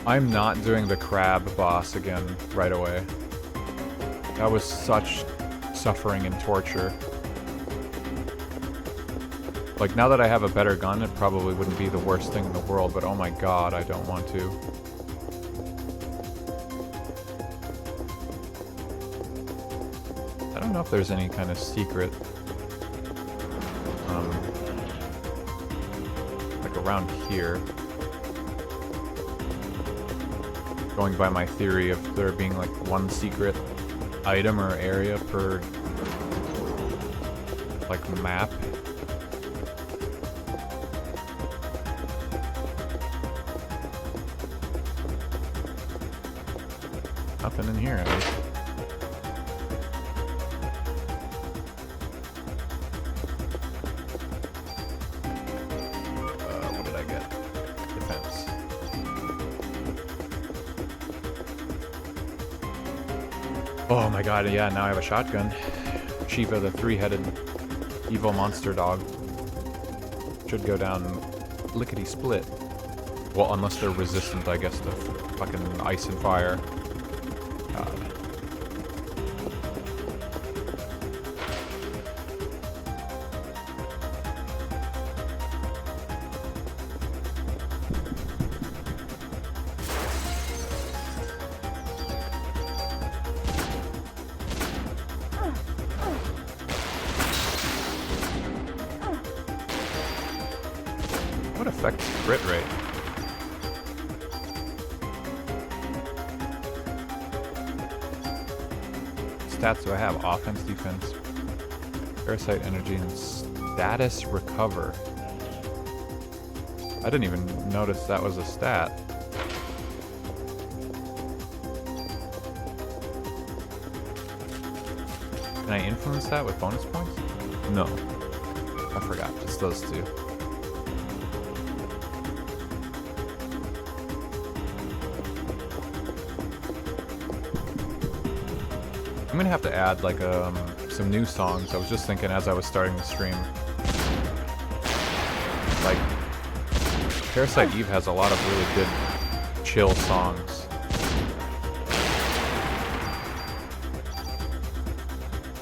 I'm not doing the crab boss again right away. That was such suffering and torture. Like, now that I have a better gun, it probably wouldn't be the worst thing in the world, but oh my god, I don't want to. I don't know if there's any kind of secret, like around here. Going by my theory of there being like one secret item or area per like map. Nothing in here at least. What did I get? Defense. Oh my god, yeah, now I have a shotgun. Shiva, the three-headed evil monster dog. Should go down lickety-split. Well, unless they're resistant, I guess, to fucking ice and fire. God. What affects crit rate? stats do I have? Offense, defense, parasite energy, and status recover. I didn't even notice that was a stat. Can I influence that with bonus points? No. I forgot. Just those two. I'm gonna have to add like some new songs. I was just thinking as I was starting the stream. Like, Parasite Eve has a lot of really good chill songs.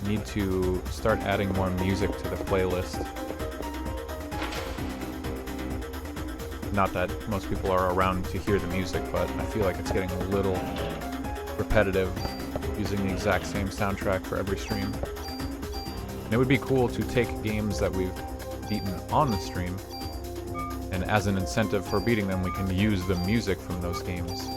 Need to start adding more music to the playlist. Not that most people are around to hear the music, but I feel like it's getting a little repetitive using the exact same soundtrack for every stream. And it would be cool to take games that we've beaten on the stream, and as an incentive for beating them, we can use the music from those games.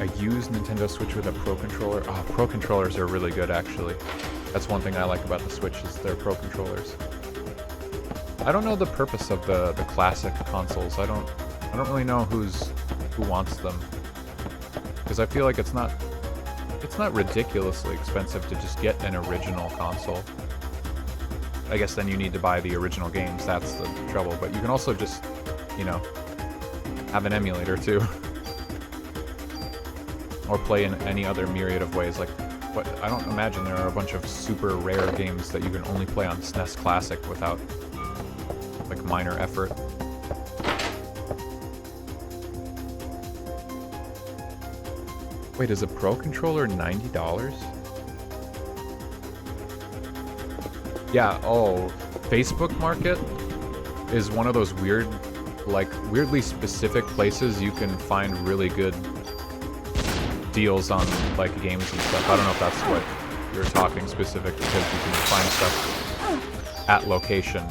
I use Nintendo Switch with a Pro Controller. Oh, Pro Controllers are really good, actually. That's one thing I like about the Switch, is their Pro Controllers. I don't know the purpose of the classic consoles. I don't really know who wants them, because I feel like it's not ridiculously expensive to just get an original console. I guess then you need to buy the original games. That's the trouble. But you can also just, you know, have an emulator too. Or play in any other myriad of ways. Like, what, I don't imagine there are a bunch of super rare games that you can only play on SNES Classic without, like, minor effort. Wait, is a Pro Controller $90? Yeah, oh, Facebook Market is one of those weird, like, weirdly specific places you can find really good deals on, like, games and stuff. I don't know if that's what you're talking specific, because you can find stuff at location.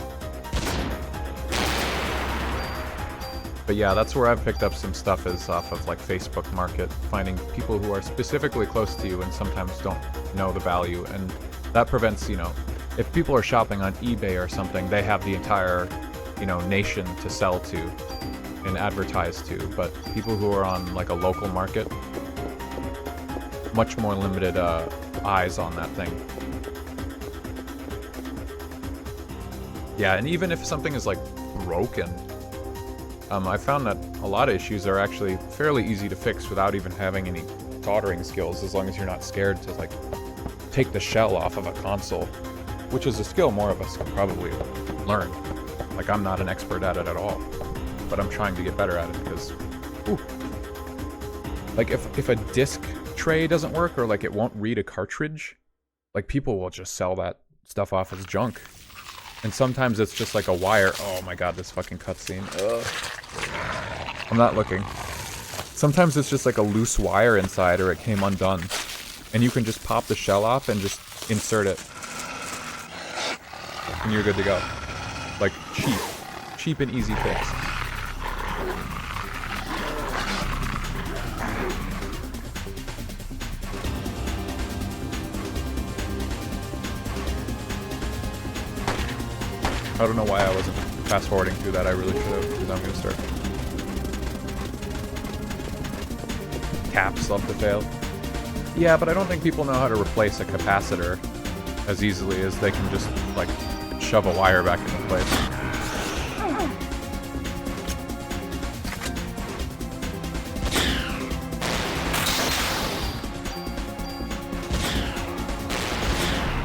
But yeah, that's where I've picked up some stuff, is off of, like, Facebook Market, finding people who are specifically close to you and sometimes don't know the value, and that prevents, you know, if people are shopping on eBay or something, they have the entire, you know, nation to sell to and advertise to, but people who are on, like, a local market, much more limited eyes on that thing. Yeah, and even if something is, like, broken, I found that a lot of issues are actually fairly easy to fix without even having any soldering skills, as long as you're not scared to, like, take the shell off of a console, which is a skill more of us can probably learn. Like, I'm not an expert at it at all, but I'm trying to get better at it, because, ooh. Like, if a disc tray doesn't work, or, like, it won't read a cartridge, like, people will just sell that stuff off as junk. And sometimes it's just like a wire. Oh my god, this fucking cutscene. I'm not looking. Sometimes it's just like a loose wire inside, or it came undone. And you can just pop the shell off and just insert it. And you're good to go. Like, cheap. Cheap and easy fix. I don't know why I wasn't fast forwarding through that. I really should have, because I'm going to start. Caps love to fail. Yeah, but I don't think people know how to replace a capacitor as easily as they can just, like, shove a wire back into place.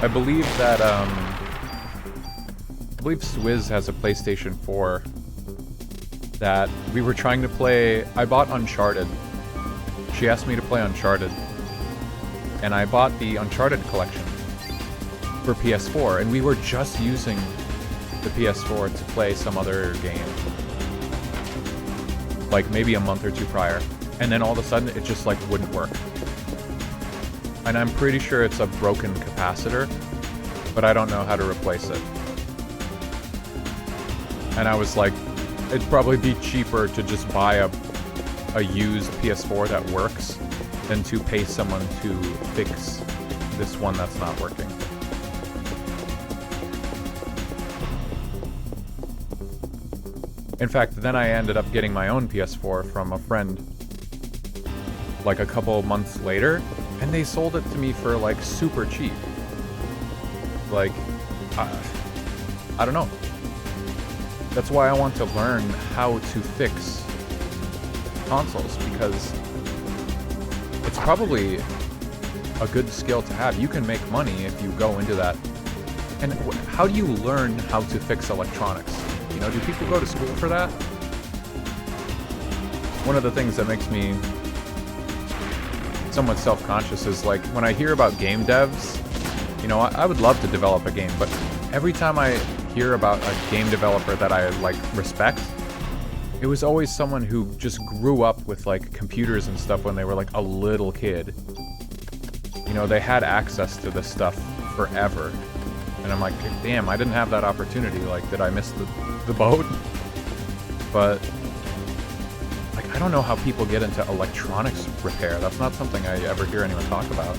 I believe that, I believe Swizz has a PlayStation 4 that we were trying to play. I bought Uncharted. She asked me to play Uncharted, and I bought the Uncharted collection for PS4, and we were just using the PS4 to play some other game, like maybe a month or two prior, and then all of a sudden it just, like, wouldn't work. And I'm pretty sure it's a broken capacitor, but I don't know how to replace it. And I was like, it'd probably be cheaper to just buy a used PS4 that works than to pay someone to fix this one that's not working. In fact, then I ended up getting my own PS4 from a friend like a couple of months later, and they sold it to me for like super cheap. Like, I don't know. That's why I want to learn how to fix consoles, because it's probably a good skill to have. You can make money if you go into that. And how do you learn how to fix electronics? You know, do people go to school for that? One of the things that makes me somewhat self-conscious is like when I hear about game devs, you know, I would love to develop a game, but every time I hear about a game developer that I like respect, it was always someone who just grew up with like computers and stuff when they were like a little kid. You know, they had access to this stuff forever. And I'm like, damn, I didn't have that opportunity. Like, did I miss the boat? But like, I don't know how people get into electronics repair. That's not something I ever hear anyone talk about.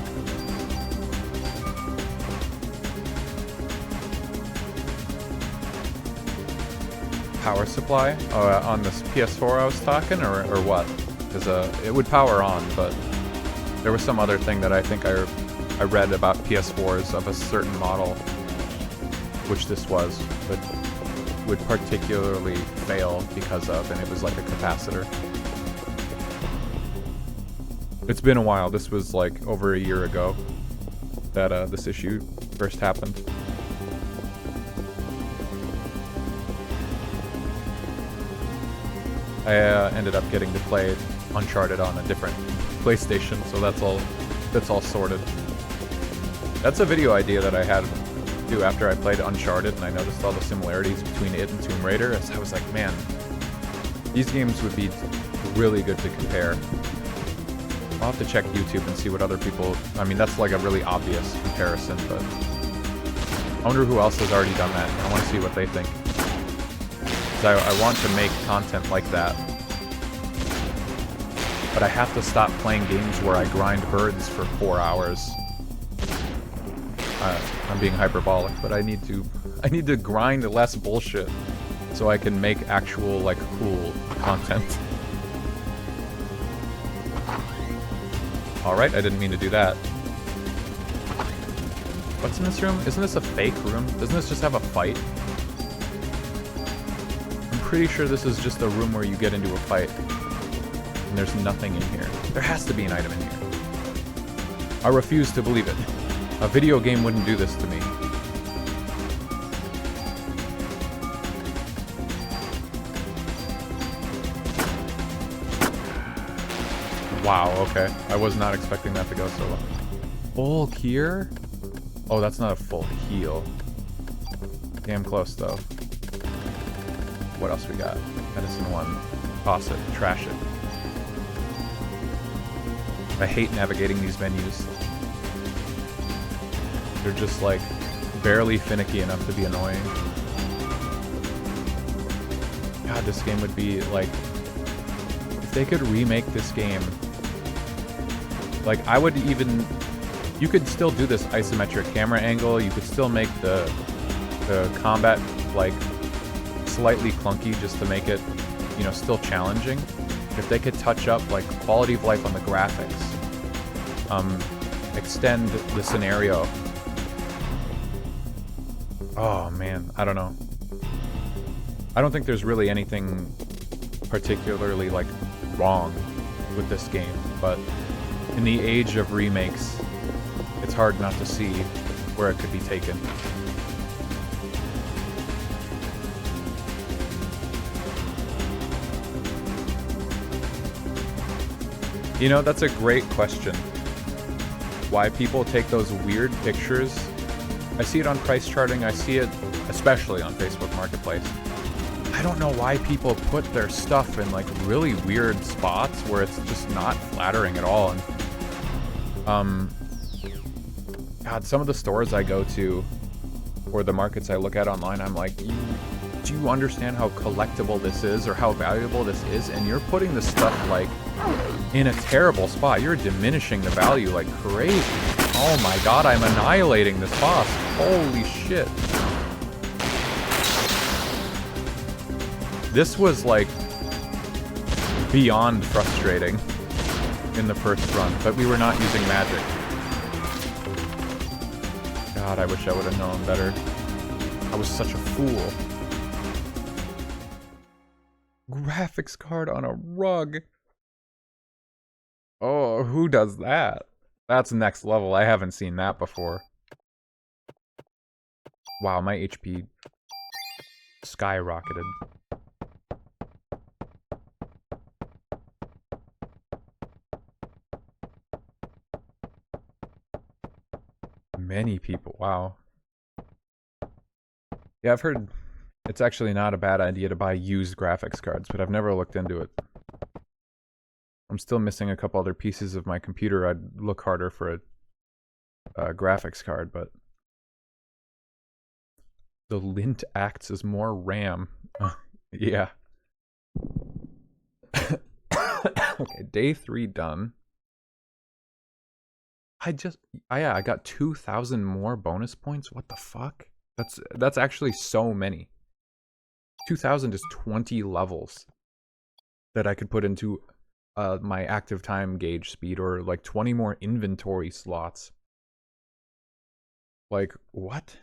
Power supply on this PS4 I was talking, or what? Because it would power on, but there was some other thing that I think I read about PS4s of a certain model, which this was, but would particularly fail because of, and it was like a capacitor. It's been a while. This was like over a year ago that this issue first happened. I ended up getting to play Uncharted on a different PlayStation, so that's all sorted. That's a video idea that I had do after I played Uncharted, and I noticed all the similarities between it and Tomb Raider. As I was like, man, these games would be really good to compare. I'll have to check YouTube and see what other people... I mean, that's like a really obvious comparison, but I wonder who else has already done that. I want to see what they think. I want to make content like that, but I have to stop playing games where I grind birds for 4 hours. I'm being hyperbolic, but I need to grind less bullshit so I can make actual like cool content. All right, I didn't mean to do that. What's in this room? Isn't this a fake room? Doesn't this just have a fight? Pretty sure this is just a room where you get into a fight, and there's nothing in here. There has to be an item in here. I refuse to believe it. A video game wouldn't do this to me. Wow, okay. I was not expecting that to go so well. Full cure? Oh, that's not a full heal. Damn close, though. What else we got? Medicine 1. Toss it. Trash it. I hate navigating these menus. They're just like barely finicky enough to be annoying. God, this game would be like... If they could remake this game... Like, I would even... You could still do this isometric camera angle. You could still make the combat, like... slightly clunky just to make it, you know, still challenging. If they could touch up like quality of life on the graphics, extend the scenario. Oh man, I don't know. I don't think there's really anything particularly like wrong with this game, but in the age of remakes, it's hard not to see where it could be taken. You know, that's a great question. Why people take those weird pictures. I see it on price charting, I see it especially on Facebook Marketplace. I don't know why people put their stuff in like really weird spots where it's just not flattering at all. And God, some of the stores I go to or the markets I look at online, I'm like, do you understand how collectible this is or how valuable this is? And you're putting the stuff like in a terrible spot. You're diminishing the value like crazy. Oh my god, I'm annihilating this boss. Holy shit. This was like beyond frustrating in the first run, but we were not using magic. God, I wish I would have known better. I was such a fool. Graphics card on a rug. Oh, who does that? That's next level. I haven't seen that before. Wow, my HP skyrocketed. Many people, wow. Yeah, I've heard it's actually not a bad idea to buy used graphics cards, but I've never looked into it. I'm still missing a couple other pieces of my computer. I'd look harder for a graphics card, but the lint acts as more RAM. Yeah. Okay, day 3 done. I got 2,000 more bonus points. What the fuck? That's actually so many. 2,000 is 20 levels that I could put into my active time gauge speed, or like 20 more inventory slots. Like, what?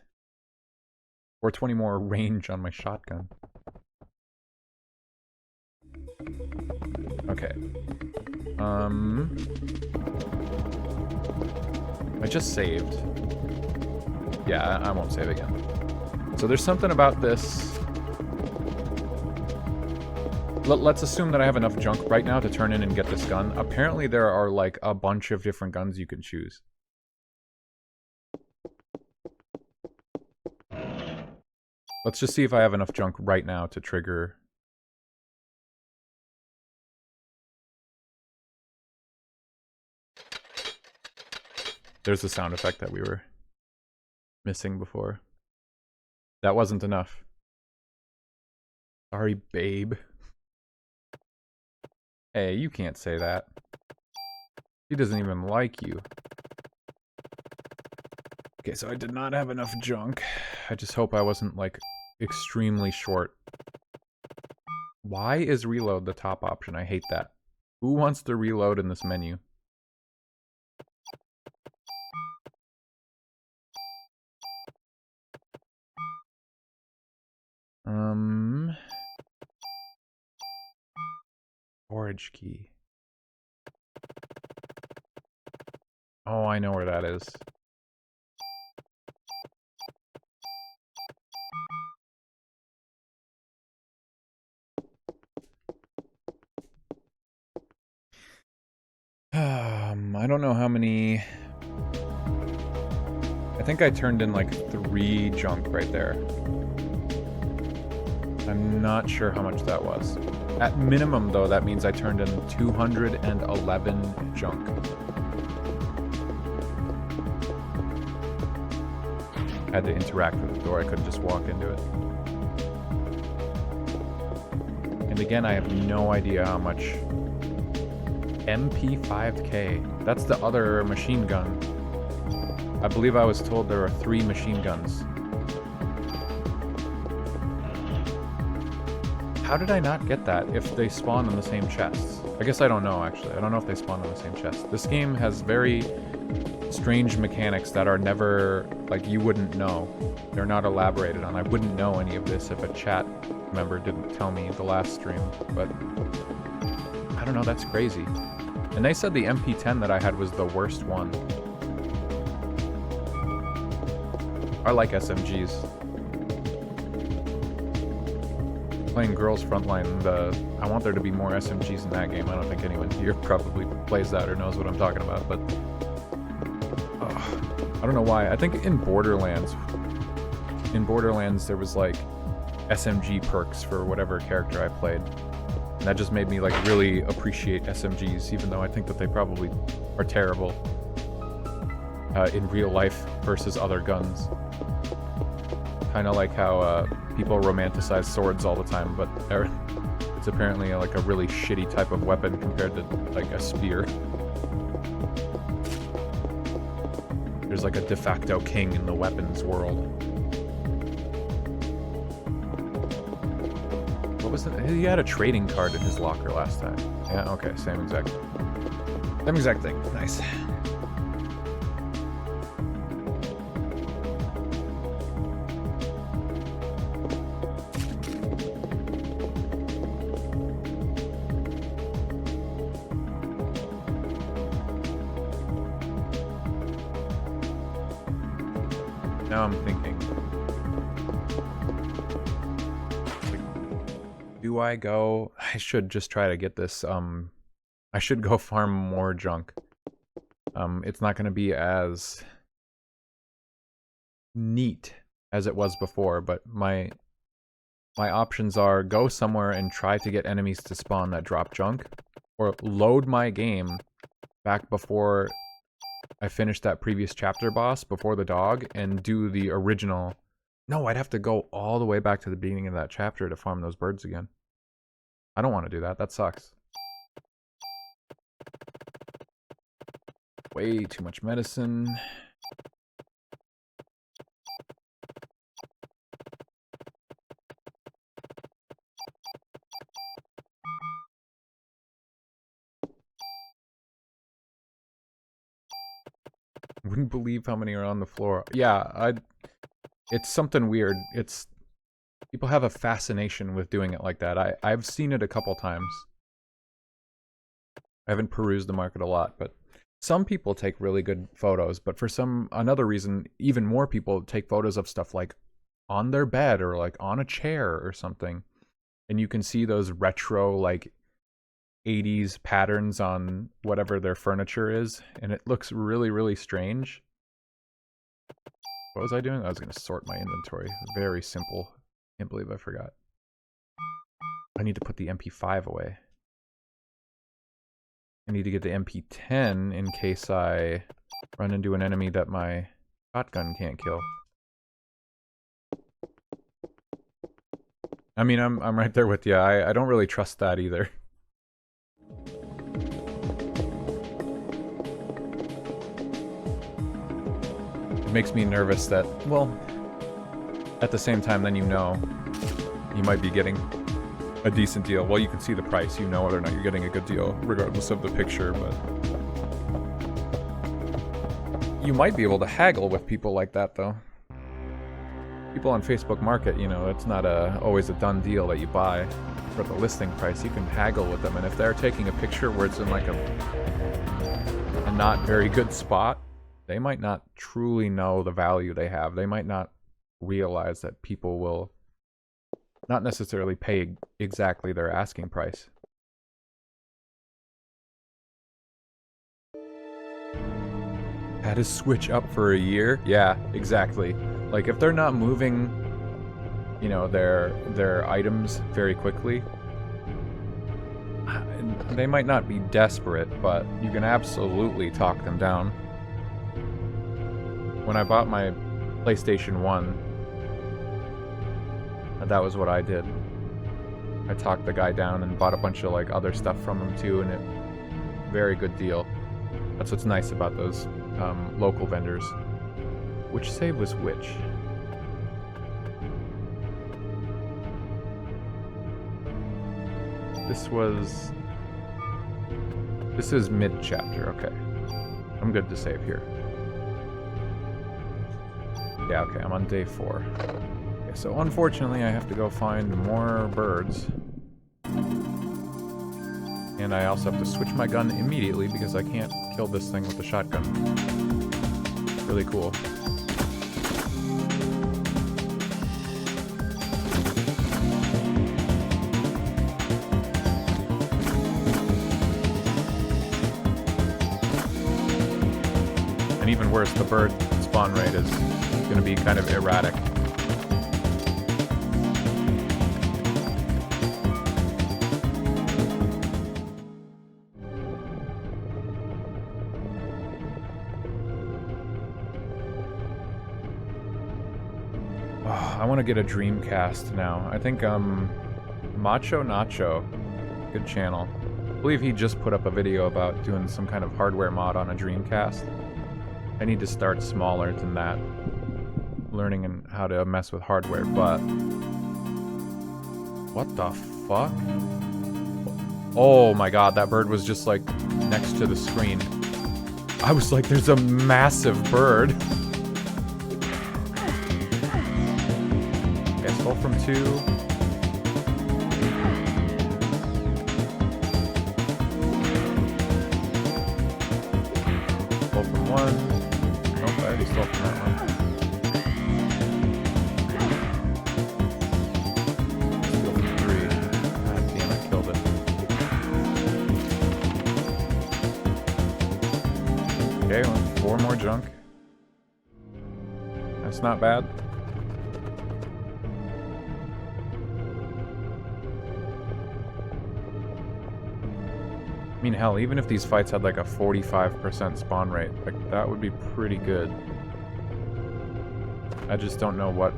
Or 20 more range on my shotgun. Okay. I just saved. Yeah, I won't save again. So there's something about this. Let's assume that I have enough junk right now to turn in and get this gun. Apparently there are like a bunch of different guns you can choose. Let's just see if I have enough junk right now to trigger. There's the sound effect that we were missing before. That wasn't enough. Sorry, babe. Hey, you can't say that. She doesn't even like you. Okay, so I did not have enough junk. I just hope I wasn't, like, extremely short. Why is reload the top option? I hate that. Who wants to reload in this menu? Storage key. Oh, I know where that is. I don't know how many. I think I turned in like 3 junk right there. I'm not sure how much that was. At minimum, though, that means I turned in 211 junk. I had to interact with the door. I couldn't just walk into it. And again, I have no idea how much. MP5K. That's the other machine gun. I believe I was told there are 3 machine guns. How did I not get that if they spawn in the same chests? I guess I don't know, actually. I don't know if they spawn in the same chest. This game has very strange mechanics that are never, like, you wouldn't know. They're not elaborated on. I wouldn't know any of this if a chat member didn't tell me the last stream, but I don't know, that's crazy. And they said the MP10 that I had was the worst one. I like SMGs. Playing Girls Frontline, I want there to be more SMGs in that game. I don't think anyone here probably plays that or knows what I'm talking about, but I don't know why. I think in Borderlands there was like SMG perks for whatever character I played. And that just made me like really appreciate SMGs, even though I think that they probably are terrible in real life versus other guns. Kind of like how people romanticize swords all the time, but it's apparently like a really shitty type of weapon compared to like a spear. There's like a de facto king in the weapons world. What was it? He had a trading card in his locker last time. Yeah, okay, same exact thing. Nice. Now I'm thinking, like, do I go? I should just try to get this. I should go farm more junk. It's not going to be as neat as it was before, but my options are go somewhere and try to get enemies to spawn that drop junk, or load my game back before I finished that previous chapter boss, before the dog, and do the original. No, I'd have to go all the way back to the beginning of that chapter to farm those birds again. I don't want to do that. That sucks. Way too much medicine. Wouldn't believe how many are on the floor. Yeah, it's something weird. It's people have a fascination with doing it like that. I've seen it a couple times. I haven't perused the market a lot, but some people take really good photos, but for another reason, even more people take photos of stuff like on their bed or like on a chair or something. And you can see those retro like 80s patterns on whatever their furniture is, and it looks really, really strange. What was I doing? I was going to sort my inventory. Very simple. Can't believe I forgot. I need to put the MP5 away. I need to get the MP10 in case I run into an enemy that my shotgun can't kill. I mean, I'm right there with you. I don't really trust that either. It makes me nervous that, well, at the same time, then you might be getting a decent deal. Well, you can see the price, you know whether or not you're getting a good deal, regardless of the picture, but you might be able to haggle with people like that, though. People on Facebook Market, you know, it's not always a done deal that you buy for the listing price. You can haggle with them, and if they're taking a picture where it's in like a not very good spot, they might not truly know the value they have. They might not realize that people will not necessarily pay exactly their asking price. Had to switch up for a year? Yeah, exactly. Like, if they're not moving, you know, their items very quickly, they might not be desperate, but you can absolutely talk them down. When I bought my PlayStation 1, that was what I did. I talked the guy down and bought a bunch of like other stuff from him too, and very good deal. That's what's nice about those local vendors. Which save was which? This is mid-chapter, okay. I'm good to save here. Yeah, okay, I'm on day 4. Okay, so unfortunately I have to go find more birds. And I also have to switch my gun immediately because I can't kill this thing with the shotgun. Really cool. And even worse, the bird spawn rate is going to be kind of erratic. I want to get a Dreamcast now. I think, Macho Nacho, good channel. I believe he just put up a video about doing some kind of hardware mod on a Dreamcast. I need to start smaller than that. Learning how to mess with hardware, but... What the fuck? Oh my god, that bird was just like next to the screen. I was like, there's a massive bird. Okay, skull from 2. Skull from 1. Nope, I already stole from that one. Skull from 3. God damn, I killed it. Okay, 4 more junk. That's not bad. I mean, hell, even if these fights had like a 45% spawn rate, like that would be pretty good. I just don't know what...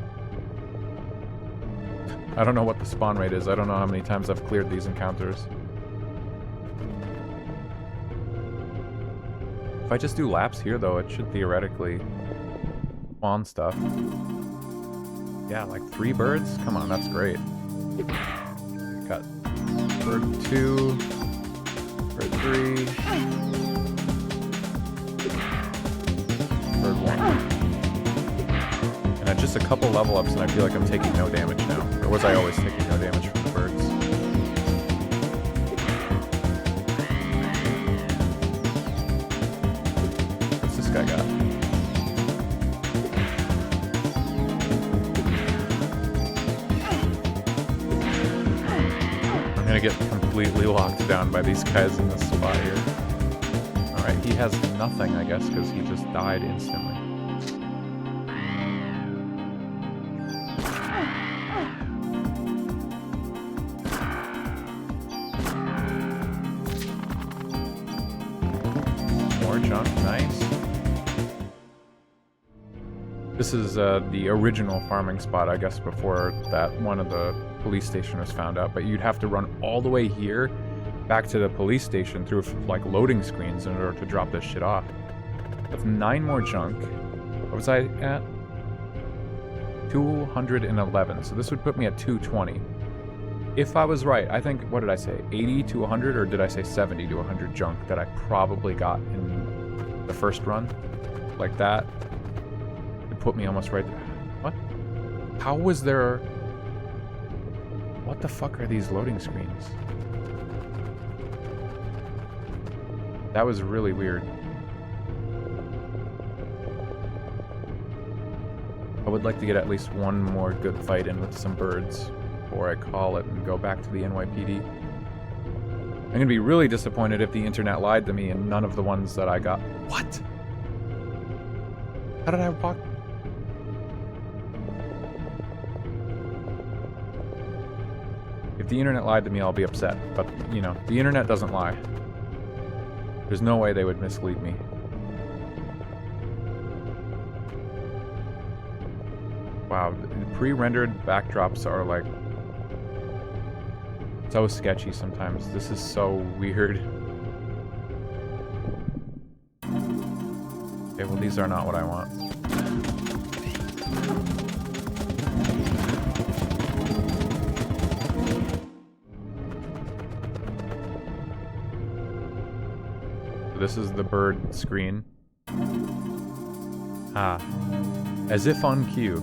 I don't know what the spawn rate is. I don't know how many times I've cleared these encounters. If I just do laps here, though, it should theoretically spawn stuff. Yeah, like 3 birds? Come on, that's great. Got bird 2, bird 3, bird 1. And just a couple level ups and I feel like I'm taking no damage now. Or was I always taking no damage from the birds? Guy got. I'm gonna get completely locked down by these guys in this spot here. Alright, he has nothing, I guess, because he just died instantly. More junk, nice. This is the original farming spot, I guess, before that one of the police station was found out. But you'd have to run all the way here, back to the police station through like loading screens in order to drop this shit off. That's 9 more junk. What was I at? 211. So this would put me at 220. If I was right, I think, what did I say? 80 to 100, or did I say 70 to 100 junk that I probably got in the first run? Like that. Put me almost right there. What? How was there... What the fuck are these loading screens? That was really weird. I would like to get at least one more good fight in with some birds before I call it and go back to the NYPD. I'm gonna be really disappointed if the internet lied to me and none of the ones that I got... What? How did I walk... If the internet lied to me, I'll be upset. But, you know, the internet doesn't lie. There's no way they would mislead me. Wow, the pre-rendered backdrops are like... so sketchy sometimes. This is so weird. Okay, well these are not what I want. This is the bird screen. Ah. As if on cue.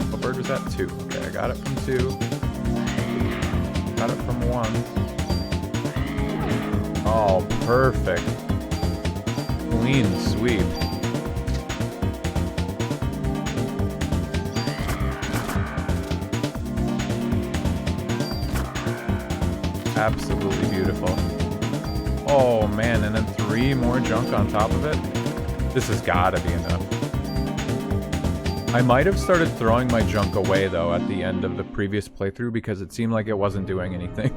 What bird was that? 2. Okay, I got it from 2. Got it from 1. Oh, perfect. Clean sweep. Absolutely beautiful. Oh man, and then 3 more junk on top of it? This has gotta be enough. I might have started throwing my junk away though at the end of the previous playthrough because it seemed like it wasn't doing anything.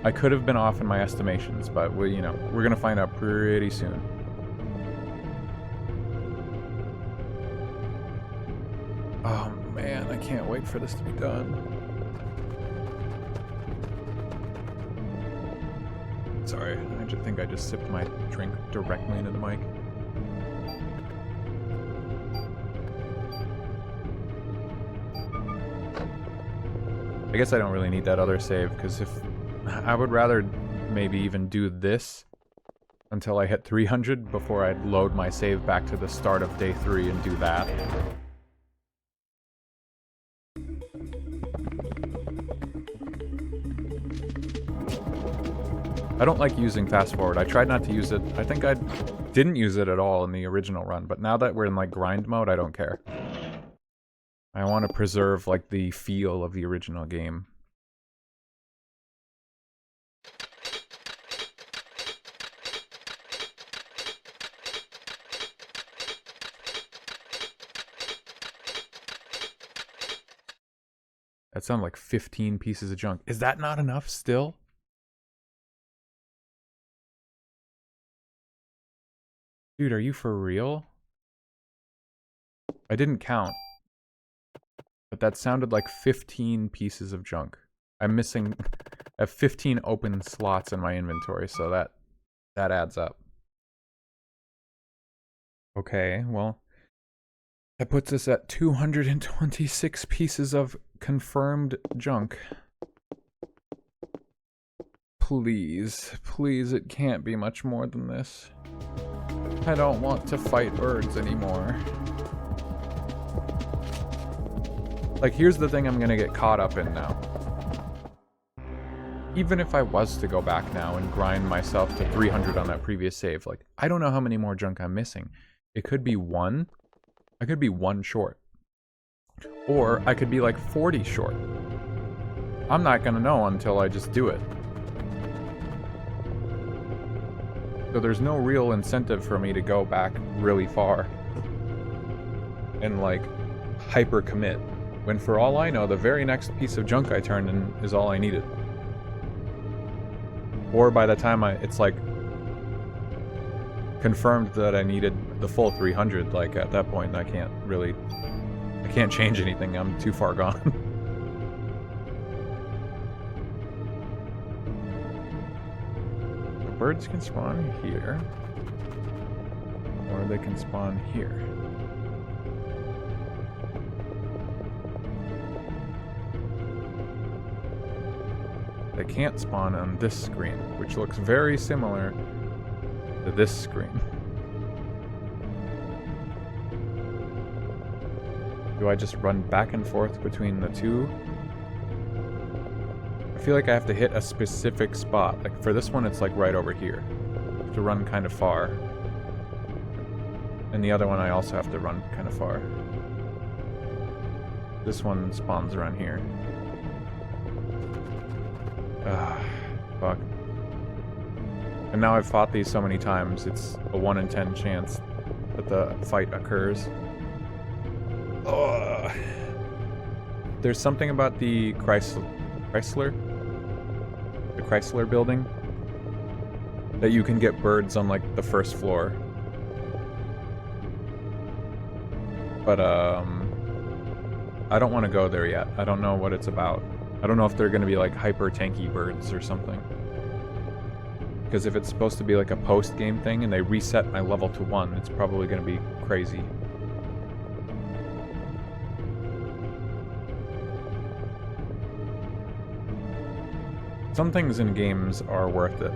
I could have been off in my estimations, but you know, we're gonna find out pretty soon. Oh man, I can't wait for this to be done. Sorry, I just think I just sipped my drink directly into the mic. I guess I don't really need that other save, because if I would rather maybe even do this until I hit 300 before I load my save back to the start of day 3 and do that. I don't like using fast forward. I tried not to use it. I think I didn't use it at all in the original run, but now that we're in like grind mode, I don't care. I want to preserve like the feel of the original game. That sounded like 15 pieces of junk. Is that not enough still? Dude, are you for real? I didn't count. But that sounded like 15 pieces of junk. I'm missing... I have 15 open slots in my inventory, so that adds up. Okay, well... That puts us at 226 pieces of confirmed junk. Please, please, it can't be much more than this. I don't want to fight birds anymore. Like, here's the thing I'm gonna get caught up in now. Even if I was to go back now and grind myself to 300 on that previous save, like, I don't know how many more junk I'm missing. It could be 1. I could be 1 short. Or I could be like 40 short. I'm not gonna know until I just do it. So there's no real incentive for me to go back really far and like hyper commit, when for all I know the very next piece of junk I turned in is all I needed. Or by the time it's like confirmed that I needed the full 300, like at that point I can't change anything, I'm too far gone. Birds can spawn here, or they can spawn here. They can't spawn on this screen, which looks very similar to this screen. Do I just run back and forth between the two? I feel like I have to hit a specific spot. Like for this one, it's like right over here. I have to run kind of far. And the other one, I also have to run kind of far. This one spawns around here. Ah, fuck. And now I've fought these so many times, it's a 1 in 10 chance that the fight occurs. Ugh. There's something about the Chrysler building that you can get birds on like the first floor. But I don't want to go there yet. I don't know what it's about. I don't know if they're going to be like hyper tanky birds or something. Because if it's supposed to be like a post-game thing and they reset my level to 1, it's probably going to be crazy. Some things in games are worth it.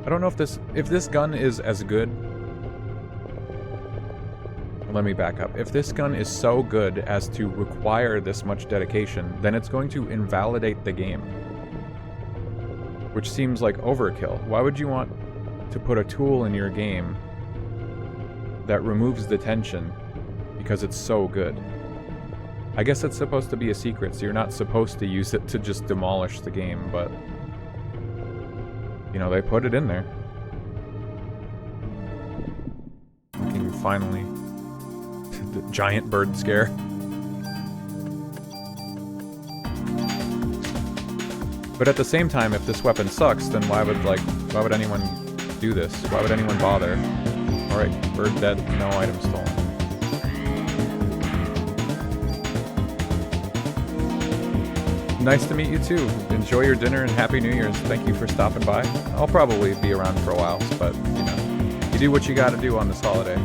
I don't know if this gun is as good. Let me back up. If this gun is so good as to require this much dedication, then it's going to invalidate the game. Which seems like overkill. Why would you want to put a tool in your game that removes the tension because it's so good? I guess it's supposed to be a secret, so you're not supposed to use it to just demolish the game, but... you know, they put it in there. Fucking finally. The giant bird scare. But at the same time, if this weapon sucks, then why would anyone do this? Why would anyone bother? Alright, bird dead, no item stolen. Nice to meet you too. Enjoy your dinner and Happy New Year's. Thank you for stopping by. I'll probably be around for a while, but you know, you do what you gotta do on this holiday.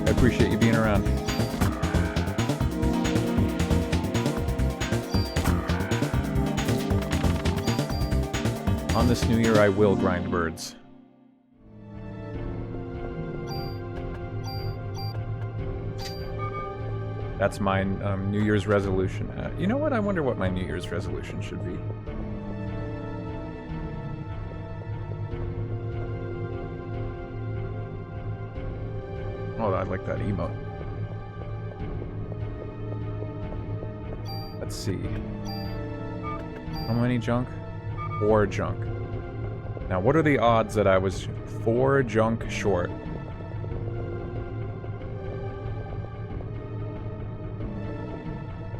I appreciate you being around. On this new year, I will grind birds. That's my New Year's resolution. You know what? I wonder what my New Year's resolution should be. Oh, I like that emote. Let's see. How many junk? 4 junk. Now, what are the odds that I was 4 junk short?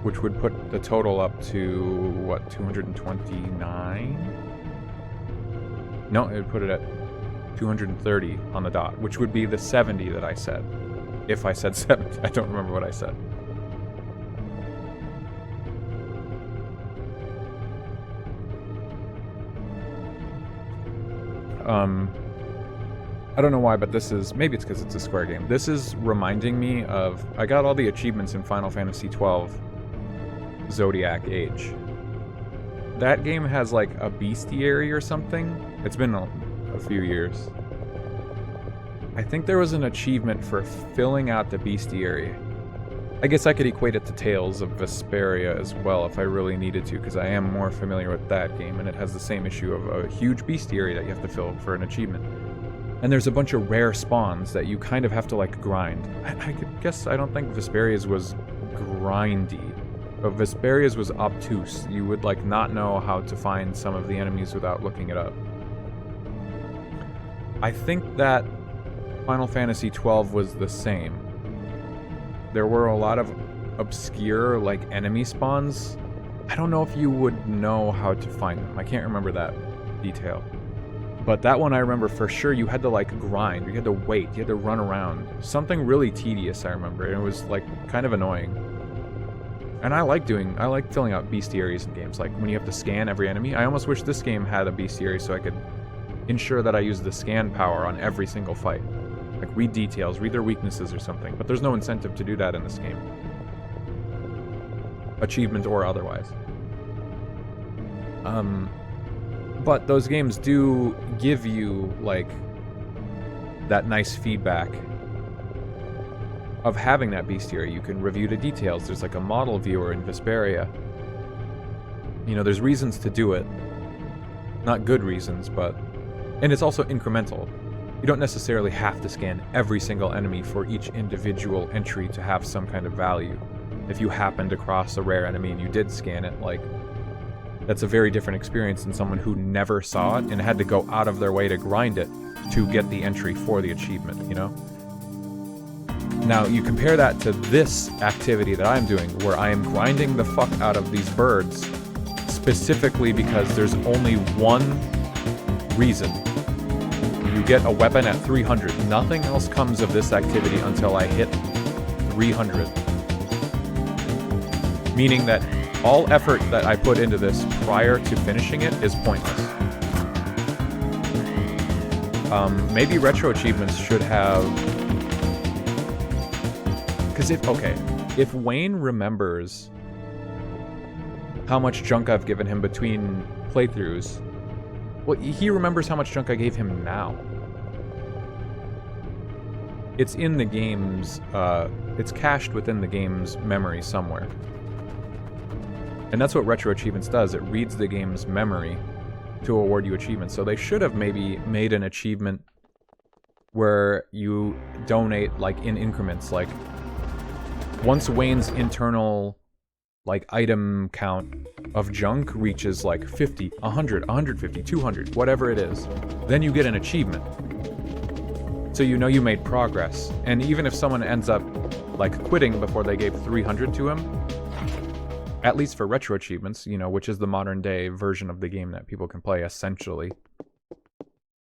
Which would put the total up to, what, 229? No, it would put it at 230 on the dot, which would be the 70 that I said. If I said 70, I don't remember what I said. I don't know why, but this is, maybe it's because it's a Square game. This is reminding me of, I got all the achievements in Final Fantasy XII Zodiac Age. That game has like a bestiary or something. It's been a few years. I think there was an achievement for filling out the bestiary. I guess I could equate it to Tales of Vesperia as well if I really needed to, because I am more familiar with that game, and it has the same issue of a huge bestiary that you have to fill for an achievement. And there's a bunch of rare spawns that you kind of have to like grind. I guess I don't think Vesperia's was grindy. But Vesperia's was obtuse. You would like not know how to find some of the enemies without looking it up. I think that Final Fantasy XII was the same. There were a lot of obscure like enemy spawns. I don't know if you would know how to find them. I can't remember that detail. But that one I remember for sure. You had to like grind. You had to wait. You had to run around. Something really tedious, I remember. And it was like kind of annoying. And I like filling out bestiaries in games, like when you have to scan every enemy. I almost wish this game had a bestiary so I could ensure that I use the scan power on every single fight. Like read details, read their weaknesses or something, but there's no incentive to do that in this game. Achievement or otherwise. But those games do give you, like, that nice feedback of having that bestiary. You can review the details. There's like a model viewer in Vesperia. You know, there's reasons to do it. Not good reasons, but... And it's also incremental. You don't necessarily have to scan every single enemy for each individual entry to have some kind of value. If you happened across a rare enemy and you did scan it, like... That's a very different experience than someone who never saw it and had to go out of their way to grind it to get the entry for the achievement, you know? Now, you compare that to this activity that I'm doing, where I am grinding the fuck out of these birds, specifically because there's only one reason. You get a weapon at 300. Nothing else comes of this activity until I hit 300. Meaning that all effort that I put into this prior to finishing it is pointless. Maybe RetroAchievements should have... Because if Wayne remembers how much junk I've given him between playthroughs, well, he remembers how much junk I gave him now. It's in the game's, it's cached within the game's memory somewhere. And that's what RetroAchievements does. It reads the game's memory to award you achievements. So they should have maybe made an achievement where you donate, like, in increments. Like, once Wayne's internal, like, item count of junk reaches, like, 50, 100, 150, 200, whatever it is, then you get an achievement. So you know you made progress. And even if someone ends up, like, quitting before they gave 300 to him, at least for RetroAchievements, you know, which is the modern day version of the game that people can play, essentially.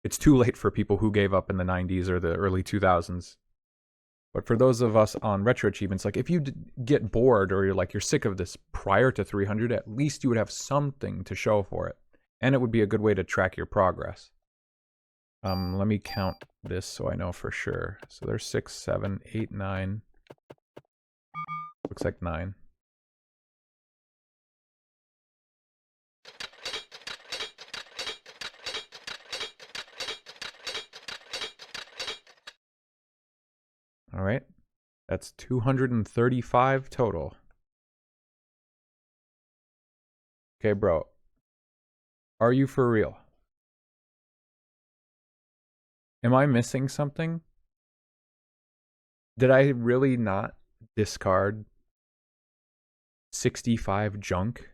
It's too late for people who gave up in the 90s or the early 2000s. But for those of us on Retro Achievements, like if you get bored or you're sick of this prior to 300, at least you would have something to show for it. And it would be a good way to track your progress. Let me count this so I know for sure. So there's 6, 7, 8, 9. Looks like 9. All right. That's 235 total. Okay, bro. Are you for real? Am I missing something? Did I really not discard 65 junk?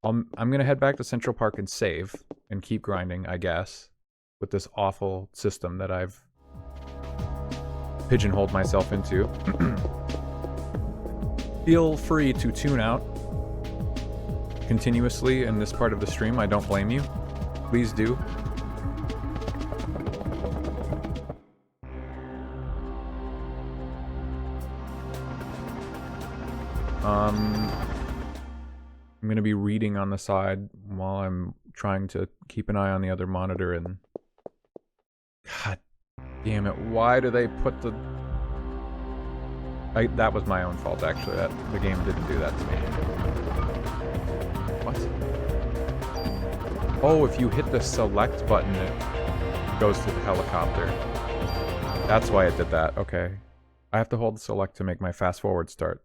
I'm gonna head back to Central Park and save and keep grinding, I guess, with this awful system that I've pigeonholed myself into. Feel free to tune out continuously in this part of the stream. I don't blame you. Please do. I'm going to be reading on the side while I'm trying to keep an eye on the other monitor, and God damn it, why do they put the... that was my own fault, actually. The game didn't do that to me. What? Oh, if you hit the select button, it goes to the helicopter. That's why it did that. Okay. I have to hold select to make my fast forward start.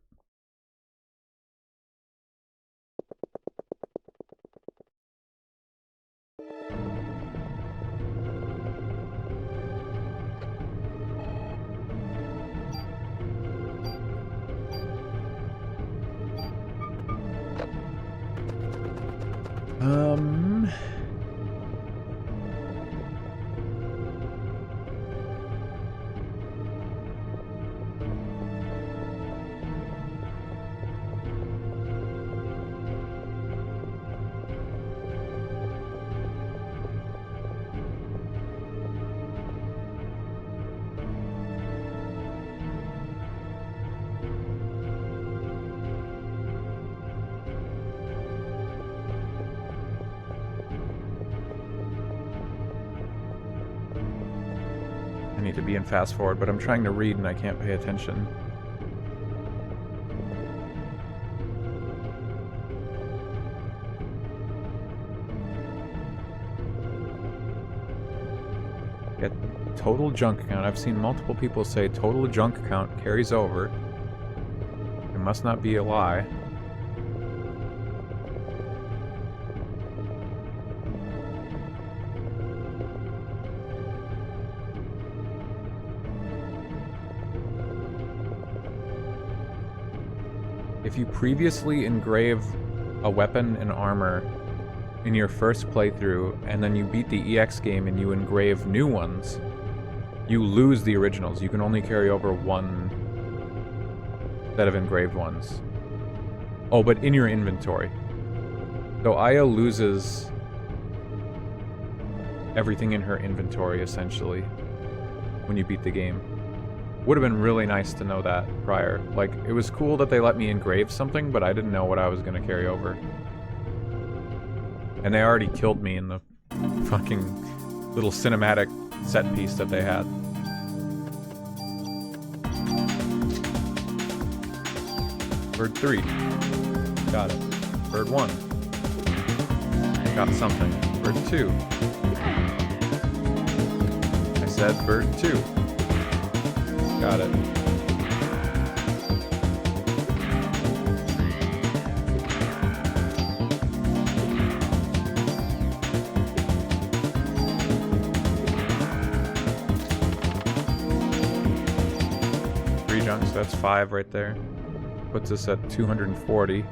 I need to be in fast forward, but I'm trying to read and I can't pay attention. Get total junk count. I've seen multiple people say total junk count carries over. It must not be a lie. If you previously engrave a weapon and armor in your first playthrough, and then you beat the EX game and you engrave new ones, you lose the originals. You can only carry over one set of engraved ones. Oh, but in your inventory. So Aya loses everything in her inventory, essentially, when you beat the game. Would have been really nice to know that prior. Like, it was cool that they let me engrave something, but I didn't know what I was going to carry over. And they already killed me in the fucking little cinematic set piece that they had. Bird 3. Got it. Bird 1. Got something. Bird 2. I said bird 2. Got it. Three junks, that's 5 right there. Puts us at 240.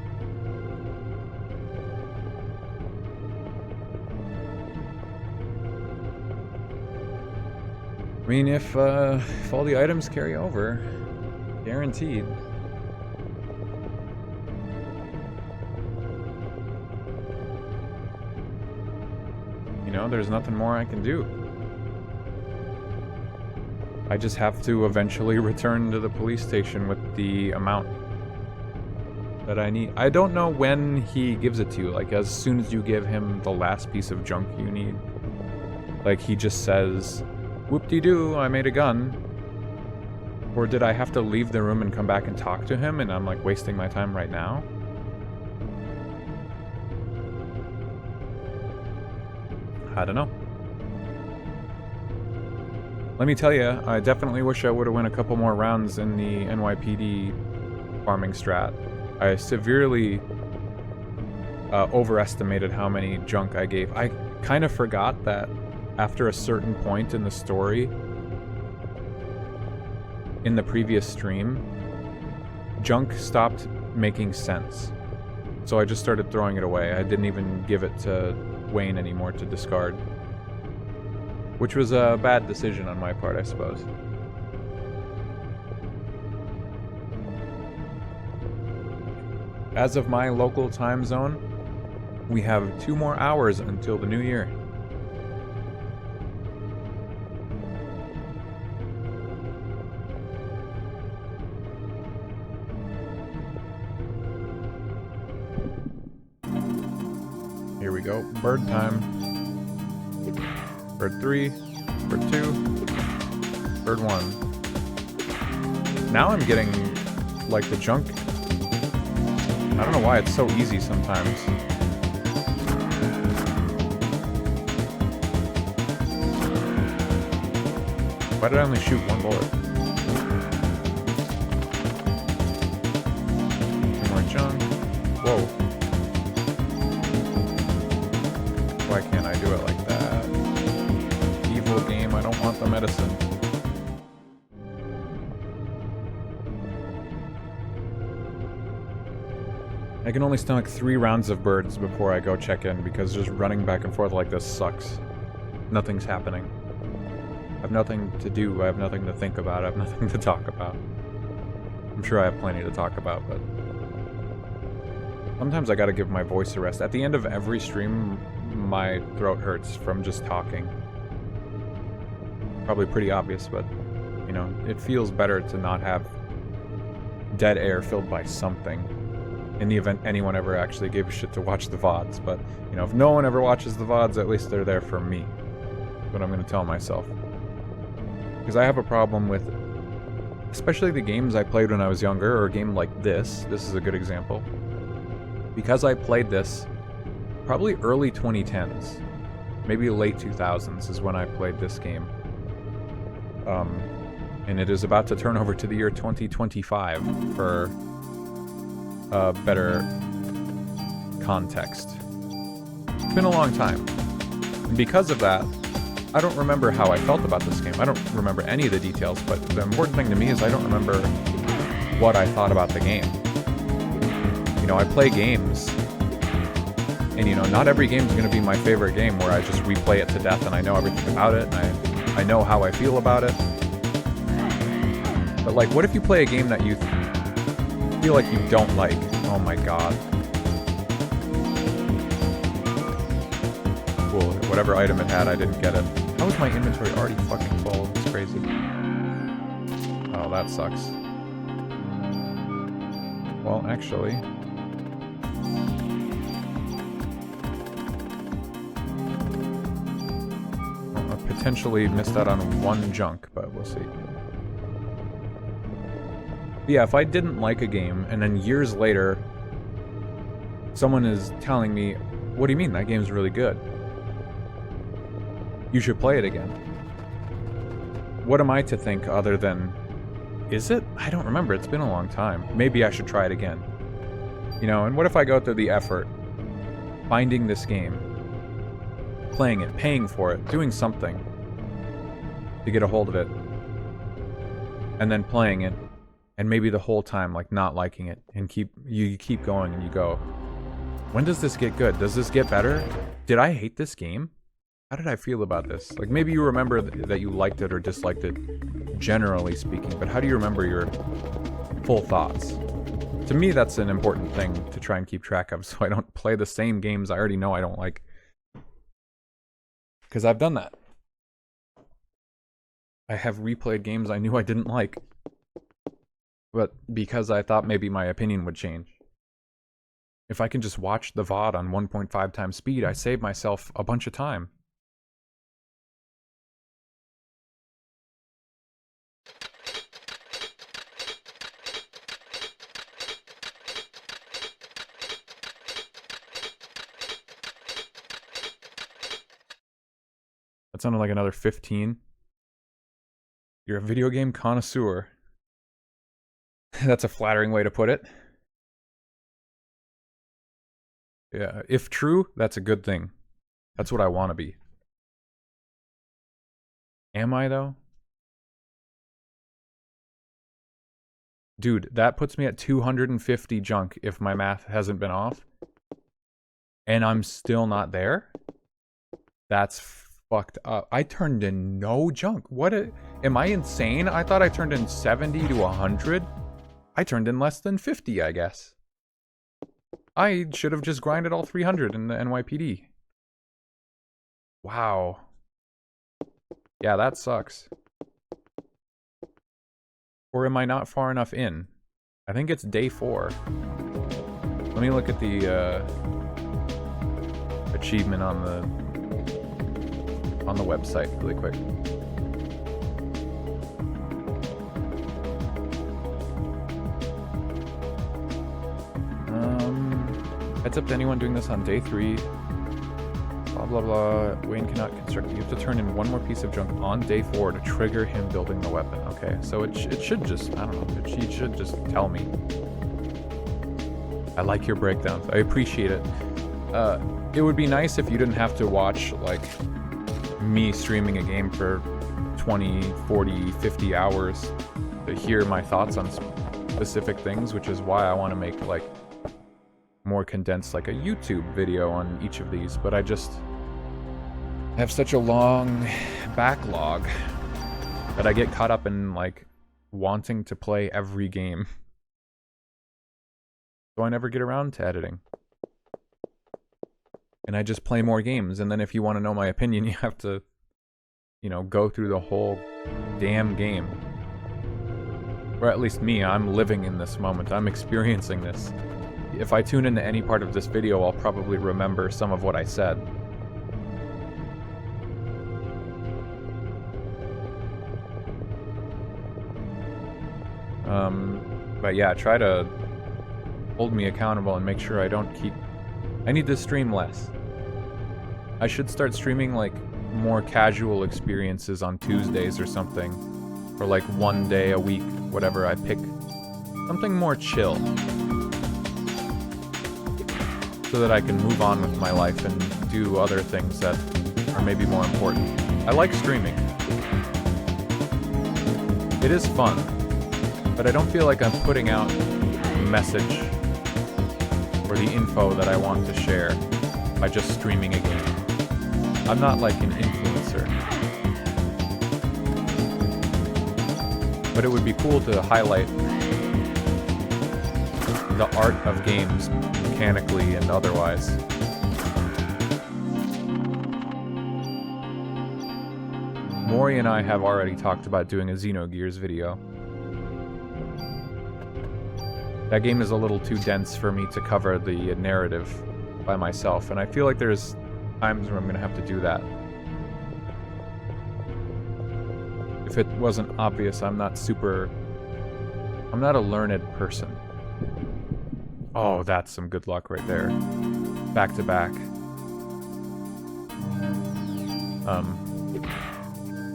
I mean, if all the items carry over, guaranteed. You know, there's nothing more I can do. I just have to eventually return to the police station with the amount that I need. I don't know when he gives it to you, like as soon as you give him the last piece of junk you need. Like he just says, whoop-de-doo, I made a gun. Or did I have to leave the room and come back and talk to him and I'm like wasting my time right now? I don't know. Let me tell you, I definitely wish I would have won a couple more rounds in the NYPD farming strat. I severely overestimated how many junk I gave. I kind of forgot that after a certain point in the story, in the previous stream, junk stopped making sense. So I just started throwing it away. I didn't even give it to Wayne anymore to discard. Which was a bad decision on my part, I suppose. As of my local time zone, we have 2 more hours until the new year. Here we go. Bird time. Bird 3. Bird 2. Bird 1. Now I'm getting, like, the junk. I don't know why it's so easy sometimes. Why did I only shoot 1 bullet? 2 more junk. Whoa. Why can't I do it like that? Evil game, I don't want the medicine. I can only stomach 3 rounds of birds before I go check in because just running back and forth like this sucks. Nothing's happening. I have nothing to do, I have nothing to think about, I have nothing to talk about. I'm sure I have plenty to talk about, but sometimes I gotta give my voice a rest. At the end of every stream, my throat hurts from just talking. Probably pretty obvious, but, you know, it feels better to not have dead air filled by something. In the event anyone ever actually gave a shit to watch the VODs, but, you know, if no one ever watches the VODs, at least they're there for me. That's what I'm gonna tell myself. Because I have a problem with, especially the games I played when I was younger, or a game like this. This is a good example. Because I played this probably early 2010s, maybe late 2000s is when I played this game. And it is about to turn over to the year 2025 for better context. It's been a long time. And because of that, I don't remember how I felt about this game. I don't remember any of the details, but the important thing to me is I don't remember what I thought about the game. You know, I play games, and you know, not every game is going to be my favorite game where I just replay it to death and I know everything about it, and I know how I feel about it. But like, what if you play a game that you feel like you don't like? Oh my god. Cool, whatever item it had, I didn't get it. How is my inventory already fucking full? It's crazy. Oh, that sucks. Well, actually... I potentially missed out on 1 junk, but we'll see. But yeah, if I didn't like a game, and then years later, someone is telling me, what do you mean, that game's really good? You should play it again. What am I to think other than, is it? I don't remember, it's been a long time. Maybe I should try it again. You know, and what if I go through the effort, finding this game, playing it, paying for it, doing something to get a hold of it, and then playing it, and maybe the whole time, like, not liking it, and you keep going and you go, when does this get good? Does this get better? Did I hate this game? How did I feel about this? Like, maybe you remember that you liked it or disliked it, generally speaking, but how do you remember your full thoughts? To me, that's an important thing to try and keep track of, so I don't play the same games I already know I don't like. Because I've done that. I have replayed games I knew I didn't like, but because I thought maybe my opinion would change. If I can just watch the VOD on 1.5 times speed, I save myself a bunch of time. That sounded like another 15. You're a video game connoisseur. That's a flattering way to put it. Yeah, if true, that's a good thing. That's what I want to be. Am I, though? Dude, that puts me at 250 junk if my math hasn't been off. And I'm still not there? That's fucked up. I turned in no junk. Am I insane? I thought I turned in 70 to 100. I turned in less than 50, I guess. I should have just grinded all 300 in the NYPD. Wow. Yeah, that sucks. Or am I not far enough in? I think it's day 4. Let me look at the achievement on the website really quick. Heads up to anyone doing this on day 3. Blah blah blah. Wayne cannot construct. You have to turn in one more piece of junk on day 4 to trigger him building the weapon. Okay, so it should just, I don't know, it should just tell me. I like your breakdowns. I appreciate it. It would be nice if you didn't have to watch, like, me streaming a game for 20, 40, 50 hours to hear my thoughts on specific things, which is why I want to make, like, more condensed, like a YouTube video on each of these, but I just have such a long backlog that I get caught up in, like, wanting to play every game. So I never get around to editing. And I just play more games, and then if you want to know my opinion, you have to, you know, go through the whole damn game. Or at least me, I'm living in this moment, I'm experiencing this. If I tune into any part of this video, I'll probably remember some of what I said. But yeah, try to hold me accountable and make sure I don't keep... I need to stream less. I should start streaming, like, more casual experiences on Tuesdays or something. Or like one day a week, whatever I pick. Something more chill. So that I can move on with my life and do other things that are maybe more important. I like streaming. It is fun, but I don't feel like I'm putting out the message or the info that I want to share by just streaming a game. I'm not like an influencer. But it would be cool to highlight the art of games, mechanically and otherwise. Maury and I have already talked about doing a Xenogears video. That game is a little too dense for me to cover the narrative by myself, and I feel like there's times where I'm gonna have to do that. If it wasn't obvious, I'm not a learned person. Oh, that's some good luck right there. Back to back.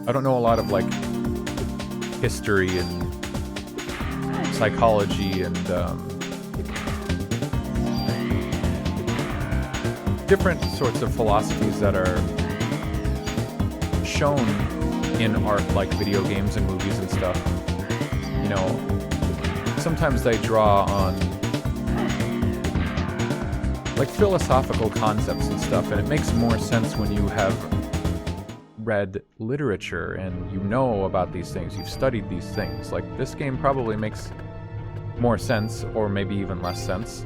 I don't know a lot of, like, history and psychology and different sorts of philosophies that are shown in art, like video games and movies and stuff. You know, sometimes they draw on, like, philosophical concepts and stuff, and it makes more sense when you have read literature and you know about these things, you've studied these things. Like, this game probably makes more sense, or maybe even less sense,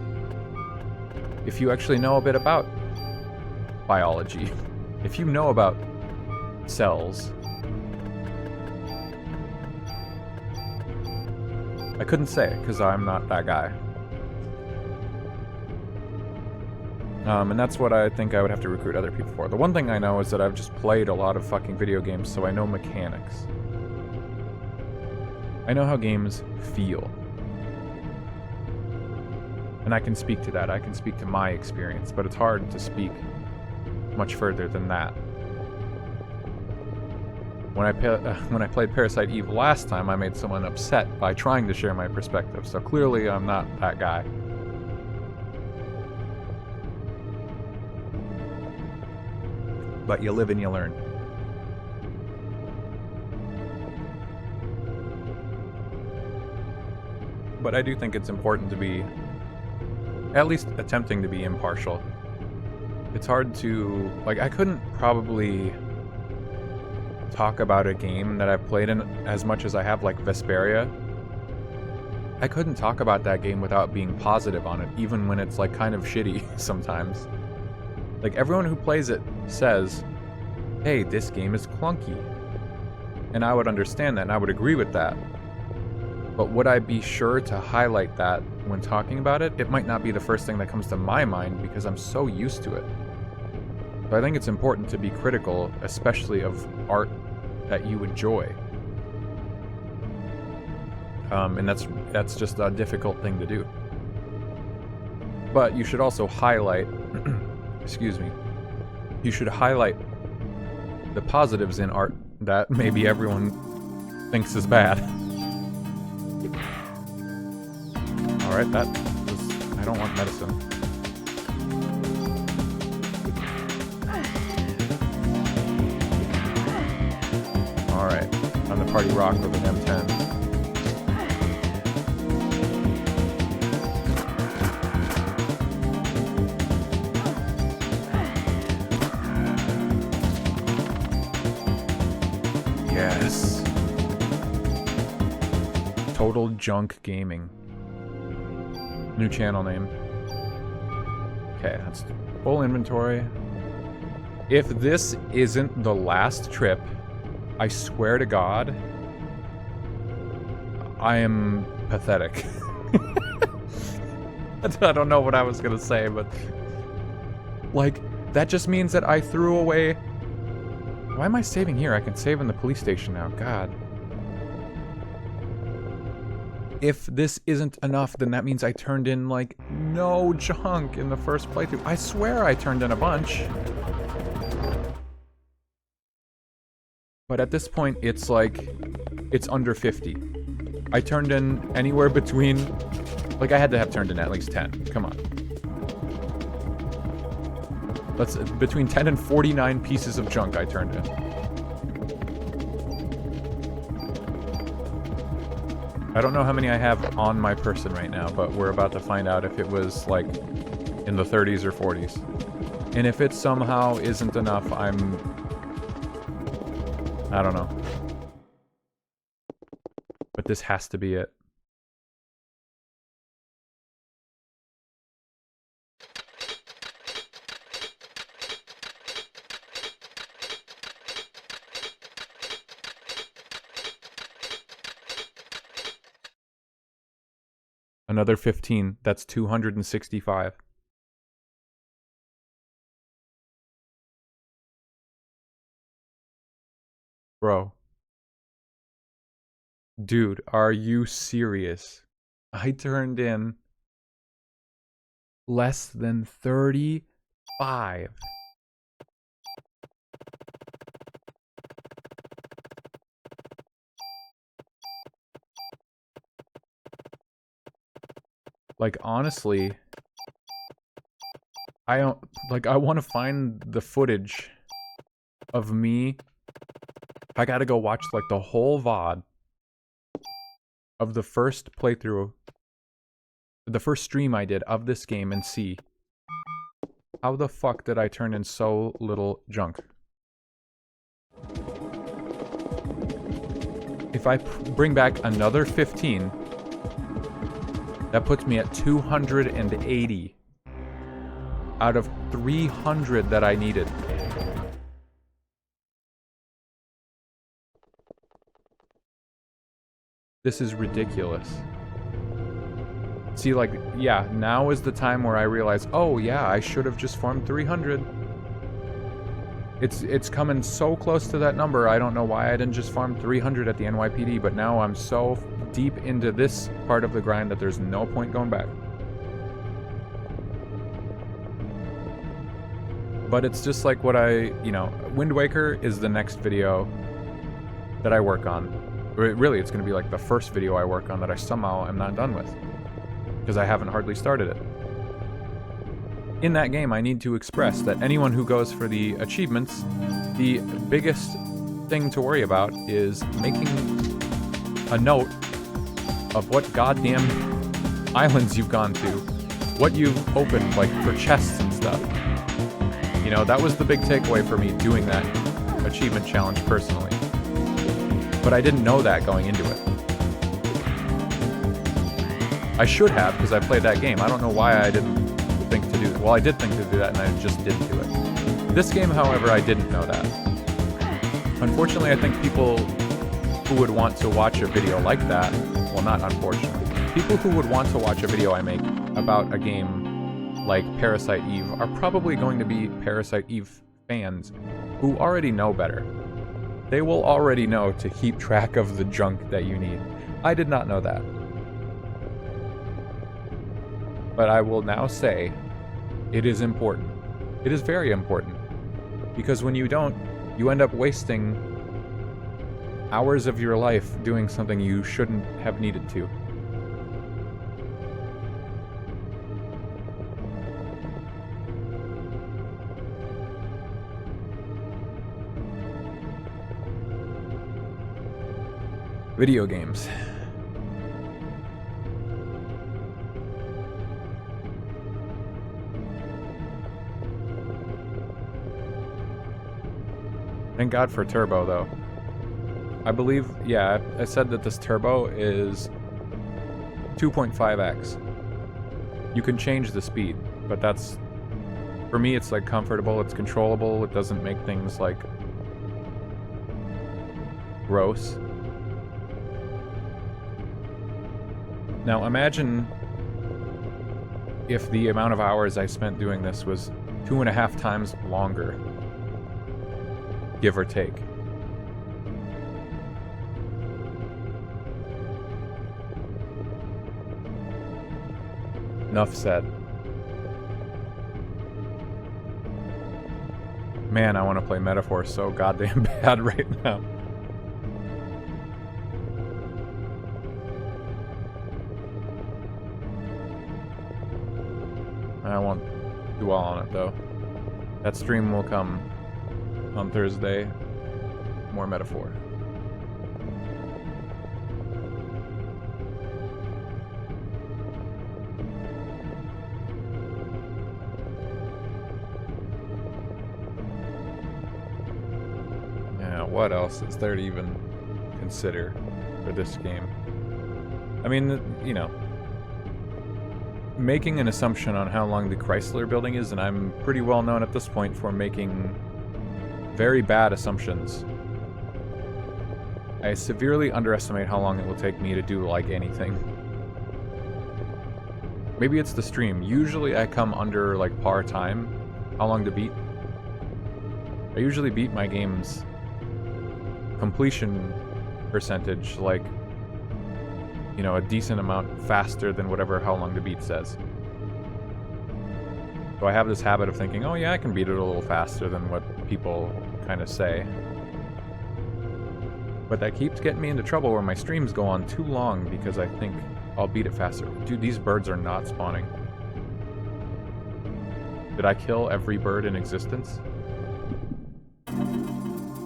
if you actually know a bit about biology. If you know about cells, I couldn't say it because I'm not that guy. And that's what I think I would have to recruit other people for. The one thing I know is that I've just played a lot of fucking video games, so I know mechanics. I know how games feel. And I can speak to that. I can speak to my experience, but it's hard to speak much further than that. When I played Parasite Eve last time, I made someone upset by trying to share my perspective, so clearly I'm not that guy. But you live and you learn. But I do think it's important to be at least attempting to be impartial. It's hard to, like, I couldn't probably talk about a game that I've played in as much as I have, like Vesperia. I couldn't talk about that game without being positive on it, even when it's like kind of shitty sometimes. Like, everyone who plays it says, hey, this game is clunky. And I would understand that, and I would agree with that. But would I be sure to highlight that when talking about it? It might not be the first thing that comes to my mind because I'm so used to it. So I think it's important to be critical, especially of art that you enjoy. And that's just a difficult thing to do. But you should also highlight, excuse me, you should highlight the positives in art that maybe everyone thinks is bad. Alright, that was, I don't want medicine. Alright, I'm the party rock with an M10. Yes. Total Junk Gaming. New channel name. Okay, that's full inventory. If this isn't the last trip, I swear to God, I am pathetic. I don't know what I was gonna say, but like, that just means that I threw away. Why am I saving here? I can save in the police station now. God. If this isn't enough, then that means I turned in, like, no junk in the first playthrough. I swear I turned in a bunch. But at this point, it's like, it's under 50. I turned in anywhere between, like, I had to have turned in at least 10. Come on. That's between 10 and 49 pieces of junk I turned in. I don't know how many I have on my person right now, but we're about to find out if it was, like, in the 30s or 40s. And if it somehow isn't enough, I don't know. But this has to be it. Another 15. That's 265. Bro. Dude, are you serious? I turned in less than 35. Like, honestly, I don't, like, I want to find the footage of me. I gotta go watch, like, the whole VOD of the first playthrough, the first stream I did of this game and see how the fuck did I turn in so little junk. If I bring back another 15, that puts me at 280 out of 300 that I needed. This is ridiculous. See, like, yeah, now is the time where I realize, oh yeah, I should have just farmed 300. It's coming so close to that number. I don't know why I didn't just farm 300 at the NYPD, but now I'm so deep into this part of the grind that there's no point going back. But it's just like what Wind Waker is the next video that I work on. Really, it's going to be like the first video I work on that I somehow am not done with, because I haven't hardly started it. In that game, I need to express that anyone who goes for the achievements, the biggest thing to worry about is making a note of what goddamn islands you've gone to, what you've opened, like, for chests and stuff. You know, that was the big takeaway for me doing that achievement challenge personally. But I didn't know that going into it. I should have, because I played that game. I don't know why I didn't think to do that. Well, I did think to do that, and I just didn't do it. This game, however, I didn't know that. Unfortunately, I think people who would want to watch a video like that, well, not unfortunately, people who would want to watch a video I make about a game like Parasite Eve are probably going to be Parasite Eve fans who already know better. They will already know to keep track of the junk that you need. I did not know that. But I will now say, it is important. It is very important. Because when you don't, you end up wasting hours of your life doing something you shouldn't have needed to. Video games. Thank God for turbo, though. I believe, yeah, I said that this turbo is 2.5x. You can change the speed, but that's, for me, it's like comfortable, it's controllable, it doesn't make things like gross. Now imagine if the amount of hours I spent doing this was 2.5 times longer, give or take. Enough said. Man, I want to play Metaphor so goddamn bad right now. I won't do all on it, though. That stream will come on Thursday. More Metaphor. Yeah, what else is there to even consider for this game? I mean, you know, making an assumption on how long the Chrysler building is, and I'm pretty well known at this point for making very bad assumptions. I severely underestimate how long it will take me to do, like, anything. Maybe it's the stream. Usually I come under, like, par time. How long to beat? I usually beat my game's completion percentage, like, you know, a decent amount faster than whatever how long to beat says. So I have this habit of thinking, oh yeah, I can beat it a little faster than what people kind of say. But that keeps getting me into trouble where my streams go on too long because I think I'll beat it faster. Dude, these birds are not spawning. Did I kill every bird in existence?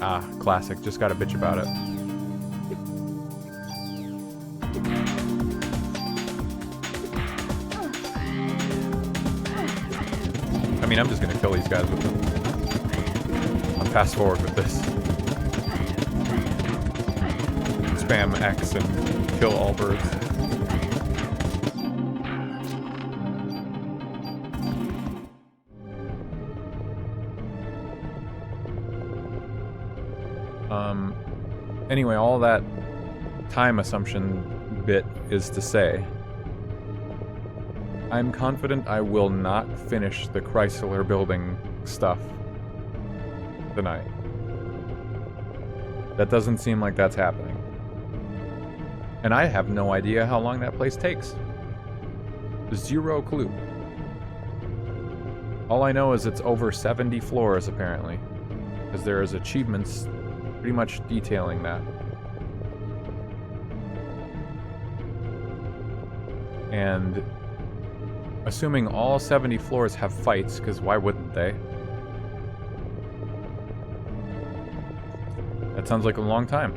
Ah, classic. Just gotta bitch about it. I mean, I'm just gonna kill these guys with them. I'll fast forward with this. Spam X and kill all birds. Anyway, all that time assumption bit is to say I'm confident I will not finish the Chrysler building stuff tonight. That doesn't seem like that's happening. And I have no idea how long that place takes. Zero clue. All I know is it's over 70 floors, apparently. Because there is achievements pretty much detailing that. And assuming all 70 floors have fights, because why wouldn't they? That sounds like a long time.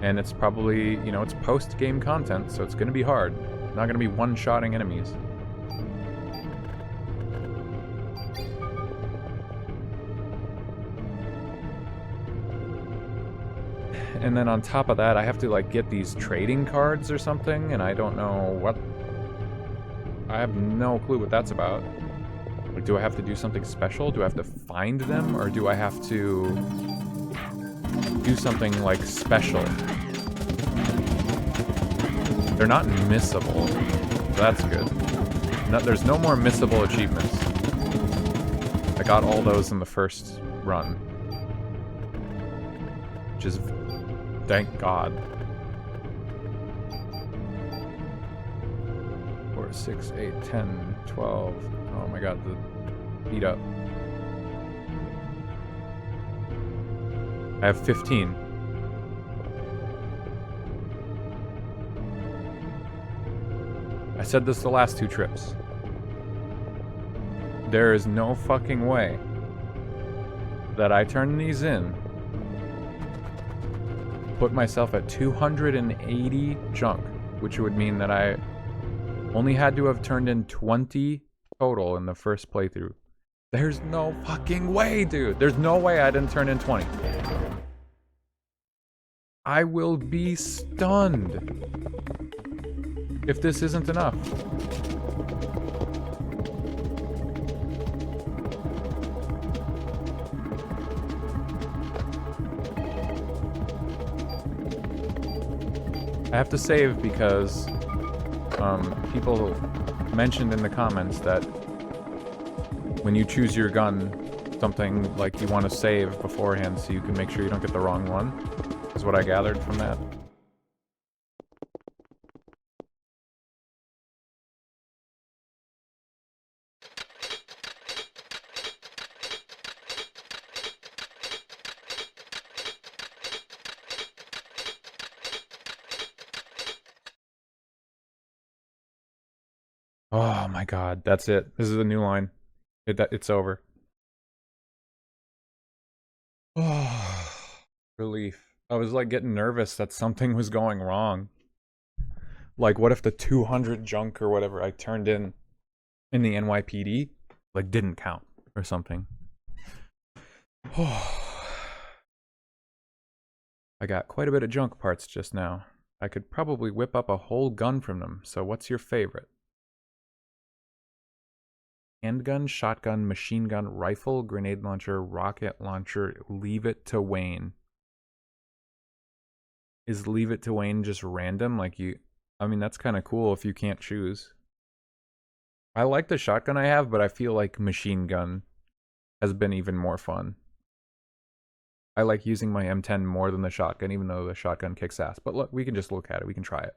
And it's probably, you know, it's post-game content, so it's going to be hard. Not going to be one-shotting enemies. And then on top of that, I have to, like, get these trading cards or something, and I don't know what... I have no clue what that's about. Like, do I have to do something special? Do I have to find them? Or do I have to do something, like, special? They're not missable. So that's good. No, there's no more missable achievements. I got all those in the first run. Which is... thank God. 4, 6, 8, 10, 12. Oh my God, the beat up. I have 15. I said this the last 2 trips. There is no fucking way that I turn these in, put myself at 280 junk, which would mean that I only had to have turned in 20 total in the first playthrough. There's no fucking way, dude. There's no way I didn't turn in 20. I will be stunned if this isn't enough. I have to save because people mentioned in the comments that when you choose your gun, something like you want to save beforehand so you can make sure you don't get the wrong one, is what I gathered from that. Oh my God, that's it. This is a new line. It's over. Oh, relief. I was like getting nervous that something was going wrong. Like, what if the 200 junk or whatever I turned in the NYPD, like, didn't count or something. Oh. I got quite a bit of junk parts just now. I could probably whip up a whole gun from them, so what's your favorite? Handgun, shotgun, machine gun, rifle, grenade launcher, rocket launcher, leave it to Wayne. Is leave it to Wayne just random? Like you... I mean, that's kind of cool if you can't choose. I like the shotgun I have, but I feel like machine gun has been even more fun. I like using my M10 more than the shotgun, even though the shotgun kicks ass. But look, we can just look at it. We can try it.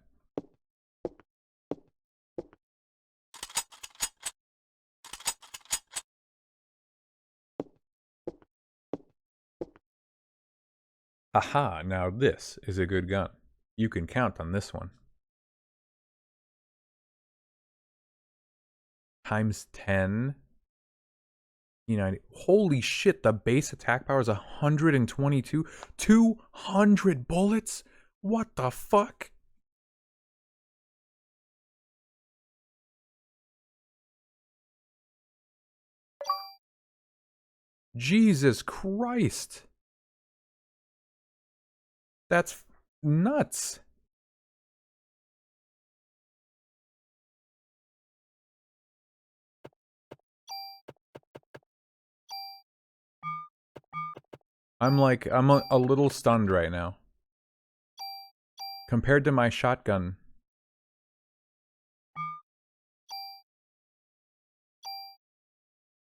Aha, now this is a good gun. You can count on this one. Times 10. Holy shit, the base attack power is 122. 200 bullets? What the fuck? Jesus Christ. That's nuts. I'm a little stunned right now. Compared to my shotgun.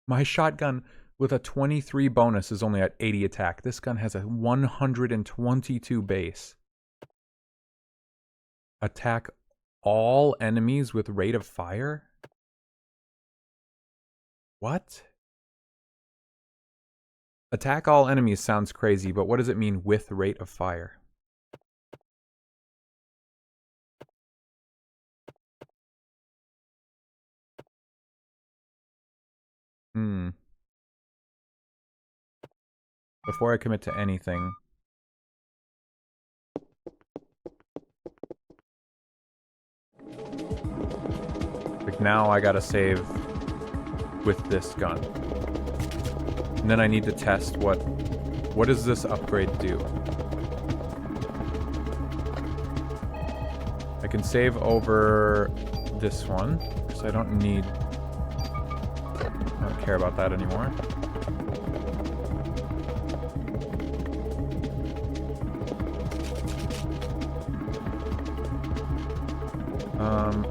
My shotgun with a 23 bonus is only at 80 attack. This gun has a 122 base. Attack all enemies with rate of fire? What? Attack all enemies sounds crazy, but what does it mean with rate of fire? Before I commit to anything. Like now I gotta save with this gun. And then I need to test what does this upgrade do? I can save over this one, because I don't care about that anymore.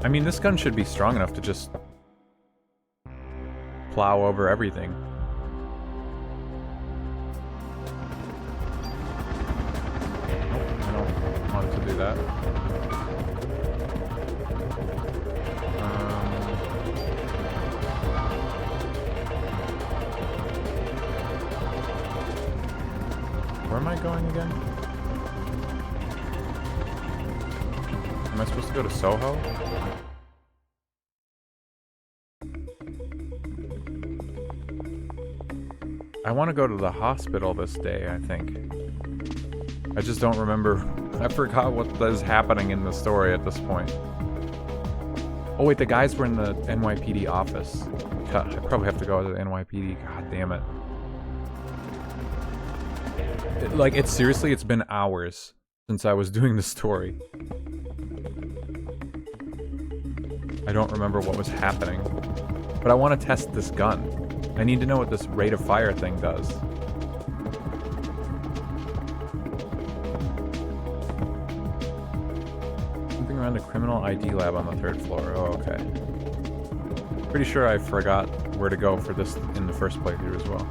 I mean, this gun should be strong enough to just plow over everything. Nope, I don't want it to do that. Where am I going again? Am I supposed to go to Soho? I want to go to the hospital this day, I think. I just don't remember. I forgot what is happening in the story at this point. Oh wait, the guys were in the NYPD office. God, I probably have to go to the NYPD. God damn it. Like, it's seriously, it's been hours since I was doing the story. I don't remember what was happening. But I want to test this gun. I need to know what this rate of fire thing does. Something around a criminal ID lab on the 3rd floor. Oh, okay. Pretty sure I forgot where to go for this in the first playthrough as well.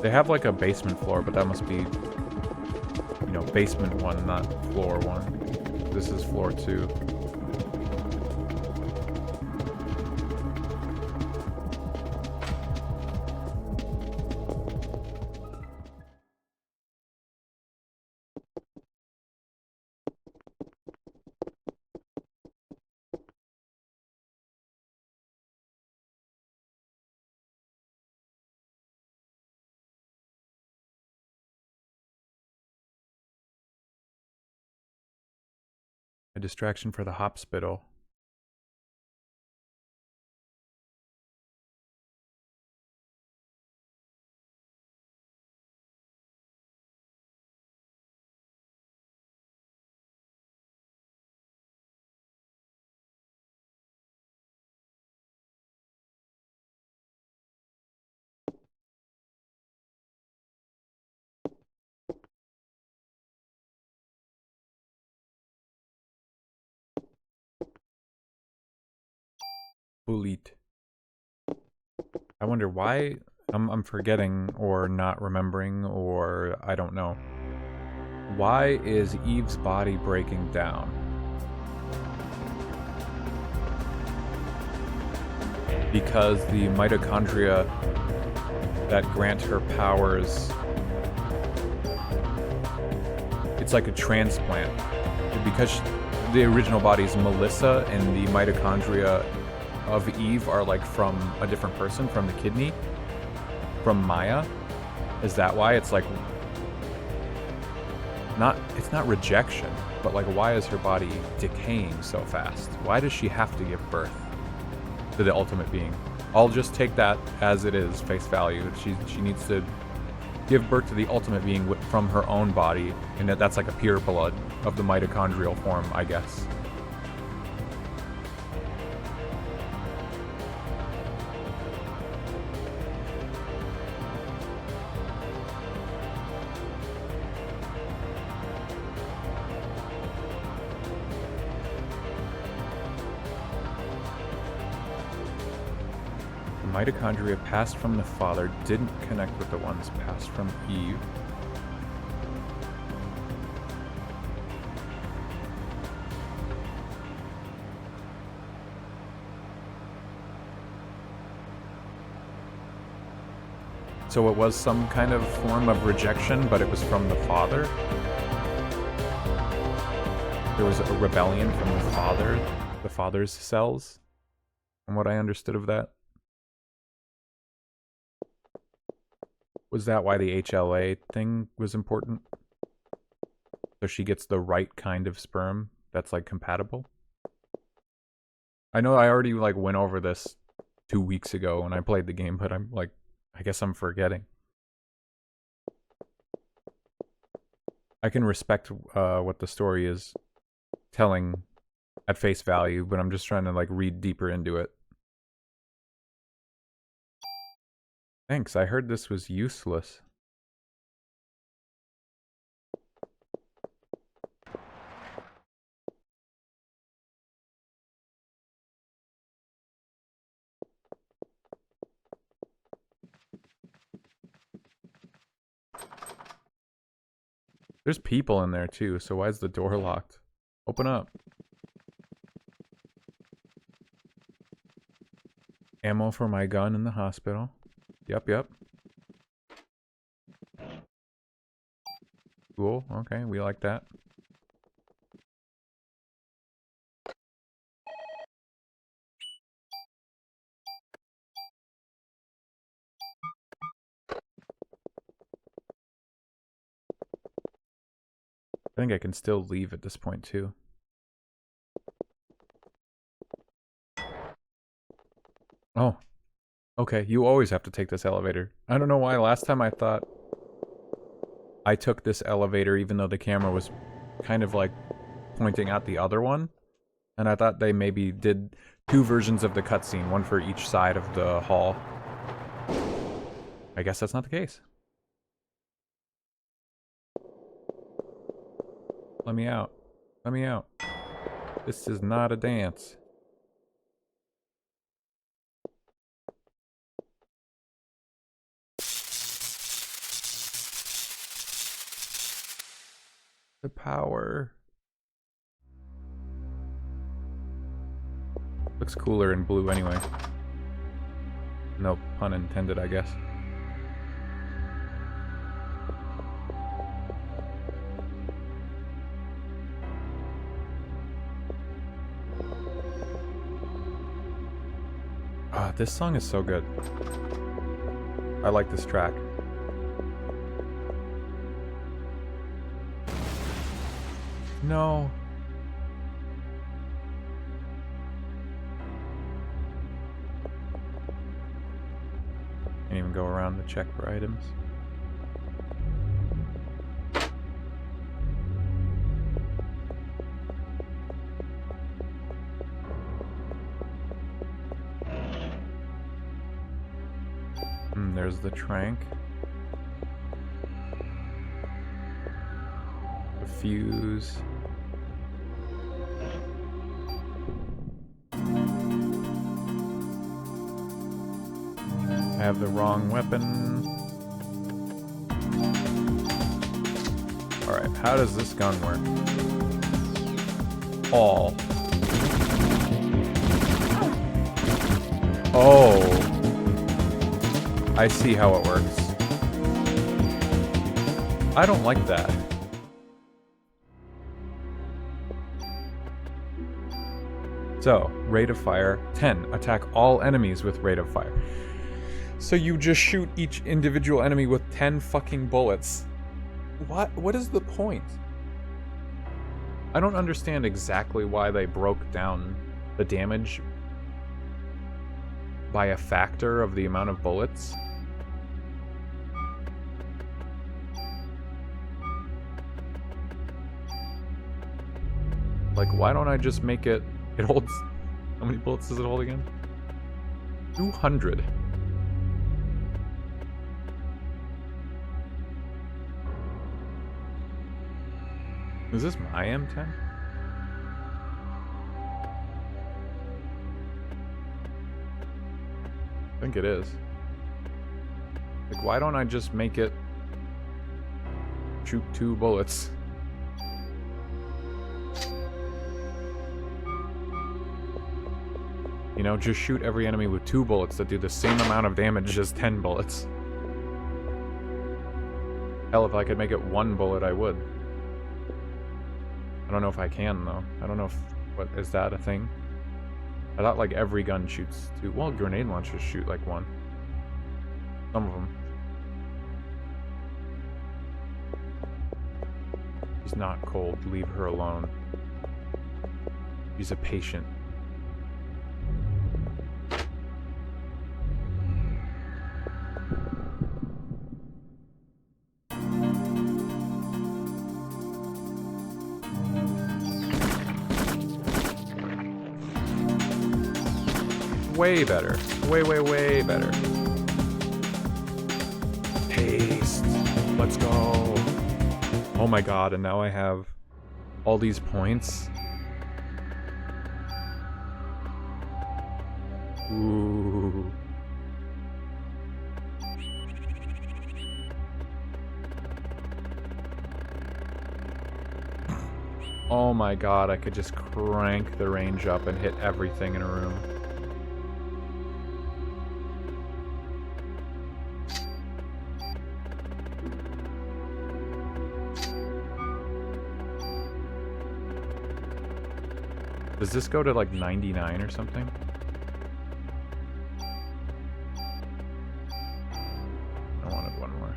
They have like a basement floor, but that must be, you know, basement 1, not floor 1. This is floor 2. A distraction for the hospital. Bullied. I wonder why I'm forgetting or not remembering, or I don't know. Why is Eve's body breaking down? Because the mitochondria that grant her powers, it's like a transplant. Because the original body is Melissa and the mitochondria of Eve are like from a different person, from the kidney, from Maya. Is that why it's like it's not rejection, but like why is her body decaying so fast? Why does she have to give birth to the ultimate being? I'll just take that as it is, face value. She needs to give birth to the ultimate being from her own body, and that's like a pure blood of the mitochondrial form, I guess. Mitochondria passed from the father didn't connect with the ones passed from Eve. So it was some kind of form of rejection, but it was from the father? There was a rebellion from the father's cells, from what I understood of that. Was that why the HLA thing was important? So she gets the right kind of sperm that's, like, compatible? I know I already, like, went over this 2 weeks ago when I played the game, but I'm, like, I guess I'm forgetting. I can respect what the story is telling at face value, but I'm just trying to, like, read deeper into it. Thanks, I heard this was useless. There's people in there too, so why is the door locked? Open up. Ammo for my gun in the hospital. Yep, yep. Cool, okay, we like that. I think I can still leave at this point too. Oh. Okay, you always have to take this elevator. I don't know why last time I thought I took this elevator even though the camera was kind of like pointing out the other one. And I thought they maybe did 2 versions of the cutscene, one for each side of the hall. I guess that's not the case. Let me out. Let me out. This is not a dance. The power. Looks cooler in blue anyway. No pun intended, I guess. Ah, this song is so good. I like this track. No. Can't even go around to check for items. There's the trank. The fuse. I have the wrong weapon. Alright, how does this gun work? All. Oh. I see how it works. I don't like that. So, rate of fire 10. Attack all enemies with rate of fire. So you just shoot each individual enemy with 10 fucking bullets. What is the point? I don't understand exactly why they broke down the damage by a factor of the amount of bullets. Like, why don't I just make it... It holds... How many bullets does it hold again? 200. Is this my M10? I think it is. Like, why don't I just make it shoot 2 bullets? You know, just shoot every enemy with 2 bullets that do the same amount of damage as 10 bullets. Hell, if I could make it 1 bullet, I would. I don't know if I can, though. I don't know if... What, is that a thing? I thought, like, every gun shoots 2. Well, grenade launchers shoot, like, 1. Some of them. She's not cold. Leave her alone. She's a patient. Way better. Way, way, way better. Haste. Let's go. Oh my god, and now I have all these points. Ooh. Oh my god, I could just crank the range up and hit everything in a room. Does this go to like 99 or something? I wanted one more.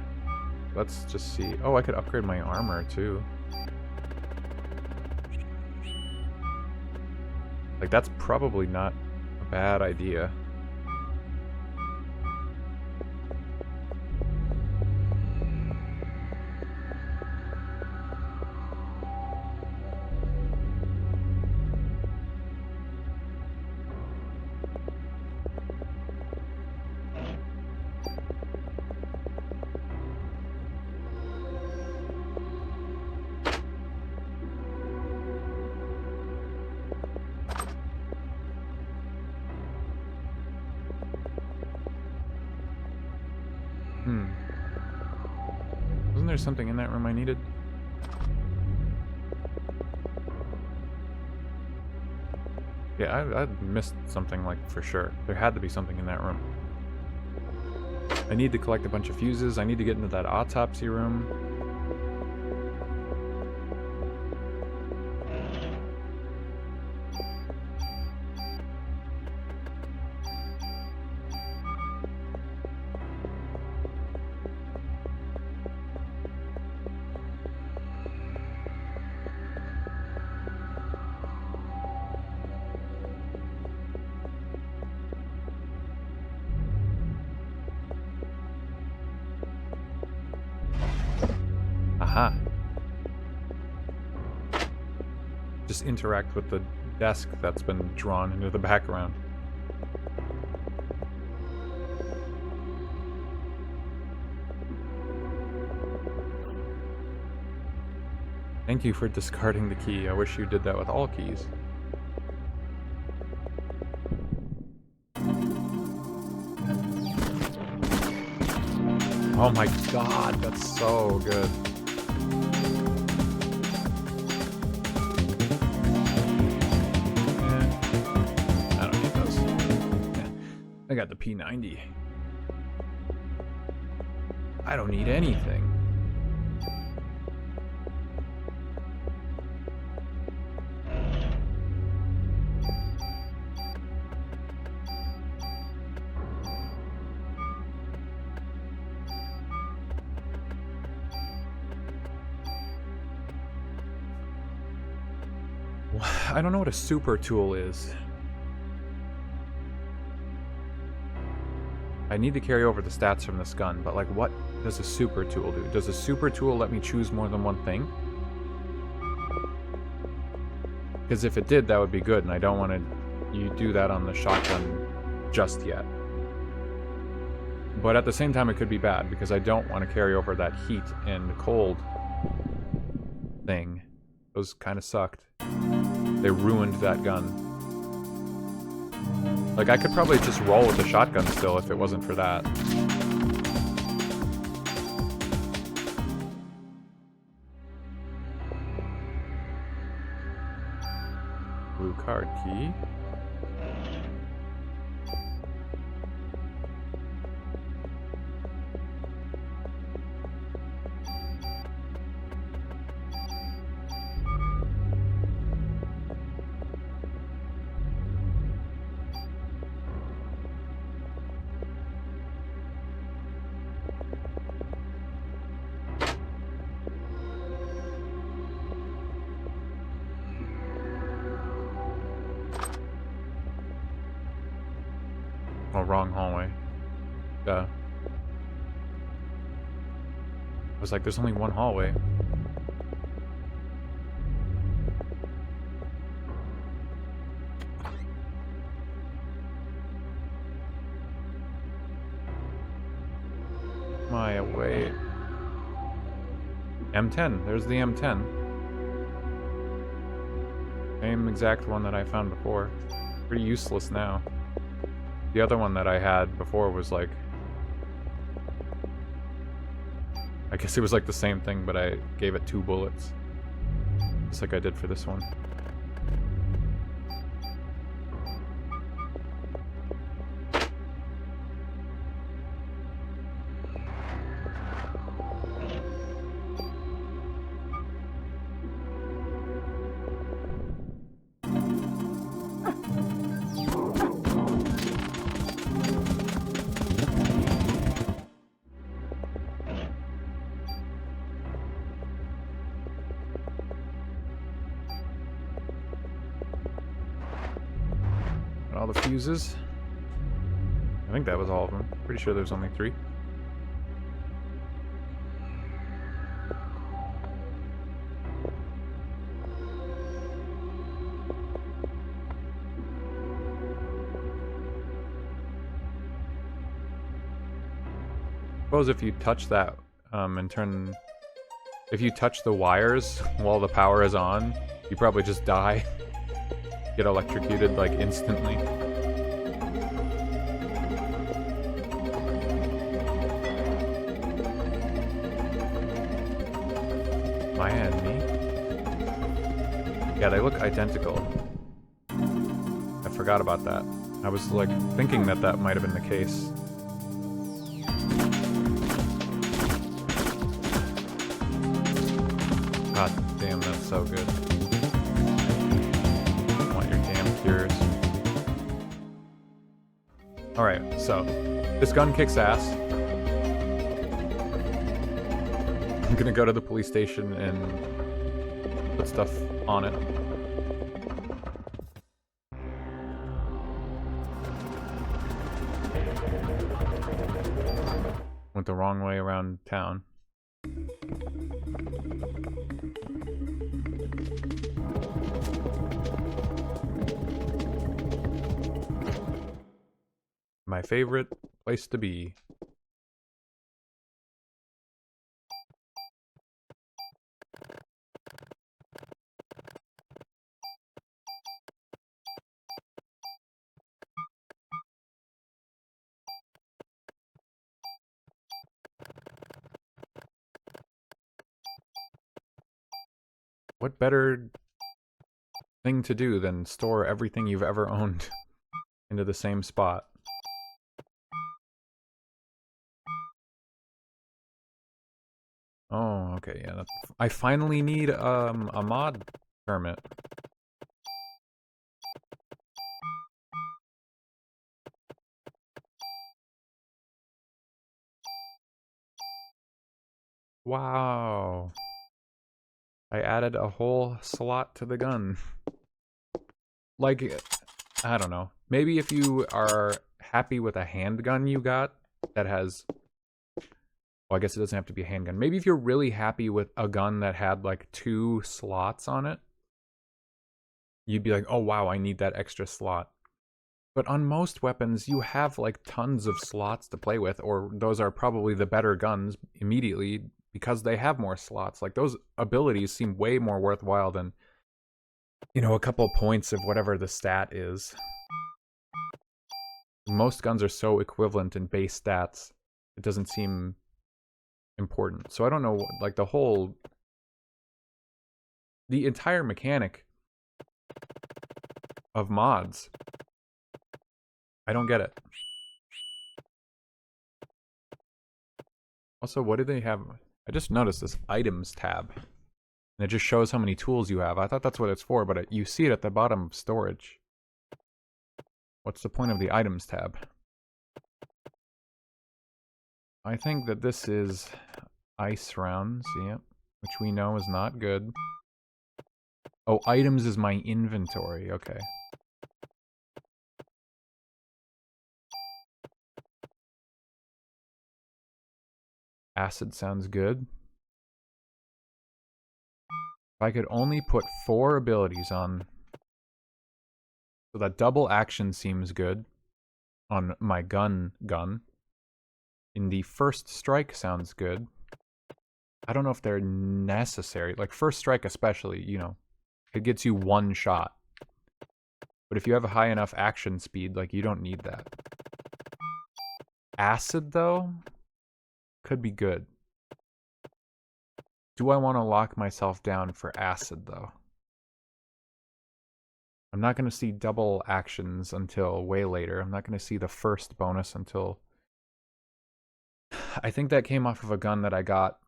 Let's just see. Oh, I could upgrade my armor too. Like, that's probably not a bad idea. Wasn't there something in that room I needed? Yeah, I missed something, like, for sure. There had to be something in that room. I need to collect a bunch of fuses. I need to get into that autopsy room. Aha. Just interact with the desk that's been drawn into the background. Thank you for discarding the key. I wish you did that with all keys. Oh my god, that's so good. I don't need those. Yeah. I got the P90. I don't need anything. I don't know what a super tool is. I need to carry over the stats from this gun, but like, what does a super tool do? Does a super tool let me choose more than one thing? Because if it did, that would be good, and I don't want to do that on the shotgun just yet. But at the same time, it could be bad, because I don't want to carry over that heat and cold thing. Those kind of sucked. They ruined that gun. Like, I could probably just roll with the shotgun still if it wasn't for that. Blue card key. Oh, wrong hallway. Duh. I was like, there's only one hallway. My way. M10. There's the M10. Same exact one that I found before. Pretty useless now. The other one that I had before was like... I guess it was like the same thing, but I gave it 2 bullets. Just like I did for this one. All the fuses. I think that was all of them. Pretty sure there's only 3. Suppose if you touch that and turn... If you touch the wires while the power is on, you probably just die. Get electrocuted like instantly. Maya and me? Yeah, they look identical. I forgot about that. I was like thinking that that might have been the case. God damn, that's so good. Cures. Alright, so this gun kicks ass. I'm gonna go to the police station and put stuff on it. Went the wrong way around town. My favorite place to be. What better thing to do than store everything you've ever owned into the same spot? Oh, okay, yeah. I finally need a mod permit. Wow. I added a whole slot to the gun. Like, I don't know. Maybe if you are happy with a handgun you got that has... Well, I guess it doesn't have to be a handgun. Maybe if you're really happy with a gun that had like 2 slots on it, you'd be like, oh wow, I need that extra slot. But on most weapons, you have like tons of slots to play with, or those are probably the better guns immediately because they have more slots. Like, those abilities seem way more worthwhile than, you know, a couple points of whatever the stat is. Most guns are so equivalent in base stats, it doesn't seem important. So I don't know, like the entire mechanic of mods, I don't get it. Also, what do they have? I just noticed this items tab, and it just shows how many tools you have. I thought that's what it's for, but you see it at the bottom of storage. What's the point of the items tab? I think that this is ice rounds, yep, which we know is not good. Oh, items is my inventory, okay. Acid sounds good. If I could only put 4 abilities on... So that double action seems good on my gun. In the first strike sounds good. I don't know if they're necessary. Like, first strike especially, you know, it gets you 1 shot. But if you have a high enough action speed, like, you don't need that. Acid, though, could be good. Do I want to lock myself down for acid, though? I'm not going to see double actions until way later. I'm not going to see the first bonus until... I think that came off of a gun that I got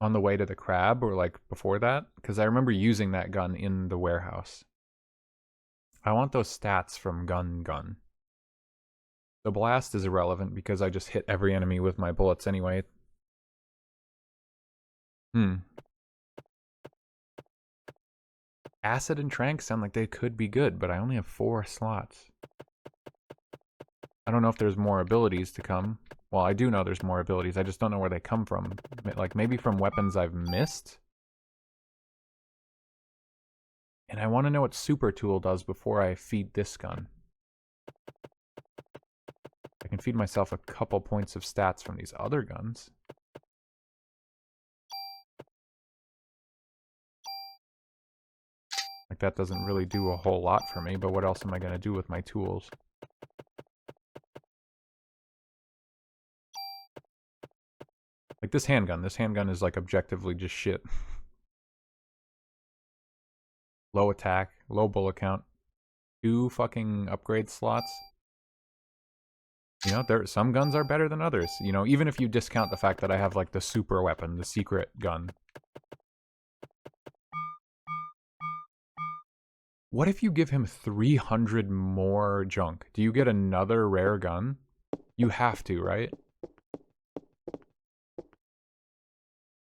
on the way to the crab, or like before that, because I remember using that gun in the warehouse. I want those stats from gun. The blast is irrelevant because I just hit every enemy with my bullets anyway. Acid and Trank sound like they could be good, but I only have 4 slots. I don't know if there's more abilities to come. Well, I do know there's more abilities, I just don't know where they come from. Like, maybe from weapons I've missed? And I want to know what Super Tool does before I feed this gun. I can feed myself a couple points of stats from these other guns. Like, that doesn't really do a whole lot for me, but what else am I going to do with my tools? Like, this handgun is, like, objectively just shit. Low attack, low bullet count, 2 fucking upgrade slots. You know, some guns are better than others. You know, even if you discount the fact that I have, like, the super weapon, the secret gun. What if you give him 300 more junk? Do you get another rare gun? You have to, right?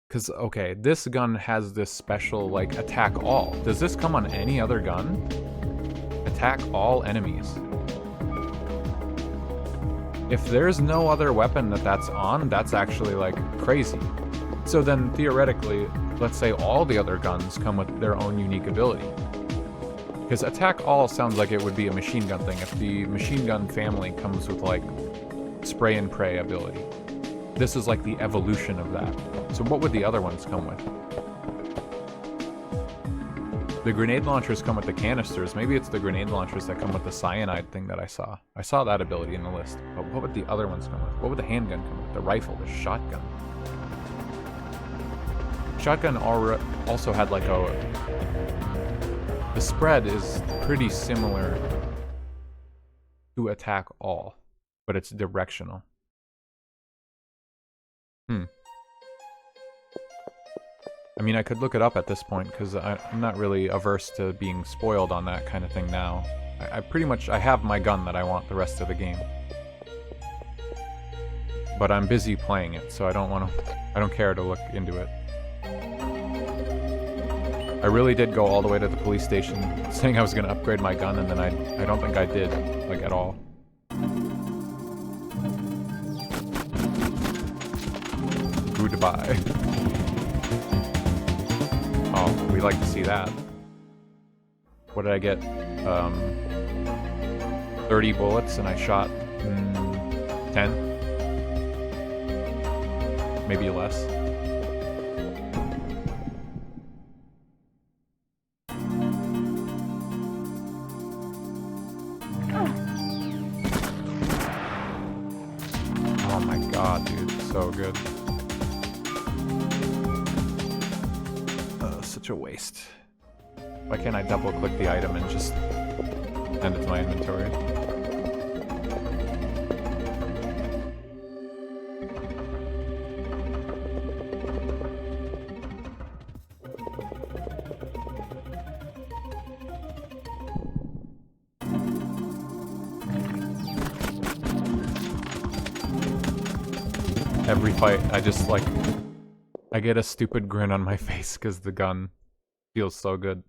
Because, okay, this gun has this special, like, attack all. Does this come on any other gun? Attack all enemies. If there's no other weapon that's on, that's actually, like, crazy. So then, theoretically, let's say all the other guns come with their own unique ability. Because attack all sounds like it would be a machine gun thing. If the machine gun family comes with, like, spray and pray ability. This is like the evolution of that. So what would the other ones come with? The grenade launchers come with the canisters. Maybe it's the grenade launchers that come with the cyanide thing that I saw. I saw that ability in the list. But what would the other ones come with? What would the handgun come with? The rifle, the shotgun. Shotgun also had like a... The spread is pretty similar to attack all, but it's directional. I mean, I could look it up at this point, because I'm not really averse to being spoiled on that kind of thing now. I pretty much, I have my gun that I want the rest of the game. But I'm busy playing it, so I don't care to look into it. I really did go all the way to the police station saying I was going to upgrade my gun, and then I don't think I did, like, at all. Goodbye. Oh, we like to see that. What did I get? 30 bullets and I shot 10? Maybe less. god, dude. So good. Such a waste. Why can't I double click the item and just add it to my inventory? Every fight, I just like, I get a stupid grin on my face because the gun feels so good.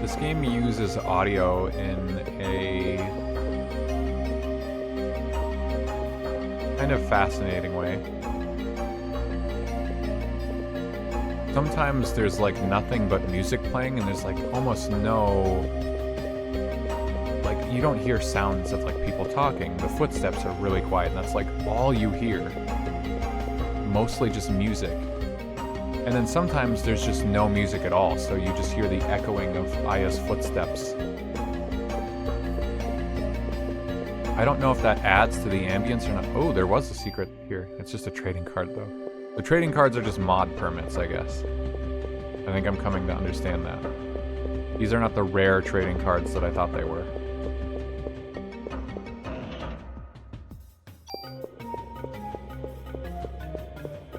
This game uses audio in a kind of fascinating way. Sometimes there's like nothing but music playing and there's like almost no, like you don't hear sounds of like people talking. The footsteps are really quiet and that's like all you hear. Mostly just music. And then sometimes there's just no music at all, so you just hear the echoing of Aya's footsteps. I don't know if that adds to the ambience or not. Oh, there was a secret here. It's just a trading card, though. The trading cards are just mod permits, I guess. I think I'm coming to understand that. These are not the rare trading cards that I thought they were.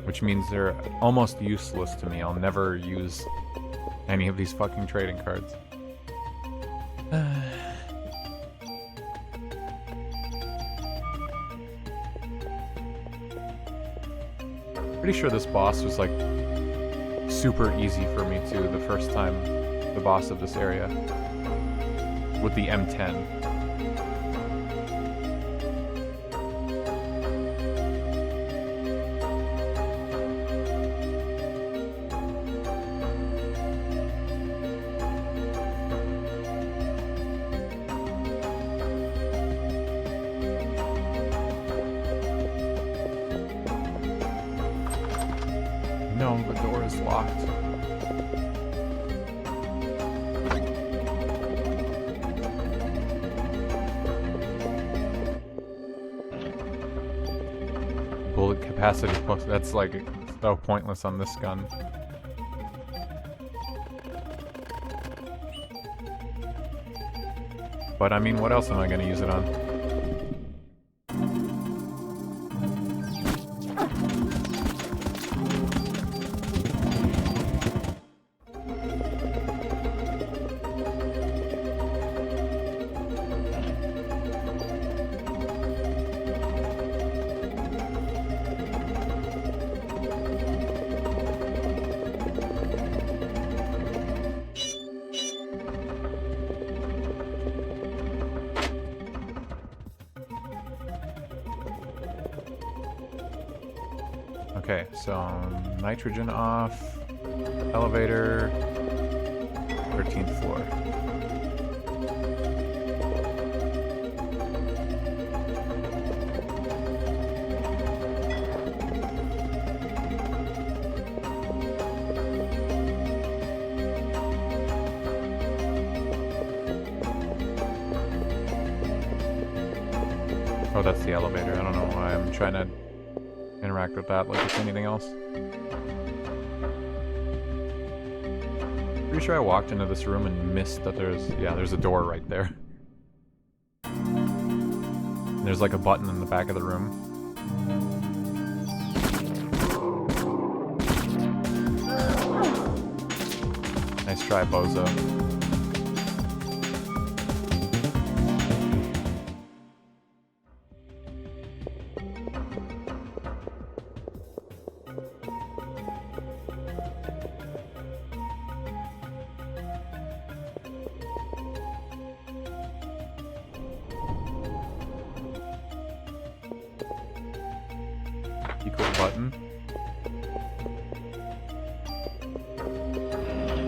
Which means they're almost useless to me. I'll never use any of these fucking trading cards. Pretty sure this boss was like super easy for me too the first time, the boss of this area. With the M10. No, the door is locked. Bullet capacity plus, that's like so pointless on this gun. But I mean, what else am I gonna use it on? Okay, so nitrogen off, elevator, 13th floor. Oh, that's the elevator. I don't know why I'm trying to interact with that like it's anything else. Pretty sure I walked into this room and missed that there's a door right there. And there's like a button in the back of the room. Nice try, bozo. Button.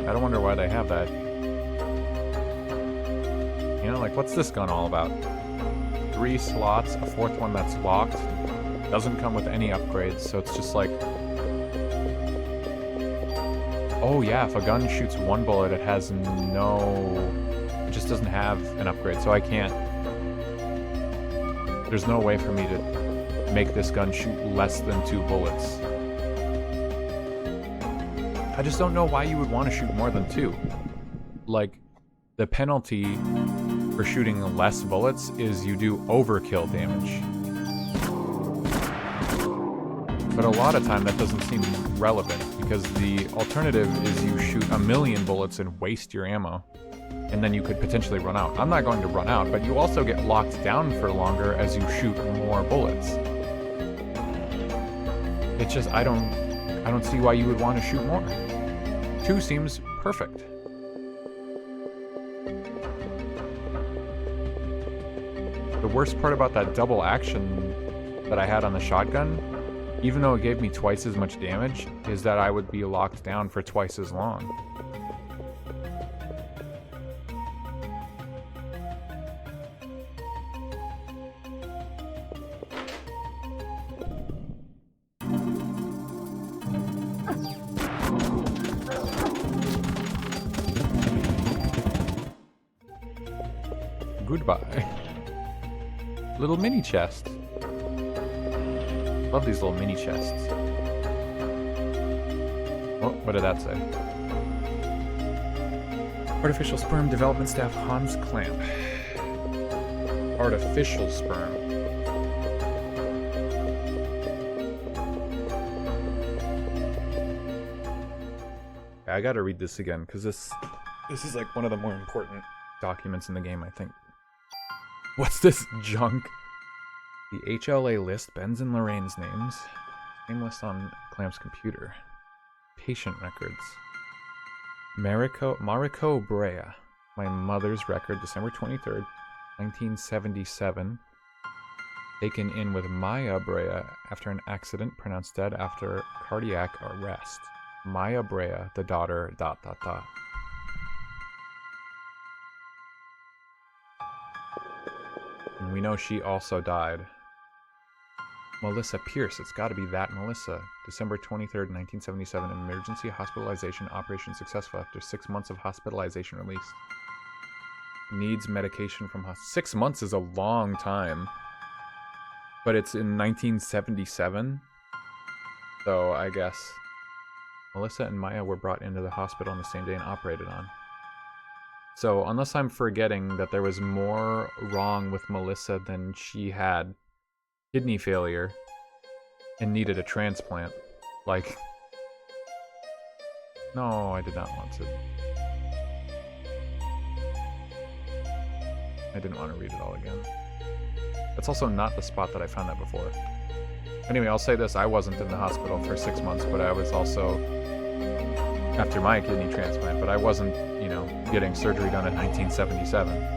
I don't wonder why they have that. You know, like, what's this gun all about? 3 slots, a 4th one that's locked. Doesn't come with any upgrades, so it's just like... Oh yeah, if a gun shoots 1 bullet, it has no... It just doesn't have an upgrade, so I can't... There's no way for me to make this gun shoot less than 2 bullets. I just don't know why you would want to shoot more than 2. Like, the penalty for shooting less bullets is you do overkill damage. But a lot of time that doesn't seem relevant, because the alternative is you shoot 1,000,000 bullets and waste your ammo. And then you could potentially run out. I'm not going to run out, but you also get locked down for longer as you shoot more bullets. It's just, I don't see why you would want to shoot more. 2 seems perfect. The worst part about that double action that I had on the shotgun, even though it gave me twice as much damage, is that I would be locked down for twice as long. Goodbye. Little mini chest. Love these little mini chests. Oh, what did that say? Artificial sperm development staff Hans Clamp. Artificial sperm. I gotta read this again, because this is like one of the more important documents in the game, I think. What's this junk? The HLA list, Ben's and Lorraine's names. Name list on Clamp's computer. Patient records. Mariko Brea. My mother's record, December 23rd, 1977. Taken in with Maya Brea after an accident, pronounced dead after cardiac arrest. Maya Brea, the daughter, ... And we know she also died. Melissa Pierce, it's gotta be that Melissa. December 23rd, 1977, emergency hospitalization operation successful after 6 months of hospitalization released. Needs medication from 6 months is a long time. But it's in 1977. So I guess Melissa and Maya were brought into the hospital on the same day and operated on. So, unless I'm forgetting that there was more wrong with Melissa than she had kidney failure and needed a transplant. Like, no, I did not want to. I didn't want to read it all again. That's also not the spot that I found that before. Anyway, I'll say this, I wasn't in the hospital for 6 months, but I was also after my kidney transplant, but I wasn't, you know, getting surgery done in 1977.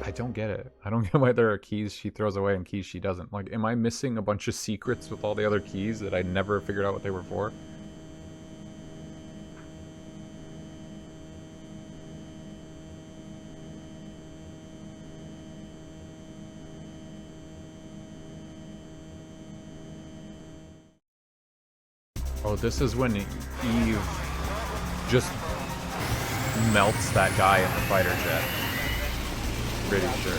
I don't get it. I don't get why there are keys she throws away and keys she doesn't. Like, am I missing a bunch of secrets with all the other keys that I never figured out what they were for? Oh, this is when Eve just melts that guy in the fighter jet. Pretty sure.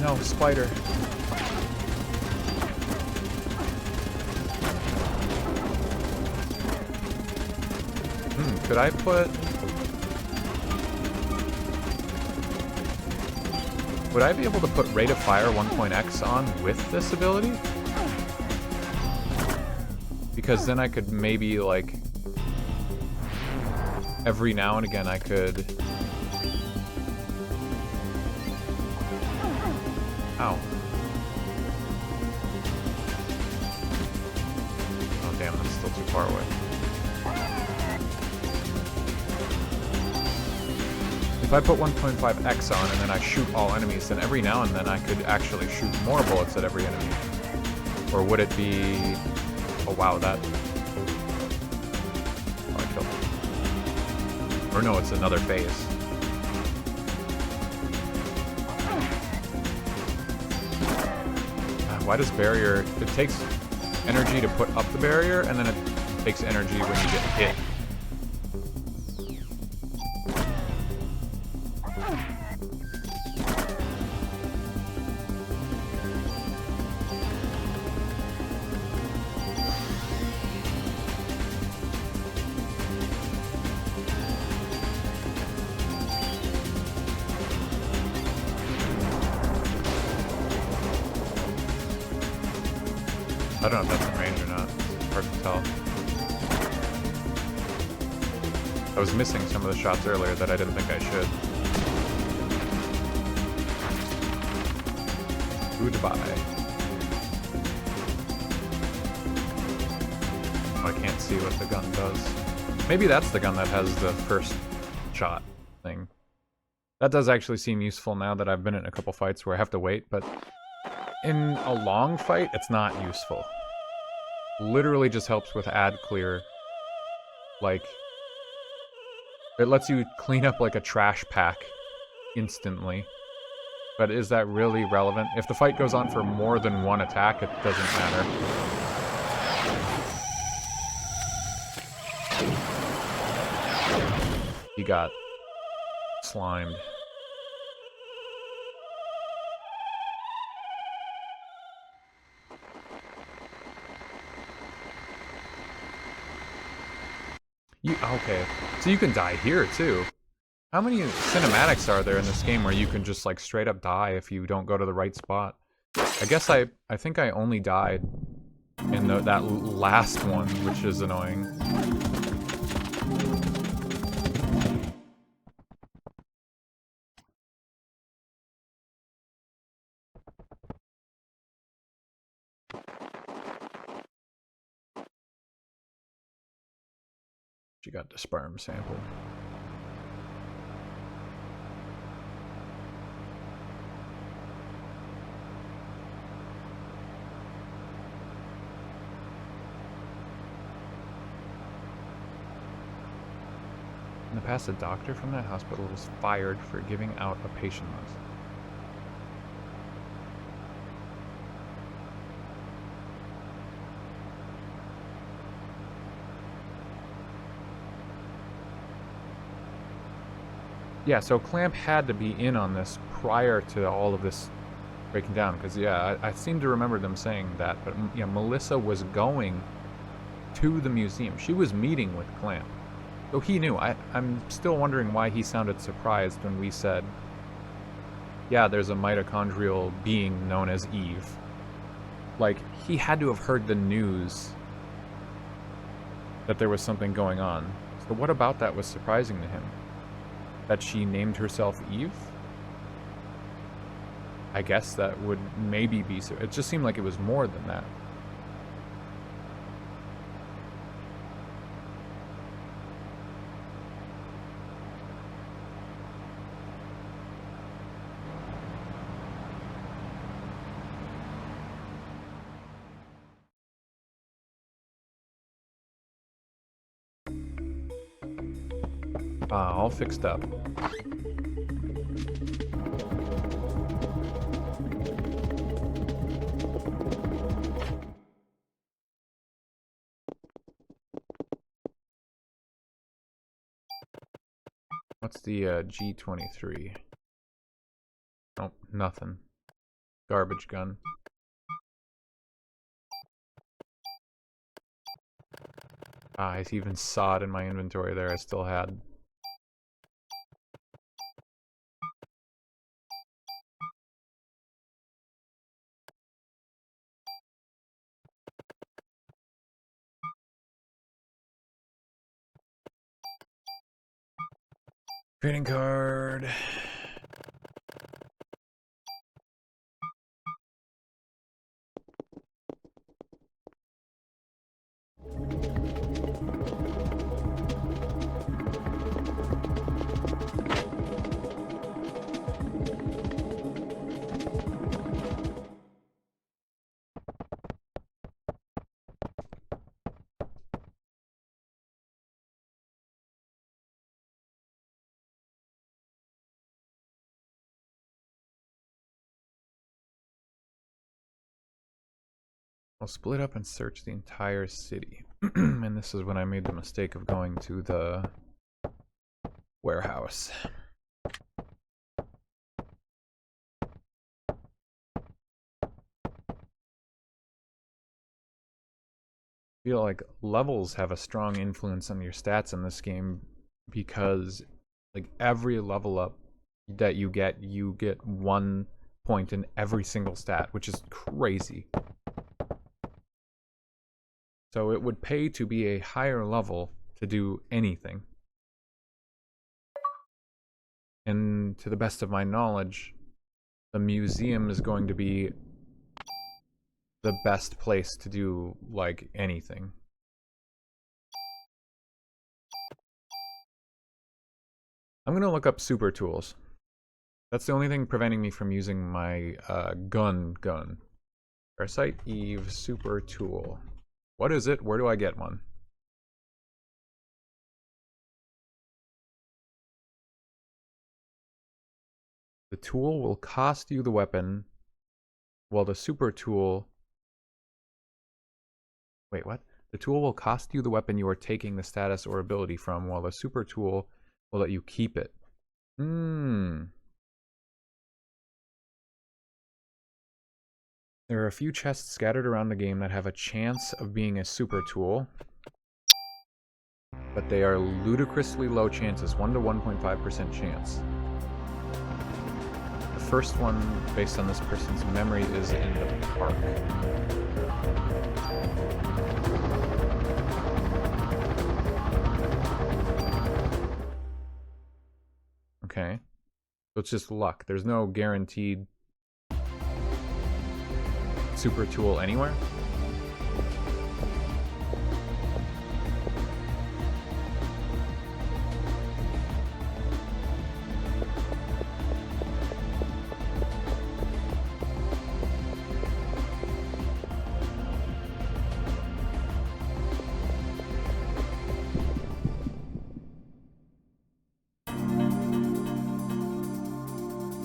No, spider. Could I put... Would I be able to put rate of fire 1.x on with this ability? Because then I could maybe, like... Every now and again I could... Ow. Oh damn, that's still too far away. If I put 1.5x on and then I shoot all enemies, then every now and then I could actually shoot more bullets at every enemy. Or would it be... Oh wow, that... Oh, I killed him. Or no, it's another phase. Why does barrier... It takes energy to put up the barrier, and then it takes energy when you get hit. I don't know if that's in range or not. It's hard to tell. I was missing some of the shots earlier that I didn't think I should. Goodbye. Oh, I can't see what the gun does. Maybe that's the gun that has the first shot thing. That does actually seem useful now that I've been in a couple fights where I have to wait, but in a long fight, it's not useful. Literally just helps with ad clear. Like, it lets you clean up like a trash pack instantly. But is that really relevant? If the fight goes on for more than one attack, it doesn't matter. He got slimed. Okay, so you can die here too. How many cinematics are there in this game where you can just like straight up die if you don't go to the right spot? I guess I think I only died in that last one, which is annoying. She got the sperm sample. In the past, a doctor from that hospital was fired for giving out a patient list. Yeah, so Clamp had to be in on this prior to all of this breaking down, because yeah, I seem to remember them saying that, but yeah, Melissa was going to the museum. She was meeting with Clamp. So he knew. I'm still wondering why he sounded surprised when we said, yeah, there's a mitochondrial being known as Eve. Like, he had to have heard the news that there was something going on. So what about that was surprising to him? that she named herself Eve. I guess that would maybe be so. It just seemed like it was more than that. All fixed up. What's the G23? Nope, nothing. Garbage gun. I even saw it in my inventory there. I still had. Trading card. I'll split up and search the entire city. And this is when I made the mistake of going to the warehouse. I feel like levels have a strong influence on your stats in this game because like every level up that you get 1 point in every single stat, which is crazy. So it would pay to be a higher level to do anything. And to the best of my knowledge, the museum is going to be the best place to do, like, anything. I'm gonna look up super tools. That's the only thing preventing me from using my gun. Parasite Eve super tool. What is it? Where do I get one? The tool will cost you the weapon, while the super tool... Wait, what? The tool will cost you the weapon you are taking the status or ability from, while the super tool will let you keep it. There are a few chests scattered around the game that have a chance of being a super tool, but they are ludicrously low chances, 1 to 1.5% chance. The first one, based on this person's memory, is in the park. Okay. So it's just luck. There's no guaranteed super tool anywhere?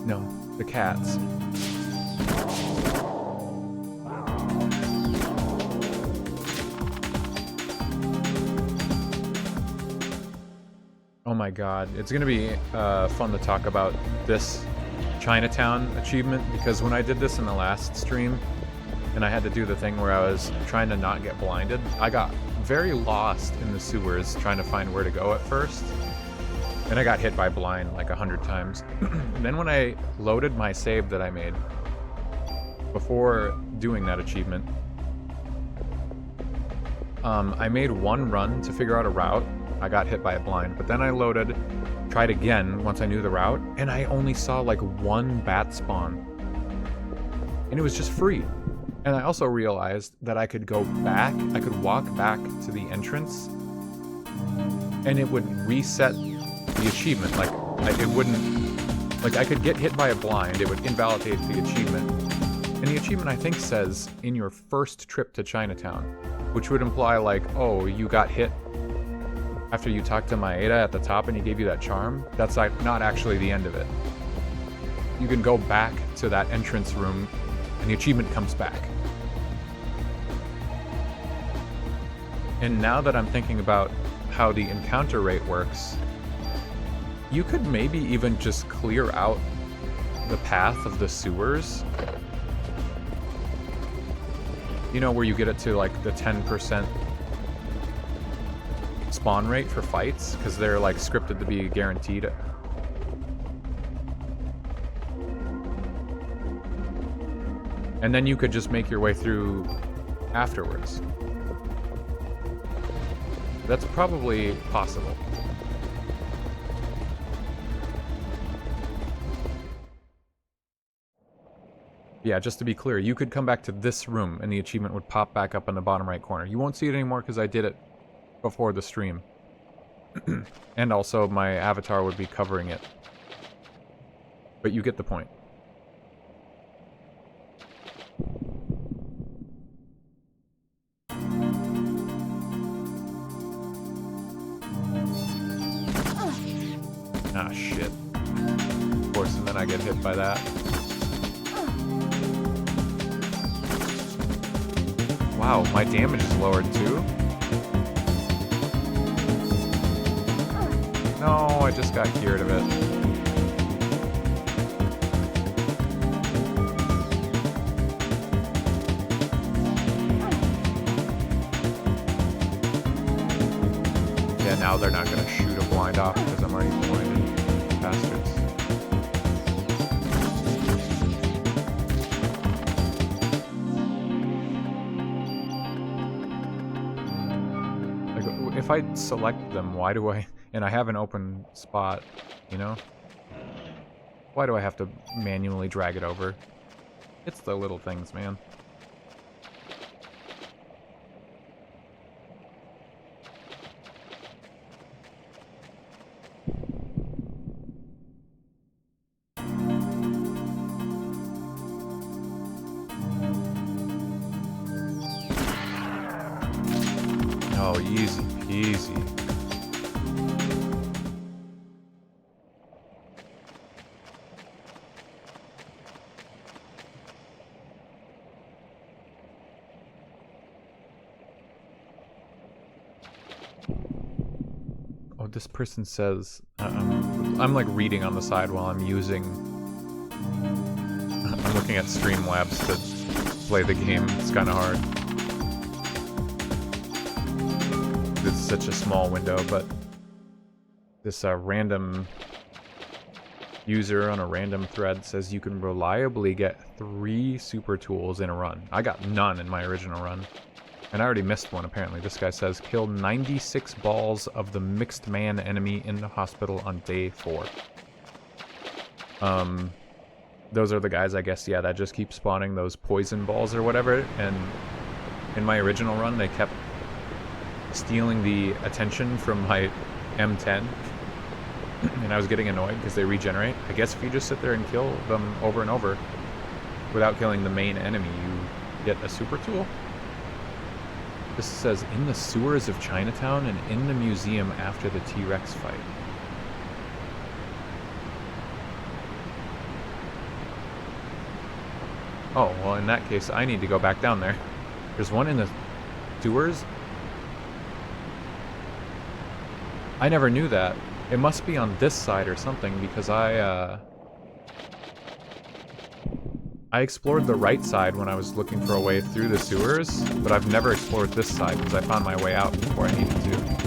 No, the cats. Oh my god, it's gonna be fun to talk about this Chinatown achievement, because when I did this in the last stream, and I had to do the thing where I was trying to not get blinded, I got very lost in the sewers trying to find where to go at first, and I got hit by blind like 100 times. And then when I loaded my save that I made before doing that achievement, I made one run to figure out a route. I got hit by a blind, but then I tried tried again once I knew the route, and I only saw like one bat spawn. And it was just free. And I also realized that I could go back, I could walk back to the entrance, and it would reset the achievement. Like, it wouldn't, like I could get hit by a blind, it would invalidate the achievement. And the achievement I think says, in your first trip to Chinatown, which would imply like, oh, you got hit after you talked to Maeda at the top and he gave you that charm. That's like not actually the end of it. You can go back to that entrance room and the achievement comes back. And now that I'm thinking about how the encounter rate works, you could maybe even just clear out the path of the sewers. You know, where you get it to like the 10% spawn rate for fights, because they're like scripted to be guaranteed. And then you could just make your way through afterwards. That's probably possible. Yeah, just to be clear, you could come back to this room and the achievement would pop back up in the bottom right corner. You won't see it anymore because I did it before the stream. And also my avatar would be covering it. But you get the point. Ah, shit. Of course, and then I get hit by that. Wow, my damage is lowered too? No, I just got cured of it. Yeah, now they're not gonna shoot a blind off because I'm already blinded. Bastards. If I select them, why do I... And I have an open spot, you know? Why do I have to manually drag it over? It's the little things, man. Oh, easy peasy. Oh, this person says... I'm like reading on the side while I'm using... I'm looking at Streamlabs to play the game. It's kind of hard. It's such a small window, but this random user on a random thread says you can reliably get 3 super tools in a run. I got none in my original run. And I already missed one, apparently. This guy says, kill 96 balls of the mixed man enemy in the hospital on day 4. Those are the guys, I guess, yeah, that just keep spawning those poison balls or whatever. And in my original run, they kept stealing the attention from my M10. And I was getting annoyed because they regenerate. I guess if you just sit there and kill them over and over without killing the main enemy, you get a super tool. This says, in the sewers of Chinatown and in the museum after the T-Rex fight. Oh, well in that case, I need to go back down there. There's one in the sewers? I never knew that. It must be on this side or something, because I explored the right side when I was looking for a way through the sewers, but I've never explored this side because I found my way out before I needed to.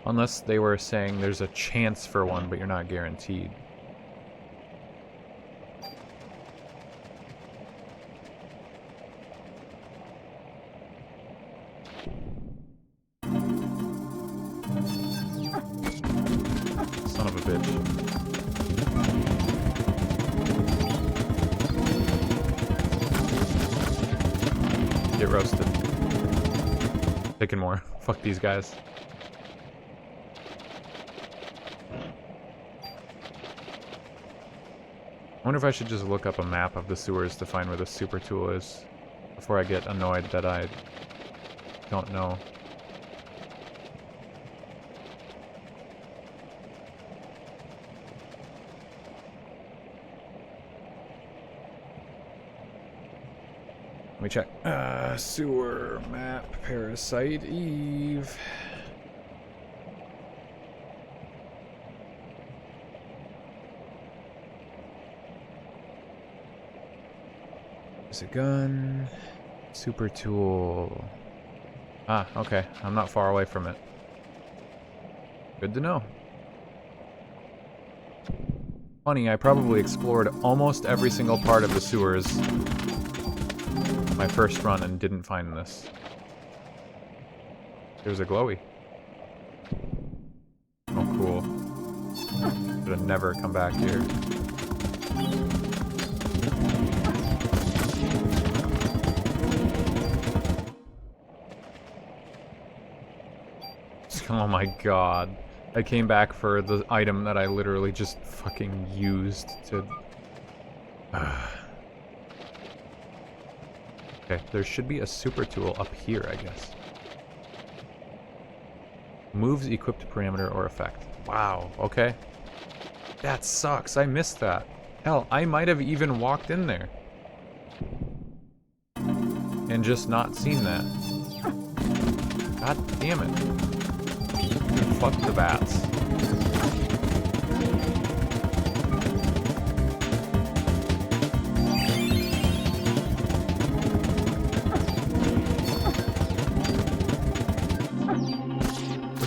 Unless they were saying there's a chance for one, but you're not guaranteed. Son of a bitch. Get roasted. Taking more. Fuck these guys. I wonder if I should just look up a map of the sewers to find where the super tool is before I get annoyed that I don't know. Let me check. Sewer map, Parasite Eve. There's a gun. Super tool. Ah, okay. I'm not far away from it. Good to know. Funny, I probably explored almost every single part of the sewers my first run and didn't find this. There's a glowy. Oh, cool. Should have never come back here. Oh my god. I came back for the item that I literally just fucking used to... Okay, there should be a super tool up here, I guess. Moves equipped parameter or effect. Wow, okay. That sucks, I missed that. Hell, I might have even walked in there. And just not seen that. God damn it. Dude, fuck the bats.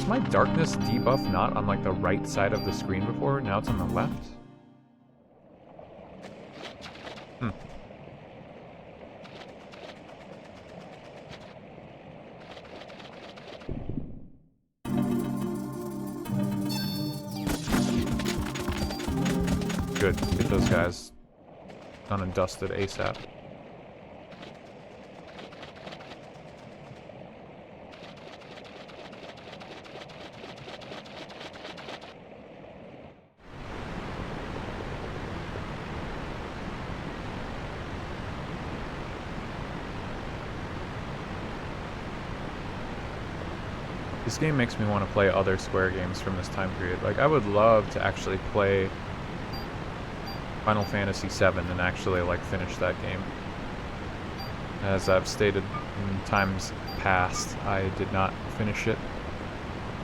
My darkness debuff not on like the right side of the screen before? Now it's on the left? Hmm. Good. Get those guys done and dusted ASAP. This game makes me want to play other Square games from this time period. Like, I would love to actually play Final Fantasy VII and actually, like, finish that game. As I've stated in times past, I did not finish it.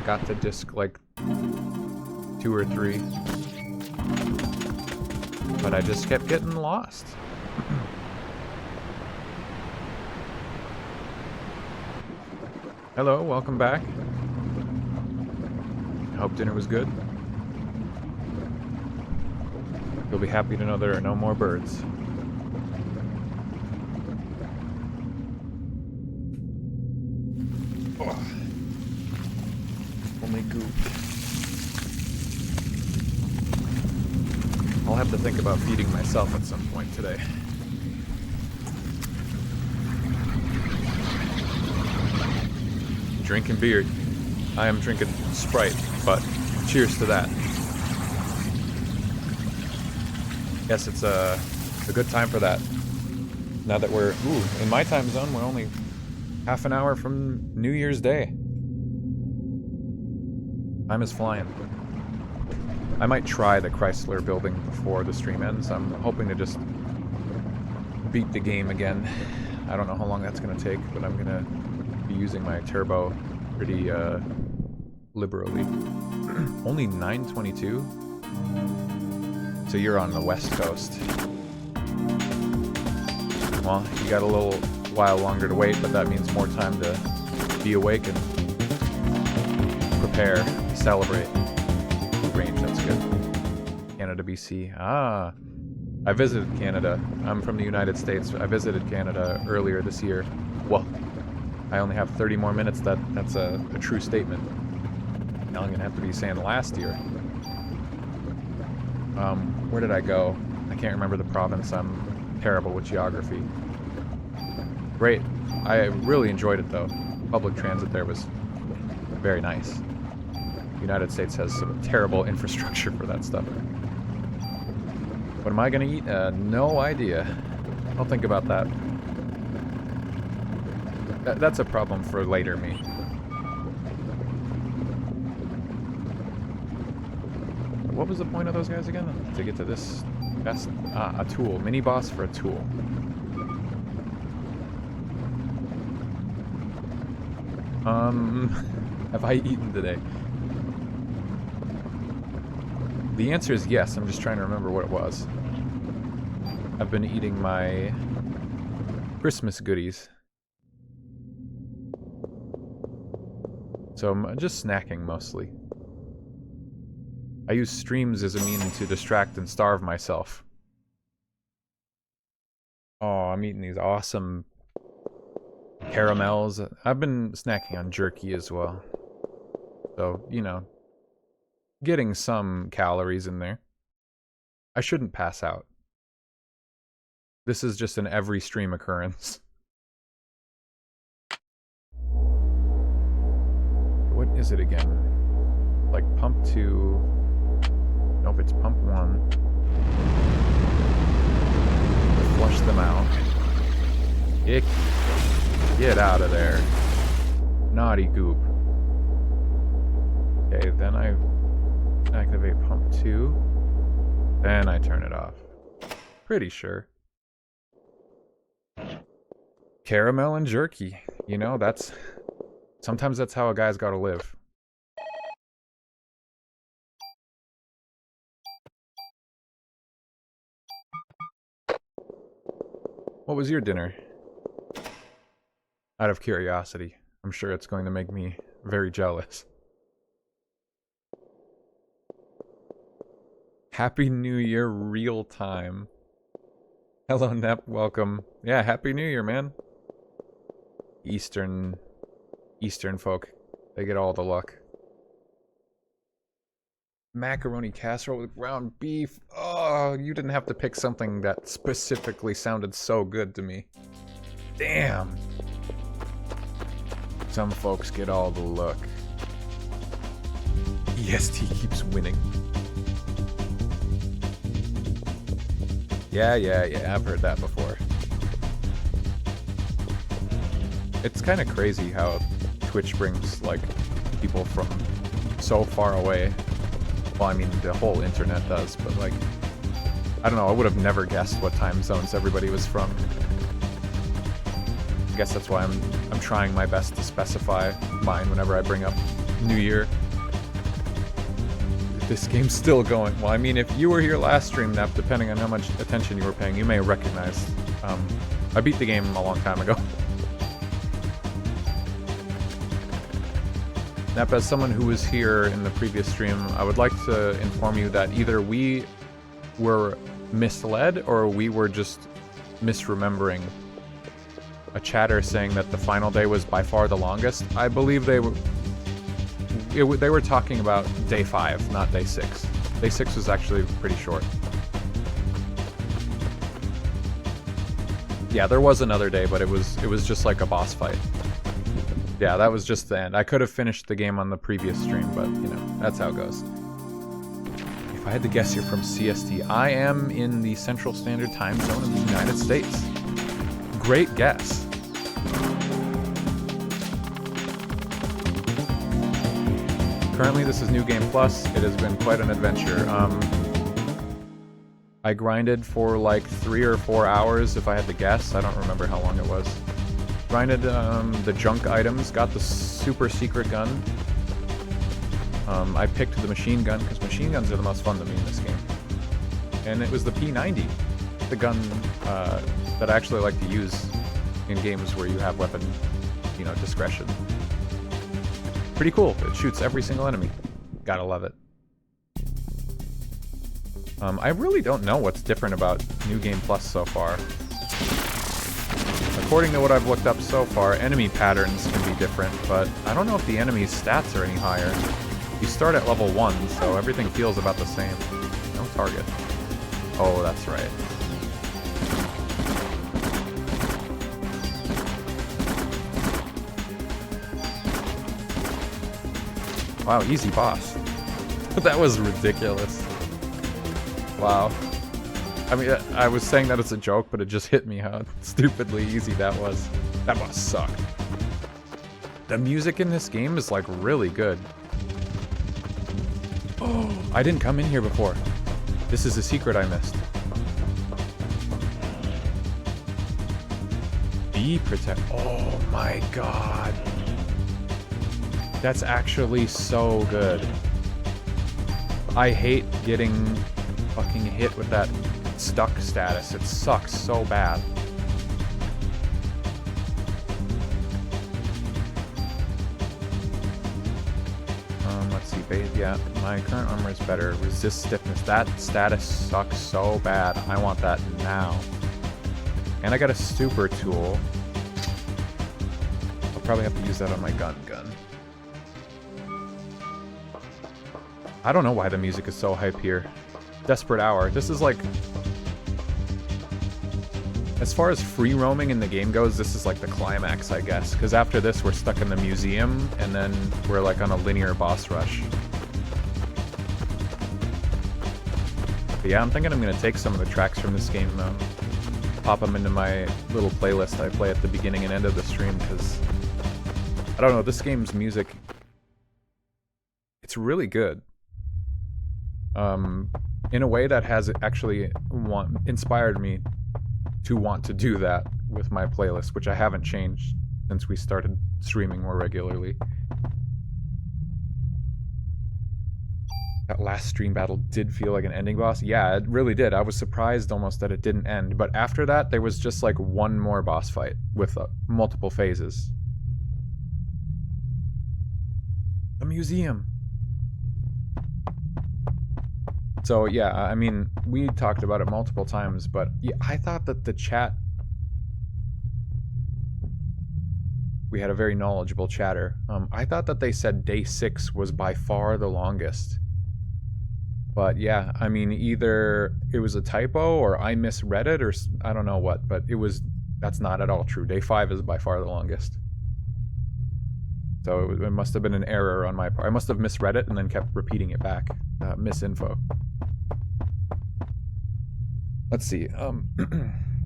Got to disc, like, 2 or 3. But I just kept getting lost. Hello, welcome back. Hope dinner was good. You'll be happy to know there are no more birds. Oh. Only goop. I'll have to think about feeding myself at some point today. Drinking beer. I am drinking Sprite, but cheers to that. Yes, it's a good time for that. Now that we're, in my time zone, we're only half an hour from New Year's Day. Time is flying. I might try the Chrysler building before the stream ends. I'm hoping to just beat the game again. I don't know how long that's going to take, but I'm going to be using my turbo pretty liberally. Only 9:22? So you're on the west coast. Well, you got a little while longer to wait, but that means more time to be awake and prepare. celebrate. Range, that's good. Canada, BC. Ah, I visited Canada. I'm from the United States. I visited Canada earlier this year. Well, I only have 30 more minutes. That's a true statement. Now I'm gonna have to be saying last year. Where did I go? I can't remember the province. I'm terrible with geography. Great. I really enjoyed it though. Public transit there was very nice. The United States has some terrible infrastructure for that stuff. What am I gonna eat? No idea. I'll think about that. That's a problem for later me. What was the point of those guys again? To get to this best... a tool. Mini boss for a tool. Have I eaten today? The answer is yes. I'm just trying to remember what it was. I've been eating my Christmas goodies. So I'm just snacking mostly. I use streams as a means to distract and starve myself. Oh, I'm eating these awesome caramels. I've been snacking on jerky as well. So, you know, getting some calories in there. I shouldn't pass out. This is just an every stream occurrence. What is it again? Like pump 2. Nope, it's pump 1. To flush them out. Ick. Get out of there. Naughty goop. Okay, then I activate pump 2. Then I turn it off. Pretty sure. Caramel and jerky. You know, that's... Sometimes that's how a guy's gotta live. What was your dinner? Out of curiosity. I'm sure it's going to make me very jealous. Happy New Year real time. Hello, Nep. Welcome. Yeah, Happy New Year, man. Eastern folk. They get all the luck. Macaroni casserole with ground beef. Oh, you didn't have to pick something that specifically sounded so good to me. Damn. Some folks get all the luck. EST keeps winning. Yeah, I've heard that before. It's kind of crazy how Twitch brings, like, people from so far away. Well, I mean, the whole internet does, but, like, I don't know, I would have never guessed what time zones everybody was from. I guess that's why I'm trying my best to specify mine whenever I bring up New Year. This game's still going. Well, I mean, if you were here last stream, Nep, depending on how much attention you were paying, you may recognize. I beat the game a long time ago. Nep, as someone who was here in the previous stream, I would like to inform you that either we were misled or we were just misremembering a chatter saying that the final day was by far the longest. I believe they were talking about day 5, not day 6. Day 6 was actually pretty short. Yeah, there was another day, but it was just like a boss fight. Yeah, that was just the end. I could have finished the game on the previous stream, but, you know, that's how it goes. If I had to guess, you're from CST. I am in the Central Standard Time Zone of the United States. Great guess. Currently, this is New Game Plus. It has been quite an adventure. I grinded for like 3 or 4 hours, if I had to guess. I don't remember how long it was. Grinded the junk items, got the super secret gun. I picked the machine gun, because machine guns are the most fun to me in this game. And it was the P90, the gun that I actually like to use in games where you have weapon, you know, discretion. Pretty cool. It shoots every single enemy. Gotta love it. I really don't know what's different about New Game Plus so far. According to what I've looked up so far, enemy patterns can be different, but I don't know if the enemy's stats are any higher. You start at level 1, so everything feels about the same. No target. Oh, that's right. Wow, easy boss. That was ridiculous. Wow. I mean, I was saying that as a joke, but it just hit me how stupidly easy that was. That boss sucked. The music in this game is, like, really good. Oh, I didn't come in here before. This is a secret I missed. Be protect. Oh my god. That's actually so good. I hate getting fucking hit with that stuck status. It sucks so bad. Let's see. Yeah, my current armor is better. Resist stiffness. That status sucks so bad. I want that now. And I got a super tool. I'll probably have to use that on my gun. I don't know why the music is so hype here. Desperate Hour. This is like... As far as free roaming in the game goes, this is like the climax, I guess. Because after this, we're stuck in the museum, and then we're like on a linear boss rush. But yeah, I'm thinking I'm going to take some of the tracks from this game, pop them into my little playlist I play at the beginning and end of the stream, because... I don't know, this game's music... It's really good. In a way that has actually inspired me to want to do that with my playlist, which I haven't changed since we started streaming more regularly. That last stream battle did feel like an ending boss. Yeah, it really did. I was surprised almost that it didn't end, but after that there was just like one more boss fight with multiple phases. A museum. So yeah, I mean, we talked about it multiple times, but yeah, I thought that the chat... We had a very knowledgeable chatter. I thought that they said day 6 was by far the longest. But yeah, I mean, either it was a typo or I misread it or I don't know what, but that's not at all true. Day 5 is by far the longest. So it must have been an error on my part. I must have misread it and then kept repeating it back. Misinfo. Let's see.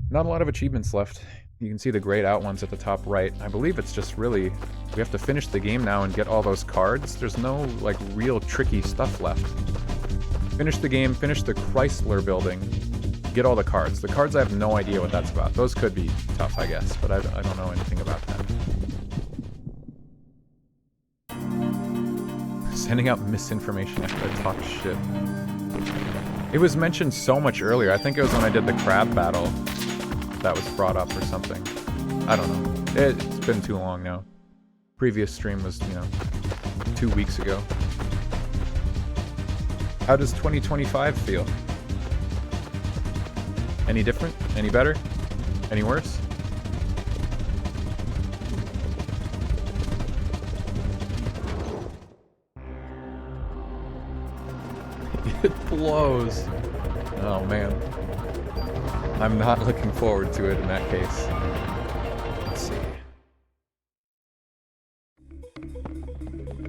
Not a lot of achievements left. You can see the grayed out ones at the top right. I believe it's just really... We have to finish the game now and get all those cards. There's no, like, real tricky stuff left. Finish the game, finish the Chrysler building, get all the cards. The cards, I have no idea what that's about. Those could be tough, I guess, but I don't know anything about that. Sending out misinformation after I talk shit. It was mentioned so much earlier. I think it was when I did the crab battle that was brought up or something. I don't know. It's been too long now. Previous stream was, 2 weeks ago. How does 2025 feel? Any different? Any better? Any worse? It blows. Oh man. I'm not looking forward to it in that case. Let's see.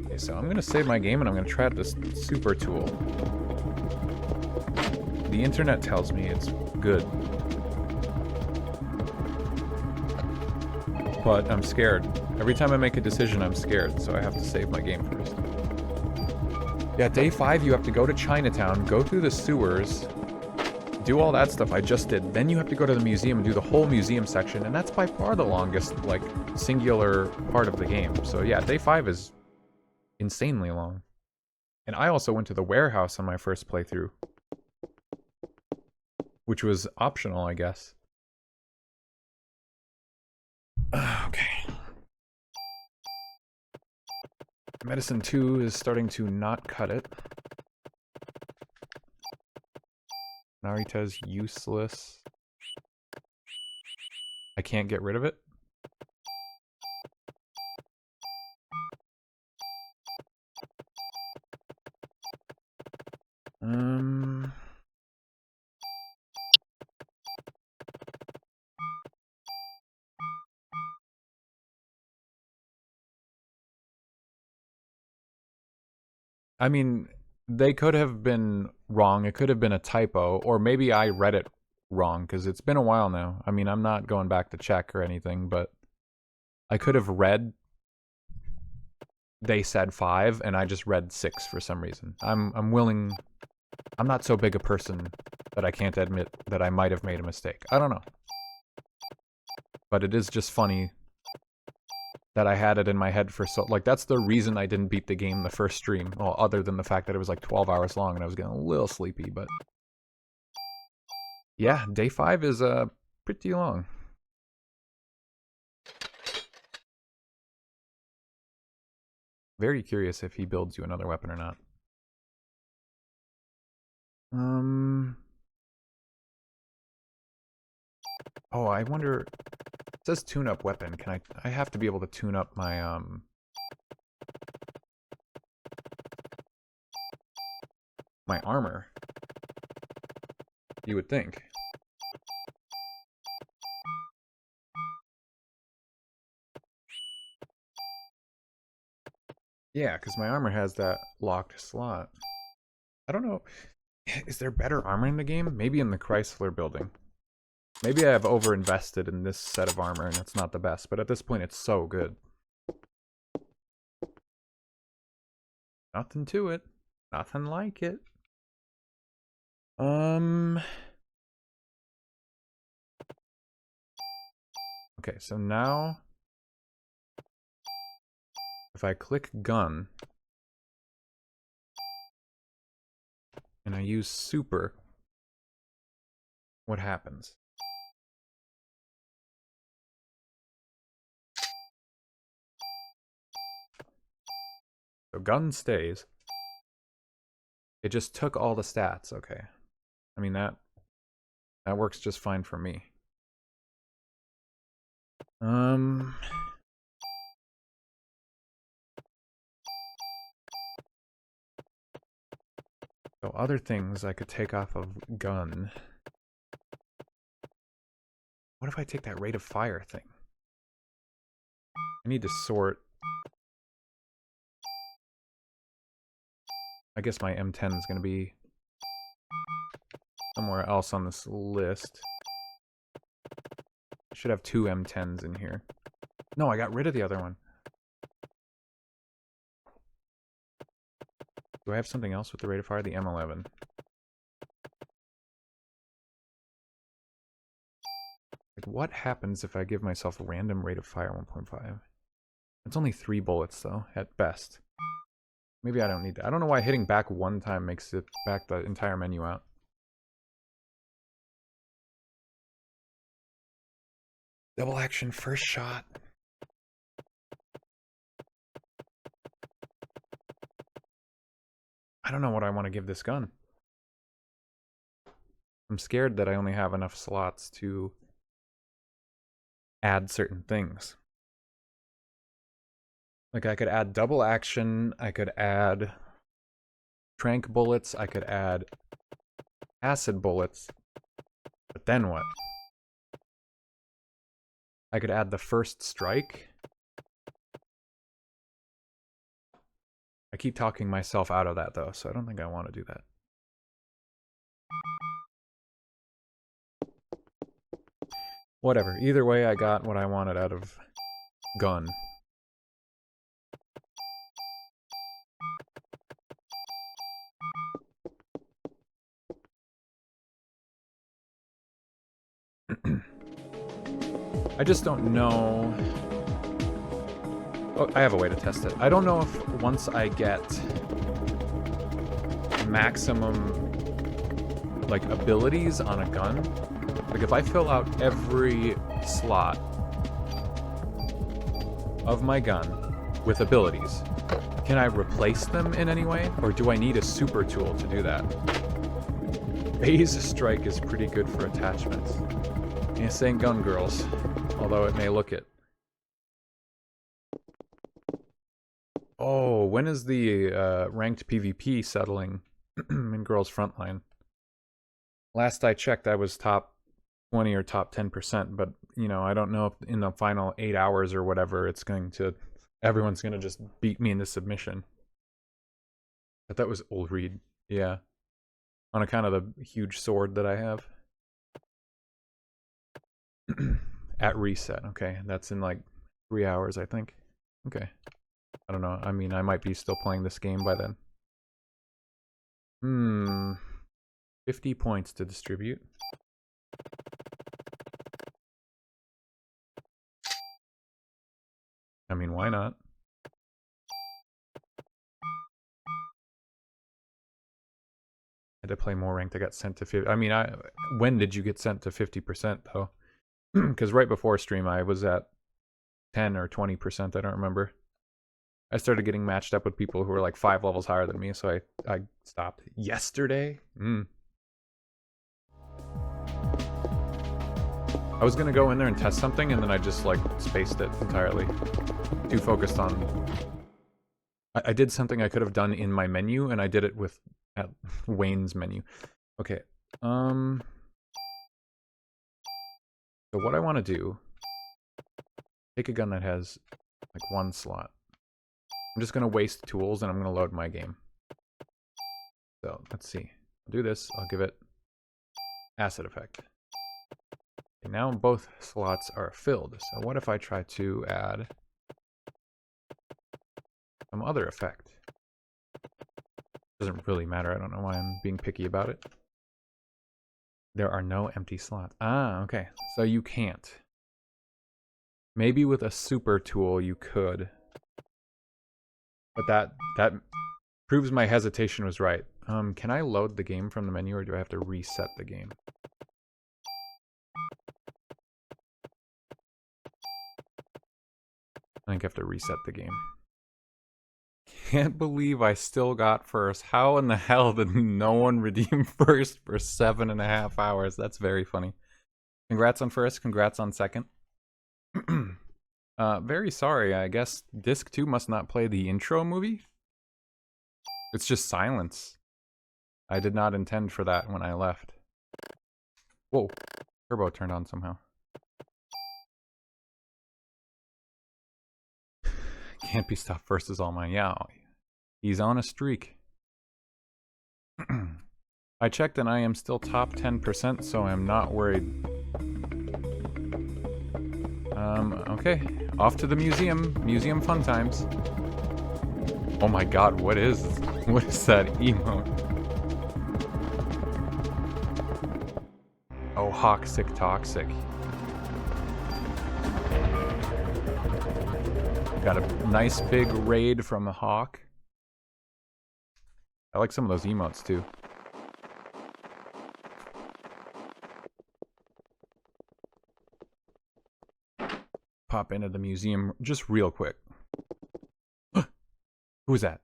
Okay, so I'm gonna save my game and I'm gonna try out this super tool. The internet tells me it's good. But I'm scared. Every time I make a decision, I'm scared, so I have to save my game first. Yeah, day 5, you have to go to Chinatown, go through the sewers, do all that stuff I just did. Then you have to go to the museum and do the whole museum section, and that's by far the longest, like, singular part of the game. So yeah, day 5 is insanely long. And I also went to the warehouse on my first playthrough, which was optional, I guess. Okay. Medicine 2 is starting to not cut it. Narita's useless. I can't get rid of it. I mean, they could have been wrong. It could have been a typo, or maybe I read it wrong, because it's been a while now. I mean, I'm not going back to check or anything, but I could have read they said 5, and I just read 6 for some reason. I'm willing... I'm not so big a person that I can't admit that I might have made a mistake. I don't know. But it is just funny that I had it in my head for so... Like, that's the reason I didn't beat the game the first stream. Well, other than the fact that it was like 12 hours long and I was getting a little sleepy, but... Yeah, day 5 is pretty long. Very curious if he builds you another weapon or not. Oh, I wonder... It says tune-up weapon. Can I have to be able to tune up my, my armor. You would think. Yeah, because my armor has that locked slot. I don't know. Is there better armor in the game? Maybe in the Chrysler building. Maybe I have overinvested in this set of armor and it's not the best, but at this point it's so good. Nothing to it. Nothing like it. Okay, so now if I click gun and I use super, what happens? So gun stays. It just took all the stats, okay. I mean, that works just fine for me. So other things I could take off of gun. What if I take that rate of fire thing? I need to sort. I guess my M10 is going to be somewhere else on this list. I should have 2 M10s in here. No, I got rid of the other one. Do I have something else with the rate of fire? The M11. Like, what happens if I give myself a random rate of fire 1.5? It's only 3 bullets, though, at best. Maybe I don't need that. I don't know why hitting back one time makes it back the entire menu out. Double action first shot. I don't know what I want to give this gun. I'm scared that I only have enough slots to add certain things. Like, I could add double action, I could add tranq bullets, I could add acid bullets, but then what? I could add the first strike. I keep talking myself out of that, though, so I don't think I want to do that. Whatever. Either way, I got what I wanted out of gun. I just don't know. Oh, I have a way to test it. I don't know if once I get maximum, like, abilities on a gun, like if I fill out every slot of my gun with abilities, Can I replace them in any way? Or do I need a super tool to do that? Phase Strike is pretty good for attachments. This ain't Gun Girls, although it may look it. Oh, when is the ranked PvP settling in Girls Frontline? Last I checked, I was top 20 or top 10%, but, you know, I don't know if in the final 8 hours or whatever, it's going to... Everyone's going to just beat me into submission. But that was old Reed. Yeah. On account of the huge sword that I have. At reset. Okay, that's in like 3 hours, I think. Okay. I don't know. I mean, I might be still playing this game by then. 50 points to distribute. I mean, why not? I had to play more ranked. I got sent to 50. I mean, when did you get sent to 50% though? Because right before stream, I was at 10 or 20%. I don't remember. I started getting matched up with people who were like 5 levels higher than me, so I stopped. Yesterday? I was gonna go in there and test something, and then I just like spaced it entirely. Too focused on... I did something I could have done in my menu, and I did it with at Wayne's menu. Okay. So what I want to do... Take a gun that has like 1 slot. I'm just gonna waste tools, and I'm gonna load my game. So let's see. I'll do this. I'll give it acid effect. Okay, now both slots are filled. So what if I try to add some other effect? Doesn't really matter. I don't know why I'm being picky about it. There are no empty slots. Ah, okay. So you can't. Maybe with a super tool you could. But that proves my hesitation was right. Can I load the game from the menu, or do I have to reset the game? I think I have to reset the game. Can't believe I still got first. How in the hell did no one redeem first for 7.5 hours? That's very funny. Congrats on first, congrats on second. Very sorry, I guess disc 2 must not play the intro movie? It's just silence. I did not intend for that when I left. Whoa, turbo turned on somehow. Can't be stopped first is all mine. Yeah, he's on a streak. I checked and I am still top 10%, so I'm not worried. Okay. Off to the museum. Museum fun times. Oh my god, what is that emote? Oh, Hawksick Toxic. Got a nice big raid from a hawk. I like some of those emotes too. Pop into the museum just real quick. Who is that?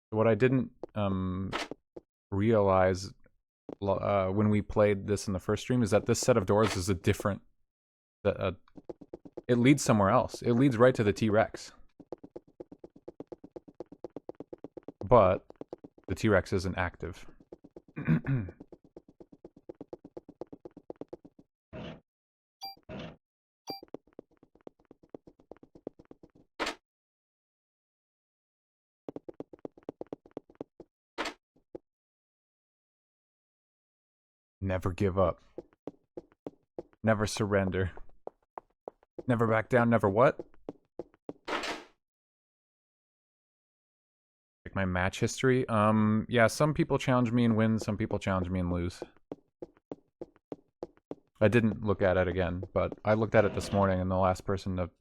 What I didn't realize when we played this in the first stream is that this set of doors is a different... it leads somewhere else. It leads right to the T-Rex. But the T-Rex isn't active. Never give up. Never surrender. Never back down, never what? Like my match history? Yeah, some people challenge me and win, some people challenge me and lose. I didn't look at it again, but I looked at it this morning and the last person to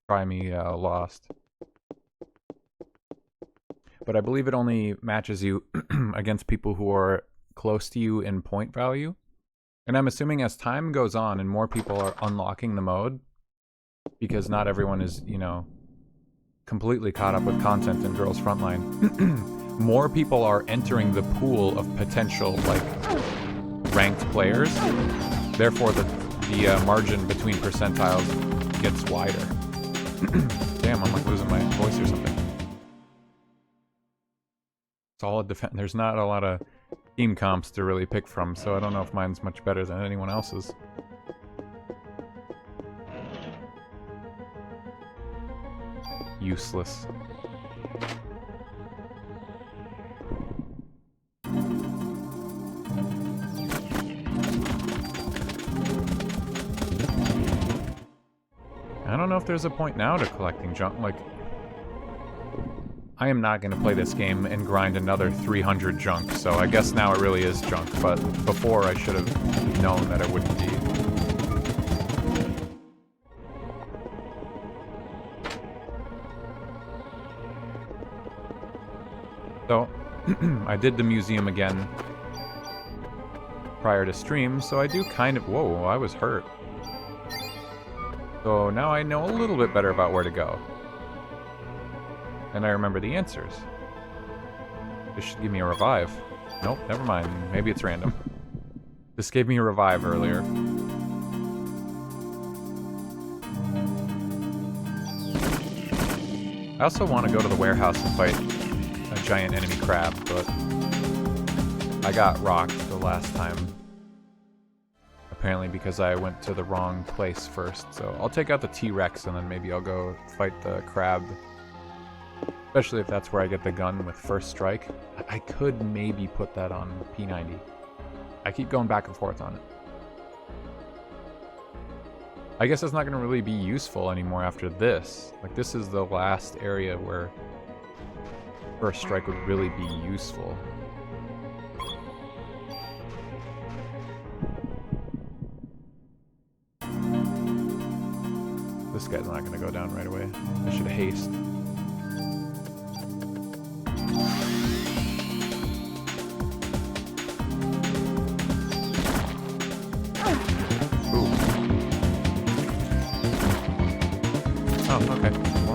try me lost. But I believe it only matches you against people who are close to you in point value. And I'm assuming as time goes on and more people are unlocking the mode, because not everyone is, you know, completely caught up with content in Girls Frontline. More people are entering the pool of potential, like, ranked players. Therefore, the margin between percentiles gets wider. Damn, I'm like losing my voice or something. Solid defense. There's not a lot of team comps to really pick from, so I don't know if mine's much better than anyone else's. Useless. I don't know if there's a point now to collecting junk. Like, I am not going to play this game and grind another 300 junk, so I guess now it really is junk, but before I should have known that it wouldn't be. So, I did the museum again prior to stream, so I do kind of... Whoa, I was hurt. So now I know a little bit better about where to go. And I remember the answers. This should give me a revive. Nope, never mind. Maybe it's random. This gave me a revive earlier. I also want to go to the warehouse and fight a giant enemy crab, but I got rocked the last time. Apparently because I went to the wrong place first. So I'll take out the T-Rex and then maybe I'll go fight the crab. Especially if that's where I get the gun with first strike. I could maybe put that on P90. I keep going back and forth on it. I guess it's not going to really be useful anymore after this. Like, this is the last area where first strike would really be useful. This guy's not going to go down right away. I should haste.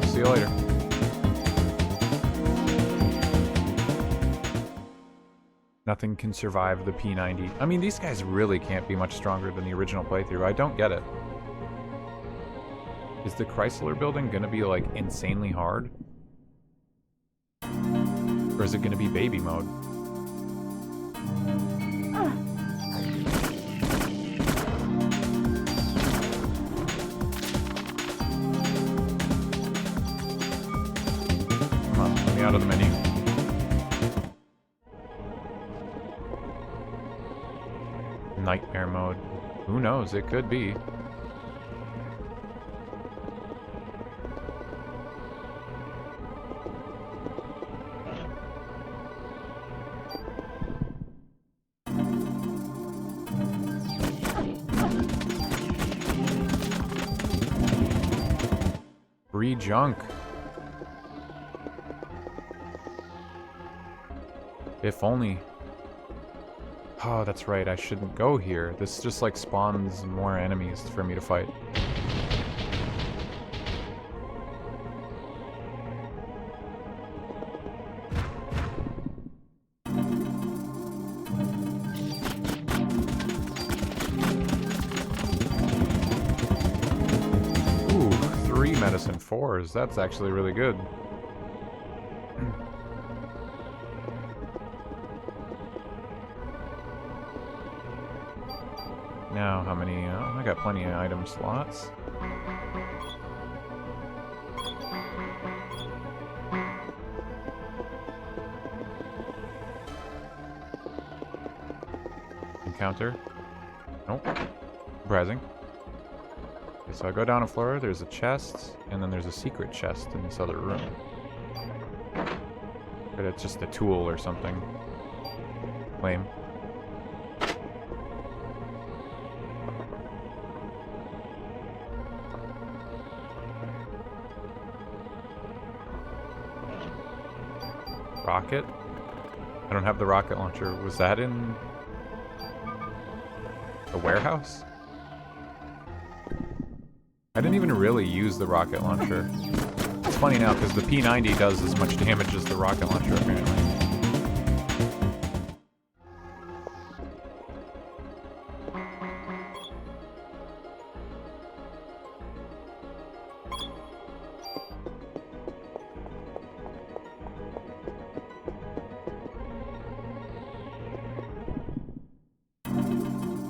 See you later. Nothing can survive the P90. I mean, these guys really can't be much stronger than the original playthrough. I don't get it. Is the Chrysler building gonna be, like, insanely hard? Or is it gonna be baby mode? Out of the menu. Nightmare mode. Who knows? It could be. Free junk. If only. Oh, that's right. I shouldn't go here. This just, like, spawns more enemies for me to fight. Ooh, 3 medicine 4s. That's actually really good. Now, how many? I got plenty of item slots. Encounter. Nope. Surprising. Okay, so I go down a floor, there's a chest, and then there's a secret chest in this other room. But it's just a tool or something. Lame. Rocket? I don't have the rocket launcher. Was that in the warehouse? I didn't even really use the rocket launcher. It's funny now, because the P90 does as much damage as the rocket launcher, apparently.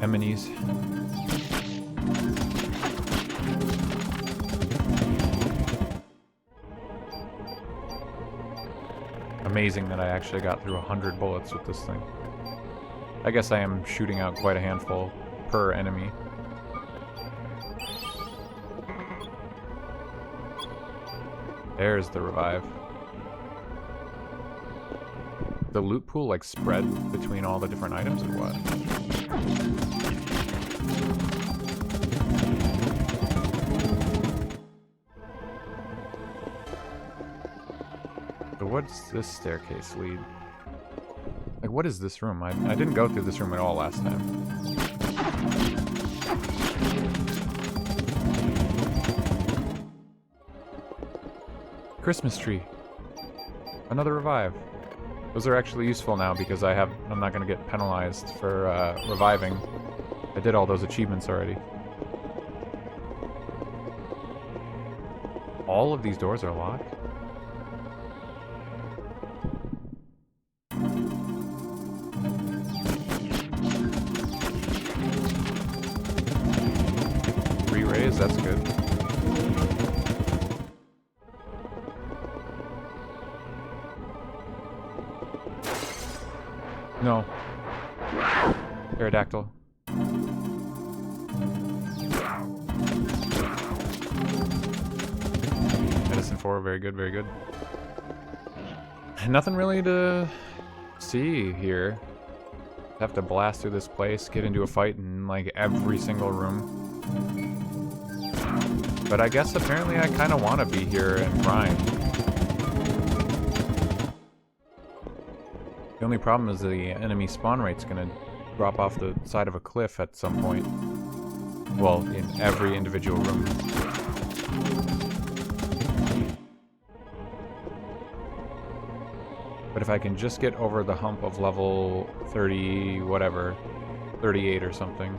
Eminis. Amazing that I actually got through 100 bullets with this thing. I guess I am shooting out quite a handful per enemy. There's the revive. The loot pool like spread between all the different items or what? So what's this staircase lead? Like, what is this room? I didn't go through this room at all last time. Christmas tree. Another revive. Those are actually useful now because I'm not going to get penalized for reviving. I did all those achievements already. All of these doors are locked? Re-raise, that's good. No. Pterodactyl. Medicine 4, very good, very good. Nothing really to see here. Have to blast through this place, get into a fight in like every single room. But I guess apparently I kind of want to be here and grind. The only problem is the enemy spawn rate's gonna drop off the side of a cliff at some point. Well, in every individual room. But if I can just get over the hump of level 30, whatever, 38 or something,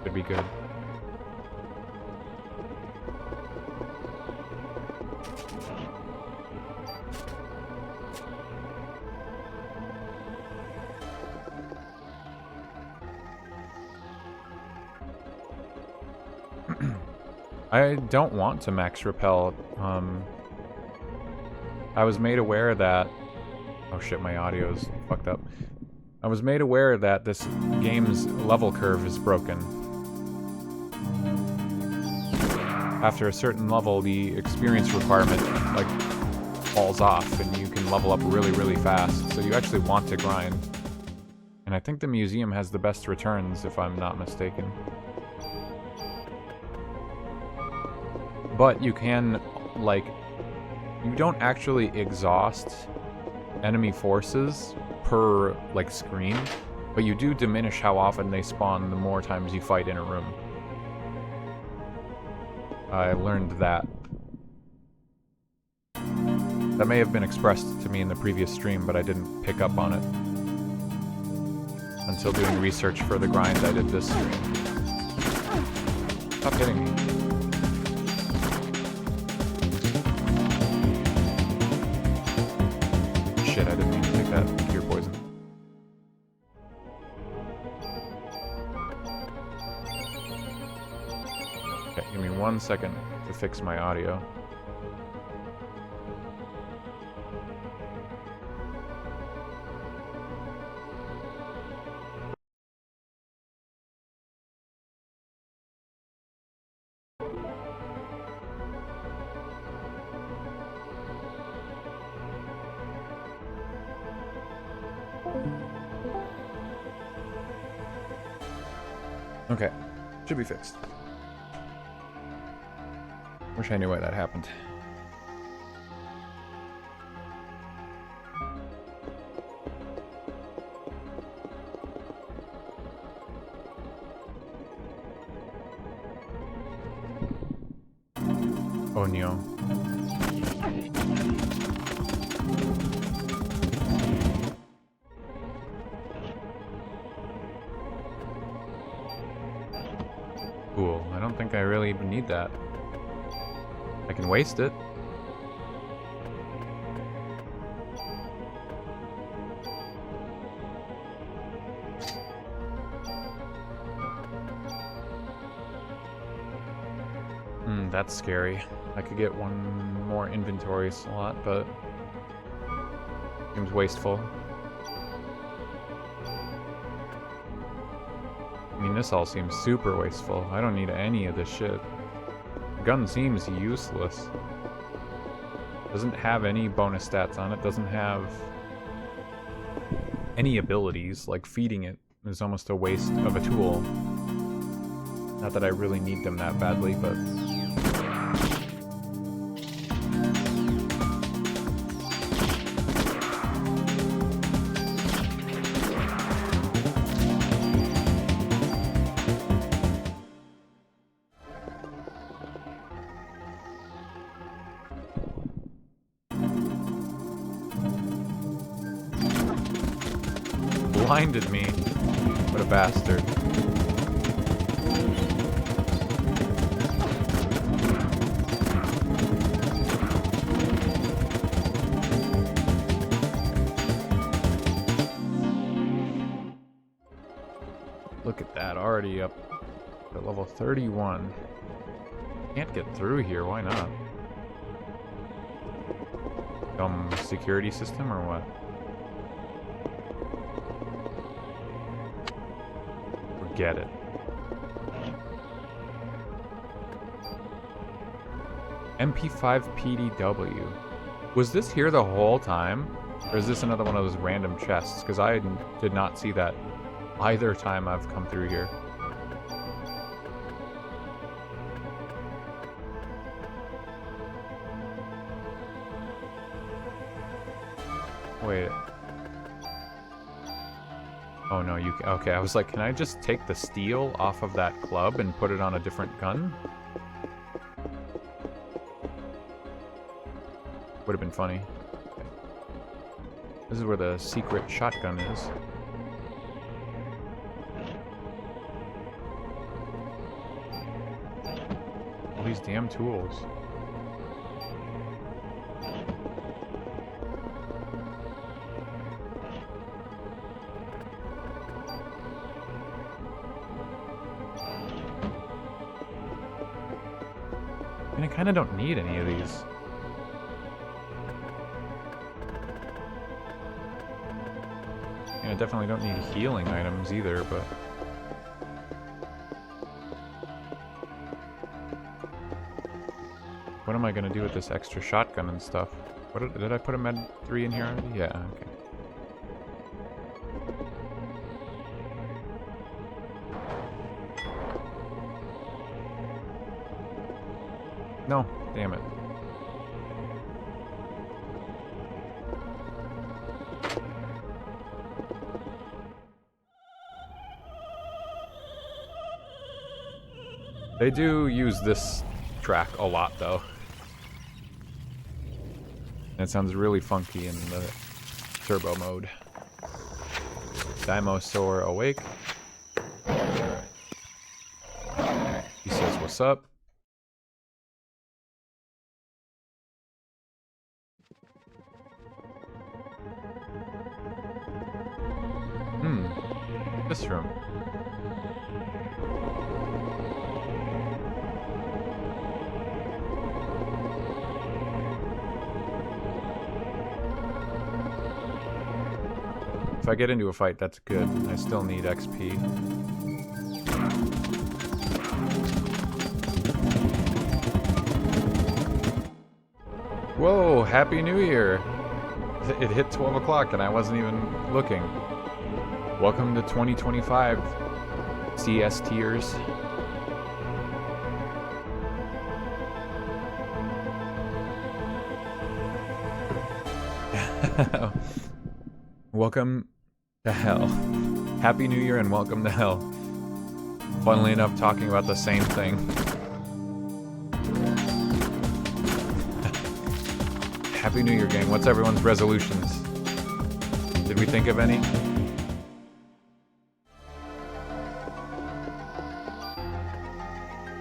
it'd be good. I don't want to max repel. I was made aware that... Oh shit, my audio's fucked up. I was made aware that this game's level curve is broken. After a certain level, the experience requirement, like, falls off, and you can level up really, really fast. So you actually want to grind. And I think the museum has the best returns, if I'm not mistaken. But you can, like, you don't actually exhaust enemy forces per, like, screen, but you do diminish how often they spawn the more times you fight in a room. I learned that. That may have been expressed to me in the previous stream, but I didn't pick up on it until doing research for the grind I did this stream. Stop hitting me. Shit, I didn't mean to take that cure poison. Okay, give me 1 second to fix my audio. Okay, should be fixed. Wish I knew why that happened. Oh no. Cool. I don't think I really even need that. I can waste it. That's scary. I could get one more inventory slot, but seems wasteful. I mean, this all seems super wasteful. I don't need any of this shit. The gun seems useless. Doesn't have any bonus stats on it. Doesn't have any abilities. Like, feeding it is almost a waste of a tool. Not that I really need them that badly, but... blinded me. What a bastard. Look at that, already up at level 31. Can't get through here, why not? Dumb security system or what? Get it. MP5 PDW. Was this here the whole time? Or is this another one of those random chests? Because I did not see that either time I've come through here. Wait. Oh no, you can. Okay, I was like, can I just take the steel off of that club and put it on a different gun? Would have been funny. Okay. This is where the secret shotgun is. All these damn tools. I kind of don't need any of these. And I definitely don't need healing items either, but... What am I gonna do with this extra shotgun and stuff? What did I put a med 3 in here already? Yeah, okay. No, damn it. They do use this track a lot, though. And it sounds really funky in the turbo mode. Dinosaur awake. He says, "What's up?" This room. If I get into a fight, that's good. I still need XP. Whoa, Happy New Year! It hit 12 o'clock and I wasn't even looking. Welcome to 2025, CS tiers. Welcome to hell. Happy New Year and welcome to hell. Funnily enough, talking about the same thing. Happy New Year, gang. What's everyone's resolutions? Did we think of any?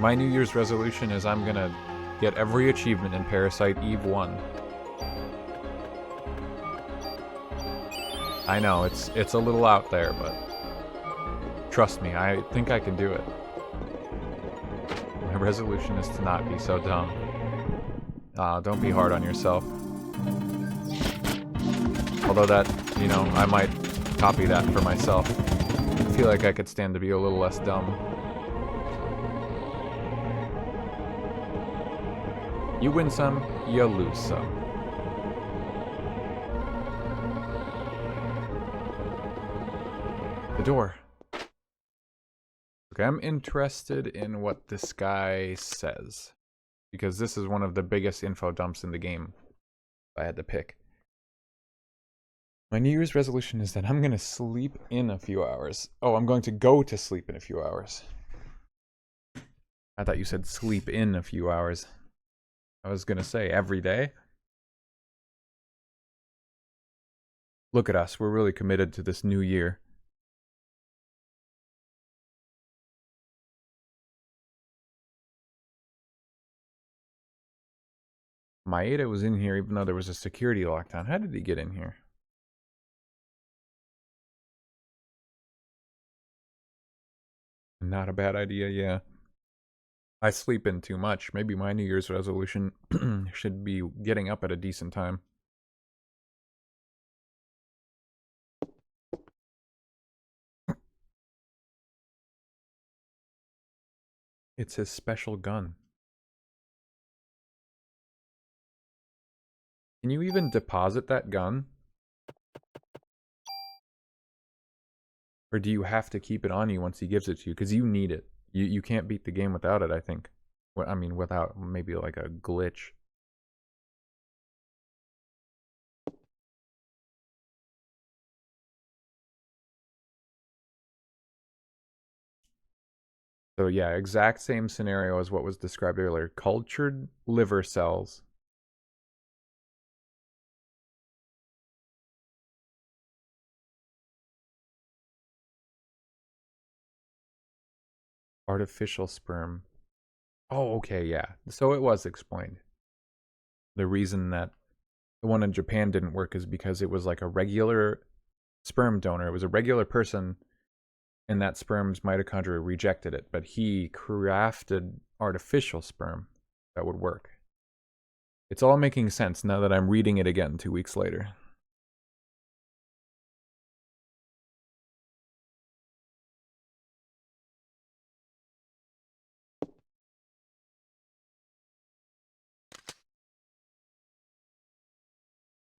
My New Year's resolution is I'm gonna get every achievement in Parasite Eve 1. I know, it's a little out there, but trust me, I think I can do it. My resolution is to not be so dumb. Don't be hard on yourself. Although that, you know, I might copy that for myself. I feel like I could stand to be a little less dumb. You win some, you lose some. The door. Okay, I'm interested in what this guy says, because this is one of the biggest info dumps in the game, if I had to pick. My New Year's resolution is that I'm going to sleep in a few hours. Oh, I'm going to go to sleep in a few hours. I thought you said sleep in a few hours. I was going to say every day. Look at us, we're really committed to this new year. Maeda was in here even though there was a security lockdown. How did he get in here? Not a bad idea, yeah. I sleep in too much. Maybe my New Year's resolution should be getting up at a decent time. It's his special gun. Can you even deposit that gun? Or do you have to keep it on you once he gives it to you? Because you need it. You can't beat the game without it, I think. Well, I mean, without maybe like a glitch. So yeah, exact same scenario as what was described earlier. Cultured liver cells. Artificial sperm. Oh, okay, yeah. So it was explained. The reason that the one in Japan didn't work is because it was like a regular sperm donor. It was a regular person, and that sperm's mitochondria rejected it. But he crafted artificial sperm that would work. It's all making sense now that I'm reading it again 2 weeks later.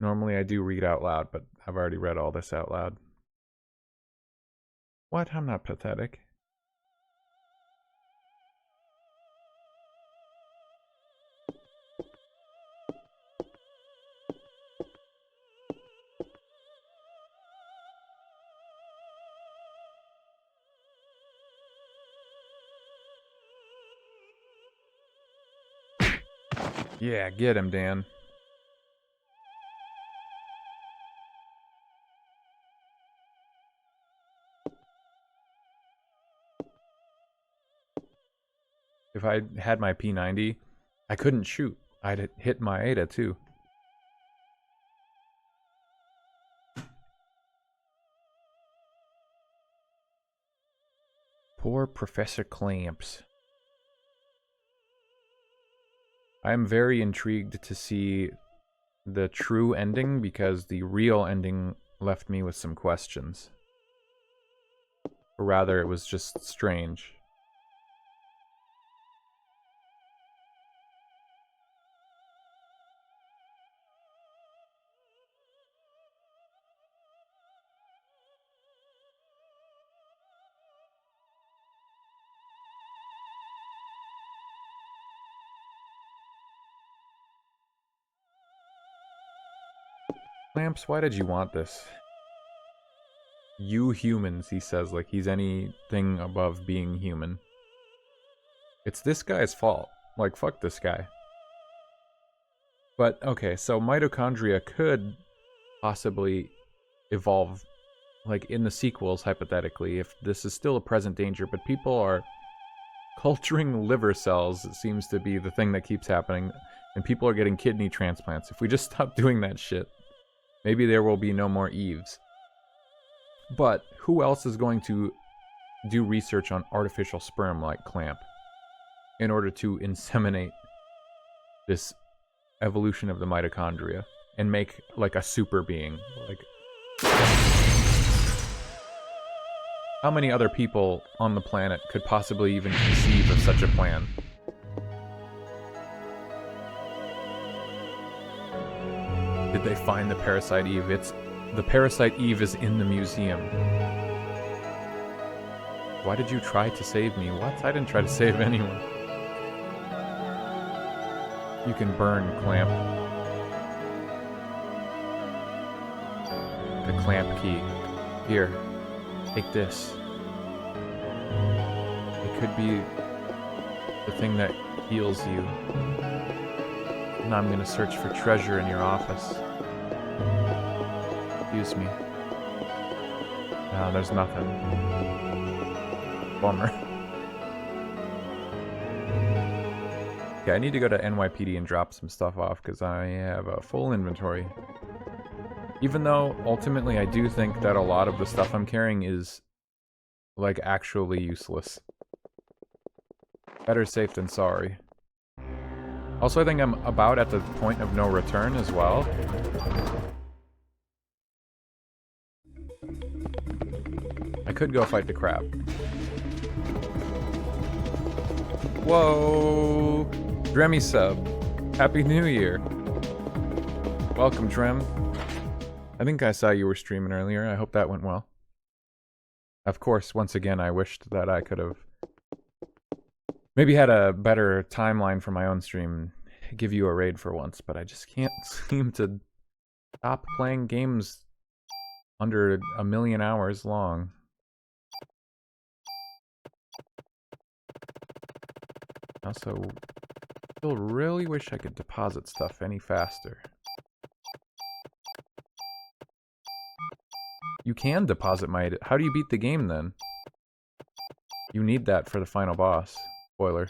Normally I do read out loud, but I've already read all this out loud. What? I'm not pathetic. Yeah, get him, Dan. If I had my P90, I couldn't shoot. I'd hit Maeda too. Poor Professor Clamps. I am very intrigued to see the true ending because the real ending left me with some questions. Or rather, it was just strange. Clamps, why did you want this? You humans, he says, like he's anything above being human. It's this guy's fault. Like, fuck this guy. But, okay, so mitochondria could possibly evolve, like, in the sequels, hypothetically, if this is still a present danger, but people are culturing liver cells, it seems to be the thing that keeps happening, and people are getting kidney transplants. If we just stop doing that shit, maybe there will be no more Eves. But who else is going to do research on artificial sperm like Clamp in order to inseminate this evolution of the mitochondria and make like a super being? Like, how many other people on the planet could possibly even conceive of such a plan? Did they find the Parasite Eve? The Parasite Eve is in the museum. Why did you try to save me? What? I didn't try to save anyone. You can burn Clamp. The Clamp key. Here. Take this. It could be the thing that heals you. Now I'm gonna search for treasure in your office. Excuse me. No, there's nothing. Bummer. Yeah, I need to go to NYPD and drop some stuff off because I have a full inventory. Even though, ultimately, I do think that a lot of the stuff I'm carrying is, like, actually useless. Better safe than sorry. Also, I think I'm about at the point of no return as well. I could go fight the crab. Whoa! Dremmy sub. Happy New Year. Welcome, Drem. I think I saw you were streaming earlier. I hope that went well. Of course, once again, I wished that I could have maybe had a better timeline for my own stream and give you a raid for once, but I just can't seem to stop playing games under 1,000,000 hours long. Also, still really wish I could deposit stuff any faster. You can deposit my... How do you beat the game, then? You need that for the final boss. Spoiler.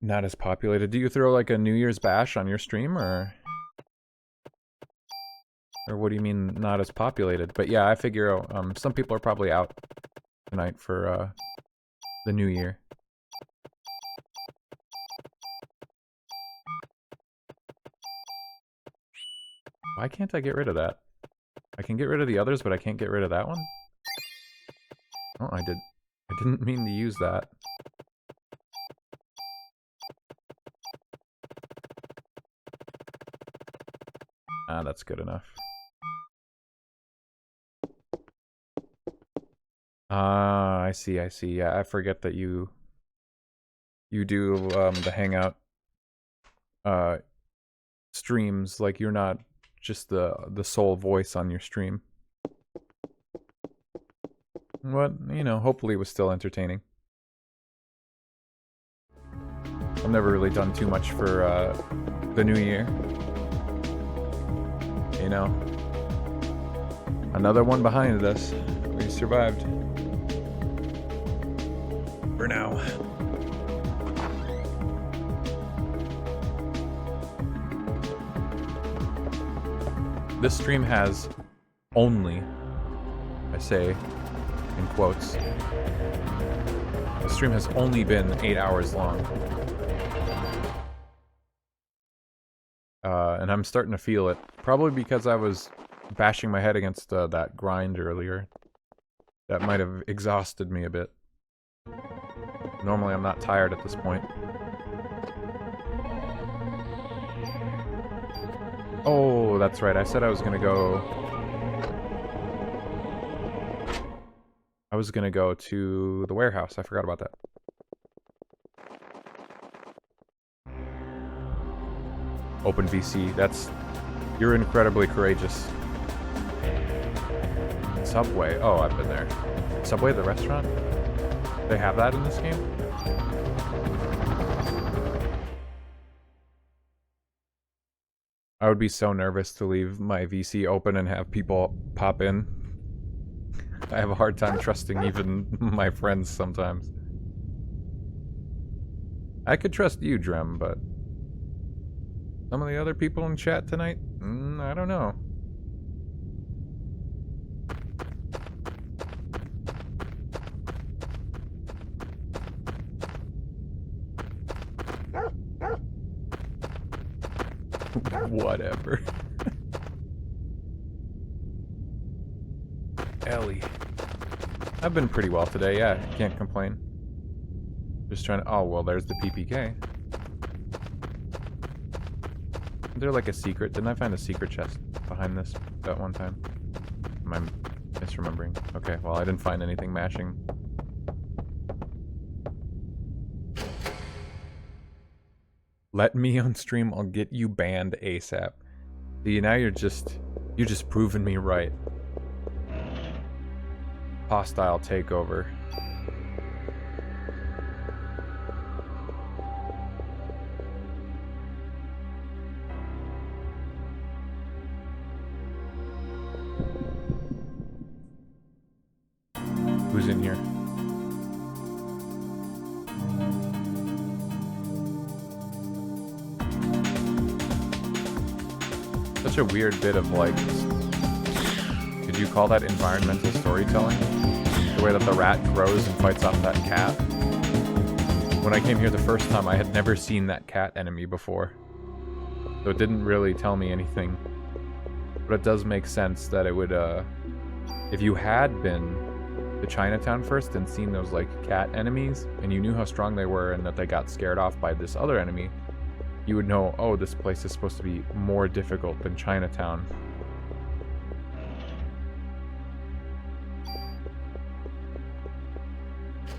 Not as populated. Do you throw, like, a New Year's bash on your stream, or... Or what do you mean, not as populated? But yeah, I figure some people are probably out tonight for, the New Year. Why can't I get rid of that? I can get rid of the others, but I can't get rid of that one? Oh, I didn't mean to use that. Ah, that's good enough. Ah, I see. Yeah, I forget that you do the Hangout streams. Like, you're not just the sole voice on your stream. But, you know, hopefully it was still entertaining. I've never really done too much for the New Year. You know, another one behind us. We survived. For now. This stream has only, I say in quotes, the stream has only been 8 hours long. And I'm starting to feel it. Probably because I was bashing my head against that grind earlier. That might have exhausted me a bit. Normally I'm not tired at this point. Oh, that's right. I said I was gonna go... I was gonna go to the warehouse. I forgot about that. Open VC. You're incredibly courageous. Subway. Oh, I've been there. Subway, the restaurant? They have that in this game? I would be so nervous to leave my VC open and have people pop in. I have a hard time trusting even my friends sometimes. I could trust you, Drem, but some of the other people in chat tonight? I don't know. Whatever. Ellie. I've been pretty well today, yeah, can't complain. Just trying to... Oh, well, there's the PPK. Is there like a secret? Didn't I find a secret chest behind this that one time? Am I misremembering? Okay, well, I didn't find anything mashing. Let me on stream, I'll get you banned ASAP. See, now you're just proving me right. Hostile takeover. Who's in here? Such a weird bit of, like, could you call that environmental storytelling? The way that the rat grows and fights off that cat. When I came here the first time, I had never seen that cat enemy before. So it didn't really tell me anything. But it does make sense that it would, if you had been to Chinatown first and seen those, like, cat enemies, and you knew how strong they were and that they got scared off by this other enemy, you would know, oh, this place is supposed to be more difficult than Chinatown.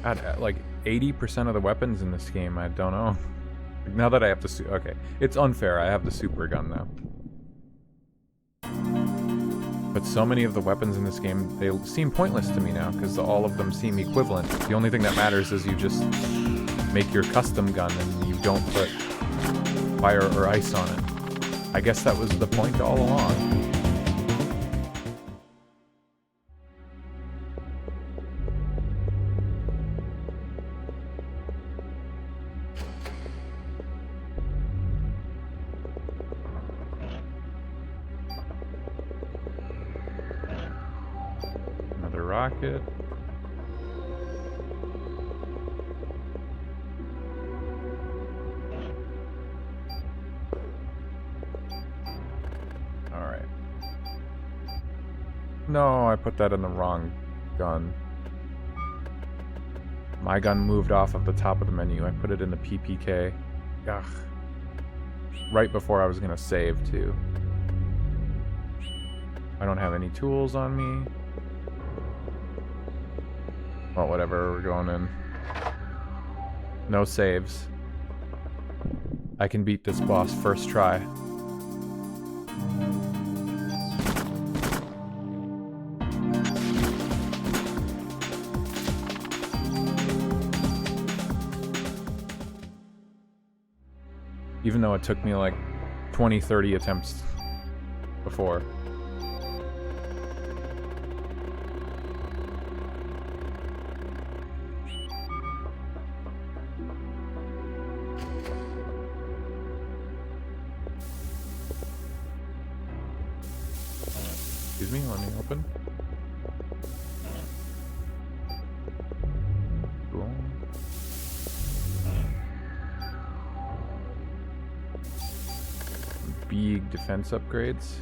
God, like 80% of the weapons in this game, I don't know. Now that I have the okay, it's unfair. I have the super gun now. But so many of the weapons in this game, they seem pointless to me now because all of them seem equivalent. The only thing that matters is you just make your custom gun and you don't put fire or ice on it. I guess that was the point all along. Another rocket. No, I put that in the wrong gun. My gun moved off of the top of the menu. I put it in the PPK. Ugh. Right before I was gonna save, too. I don't have any tools on me. Well, whatever, we're going in. No saves. I can beat this boss first try. Even though it took me like 20, 30 attempts before. Excuse me, let me open. Cool. Big defense upgrades.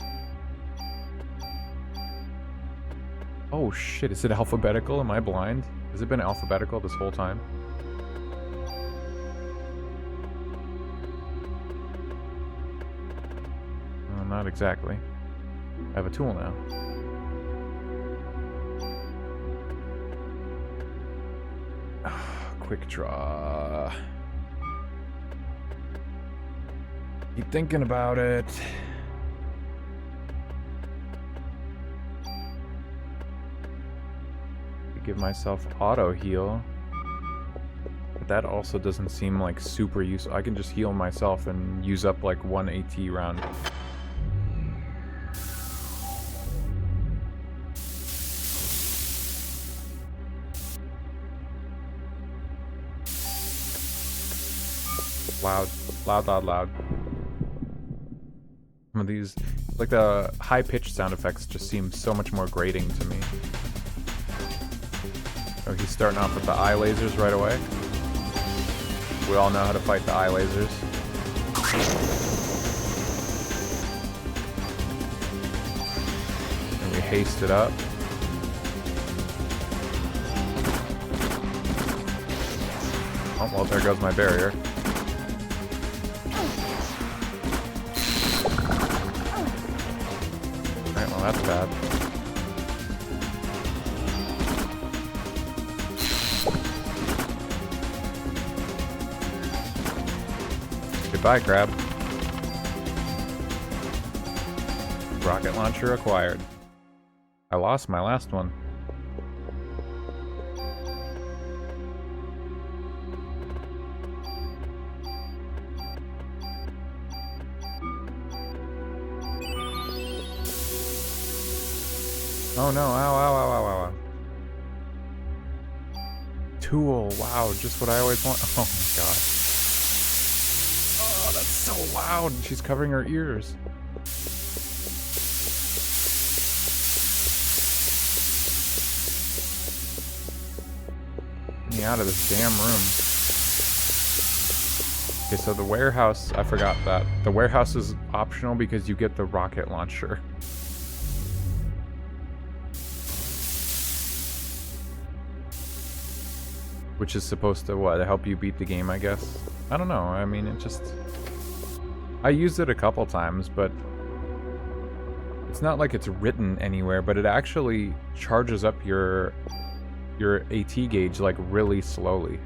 Oh shit, is it alphabetical? Am I blind? Has it been alphabetical this whole time? Not exactly. I have a tool now. Quick draw. Keep thinking about it. give myself auto heal. But that also doesn't seem like super useful. I can just heal myself and use up like 1 AT round. Loud. Loud, loud, loud. Some of these, like the high-pitched sound effects just seem so much more grating to me. Oh, he's starting off with the eye lasers right away. We all know how to fight the eye lasers. And we haste it up. Oh, well, there goes my barrier. Alright, well, that's bad. Goodbye, crab. Rocket launcher acquired. I lost my last one. Oh no, ow, ow, ow, ow, ow, ow. Tool, wow, just what I always want. Oh my god. Oh, that's so loud. She's covering her ears. Get me out of this damn room. Okay, so the warehouse, I forgot that. The warehouse is optional because you get the rocket launcher. Which is supposed to, what, help you beat the game, I guess? I don't know, I mean, it just... I used it a couple times, but... It's not like it's written anywhere, but it actually charges up your AT gauge, like, really slowly.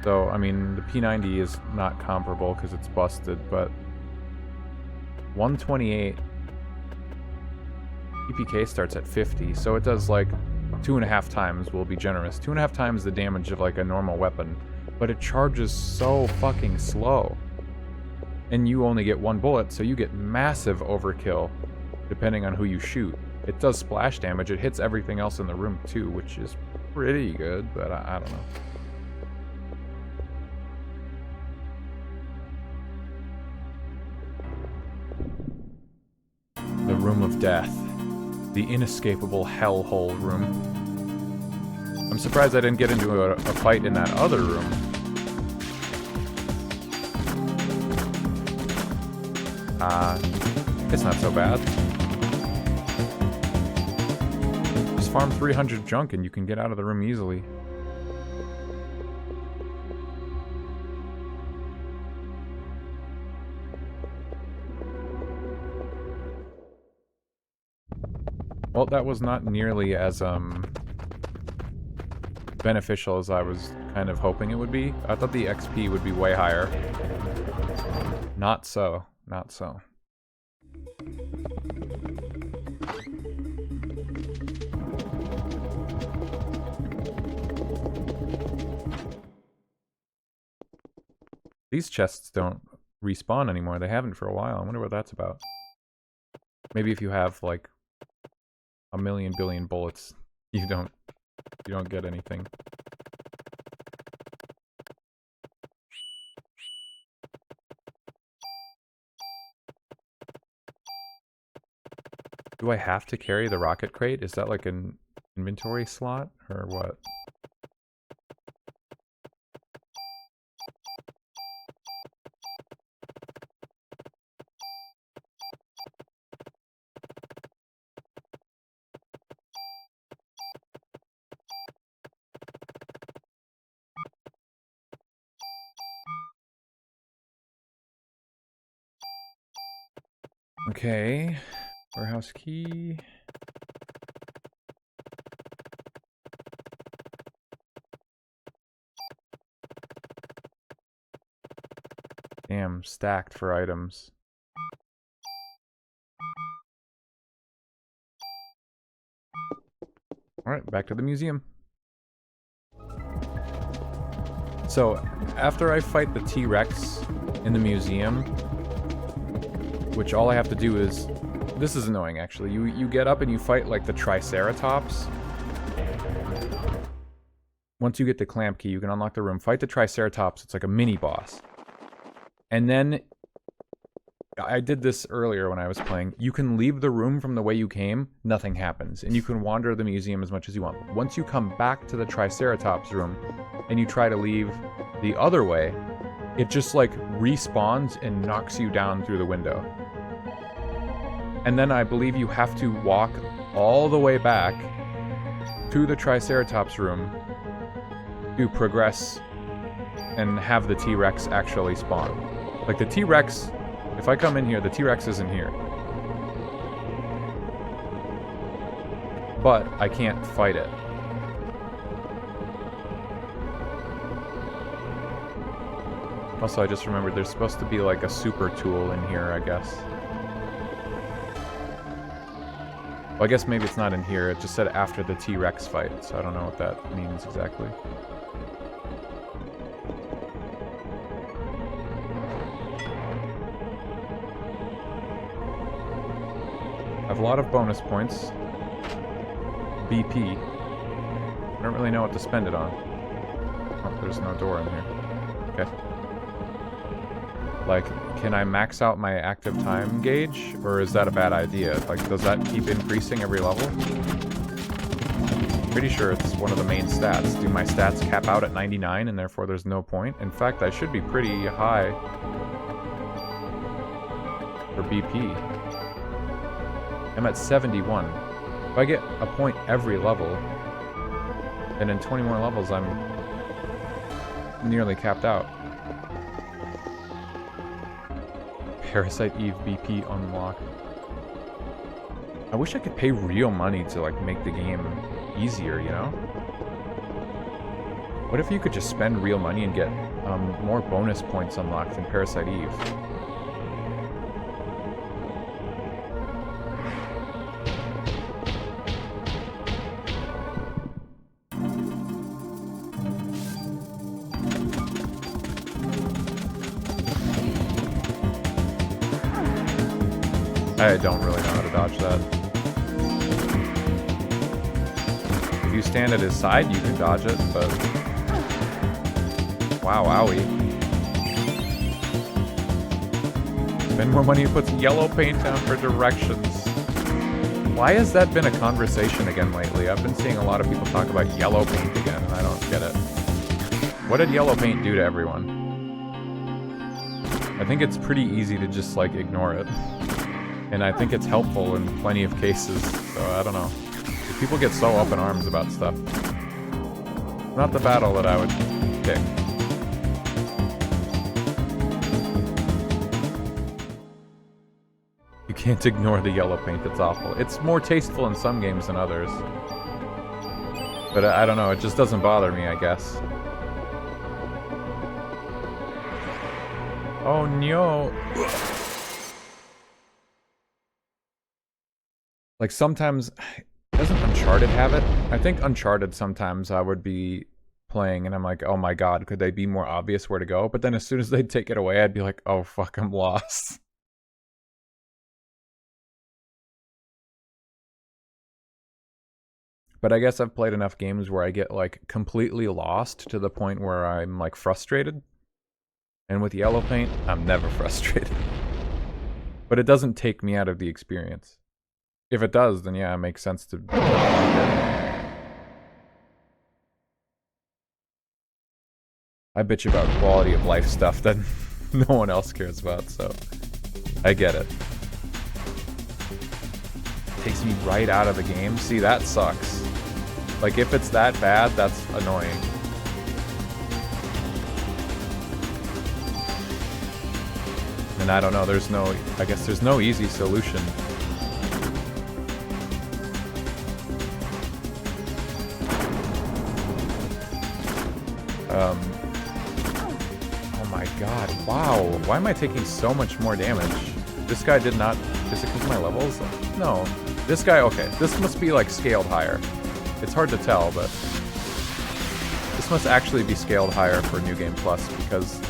So, I mean, the P90 is not comparable because it's busted, but... 128... EPK starts at 50, so it does like 2.5 times, we'll be generous, 2.5 times the damage of like a normal weapon, but it charges so fucking slow. And you only get 1 bullet, so you get massive overkill, depending on who you shoot. It does splash damage, it hits everything else in the room too, which is pretty good, but I don't know. The Room of Death. The inescapable hellhole room. I'm surprised I didn't get into a fight in that other room. It's not so bad. Just farm 300 junk and you can get out of the room easily. Well, that was not nearly as, beneficial as I was kind of hoping it would be. I thought the XP would be way higher. Not so. Not so. These chests don't respawn anymore. They haven't for a while. I wonder what that's about. Maybe if you have, like, a million billion bullets, you don't get anything. Do I have to carry the rocket crate? Is that like an inventory slot or what? Okay, warehouse key. Damn, stacked for items. Alright, back to the museum. So, after I fight the T-Rex in the museum, which all I have to do is... This is annoying, actually. You get up and you fight, like, the Triceratops. Once you get the clamp key, you can unlock the room. Fight the Triceratops. It's like a mini-boss. And then... I did this earlier when I was playing. You can leave the room from the way you came, nothing happens. And you can wander the museum as much as you want. Once you come back to the Triceratops room, and you try to leave the other way, it just, like, respawns and knocks you down through the window. And then I believe you have to walk all the way back to the Triceratops room to progress and have the T-Rex actually spawn. Like, the T-Rex... If I come in here, the T-Rex isn't here. But I can't fight it. Also, I just remembered there's supposed to be like a super tool in here, I guess. Well, I guess maybe it's not in here. It just said after the T-Rex fight, so I don't know what that means exactly. I have a lot of bonus points. BP. I don't really know what to spend it on. Oh, there's no door in here. Okay. Like, can I max out my active time gauge? Or is that a bad idea? Like, does that keep increasing every level? Pretty sure it's one of the main stats. Do my stats cap out at 99 and therefore there's no point? In fact, I should be pretty high for BP. I'm at 71. If I get a point every level, then in 20 more levels I'm nearly capped out. Parasite Eve BP unlocked. I wish I could pay real money to, like, make the game easier, you know? What if you could just spend real money and get more bonus points unlocked in Parasite Eve? I don't really know how to dodge that. If you stand at his side, you can dodge it, but... Wow, owie. Spend more money and put some yellow paint down for directions. Why has that been a conversation again lately? I've been seeing a lot of people talk about yellow paint again, and I don't get it. What did yellow paint do to everyone? I think it's pretty easy to just, like, ignore it. And I think it's helpful in plenty of cases, so I don't know. People get so up in arms about stuff. Not the battle that I would pick. You can't ignore the yellow paint, it's awful. It's more tasteful in some games than others. But I don't know, it just doesn't bother me, I guess. Oh no! Like, sometimes... Doesn't Uncharted have it? I think Uncharted sometimes I would be playing and I'm like, oh my god, could they be more obvious where to go? But then as soon as they'd take it away, I'd be like, oh fuck, I'm lost. But I guess I've played enough games where I get, like, completely lost to the point where I'm, like, frustrated. And with yellow paint, I'm never frustrated. But it doesn't take me out of the experience. If it does, then yeah, it makes sense to... I bitch about quality of life stuff that no one else cares about, so... I get it. Takes me right out of the game. See, that sucks. Like, if it's that bad, that's annoying. And I don't know, there's no... I guess there's no easy solution. Oh my god, wow. Why am I taking so much more damage? This guy did not... Is it because of my levels? No. This guy, okay. This must be, like, scaled higher. It's hard to tell, but this must actually be scaled higher for New Game Plus, because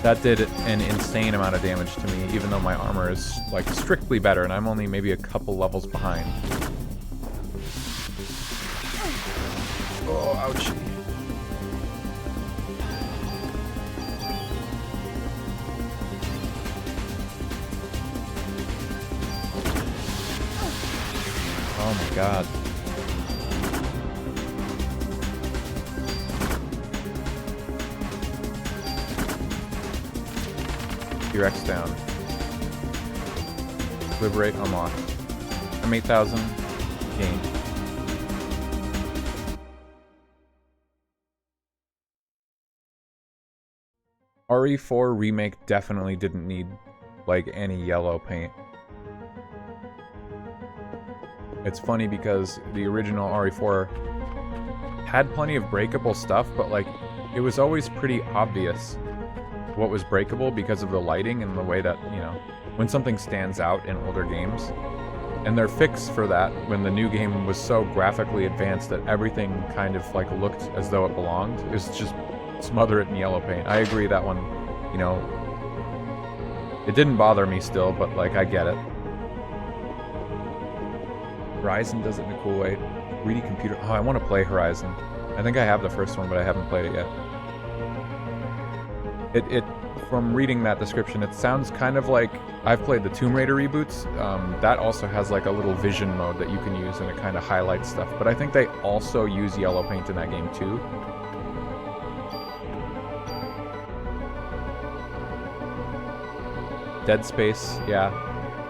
that did an insane amount of damage to me, even though my armor is, like, strictly better, and I'm only maybe a couple levels behind. Oh, ouchie. Oh my god. T-Rex down. Liberate unlocked. I'm 8,000. Gain. RE4 Remake definitely didn't need, like, any yellow paint. It's funny because the original RE4 had plenty of breakable stuff, but, like, it was always pretty obvious what was breakable because of the lighting and the way that, you know, when something stands out in older games. And their fix for that, when the new game was so graphically advanced that everything kind of, like, looked as though it belonged, is just smother it in yellow paint. I agree that one, you know, it didn't bother me still, but, like, I get it. Horizon does it in a cool way. 3D computer. Oh, I want to play Horizon. I think I have the first one, but I haven't played it yet. From reading that description, it sounds kind of like I've played the Tomb Raider reboots. That also has like a little vision mode that you can use, and it kind of highlights stuff. But I think they also use yellow paint in that game too. Dead Space, yeah.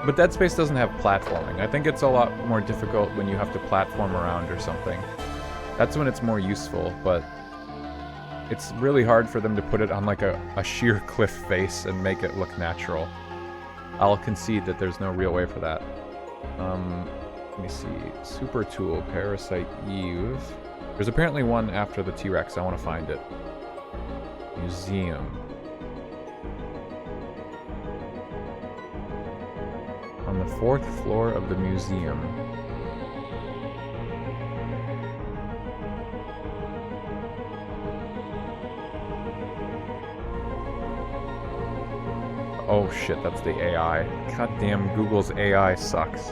But Dead Space doesn't have platforming. I think it's a lot more difficult when you have to platform around or something. That's when it's more useful, but it's really hard for them to put it on like a sheer cliff face and make it look natural. I'll concede that there's no real way for that. Let me see. Super Tool, Parasite Eve. There's apparently one after the T-Rex. I want to find it. Museum. On the 4th floor of the museum. Oh shit, that's the AI. God damn, Google's AI sucks.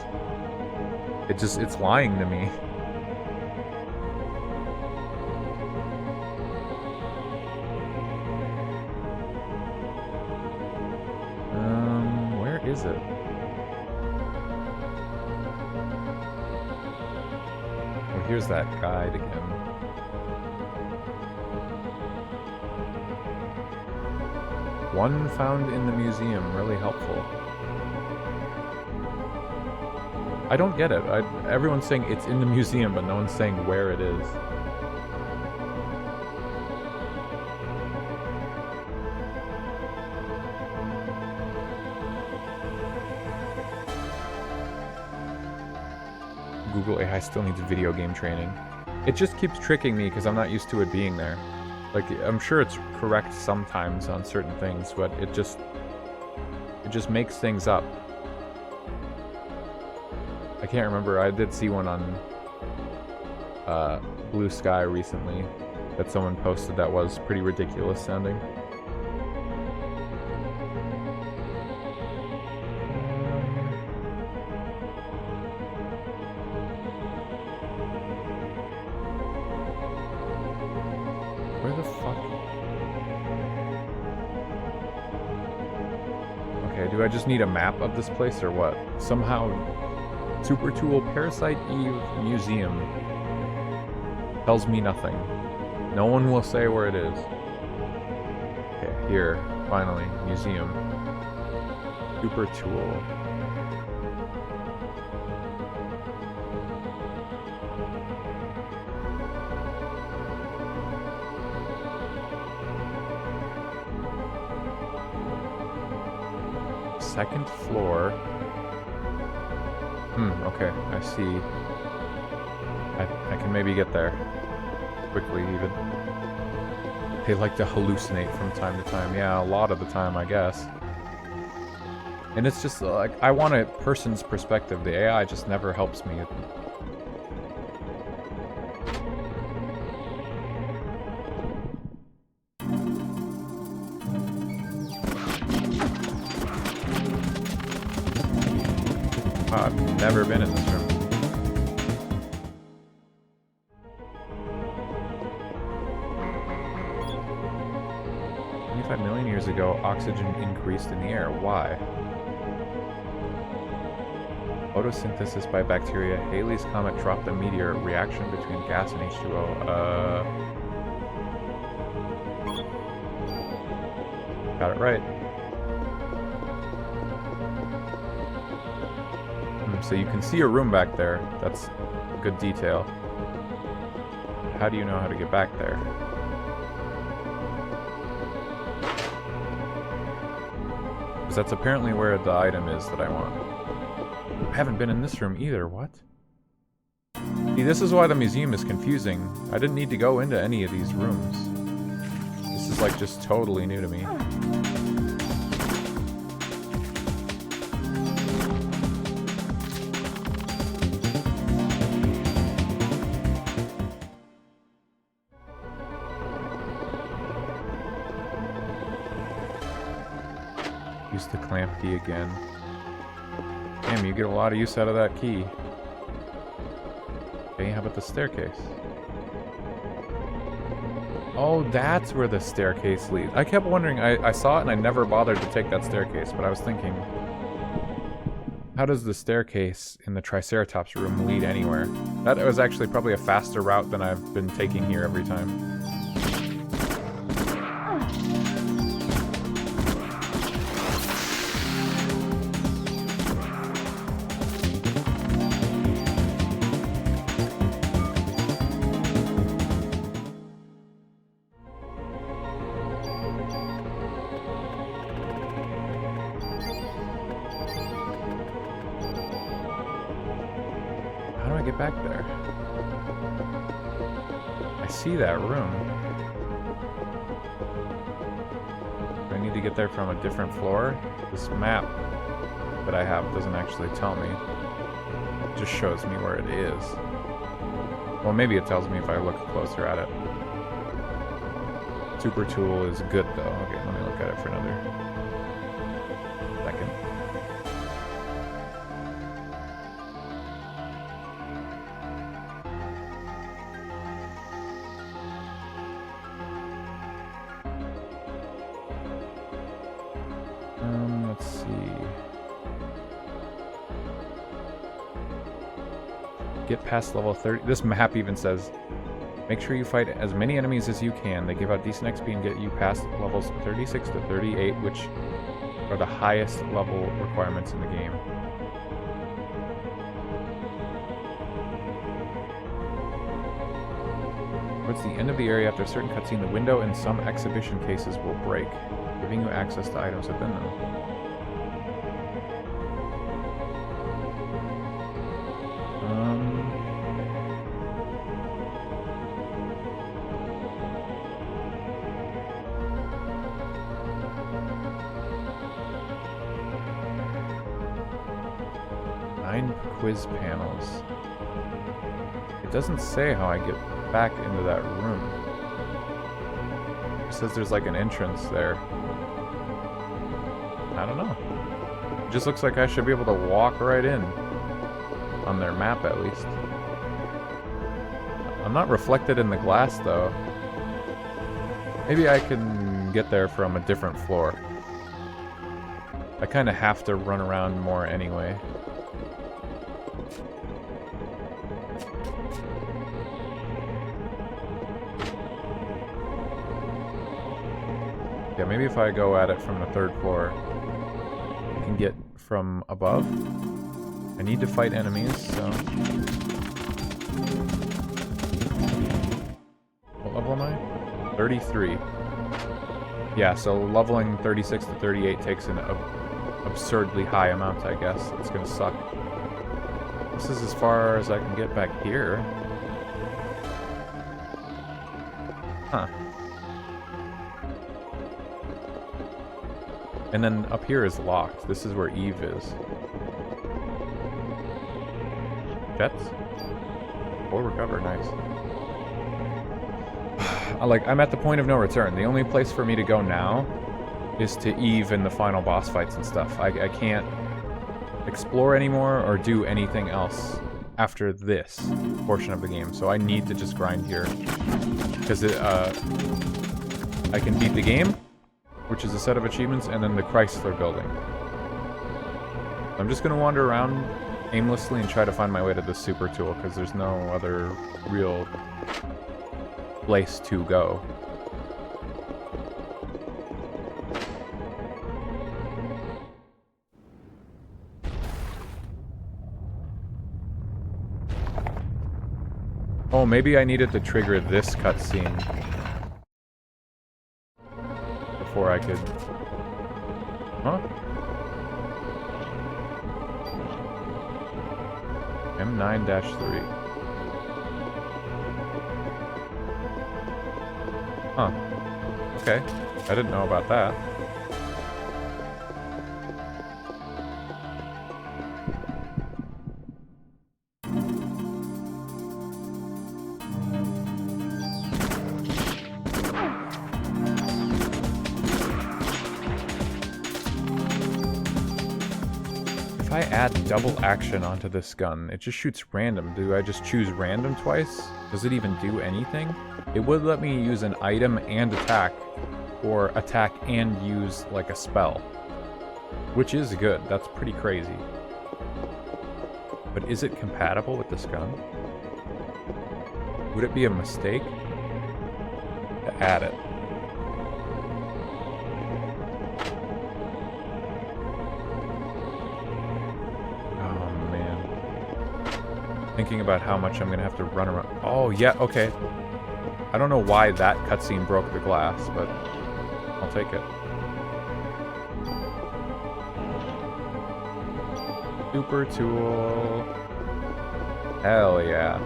It's lying to me. Where is it? Oh, here's that guide again. One found in the museum, really helpful. I don't get it. Everyone's saying it's in the museum, but no one's saying where it is. Google AI still needs video game training. It just keeps tricking me because I'm not used to it being there. Like, I'm sure it's correct sometimes on certain things, but it just makes things up. I can't remember. I did see one on Blue Sky recently that someone posted that was pretty ridiculous sounding. Where the fuck? Okay, do I just need a map of this place or what? Somehow, Super Tool Parasite Eve Museum tells me nothing. No one will say where it is. Okay, here, finally, museum. Super Tool. Second floor. Okay, I see. I can maybe get there. Quickly, even. They like to hallucinate from time to time. Yeah, a lot of the time, I guess. And it's just, like, I want a person's perspective. The AI just never helps me. Wow, I've never been in this room. Million years ago, oxygen increased in the air. Why? Photosynthesis by bacteria. Halley's Comet dropped a meteor. Reaction between gas and H2O. Got it right. So you can see a room back there. That's good detail. How do you know how to get back there? That's apparently where the item is that I want. I haven't been in this room either, what? See, this is why the museum is confusing. I didn't need to go into any of these rooms. This is like just totally new to me. Use the clamp key again. Damn, you get a lot of use out of that key. Okay, how about the staircase? Oh, that's where the staircase leads. I kept wondering, I saw it and I never bothered to take that staircase, but I was thinking, how does the staircase in the Triceratops room lead anywhere? That was actually probably a faster route than I've been taking here every time. Back there. I see that room. Do I need to get there from a different floor? This map that I have doesn't actually tell me. It just shows me where it is. Well, maybe it tells me if I look closer at it. Super tool is good though. Okay, let me look at it for another second. Let's see. Get past level 30. This map even says, make sure you fight as many enemies as you can. They give out decent XP and get you past levels 36 to 38, which are the highest level requirements in the game. Towards the end of the area, after a certain cutscene, the window in some exhibition cases will break, giving you access to items within them. Quiz panels. It doesn't say how I get back into that room. It says there's like an entrance there. I don't know. It just looks like I should be able to walk right in. On their map, at least. I'm not reflected in the glass, though. Maybe I can get there from a different floor. I kind of have to run around more anyway. Yeah, maybe if I go at it from the third floor, I can get from above. I need to fight enemies, so... What level am I? 33. Yeah, so leveling 36 to 38 takes an absurdly high amount, I guess. It's gonna suck. This is as far as I can get back here. Huh. And then up here is locked. This is where Eve is. Jets? Full recover, nice. I'm at the point of no return. The only place for me to go now is to Eve and the final boss fights and stuff. I can't explore anymore or do anything else after this portion of the game. So I need to just grind here. Because I can beat the game, which is a set of achievements, and then the Chrysler building. I'm just going to wander around aimlessly and try to find my way to the super tool, because there's no other real place to go. Oh, maybe I needed to trigger this cutscene before I could... Huh? M9-3. Huh. Okay. I didn't know about that. If I add double action onto this gun, it just shoots random. Do I just choose random twice? Does it even do anything? It would let me use an item and attack, or attack and use like a spell. Which is good, that's pretty crazy. But is it compatible with this gun? Would it be a mistake to add it? Thinking about how much I'm gonna have to run around. Oh, yeah, okay. I don't know why that cutscene broke the glass, but I'll take it. Super tool. Hell yeah.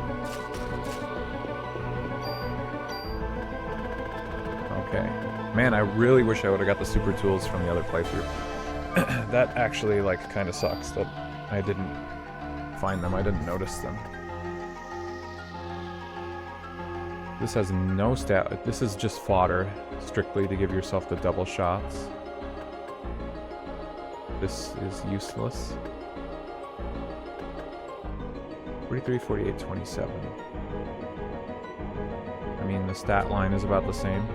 Okay. Man, I really wish I would have got the super tools from the other playthrough. That actually, like, kind of sucks that I didn't find them. I didn't notice them. This has no stat. This is just fodder, strictly to give yourself the double shots. This is useless. 43, 48, 27. I mean, the stat line is about the same.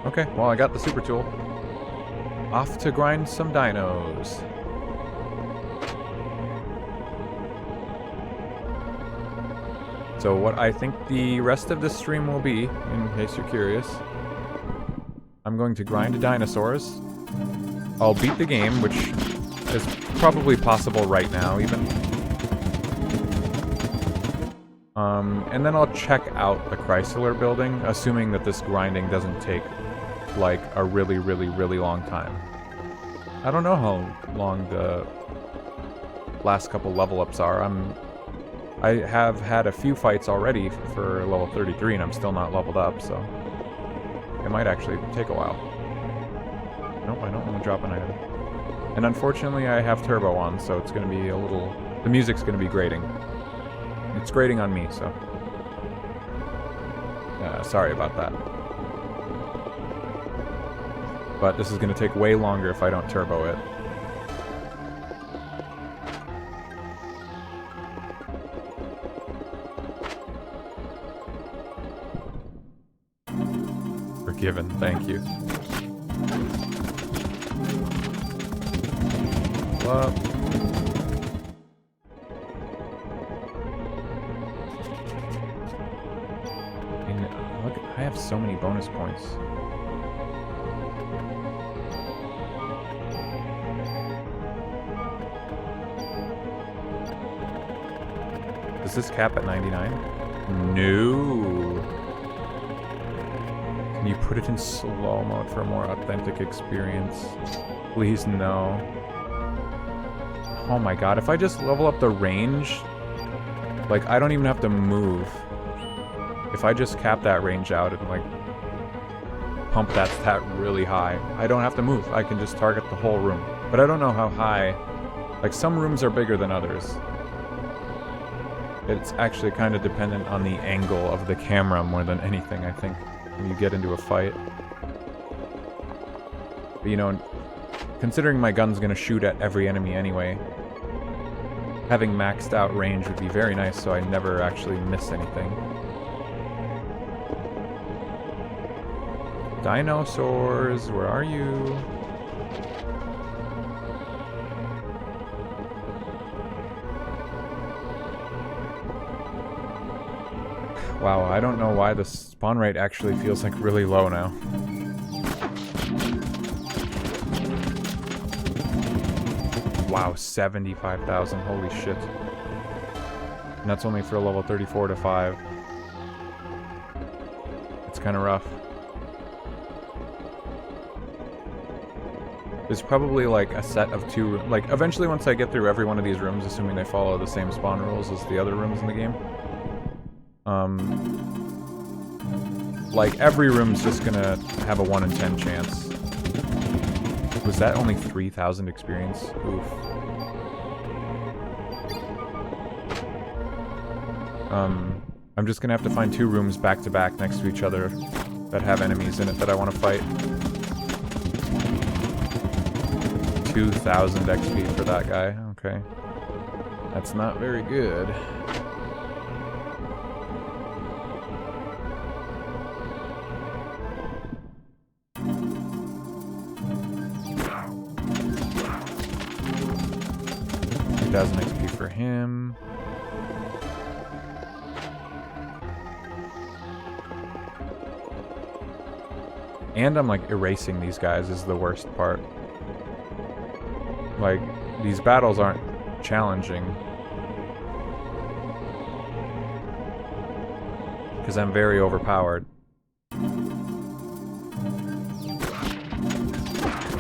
Okay, well, I got the super tool. Off to grind some dinos. So what I think the rest of this stream will be, in case you're curious, I'm going to grind dinosaurs. I'll beat the game, which is probably possible right now, even. And then I'll check out the Chrysler building, assuming that this grinding doesn't take like a really, really, really long time. I don't know how long the last couple level ups are. I have had a few fights already for level 33 and I'm still not leveled up, so it might actually take a while. Nope, I don't want to drop an item. And unfortunately I have turbo on, so it's going to be a little... the music's going to be grating. It's grating on me, so... sorry about that. But this is going to take way longer if I don't turbo it. Forgiven, thank you. Well... look, I have so many bonus points. Does this cap at 99? No. Can you put it in slow mode for a more authentic experience? Please, no. Oh my god, if I just level up the range, like, I don't even have to move. If I just cap that range out and, like, pump that stat really high, I don't have to move. I can just target the whole room. But I don't know how high. Like, some rooms are bigger than others. It's actually kind of dependent on the angle of the camera more than anything, I think, when you get into a fight. But, you know, considering my gun's gonna shoot at every enemy anyway, having maxed out range would be very nice so I never actually miss anything. Dinosaurs, where are you? Wow, I don't know why the spawn rate actually feels like really low now. Wow, 75,000, holy shit. And that's only for a level 34 to 5. It's kind of rough. There's probably like a set of 2, like eventually once I get through every one of these rooms, assuming they follow the same spawn rules as the other rooms in the game, like every room's just gonna have a 1 in 10 chance. Was that only 3,000 experience? Oof. I'm just gonna have to find 2 rooms back to back next to each other that have enemies in it that I want to fight. 2,000 XP for that guy. Okay. That's not very good. XP for him. And I'm like erasing these guys is the worst part. Like, these battles aren't challenging. Because I'm very overpowered.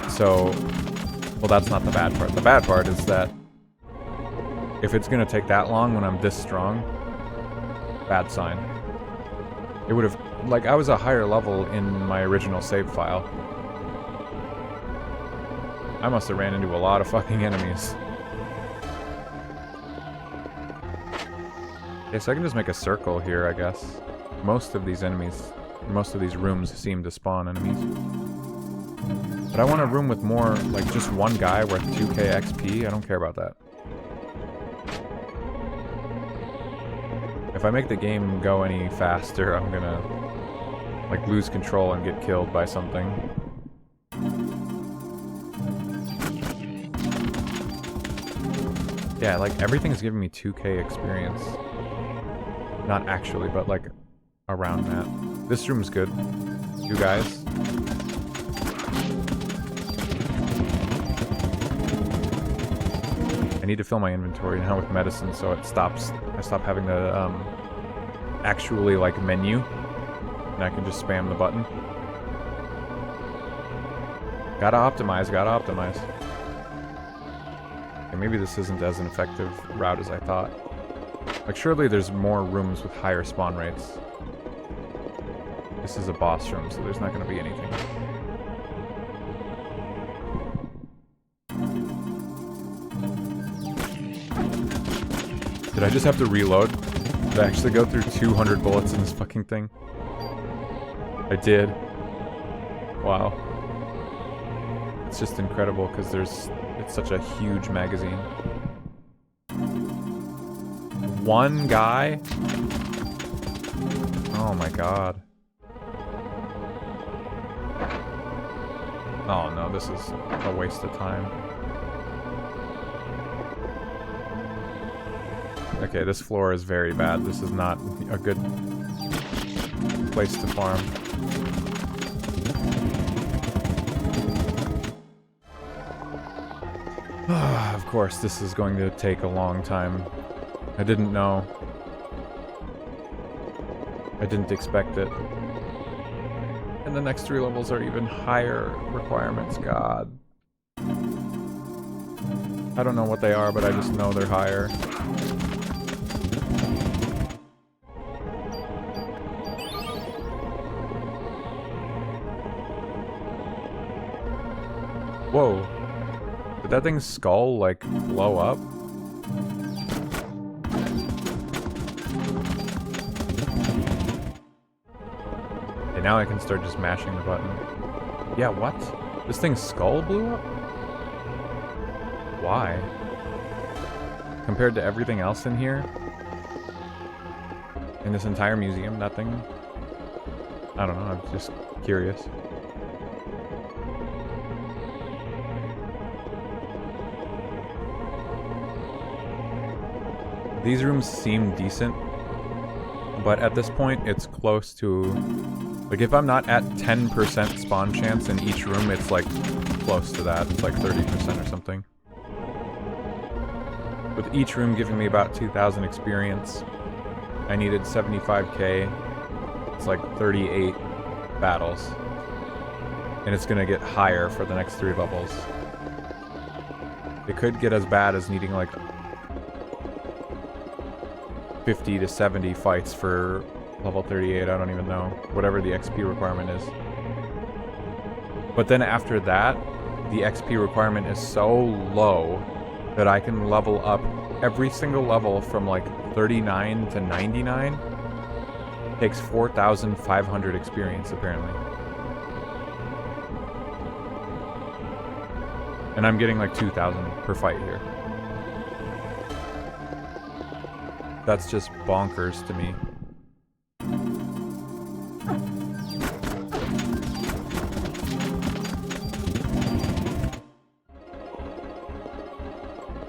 So, well, that's not the bad part. The bad part is that if it's gonna take that long when I'm this strong, bad sign. It would have, like, I was a higher level in my original save file. I must have ran into a lot of fucking enemies. Okay, so I can just make a circle here, I guess. Most of these enemies, most of these rooms seem to spawn enemies. But I want a room with more, like, just one guy worth 2k XP. I don't care about that. If I make the game go any faster, I'm gonna, like, lose control and get killed by something. Yeah, like, everything's giving me 2k experience. Not actually, but, like, around that. This room's good. 2 guys. I need to fill my inventory now with medicine so it stops. I stop having the, actually, like, menu. And I can just spam the button. Gotta optimize, gotta optimize. Okay, maybe this isn't as an effective route as I thought. Like, surely there's more rooms with higher spawn rates. This is a boss room, so there's not gonna be anything. Did I just have to reload? Did I actually go through 200 bullets in this fucking thing? I did. Wow. It's just incredible because it's such a huge magazine. One guy? Oh my god. Oh no, this is a waste of time. Okay, this floor is very bad. This is not a good place to farm. Of course, this is going to take a long time. I didn't know. I didn't expect it. And the next 3 levels are even higher requirements. God. I don't know what they are, but I just know they're higher. Whoa. Did that thing's skull, like, blow up? Okay, now I can start just mashing the button. Yeah, what? This thing's skull blew up? Why? Compared to everything else in here? In this entire museum, that thing? I don't know, I'm just curious. These rooms seem decent, but at this point it's close to... Like, if I'm not at 10% spawn chance in each room, it's like close to that. It's like 30% or something. With each room giving me about 2,000 experience, I needed 75k. It's like 38 battles. And it's gonna get higher for the next 3 levels. It could get as bad as needing like 50 to 70 fights for level 38, I don't even know. Whatever the XP requirement is. But then after that, the XP requirement is so low that I can level up every single level from like 39 to 99. Takes 4,500 experience, apparently. And I'm getting like 2,000 per fight here. That's just bonkers to me.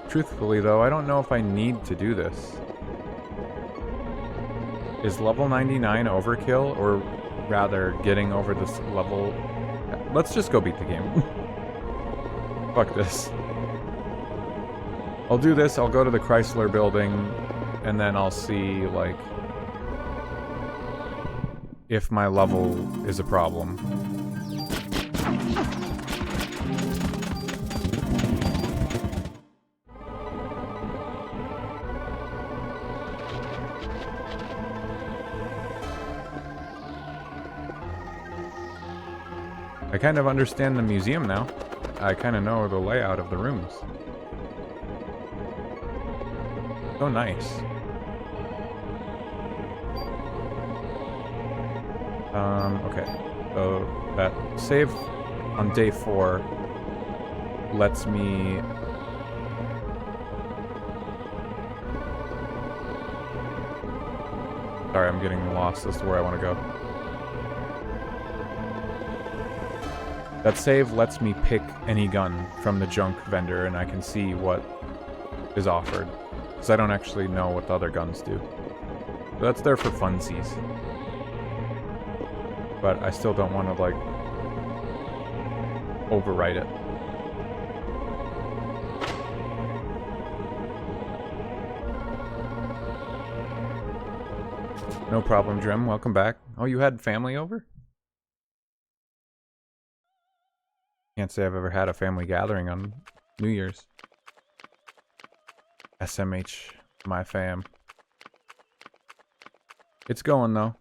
Truthfully though, I don't know if I need to do this. Is level 99 overkill, or rather getting over this level? Let's just go beat the game. Fuck this. I'll do this, I'll go to the Chrysler building, and then I'll see, like, if my level is a problem. I kind of understand the museum now. I kind of know the layout of the rooms. So nice. Okay. So that save on day 4 lets me... Sorry, I'm getting lost as to where I want to go. That save lets me pick any gun from the junk vendor and I can see what is offered. Because I don't actually know what the other guns do. So that's there for funsies. But I still don't want to, like, overwrite it. No problem, Drem. Welcome back. Oh, you had family over? Can't say I've ever had a family gathering on New Year's. SMH, my fam. It's going though.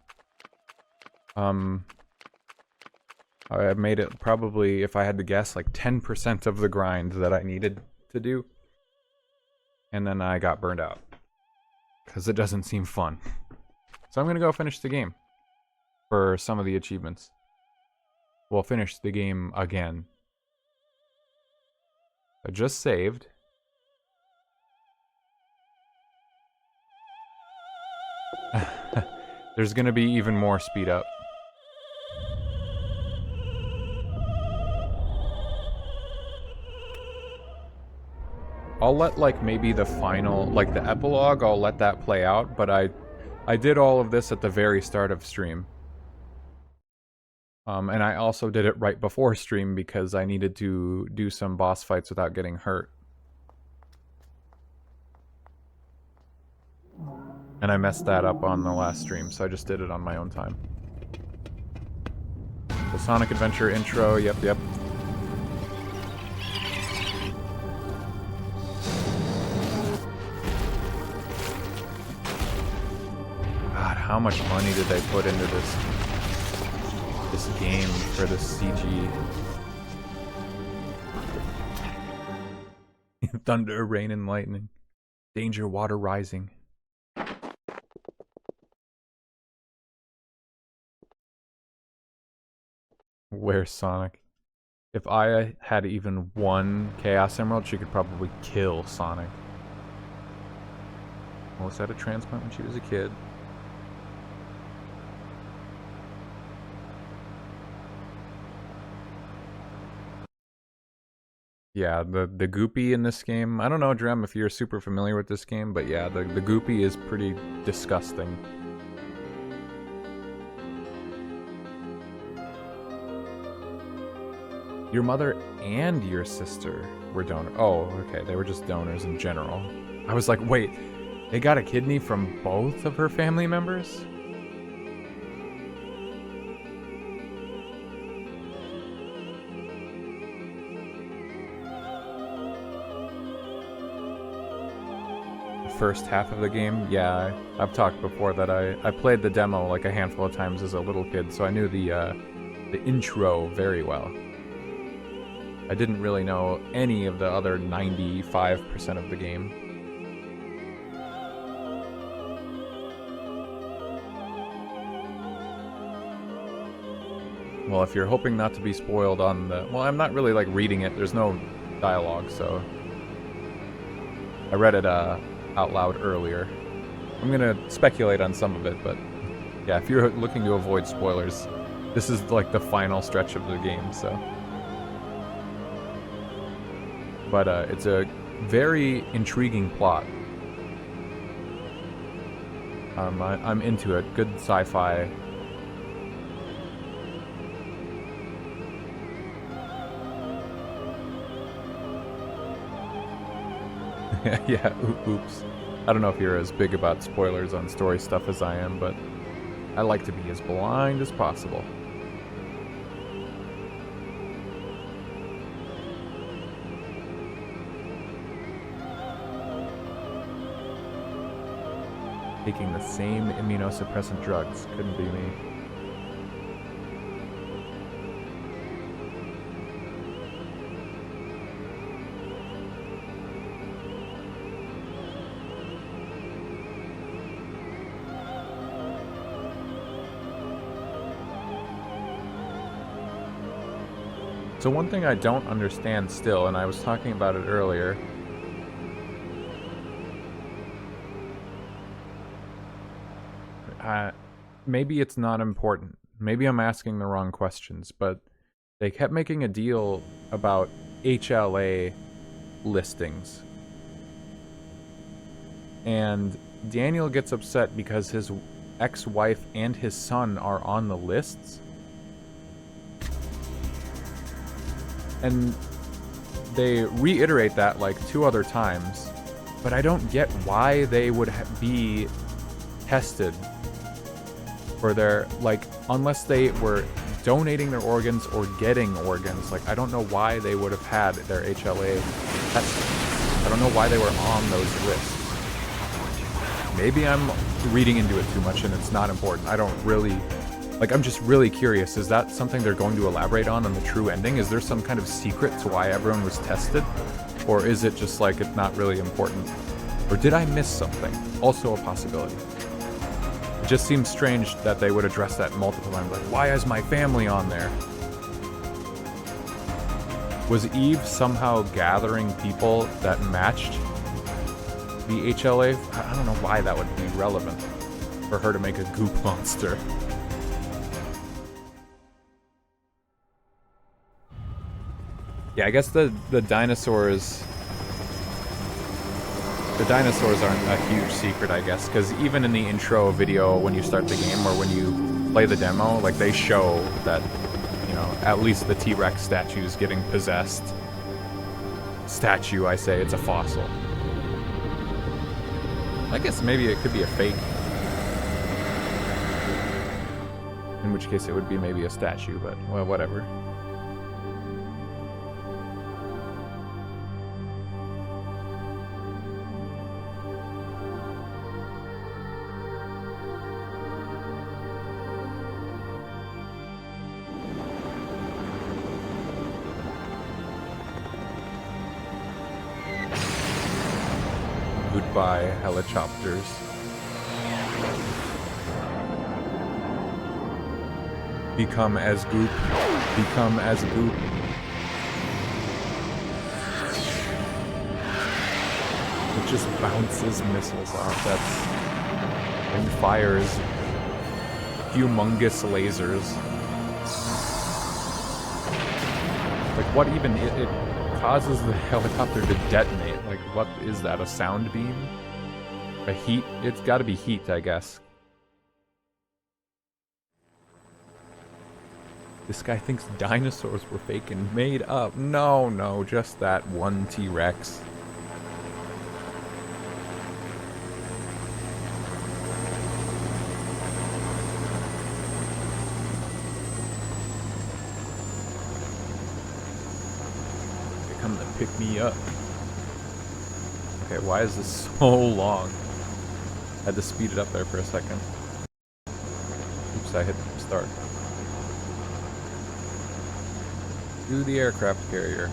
I made it probably, if I had to guess, like 10% of the grind that I needed to do. And then I got burned out. Because it doesn't seem fun. So I'm gonna go finish the game. For some of the achievements. We'll finish the game again. I just saved. There's gonna be even more speed up. I'll let, like, maybe the final, like, the epilogue, I'll let that play out, but I did all of this at the very start of stream. And I also did it right before stream because I needed to do some boss fights without getting hurt. And I messed that up on the last stream, so I just did it on my own time. The Sonic Adventure intro, yep. God, how much money did they put into this game for the CG? Thunder, rain, and lightning. Danger, water rising. Where's Sonic? If I had even one Chaos Emerald, she could probably kill Sonic. Melissa had a transplant when she was a kid. Yeah, the Goopy in this game, I don't know, Drem, if you're super familiar with this game, but yeah, the Goopy is pretty disgusting. Your mother and your sister were donors. Oh, okay, they were just donors in general. I was like, wait, they got a kidney from both of her family members? First half of the game, yeah, I've talked before that I played the demo like a handful of times as a little kid, so I knew the intro very well. I didn't really know any of the other 95% of the game. Well, if you're hoping not to be spoiled on the... Well, I'm not really like reading it, there's no dialogue, so... I read it out loud earlier. I'm gonna speculate on some of it, but yeah, if you're looking to avoid spoilers, this is like the final stretch of the game, so. But it's a very intriguing plot. I'm into it. Good sci-fi. Yeah, oops. I don't know if you're as big about spoilers on story stuff as I am, but I like to be as blind as possible. Taking the same immunosuppressant drugs. Couldn't be me. So one thing I don't understand still, and I was talking about it earlier, maybe it's not important. Maybe I'm asking the wrong questions, but they kept making a deal about HLA listings. And Daniel gets upset because his ex-wife and his son are on the lists. And they reiterate that like 2 other times, but I don't get why they would be tested for their, like, unless they were donating their organs or getting organs. Like, I don't know why they would have had their HLA tested. I don't know why they were on those lists. Maybe I'm reading into it too much and it's not important. I don't really... Like, I'm just really curious, is that something they're going to elaborate on the true ending? Is there some kind of secret to why everyone was tested? Or is it just like, it's not really important? Or did I miss something? Also a possibility. It just seems strange that they would address that multiple times, like, why is my family on there? Was Eve somehow gathering people that matched the HLA? I don't know why that would be relevant for her to make a goop monster. Yeah, I guess the dinosaurs... The dinosaurs aren't a huge secret, I guess, because even in the intro video when you start the game or when you play the demo, like, they show that, you know, at least the T-Rex statue is getting possessed. Statue, I say, it's a fossil. I guess maybe it could be a fake. In which case it would be maybe a statue, but, well, whatever. Goodbye, helicopters. Become as goop. Become as goop. just bounces missiles off. That's... and fires humongous lasers. Like, what even... It causes the helicopter to detonate. Like, what is that? A sound beam? A heat? It's gotta be heat, I guess. This guy thinks dinosaurs were fake and made up. No, no, just that one T-Rex. They come to pick me up. Okay, why is this so long? I had to speed it up there for a second. Oops, I hit start. To the aircraft carrier.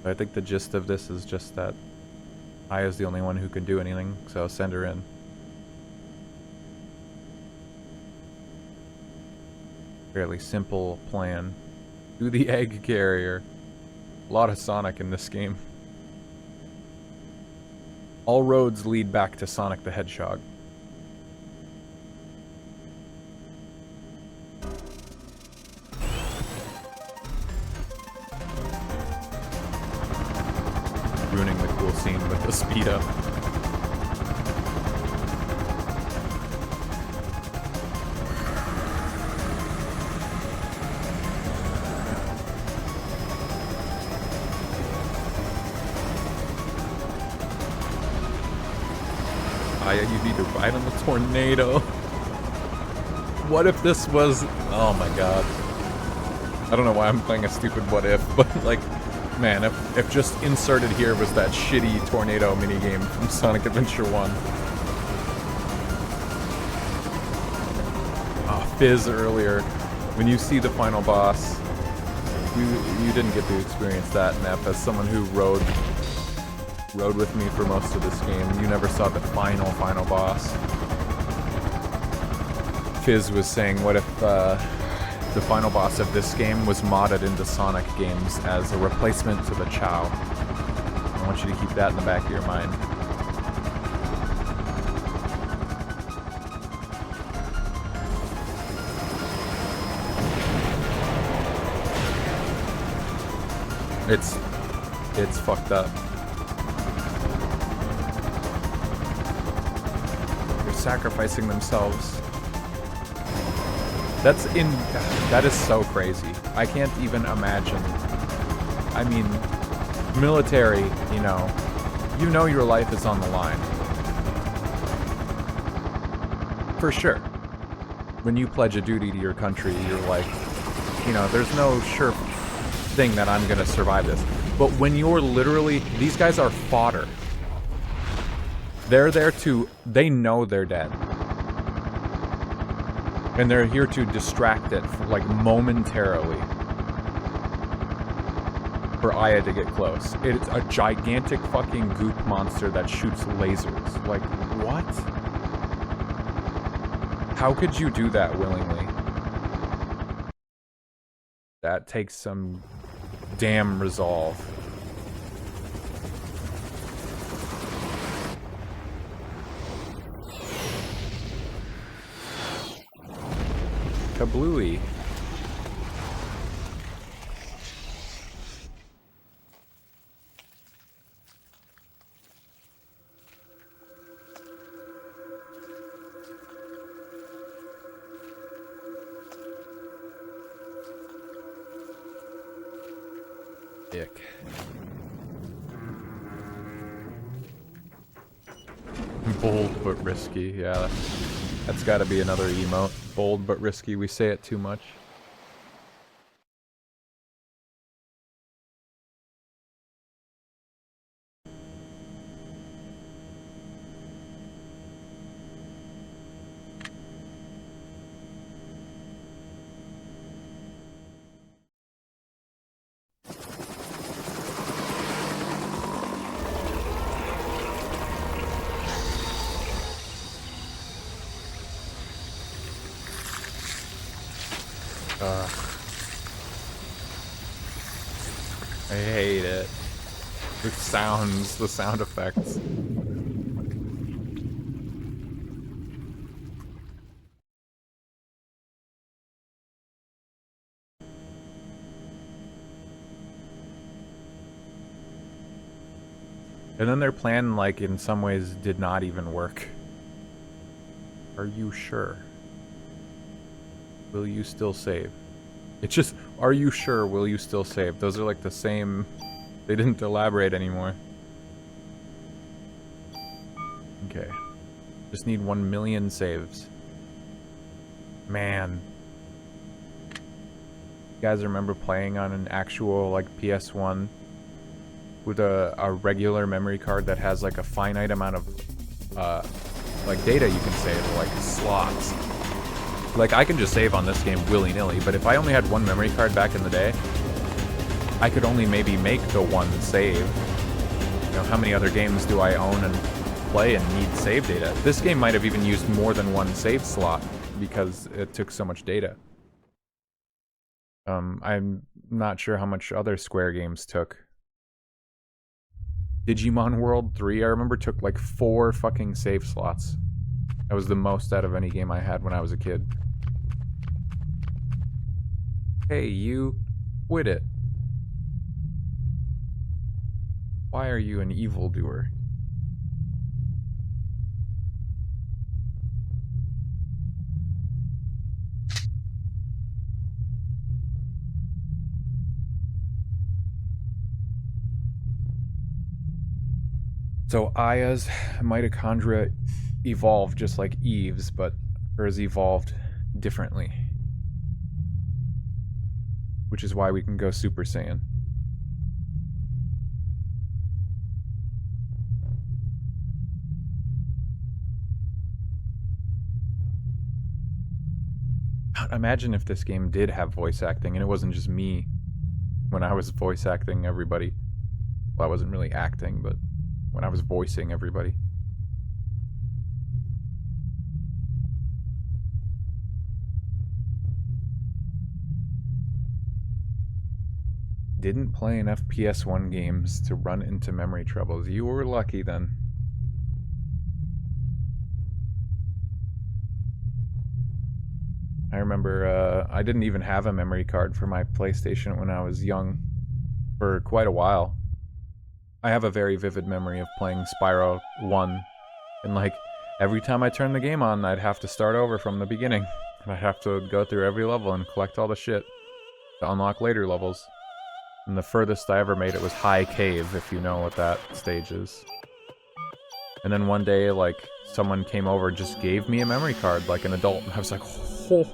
I think the gist of this is just that Aya's the only one who can do anything, so send her in. Fairly simple plan. To the egg carrier. A lot of Sonic in this game. All roads lead back to Sonic the Hedgehog. Ruining the cool scene with the speed up. Aya, you need to ride on the tornado. What if this was... Oh my god. I don't know why I'm playing a stupid what if, but like, man, if just inserted here was that shitty tornado minigame from Sonic Adventure 1. Oh, Fizz earlier. When you see the final boss, you didn't get to experience that, Neff, as someone who rode with me for most of this game. You never saw the final boss. Fizz was saying, what if the final boss of this game was modded into Sonic games as a replacement to the Chao? I want you to keep that in the back of your mind. It's fucked up. Sacrificing themselves. That is so crazy. I can't even imagine. I mean, military, you know your life is on the line. For sure. When you pledge a duty to your country, you're like, there's no sure thing that I'm gonna survive this. But when you're literally, these guys are fodder. They're there they know they're dead. And they're here to distract it, like, momentarily. For Aya to get close. It's a gigantic fucking goop monster that shoots lasers. Like, what? How could you do that willingly? That takes some damn resolve. Kablooey. Dick. Bold but risky, yeah. That's gotta be another emote. Bold but risky, we say it too much. I hate it. The sounds, the sound effects. And then their plan, like, in some ways did not even work. Are you sure? Will you still save? It's just, are you sure? Will you still save? Those are like the same. They didn't elaborate anymore. Okay. Just need 1 million saves. Man. You guys remember playing on an actual, like, PS1 with a regular memory card that has, like, a finite amount of, like, data you can save, like, slots. Like, I can just save on this game willy-nilly, but if I only had one memory card back in the day, I could only maybe make the one save. You know, how many other games do I own and play and need save data? This game might have even used more than one save slot because it took so much data. I'm not sure how much other Square games took. Digimon World 3, I remember, took like 4 fucking save slots. That was the most out of any game I had when I was a kid. Hey, you quit it. Why are you an evildoer? So Aya's mitochondria evolved just like Eve's, but hers evolved differently. Which is why we can go Super Saiyan. Imagine if this game did have voice acting and it wasn't just me when I was voice acting everybody. Well, I wasn't really acting, but when I was voicing everybody. Didn't play enough PS1 games to run into memory troubles. You were lucky then. I remember I didn't even have a memory card for my PlayStation when I was young for quite a while. I have a very vivid memory of playing Spyro 1, and like every time I turned the game on, I'd have to start over from the beginning, and I'd have to go through every level and collect all the shit to unlock later levels. And the furthest I ever made it was High Cave, if you know what that stage is. And then one day, like, someone came over and just gave me a memory card, like an adult, and I was like, oh,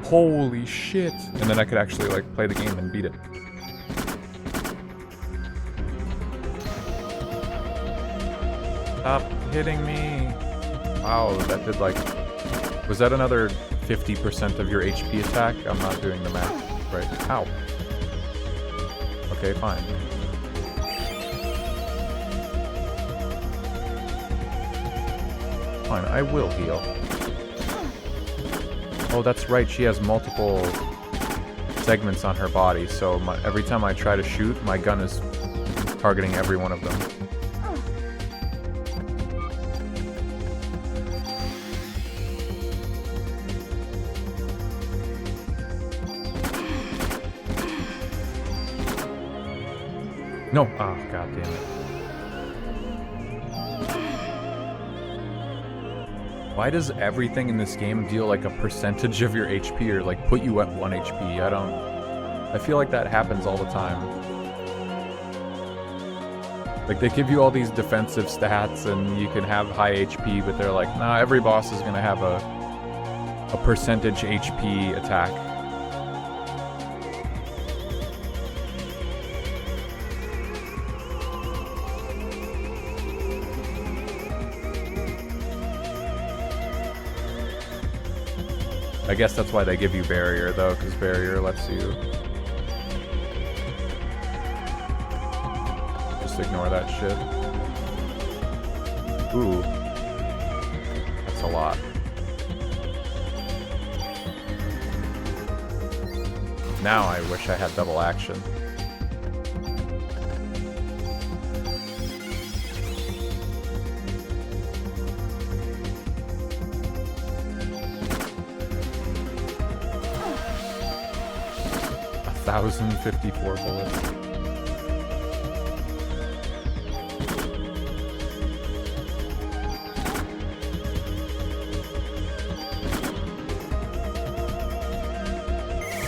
holy shit! And then I could actually, like, play the game and beat it. Stop hitting me! Wow, that did, like... Was that another 50% of your HP attack? I'm not doing the math right. Ow. Okay, fine. Fine, I will heal. Oh, that's right, she has multiple segments on her body, so every time I try to shoot, my gun is targeting every one of them. No! Oh, god damn it. Why does everything in this game deal like a percentage of your HP or like put you at 1 HP? I feel like that happens all the time. Like they give you all these defensive stats and you can have high HP, but they're like, nah, every boss is gonna have a percentage HP attack. I guess that's why they give you barrier though, because barrier lets you just ignore that shit. Ooh. That's a lot. Now I wish I had double action. A 1,054 bullets.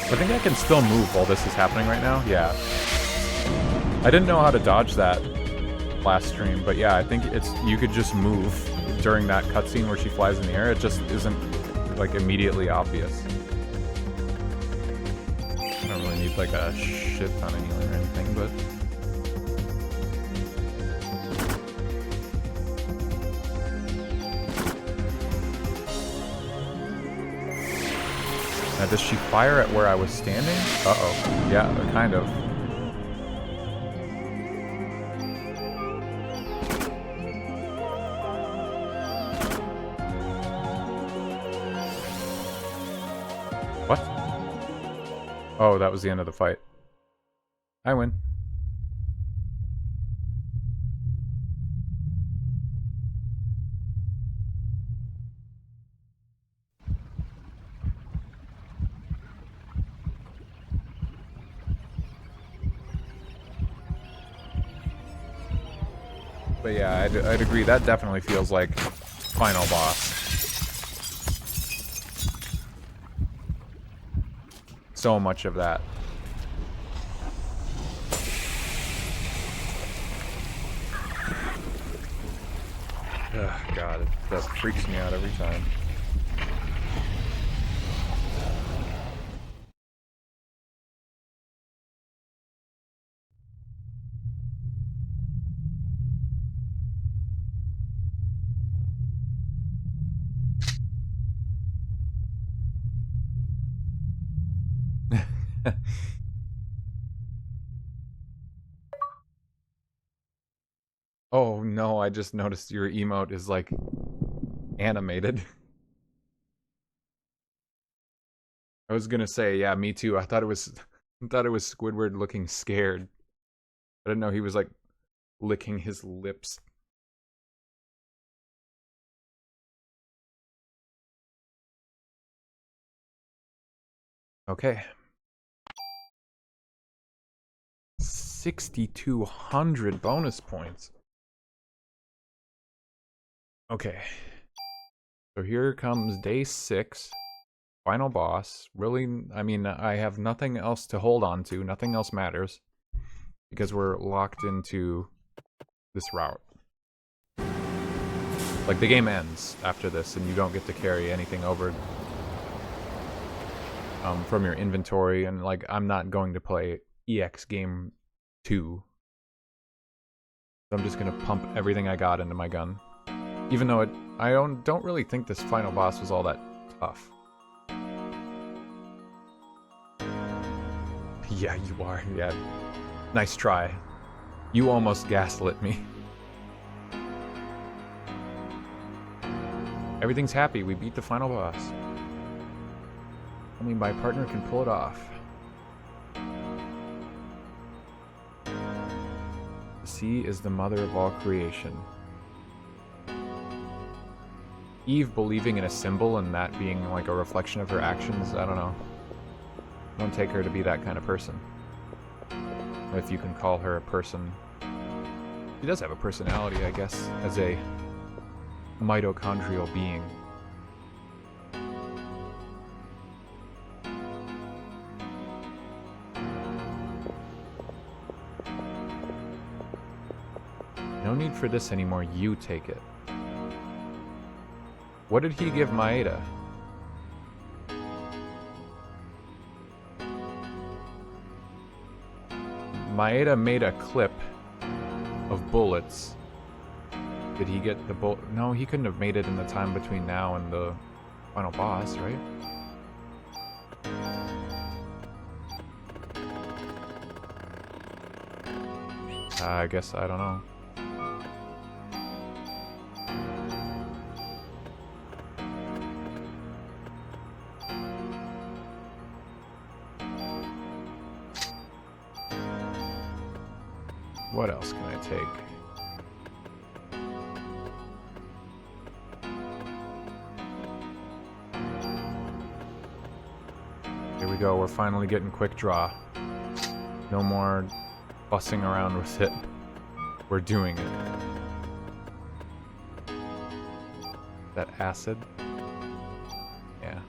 I think I can still move while this is happening right now. Yeah. I didn't know how to dodge that last stream, but yeah, I think you could just move during that cutscene where she flies in the air. It just isn't like immediately obvious. I don't really need like a shit ton of healing or anything, but now, does she fire at where I was standing? Uh-oh. Yeah, kind of. What? Oh, that was the end of the fight. I win. But yeah, I'd agree. That definitely feels like final boss. So much of that. Ugh, God, that freaks me out every time. Oh no, I just noticed your emote is like animated. I was gonna say, yeah, me too. I thought it was Squidward looking scared. I didn't know he was like licking his lips. Okay. 6,200 bonus points. Okay. So here comes day 6. Final boss. Really, I mean, I have nothing else to hold on to. Nothing else matters. Because we're locked into this route. Like, the game ends after this, and you don't get to carry anything over from your inventory. And, like, I'm not going to play EX Game 2. So I'm just gonna pump everything I got into my gun. Even though I don't really think this final boss was all that tough. Yeah, you are. Yeah. Nice try. You almost gaslit me. Everything's happy. We beat the final boss. Only my partner can pull it off. The sea is the mother of all creation. Eve believing in a symbol and that being like a reflection of her actions, I don't know. I don't take her to be that kind of person. If you can call her a person. She does have a personality, I guess, as a mitochondrial being. No need for this anymore, you take it. What did he give Maeda? Maeda made a clip of bullets. Did he get the bullet? No, he couldn't have made it in the time between now and the final boss, right? I guess I don't know. What else can I take? Here we go, we're finally getting quick draw. No more fussing around with it. We're doing it. That acid? Yeah.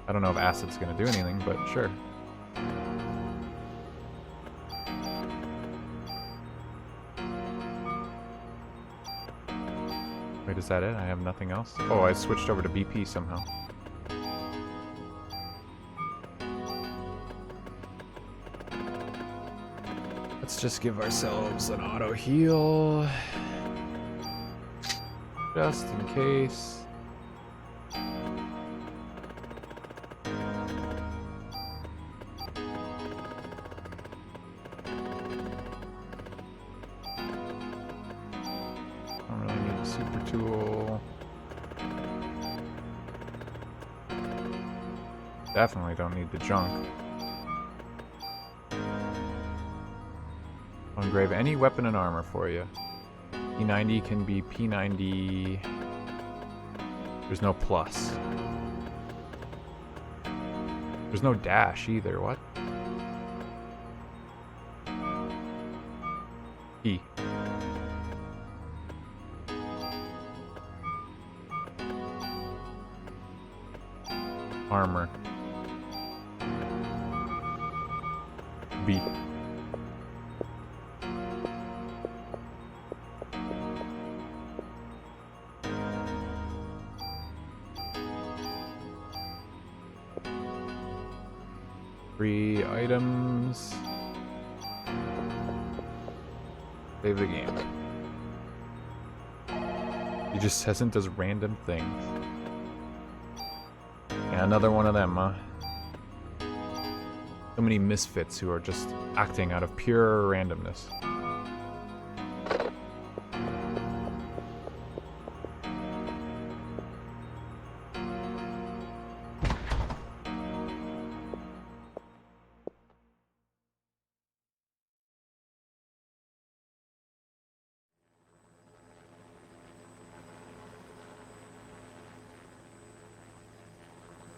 I don't know if acid's gonna do anything, but sure. Wait, is that it? I have nothing else? Oh, I switched over to BP somehow. Let's just give ourselves an auto heal. Just in case. Don't really need a super tool. Definitely don't need the junk. Engrave any weapon and armor for you. P90 can be P90. There's no plus. There's no dash either. What? E. Armor. B. Three items. Save the game. He just says and does random things. Yeah, another one of them, huh? So many misfits who are just acting out of pure randomness.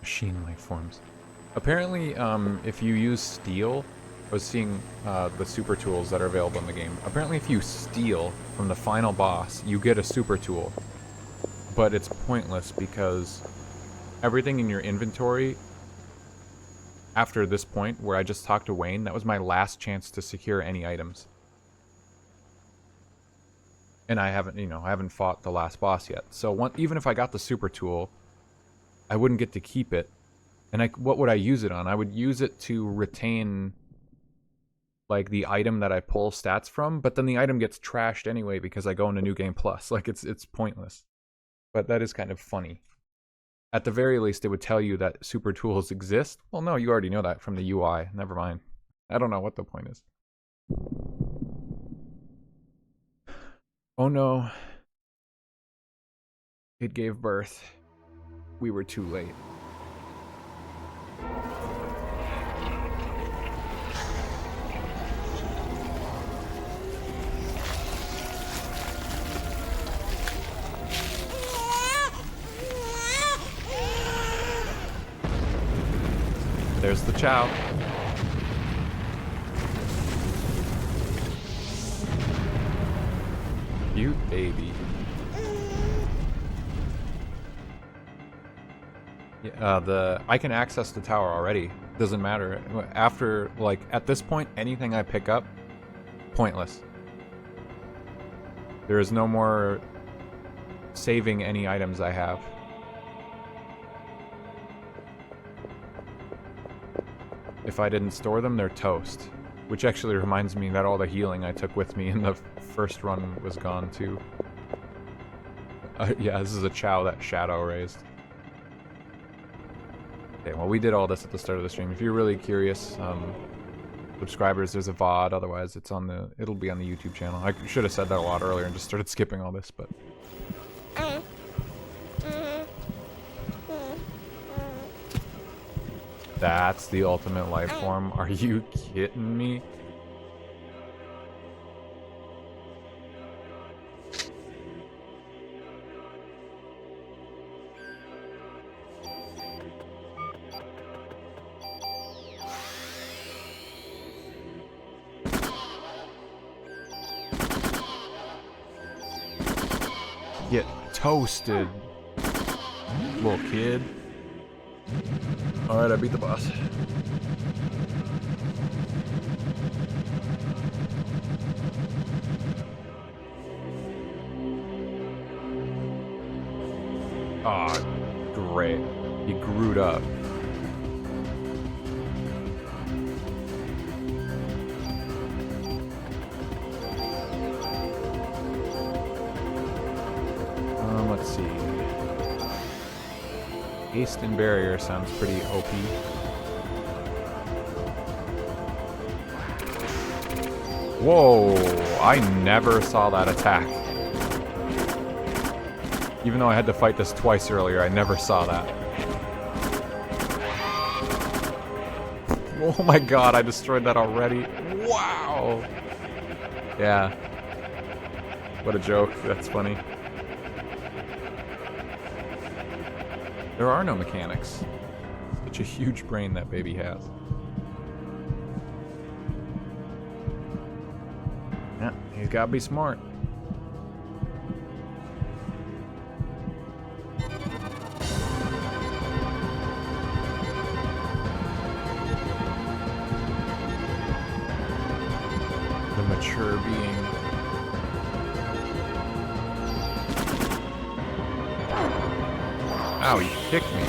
Machine life forms. Apparently, if you use steel, I was seeing the super tools that are available in the game. Apparently, if you steal from the final boss, you get a super tool. But it's pointless because everything in your inventory, after this point where I just talked to Wayne, that was my last chance to secure any items. And I haven't, I haven't fought the last boss yet. So even if I got the super tool, I wouldn't get to keep it. And what would I use it on? I would use it to retain, like, the item that I pull stats from, but then the item gets trashed anyway because I go into New Game Plus. Like, it's pointless. But that is kind of funny. At the very least, it would tell you that super tools exist. Well, no, you already know that from the UI. Never mind. I don't know what the point is. Oh no. It gave birth. We were too late. There's the Chao. Cute baby. Yeah, I can access the tower already. Doesn't matter. After, like, at this point, anything I pick up, pointless. There is no more saving any items I have. If I didn't store them, they're toast. Which actually reminds me that all the healing I took with me in the first run was gone too. Yeah, this is a Chao that Shadow raised. Okay, well, we did all this at the start of the stream. If you're really curious, subscribers, there's a VOD. Otherwise, it'll be on the YouTube channel. I should have said that a lot earlier and just started skipping all this, but... That's the ultimate life form. Are you kidding me? Get toasted, little kid. Alright, I beat the boss. Aw, great. He grewed up. Let's see. Haste and barrier sounds pretty OP. Whoa, I never saw that attack. Even though I had to fight this twice earlier, I never saw that. Oh my god, I destroyed that already. Wow! Yeah. What a joke, that's funny. There are no mechanics. Such a huge brain that baby has. Yeah, he's gotta be smart. The mature being. Ow, he kicked me.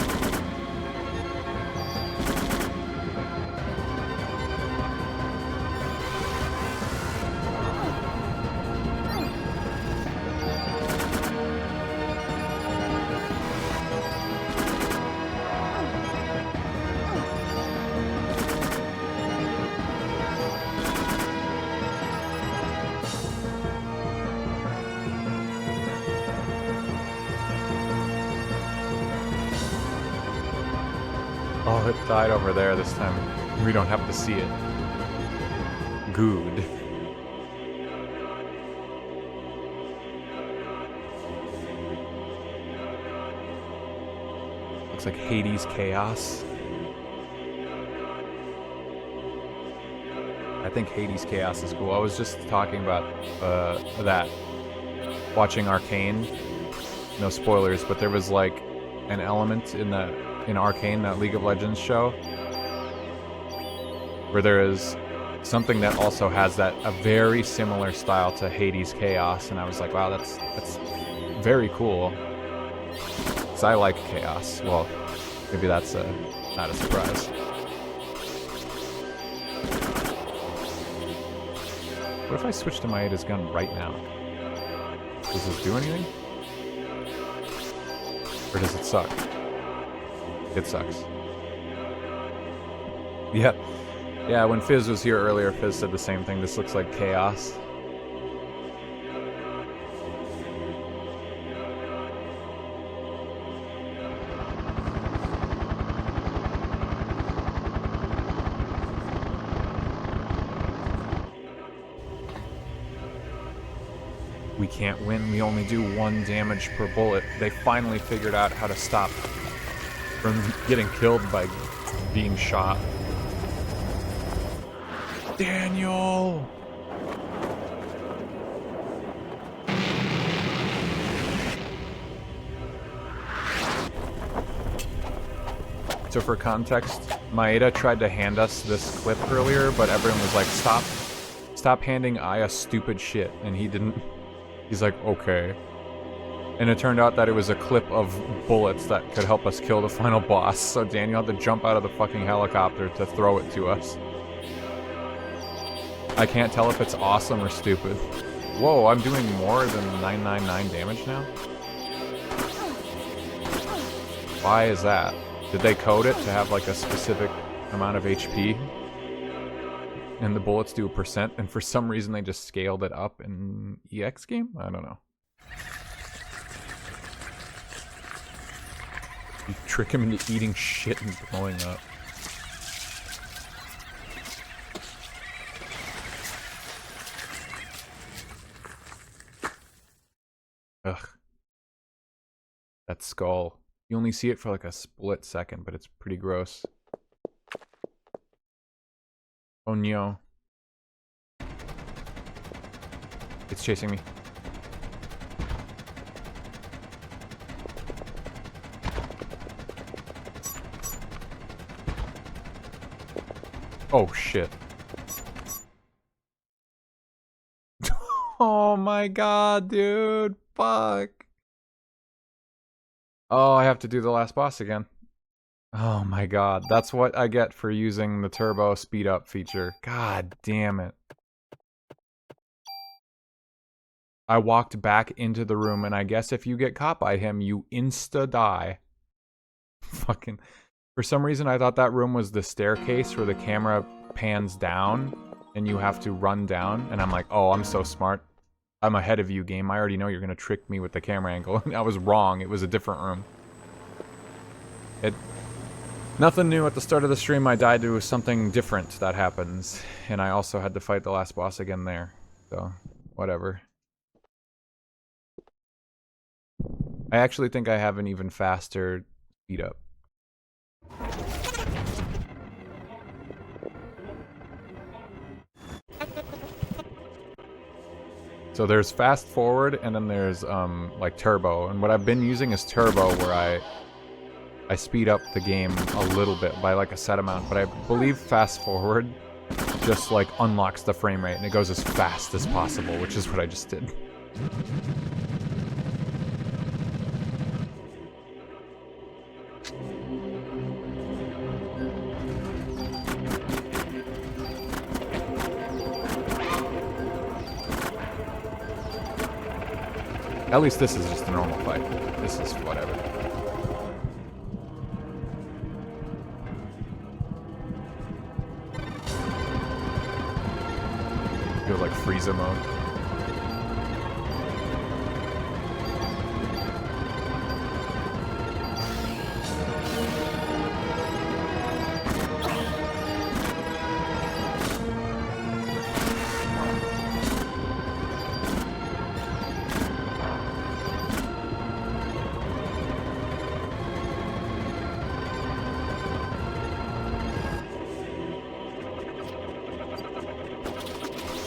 Oh, it died over there this time. We don't have to see it. Good. Looks like Hades Chaos. I think Hades Chaos is cool. I was just talking about that. Watching Arcane. No spoilers, but there was like an element in Arcane, that League of Legends show, where there is something that also has a very similar style to Hades Chaos, and I was like, wow, that's very cool. Because I like Chaos. Well, maybe that's not a surprise. What if I switch to Maeda's gun right now? Does this do anything? Or does it suck? It sucks. Yeah. Yeah, when Fizz was here earlier, Fizz said the same thing. This looks like chaos. We can't win. We only do 1 damage per bullet. They finally figured out how to stop from getting killed by being shot. Daniel! So for context, Maeda tried to hand us this clip earlier, but everyone was like, stop handing Aya stupid shit, and he didn't. He's like, okay. And it turned out that it was a clip of bullets that could help us kill the final boss, so Daniel had to jump out of the fucking helicopter to throw it to us. I can't tell if it's awesome or stupid. Whoa, I'm doing more than 999 damage now? Why is that? Did they code it to have like a specific amount of HP? And the bullets do 1%, and for some reason they just scaled it up in EX game? I don't know. You trick him into eating shit and blowing up. Ugh. That skull. You only see it for like a split second, but it's pretty gross. Oh no. It's chasing me. Oh, shit. Oh my god, dude. Fuck. Oh, I have to do the last boss again. Oh my god. That's what I get for using the turbo speed up feature. God damn it. I walked back into the room, and I guess if you get caught by him, you insta-die. Fucking... For some reason, I thought that room was the staircase where the camera pans down, and you have to run down, and I'm like, oh, I'm so smart. I'm ahead of you, game. I already know you're gonna trick me with the camera angle. I was wrong. It was a different room. Nothing new at the start of the stream. I died to something different that happens, and I also had to fight the last boss again there. So, whatever. I actually think I have an even faster speed up. So there's fast forward, and then there's like turbo, and what I've been using is turbo, where I speed up the game a little bit by like a set amount, but I believe fast forward just like unlocks the frame rate and it goes as fast as possible, which is what I just did. At least this is just a normal fight. This is whatever. Feels like Frieza mode.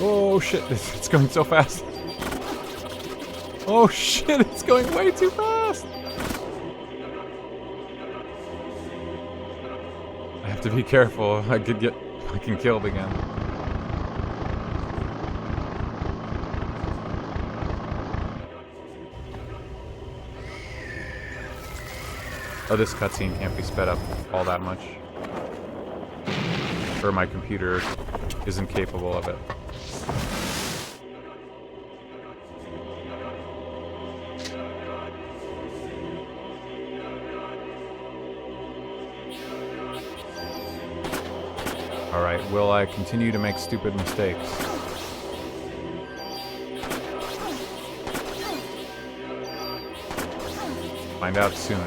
Oh shit, it's going so fast. Oh shit, it's going way too fast. I have to be careful. I could get fucking killed again. Oh, this cutscene can't be sped up all that much. Or my computer isn't capable of it. Alright, will I continue to make stupid mistakes? Find out soon.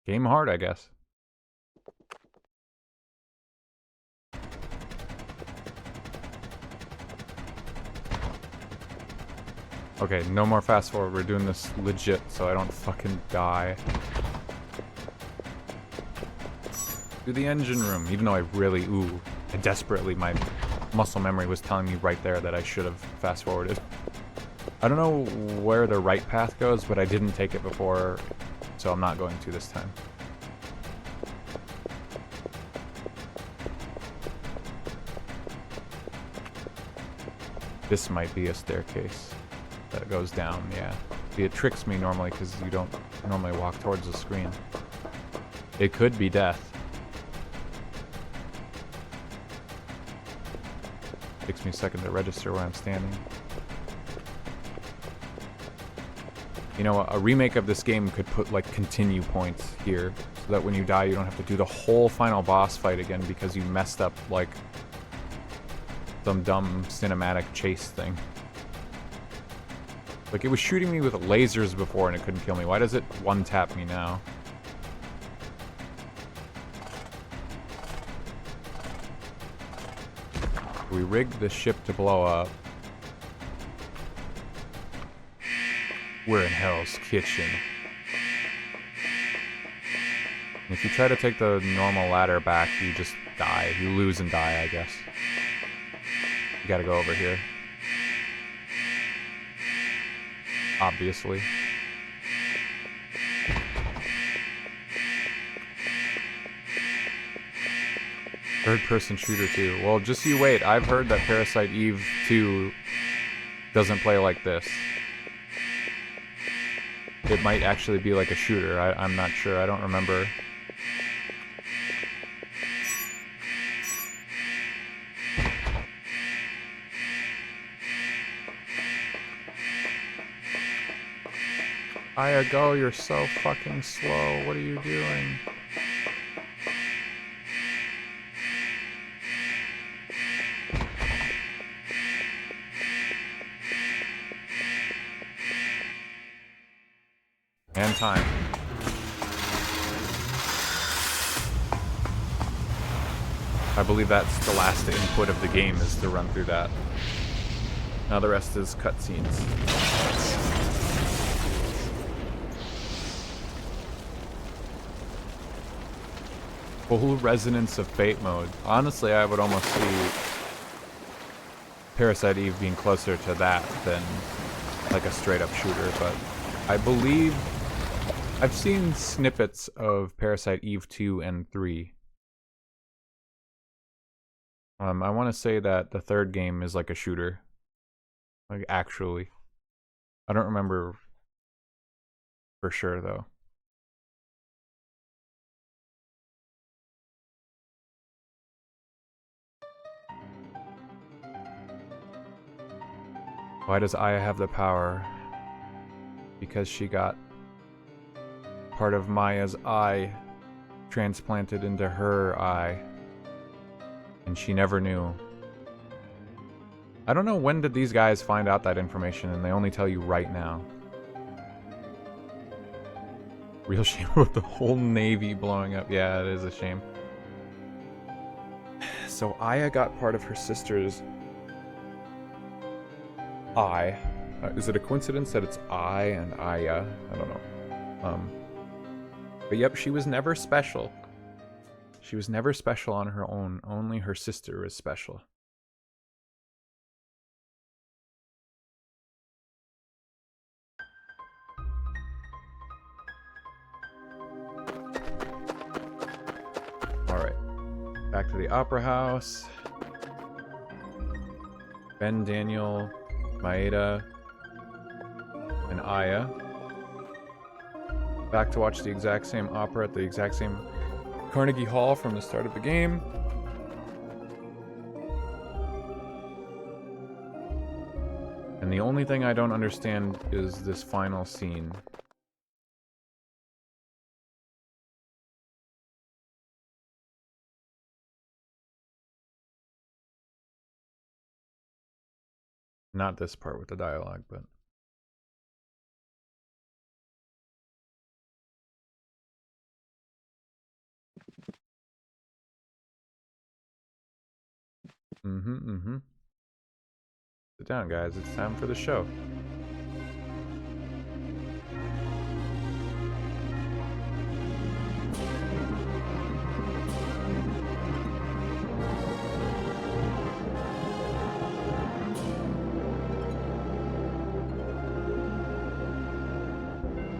Game hard, I guess. Okay, no more fast forward. We're doing this legit so I don't fucking die. Do the engine room, even though I really, I desperately, my muscle memory was telling me right there that I should have fast forwarded. I don't know where the right path goes, but I didn't take it before, so I'm not going to this time. This might be a staircase that goes down, yeah. See, it tricks me normally because you don't normally walk towards the screen. It could be death. Takes me a second to register where I'm standing. You know, a remake of this game could put, like, continue points here, so that when you die, you don't have to do the whole final boss fight again because you messed up, like, some dumb cinematic chase thing. Like, it was shooting me with lasers before and it couldn't kill me. Why does it one-tap me now? We rigged the ship to blow up. We're in Hell's Kitchen. And if you try to take the normal ladder back, you just die. You lose and die, I guess. You gotta go over here. Obviously. Third-person shooter too. Well, just you wait. I've heard that Parasite Eve 2 doesn't play like this. It might actually be like a shooter. I'm not sure. I don't remember. Aya, go. You're so fucking slow. What are you doing? And time. I believe that's the last input of the game, is to run through that. Now the rest is cutscenes. Full Resonance of Fate mode. Honestly, I would almost see Parasite Eve being closer to that than like a straight up shooter, but I believe I've seen snippets of Parasite Eve 2 and 3. I want to say that the third game is like a shooter. Like, actually. I don't remember for sure, though. Why does Aya have the power? Because she got part of Maya's eye transplanted into her eye. And she never knew. I don't know, when did these guys find out that information and they only tell you right now. Real shame with the whole Navy blowing up. Yeah, it is a shame. So Aya got part of her sister's eye. Is it a coincidence that it's I and Aya? I don't know. But yep, she was never special. She was never special on her own. Only her sister was special. Alright. Back to the Opera House. Ben, Daniel, Maeda, and Aya. Back to watch the exact same opera at the exact same Carnegie Hall from the start of the game. And the only thing I don't understand is this final scene. Not this part with the dialogue, but... Sit down, guys. It's time for the show.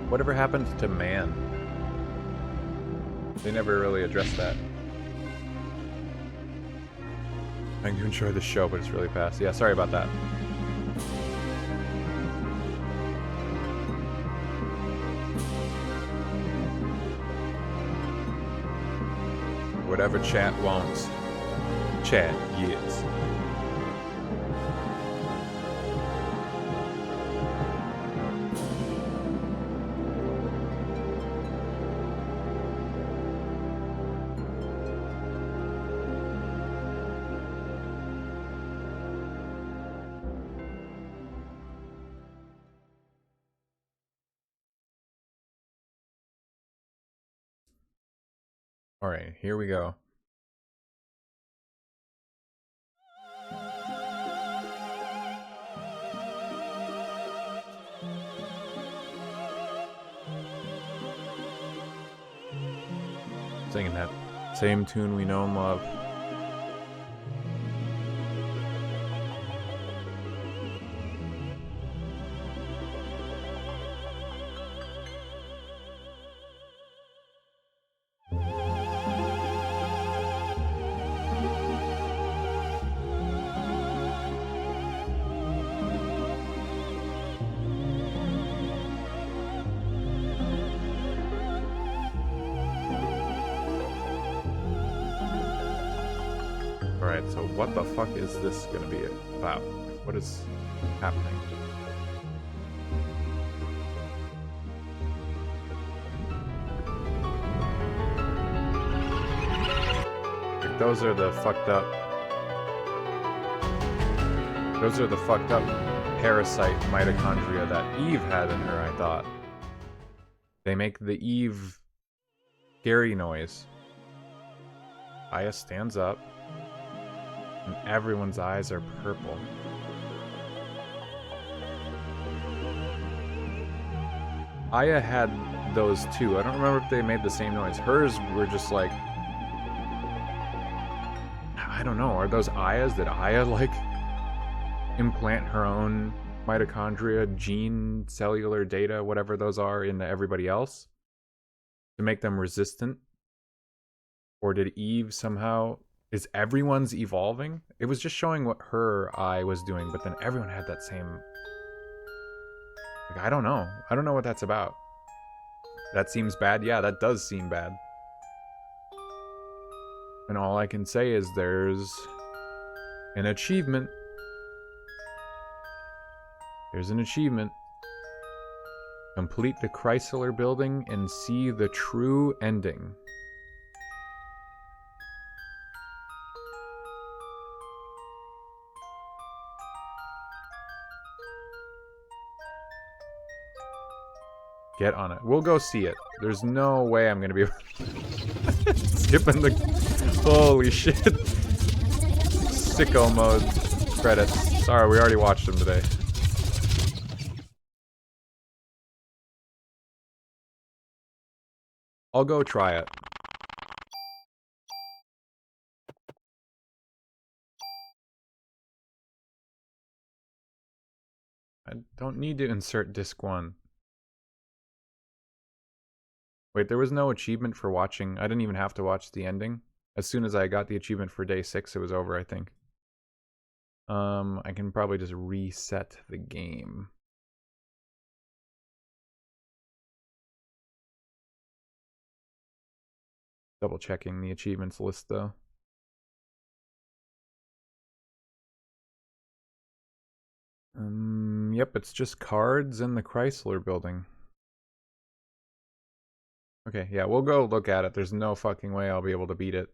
Whatever happened to man? They never really addressed that. I'm gonna enjoy the show, but it's really fast. Yeah, sorry about that. Whatever chat wants, chat gets. Alright, here we go. Singing that same tune we know and love. Alright, so what the fuck is this gonna be about? What is happening? Like, those are the fucked up parasite mitochondria that Eve had in her, I thought. They make the Eve scary noise. Aya stands up, and everyone's eyes are purple. Aya had those too. I don't remember if they made the same noise. Hers were just like, I don't know. Are those Aya's? Did Aya like implant her own mitochondria, gene, cellular data, whatever those are, into everybody else to make them resistant? Or did Eve somehow... Is everyone's evolving? It was just showing what her eye was doing, but then everyone had that same... Like, I don't know. I don't know what that's about. That seems bad? Yeah, that does seem bad. And all I can say is there's an achievement. There's an achievement. Complete the Chrysler Building and see the true ending. Get on it. We'll go see it. There's no way I'm gonna be skipping the... Holy shit. Sicko mode credits. Sorry, we already watched them today. I'll go try it. I don't need to insert disc 1. Wait, there was no achievement for watching. I didn't even have to watch the ending. As soon as I got the achievement for day 6, it was over, I think. I can probably just reset the game. Double checking the achievements list, though. Yep, it's just cards in the Chrysler Building. Okay, yeah, we'll go look at it. There's no fucking way I'll be able to beat it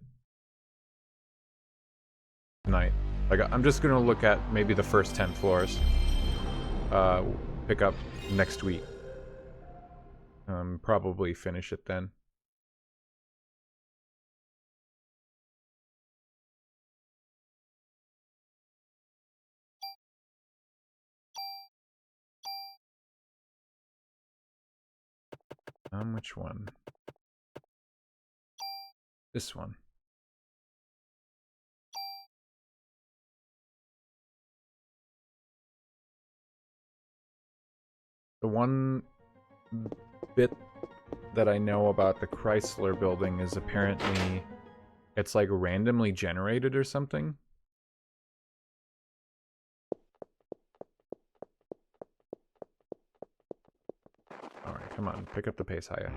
tonight. Like, I'm just gonna look at maybe the first 10 floors. Pick up next week. Probably finish it then. Which one? This one. The one bit that I know about the Chrysler Building is apparently it's like randomly generated or something. Alright, come on, pick up the pace, Haya.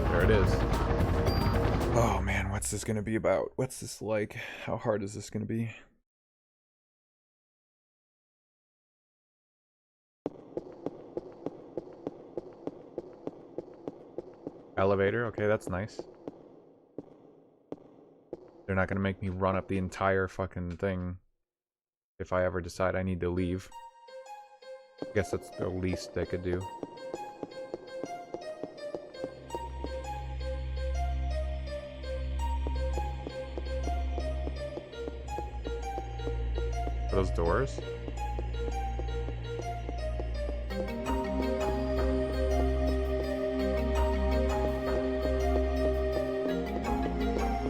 There it is. Oh man, what's this gonna be about? What's this like? How hard is this gonna be? Elevator, okay, that's nice. They're not gonna make me run up the entire fucking thing if I ever decide I need to leave. I guess that's the least they could do. Are those doors?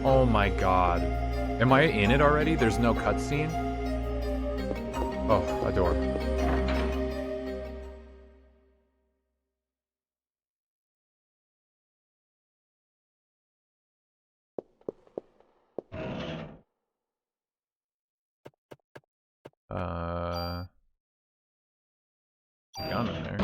Oh my god. Am I in it already? There's no cutscene? Oh, a door. Gun in there.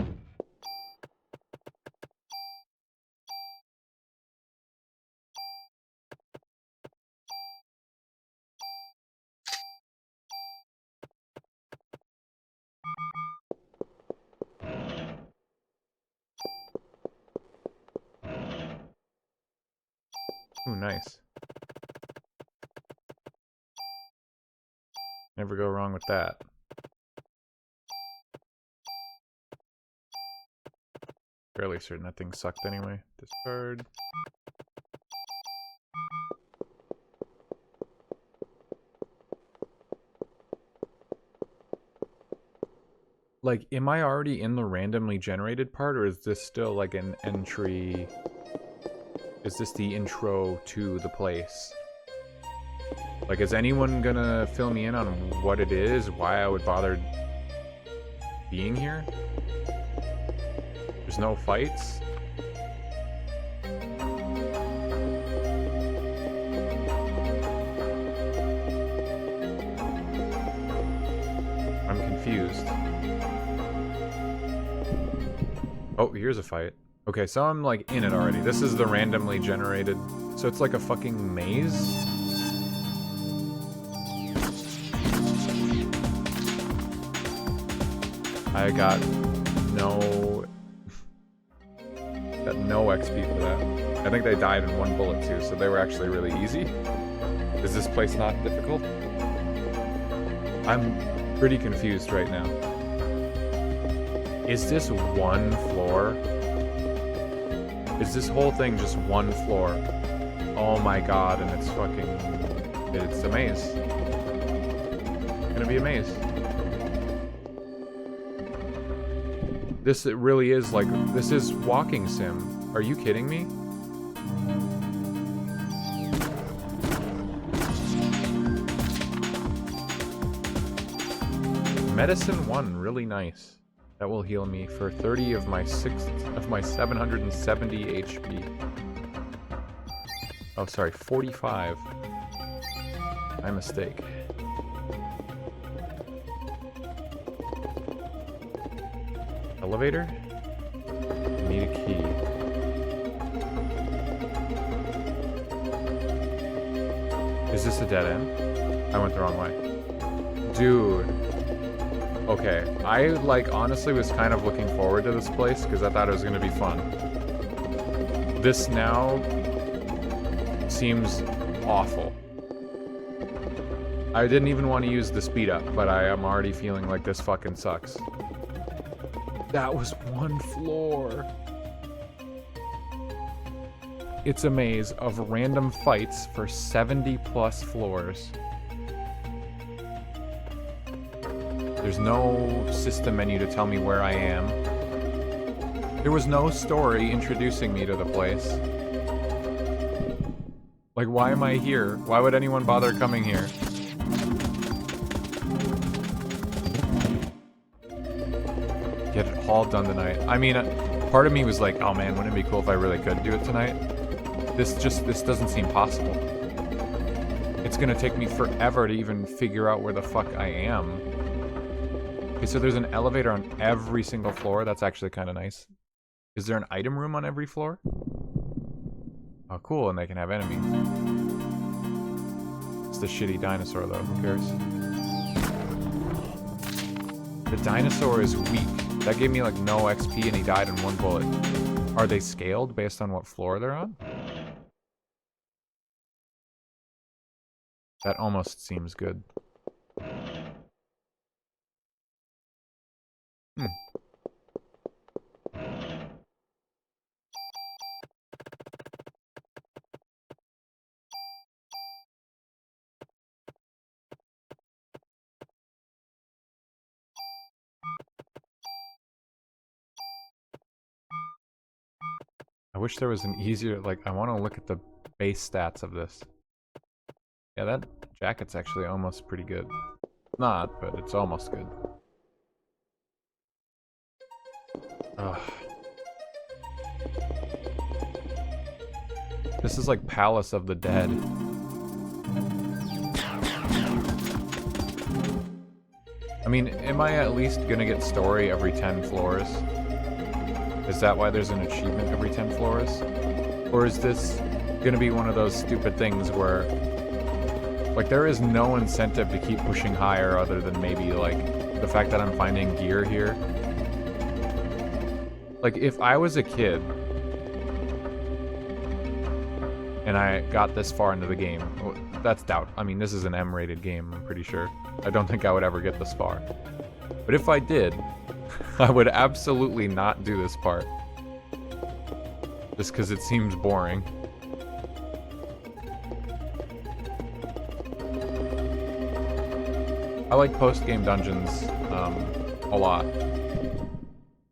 Ooh, nice. Never go wrong with that. Fairly certain that thing sucked anyway. Discard. Like, am I already in the randomly generated part, or is this still like an entry? Is this the intro to the place? Like, is anyone gonna fill me in on what it is, why I would bother being here? There's no fights? I'm confused. Oh, here's a fight. Okay, so I'm like in it already. This is the randomly generated, so it's like a fucking maze? I got no XP for that. I think they died in one bullet too, so they were actually really easy. Is this place not difficult? I'm pretty confused right now. Is this one floor? Is this whole thing just one floor? Oh my god, and it's fucking... It's a maze. It's gonna be a maze. This it really is like... This is walking sim. Are you kidding me? Medicine 1, really nice. That will heal me for 30 of my 770 HP. Oh, sorry, 45. My mistake. Elevator? Need a key. Is this a dead end? I went the wrong way. Dude. Okay, I, like, honestly was kind of looking forward to this place because I thought it was going to be fun. This now seems awful. I didn't even want to use the speed up, but I am already feeling like this fucking sucks. That was one floor. It's a maze of random fights for 70 plus floors. There's no system menu to tell me where I am. There was no story introducing me to the place. Like, why am I here? Why would anyone bother coming here? Get it all done tonight. I mean, part of me was like, oh man, wouldn't it be cool if I really could do it tonight? This doesn't seem possible. It's gonna take me forever to even figure out where the fuck I am. Okay, so there's an elevator on every single floor. That's actually kind of nice. Is there an item room on every floor? Oh, cool, and they can have enemies. It's the shitty dinosaur, though. Who cares? The dinosaur is weak. That gave me, like, no XP, and he died in one bullet. Are they scaled based on what floor they're on? That almost seems good. I wish there was an easier, like, I want to look at the base stats of this. Yeah, that jacket's actually almost pretty good. Not, but it's almost good. Ugh. This is like Palace of the Dead. I mean, am I at least gonna get story every 10 floors? Is that why there's an achievement every 10 floors? Or is this gonna be one of those stupid things where, like, there is no incentive to keep pushing higher other than maybe, like, the fact that I'm finding gear here? Like, if I was a kid and I got this far into the game. Well, that's doubt. I mean, this is an M-rated game, I'm pretty sure. I don't think I would ever get this far. But if I did, I would absolutely not do this part. Just because it seems boring. I like post-game dungeons a lot.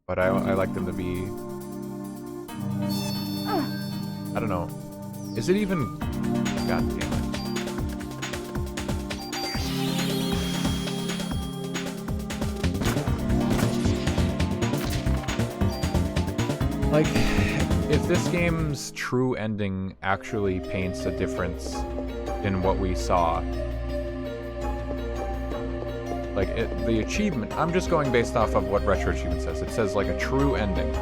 But I like them to be... I don't know. Is it even... God damn it. Like, if this game's true ending actually paints a difference in what we saw... Like, the achievement... I'm just going based off of what RetroAchievements says. It says, like, a true ending.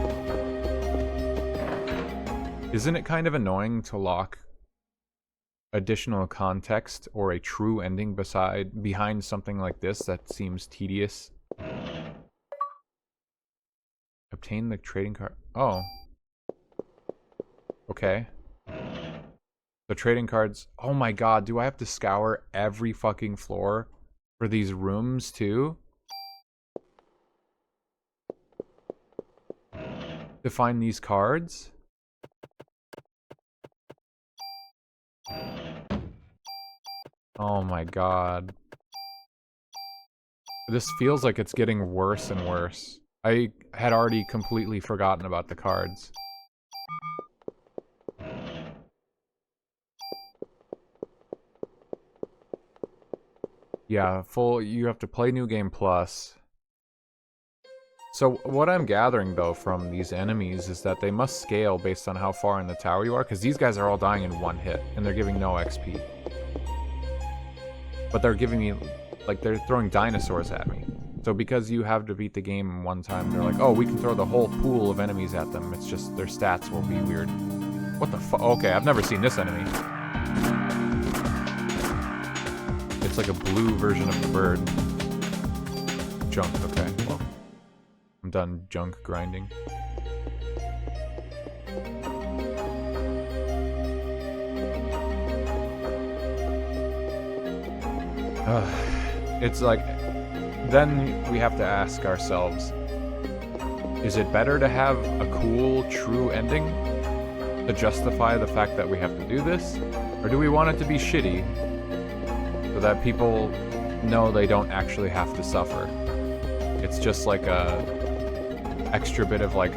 Isn't it kind of annoying to lock additional context or a true ending behind something like this that seems tedious? Obtain the trading card... Oh. Okay. The trading cards... Oh my god, do I have to scour every fucking floor for these rooms, too? To find these cards? Oh my god. This feels like it's getting worse and worse. I had already completely forgotten about the cards. Yeah, you have to play New Game Plus. So what I'm gathering, though, from these enemies is that they must scale based on how far in the tower you are, because these guys are all dying in one hit, and they're giving no XP. But they're giving me, like, they're throwing dinosaurs at me. So because you have to beat the game in one time, they're like, oh, we can throw the whole pool of enemies at them. It's just their stats will be weird. What the fuck? Okay, I've never seen this enemy. It's like a blue version of the bird. Junk, okay. Well, I'm done junk grinding. It's like, then we have to ask ourselves, is it better to have a cool, true ending to justify the fact that we have to do this? Or do we want it to be shitty so that people know they don't actually have to suffer? It's just like a extra bit of, like,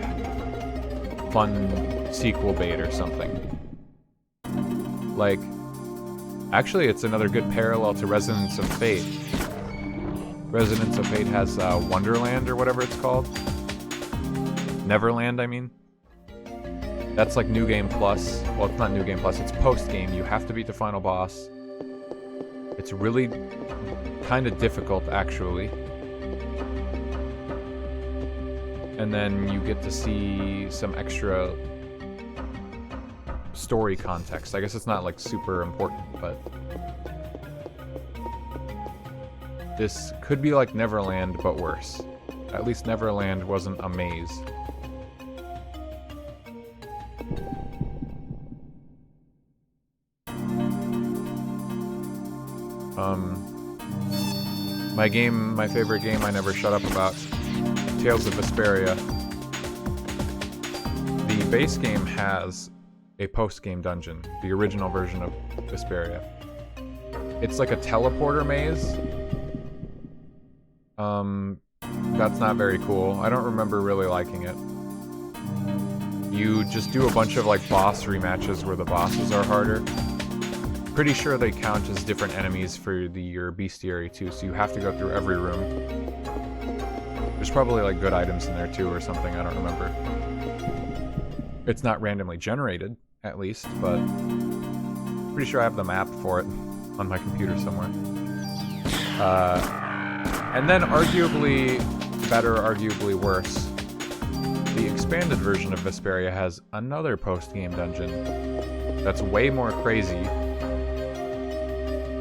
fun sequel bait or something. Like, actually, it's another good parallel to Resonance of Fate. Resonance of Fate has Wonderland, or whatever it's called. Neverland, I mean. That's like New Game Plus. Well, it's not New Game Plus, it's post-game. You have to beat the final boss. It's really kind of difficult, actually. And then you get to see some extra story context. I guess it's not, like, super important, but... This could be like Neverland, but worse. At least Neverland wasn't a maze. My favorite game I never shut up about, Tales of Vesperia. The base game has a post-game dungeon, the original version of Vesperia. It's like a teleporter maze. That's not very cool. I don't remember really liking it. You just do a bunch of, like, boss rematches where the bosses are harder. Pretty sure they count as different enemies for your bestiary too, so you have to go through every room. There's probably, like, good items in there too or something, I don't remember. It's not randomly generated, at least, but pretty sure I have the map for it on my computer somewhere. And then, arguably better, arguably worse, the expanded version of Vesperia has another post-game dungeon that's way more crazy.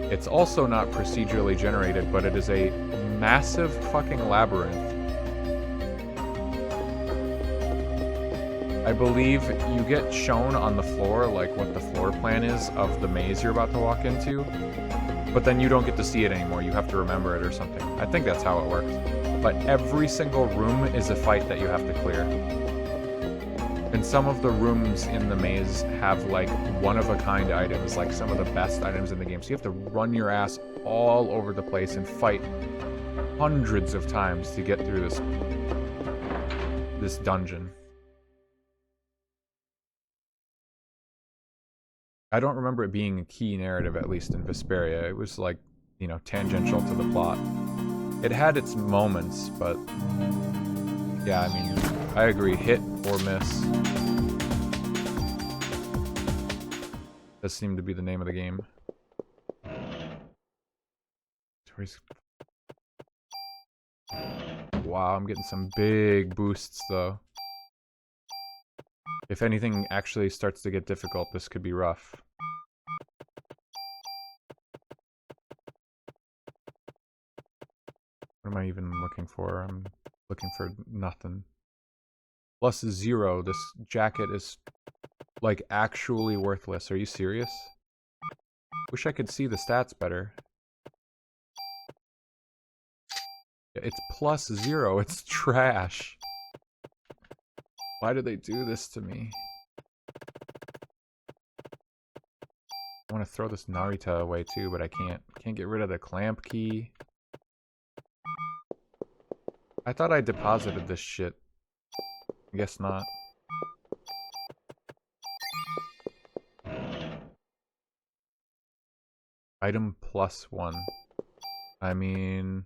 It's also not procedurally generated, but it is a massive fucking labyrinth. I believe you get shown on the floor, like, what the floor plan is of the maze you're about to walk into, but then you don't get to see it anymore. You have to remember it or something. I think that's how it works. But every single room is a fight that you have to clear. And some of the rooms in the maze have, like, one-of-a-kind items, like some of the best items in the game. So you have to run your ass all over the place and fight hundreds of times to get through this dungeon. I don't remember it being a key narrative, at least in Vesperia. It was, like, you know, tangential to the plot. It had its moments, but yeah, I mean, I agree. Hit or miss does seem to be the name of the game. Wow, I'm getting some big boosts, though. If anything actually starts to get difficult, this could be rough. What am I even looking for? I'm looking for nothing. +0. This jacket is, like, actually worthless. Are you serious? Wish I could see the stats better. It's +0. It's trash. Why do they do this to me? I want to throw this Narita away too, but I can't. Can't get rid of the clamp key. I thought I deposited this shit. I guess not. Item +1. I mean,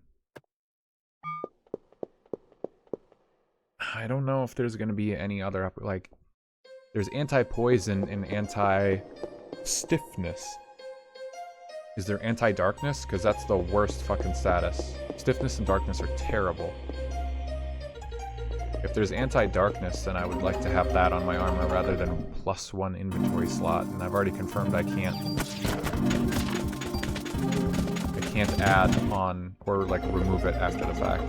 I don't know if there's gonna be any other like, there's anti-poison and anti-stiffness. Is there anti-darkness? Because that's the worst fucking status. Stiffness and darkness are terrible. If there's anti-darkness, then I would like to have that on my armor rather than +1 inventory slot, and I've already confirmed I can't add on or, like, remove it after the fact.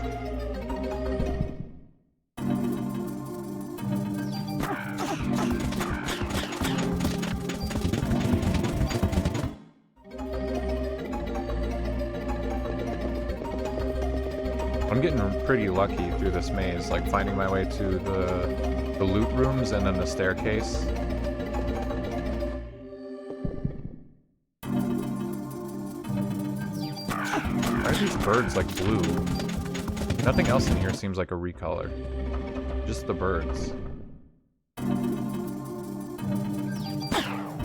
I'm getting pretty lucky through this maze, like finding my way to the loot rooms and then the staircase. Why are these birds like blue? Nothing else in here seems like a recolor. Just the birds.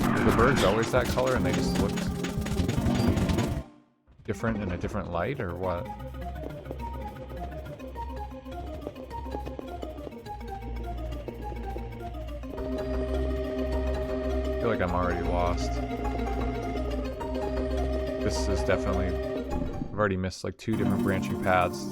Are the birds always that color and they just look different in a different light, or what? I feel like I'm already lost. This is definitely... I've already missed like 2 different branching paths.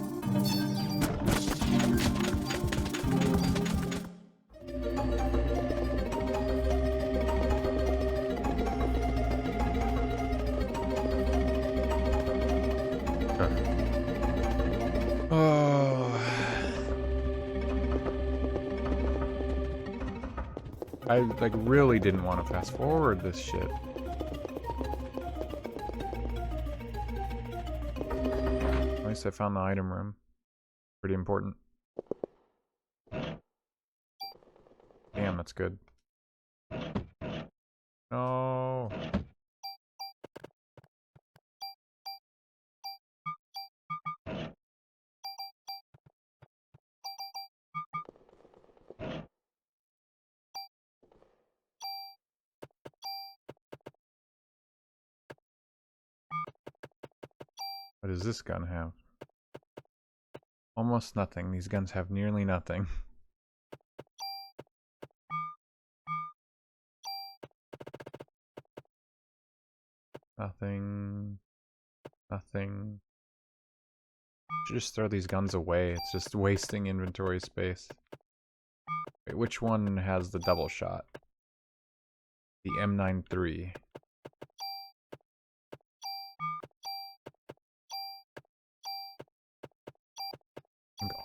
I, like, really didn't want to fast forward this shit. At least I found the item room. Pretty important. Damn, that's good. No. What does this gun have? Almost nothing. These guns have nearly nothing. Nothing. Nothing. Should just throw these guns away. It's just wasting inventory space. Wait, which one has the double shot? The M93.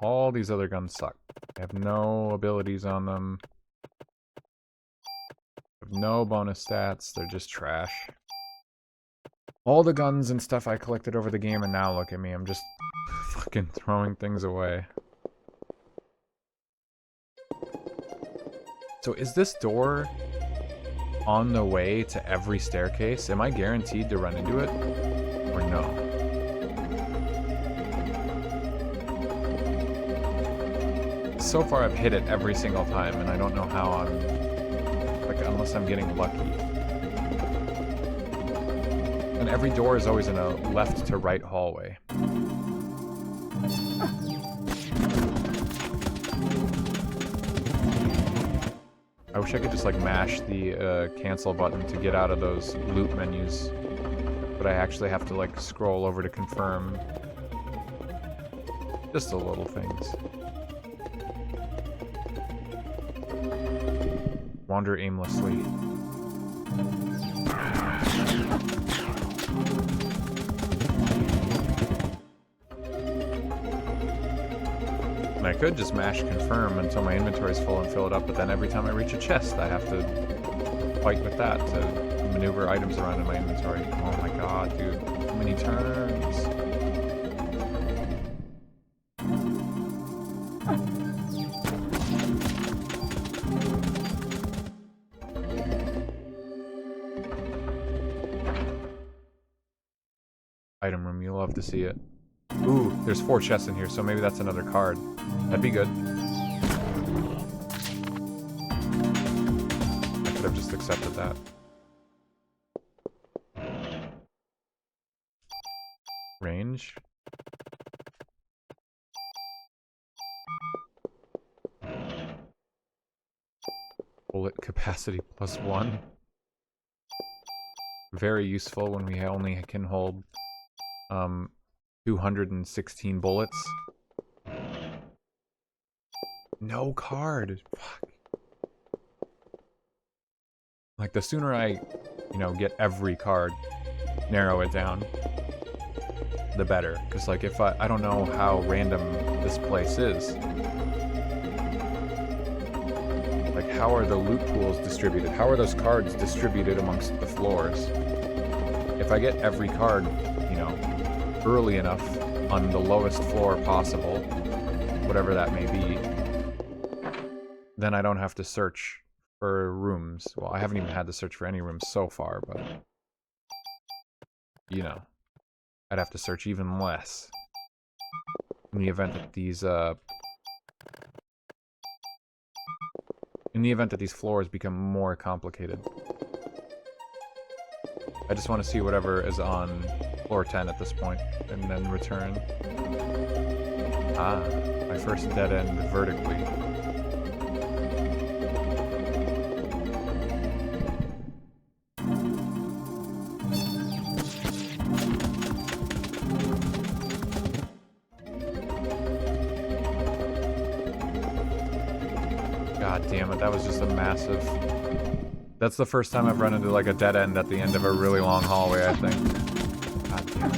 All these other guns suck. I have no abilities on them. have no bonus stats. They're just trash. All the guns and stuff I collected over the game, and now look at me. I'm just fucking throwing things away. So is this door on the way to every staircase? Am I guaranteed to run into it? Or no? So far I've hit it every single time, and I don't know how I'm... like, unless I'm getting lucky. And every door is always in a left to right hallway. I wish I could just like mash the cancel button to get out of those loot menus. But I actually have to like scroll over to confirm. Just the little things. Wander aimlessly. And I could just mash confirm until my inventory is full and fill it up, but then every time I reach a chest, I have to fight with that to maneuver items around in my inventory. Oh my god, dude. How many turns? Item room, you'll love to see it. Ooh, there's 4 chests in here, so maybe that's another card. That'd be good. I could have just accepted that. Range. Bullet capacity +1. Very useful when we only can hold 216 bullets. No card. Fuck. Like, the sooner I, you know, get every card, narrow it down, the better. Because, like, if I don't know how random this place is. Like, how are the loot pools distributed? How are those cards distributed amongst the floors? If I get every card, you know, early enough on the lowest floor possible, whatever that may be, then I don't have to search for rooms. Well, I haven't even had to search for any rooms so far, but, you know, I'd have to search even less in the event that these, floors become more complicated. I just want to see whatever is on floor 10 at this point, and then return. Ah, my first dead end vertically. God damn it, that was just a massive... That's the first time I've run into like a dead end at the end of a really long hallway, I think. God damn it.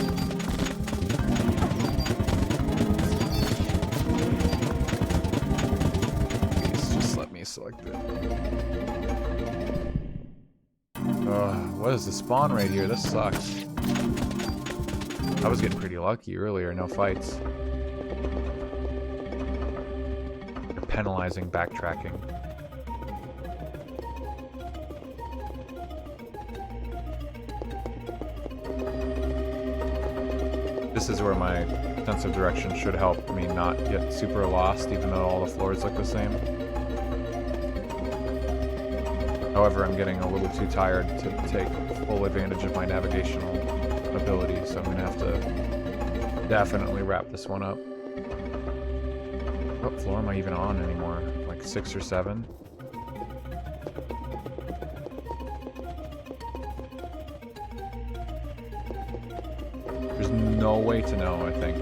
Please, just let me select it. What is the spawn rate here? This sucks. I was getting pretty lucky earlier, no fights. They're penalizing backtracking. This is where my sense of direction should help me not get super lost, even though all the floors look the same. However, I'm getting a little too tired to take full advantage of my navigational ability, so I'm gonna have to definitely wrap this one up. What floor am I even on anymore? Like 6 or 7? There's no way to know, I think.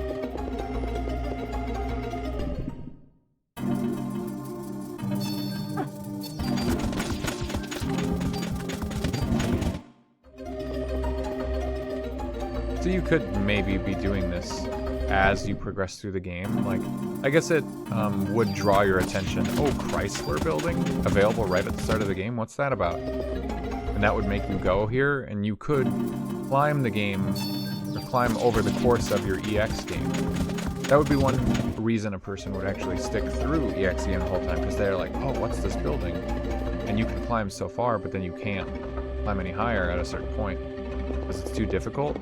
So you could maybe be doing this as you progress through the game. Like, I guess it would draw your attention. Oh, Chrysler building available right at the start of the game. What's that about? And that would make you go here, and you could climb the game, or climb over the course of your EX game. That would be one reason a person would actually stick through EX game the whole time, because they're like, oh, what's this building? And you can climb so far, but then you can't climb any higher at a certain point, because it's too difficult.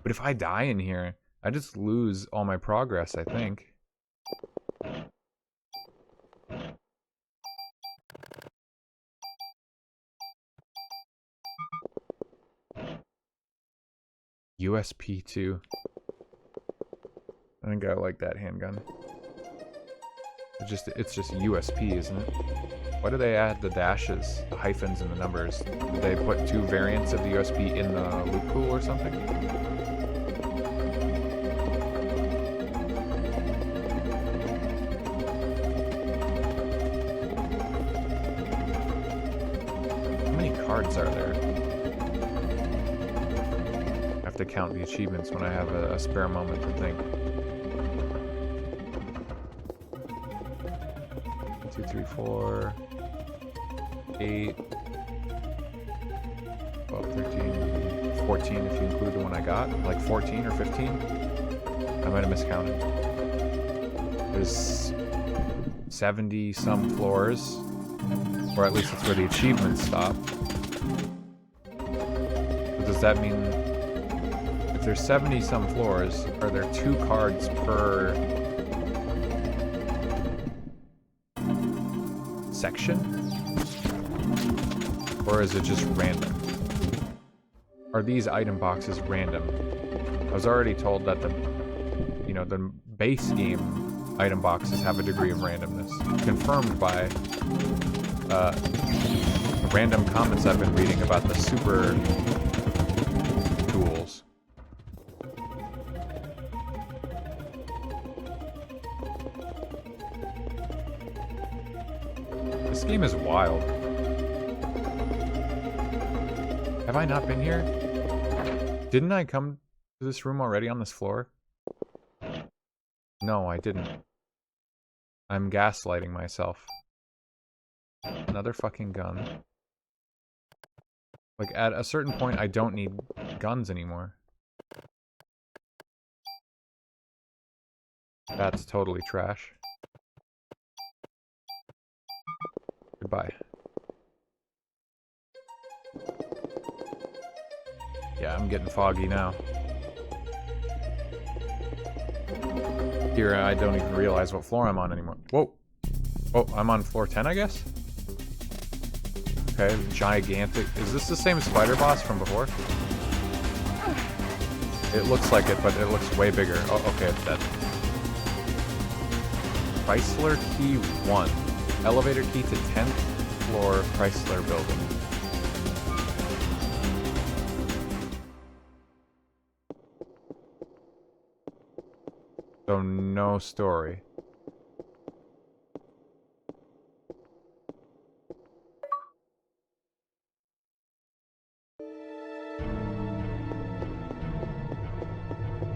But if I die in here, I just lose all my progress, I think. USP2. I think I like that handgun. It's just USP, isn't it? Why do they add the dashes, the hyphens, and the numbers? Did they put 2 variants of the USP in the loot pool or something? How many cards are there? I have to count the achievements when I have a spare moment to think. 2, 3, 4, 8, 12, 13, 14 if you include the one I got. Like 14 or 15? I might have miscounted. There's 70 some floors, or at least that's where the achievements stop. But does that mean if there's 70 some floors, are there 2 cards per section? Or is it just random? Are these item boxes random? I was already told that the base game item boxes have a degree of randomness, confirmed by random comments I've been reading about the super tools. This game is wild. Have I not been here? Didn't I come to this room already on this floor? No, I didn't. I'm gaslighting myself. Another fucking gun. Like, at a certain point, I don't need guns anymore. That's totally trash. Goodbye. Yeah, I'm getting foggy now. Here, I don't even realize what floor I'm on anymore. Whoa! Oh, I'm on floor 10, I guess? Okay, gigantic. Is this the same spider boss from before? It looks like it, but it looks way bigger. Oh, okay, it's dead. Chrysler Key 1. Elevator key to 10th floor Chrysler building. So no story.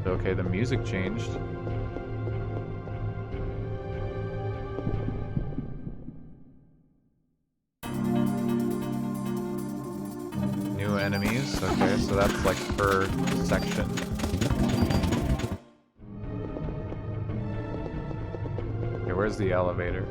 Okay, the music changed. New enemies. Okay, so that's like per section. Okay, where's the elevator?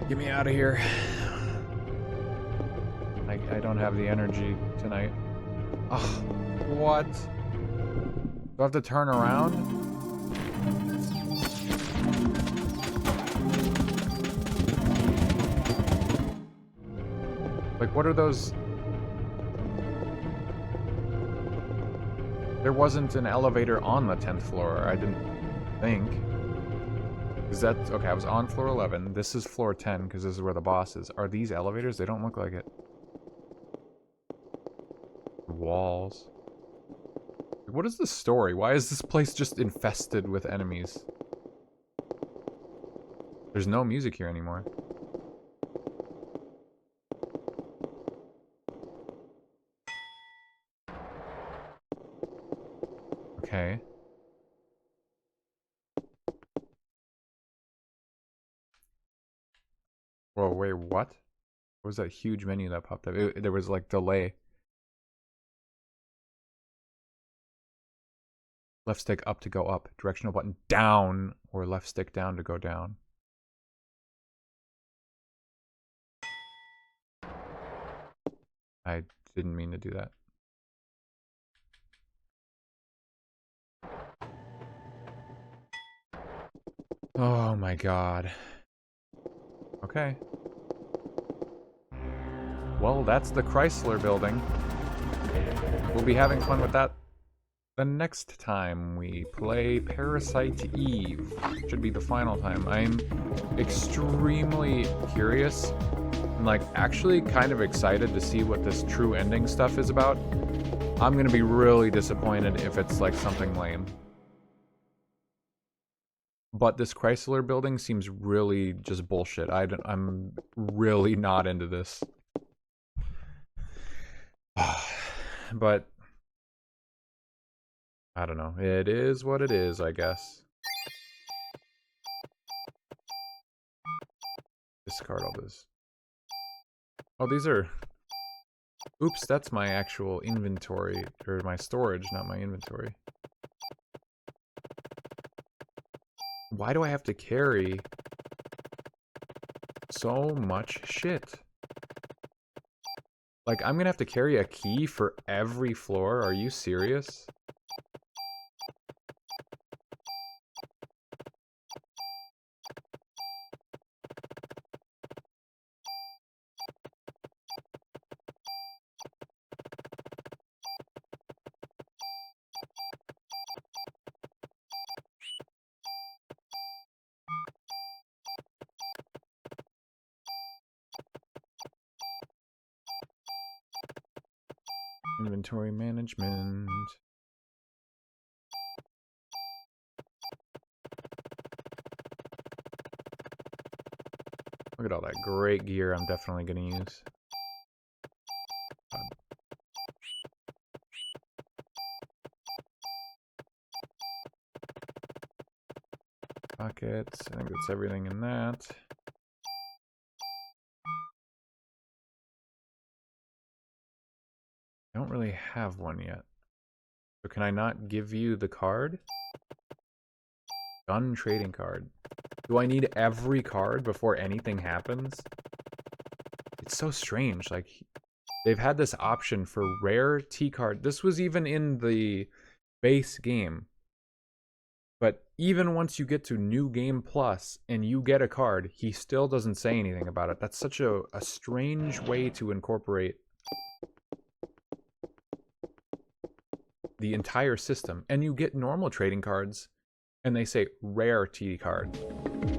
Get me out of here. I don't have the energy tonight. Ugh, what? Do I have to turn around? Like, what are those? There wasn't an elevator on the 10th floor, I didn't think. Is that... Okay, I was on floor 11. This is floor 10, because this is where the boss is. Are these elevators? They don't look like it. Walls. What is the story? Why is this place just infested with enemies? There's no music here anymore. Okay. Whoa, wait, what? What was that huge menu that popped up? There was like delay. Left stick up to go up. Directional button down, or left stick down to go down. I didn't mean to do that. Oh my god. Okay. Well, that's the Chrysler building. We'll be having fun with that the next time we play Parasite Eve. Should be the final time. I'm extremely curious and like actually kind of excited to see what this true ending stuff is about. I'm gonna be really disappointed if it's like something lame. But this Chrysler building seems really just bullshit. I'm really not into this. But I don't know. It is what it is, I guess. Discard all this. Oh, these are... Oops, that's my actual inventory, or my storage, not my inventory. Why do I have to carry so much shit? Like, I'm gonna have to carry a key for every floor? Are you serious? Inventory management. Look at all that great gear I'm definitely going to use. Pockets. I think that's everything in that. I don't really have one yet. So can I not give you the card? Gun trading card. Do I need every card before anything happens? It's so strange. Like, they've had this option for rare T card. This was even in the base game. But even once you get to New Game Plus and you get a card, he still doesn't say anything about it. That's such a strange way to incorporate the entire system. And you get normal trading cards, and they say rare T card.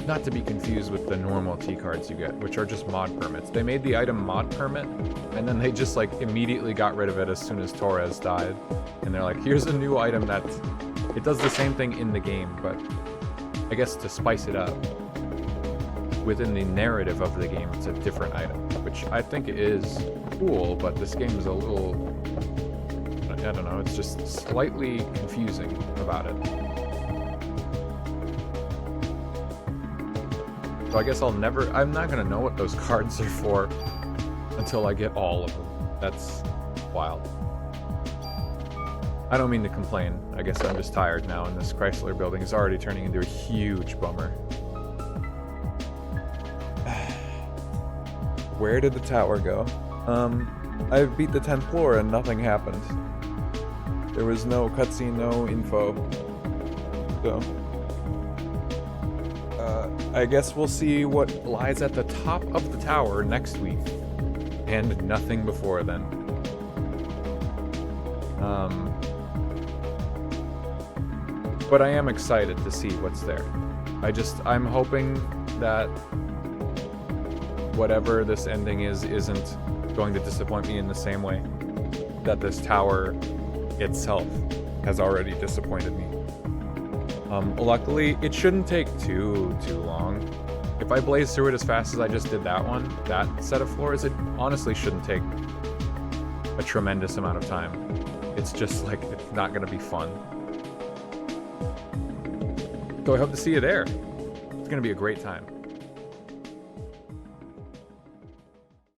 Not to be confused with the normal T cards you get, which are just mod permits. They made the item mod permit, and then they just like immediately got rid of it as soon as Torres died. And they're like, here's a new item that it does the same thing in the game, but I guess to spice it up, within the narrative of the game, it's a different item, which I think is cool, but this game is a little, I don't know, it's just slightly confusing about it. So I guess I'm not gonna know what those cards are for until I get all of them. That's wild. I don't mean to complain. I guess I'm just tired now, and this Chrysler building is already turning into a huge bummer. Where did the tower go? I beat the 10th floor and nothing happened. There was no cutscene, no info. So... I guess we'll see what lies at the top of the tower next week. And nothing before then. But I am excited to see what's there. I'm hoping that whatever this ending isn't going to disappoint me in the same way that this tower itself has already disappointed me. Luckily, it shouldn't take too long. If I blaze through it as fast as I just did that one, that set of floors, it honestly shouldn't take a tremendous amount of time. It's just like, it's not gonna be fun. So I hope to see you there. It's gonna be a great time.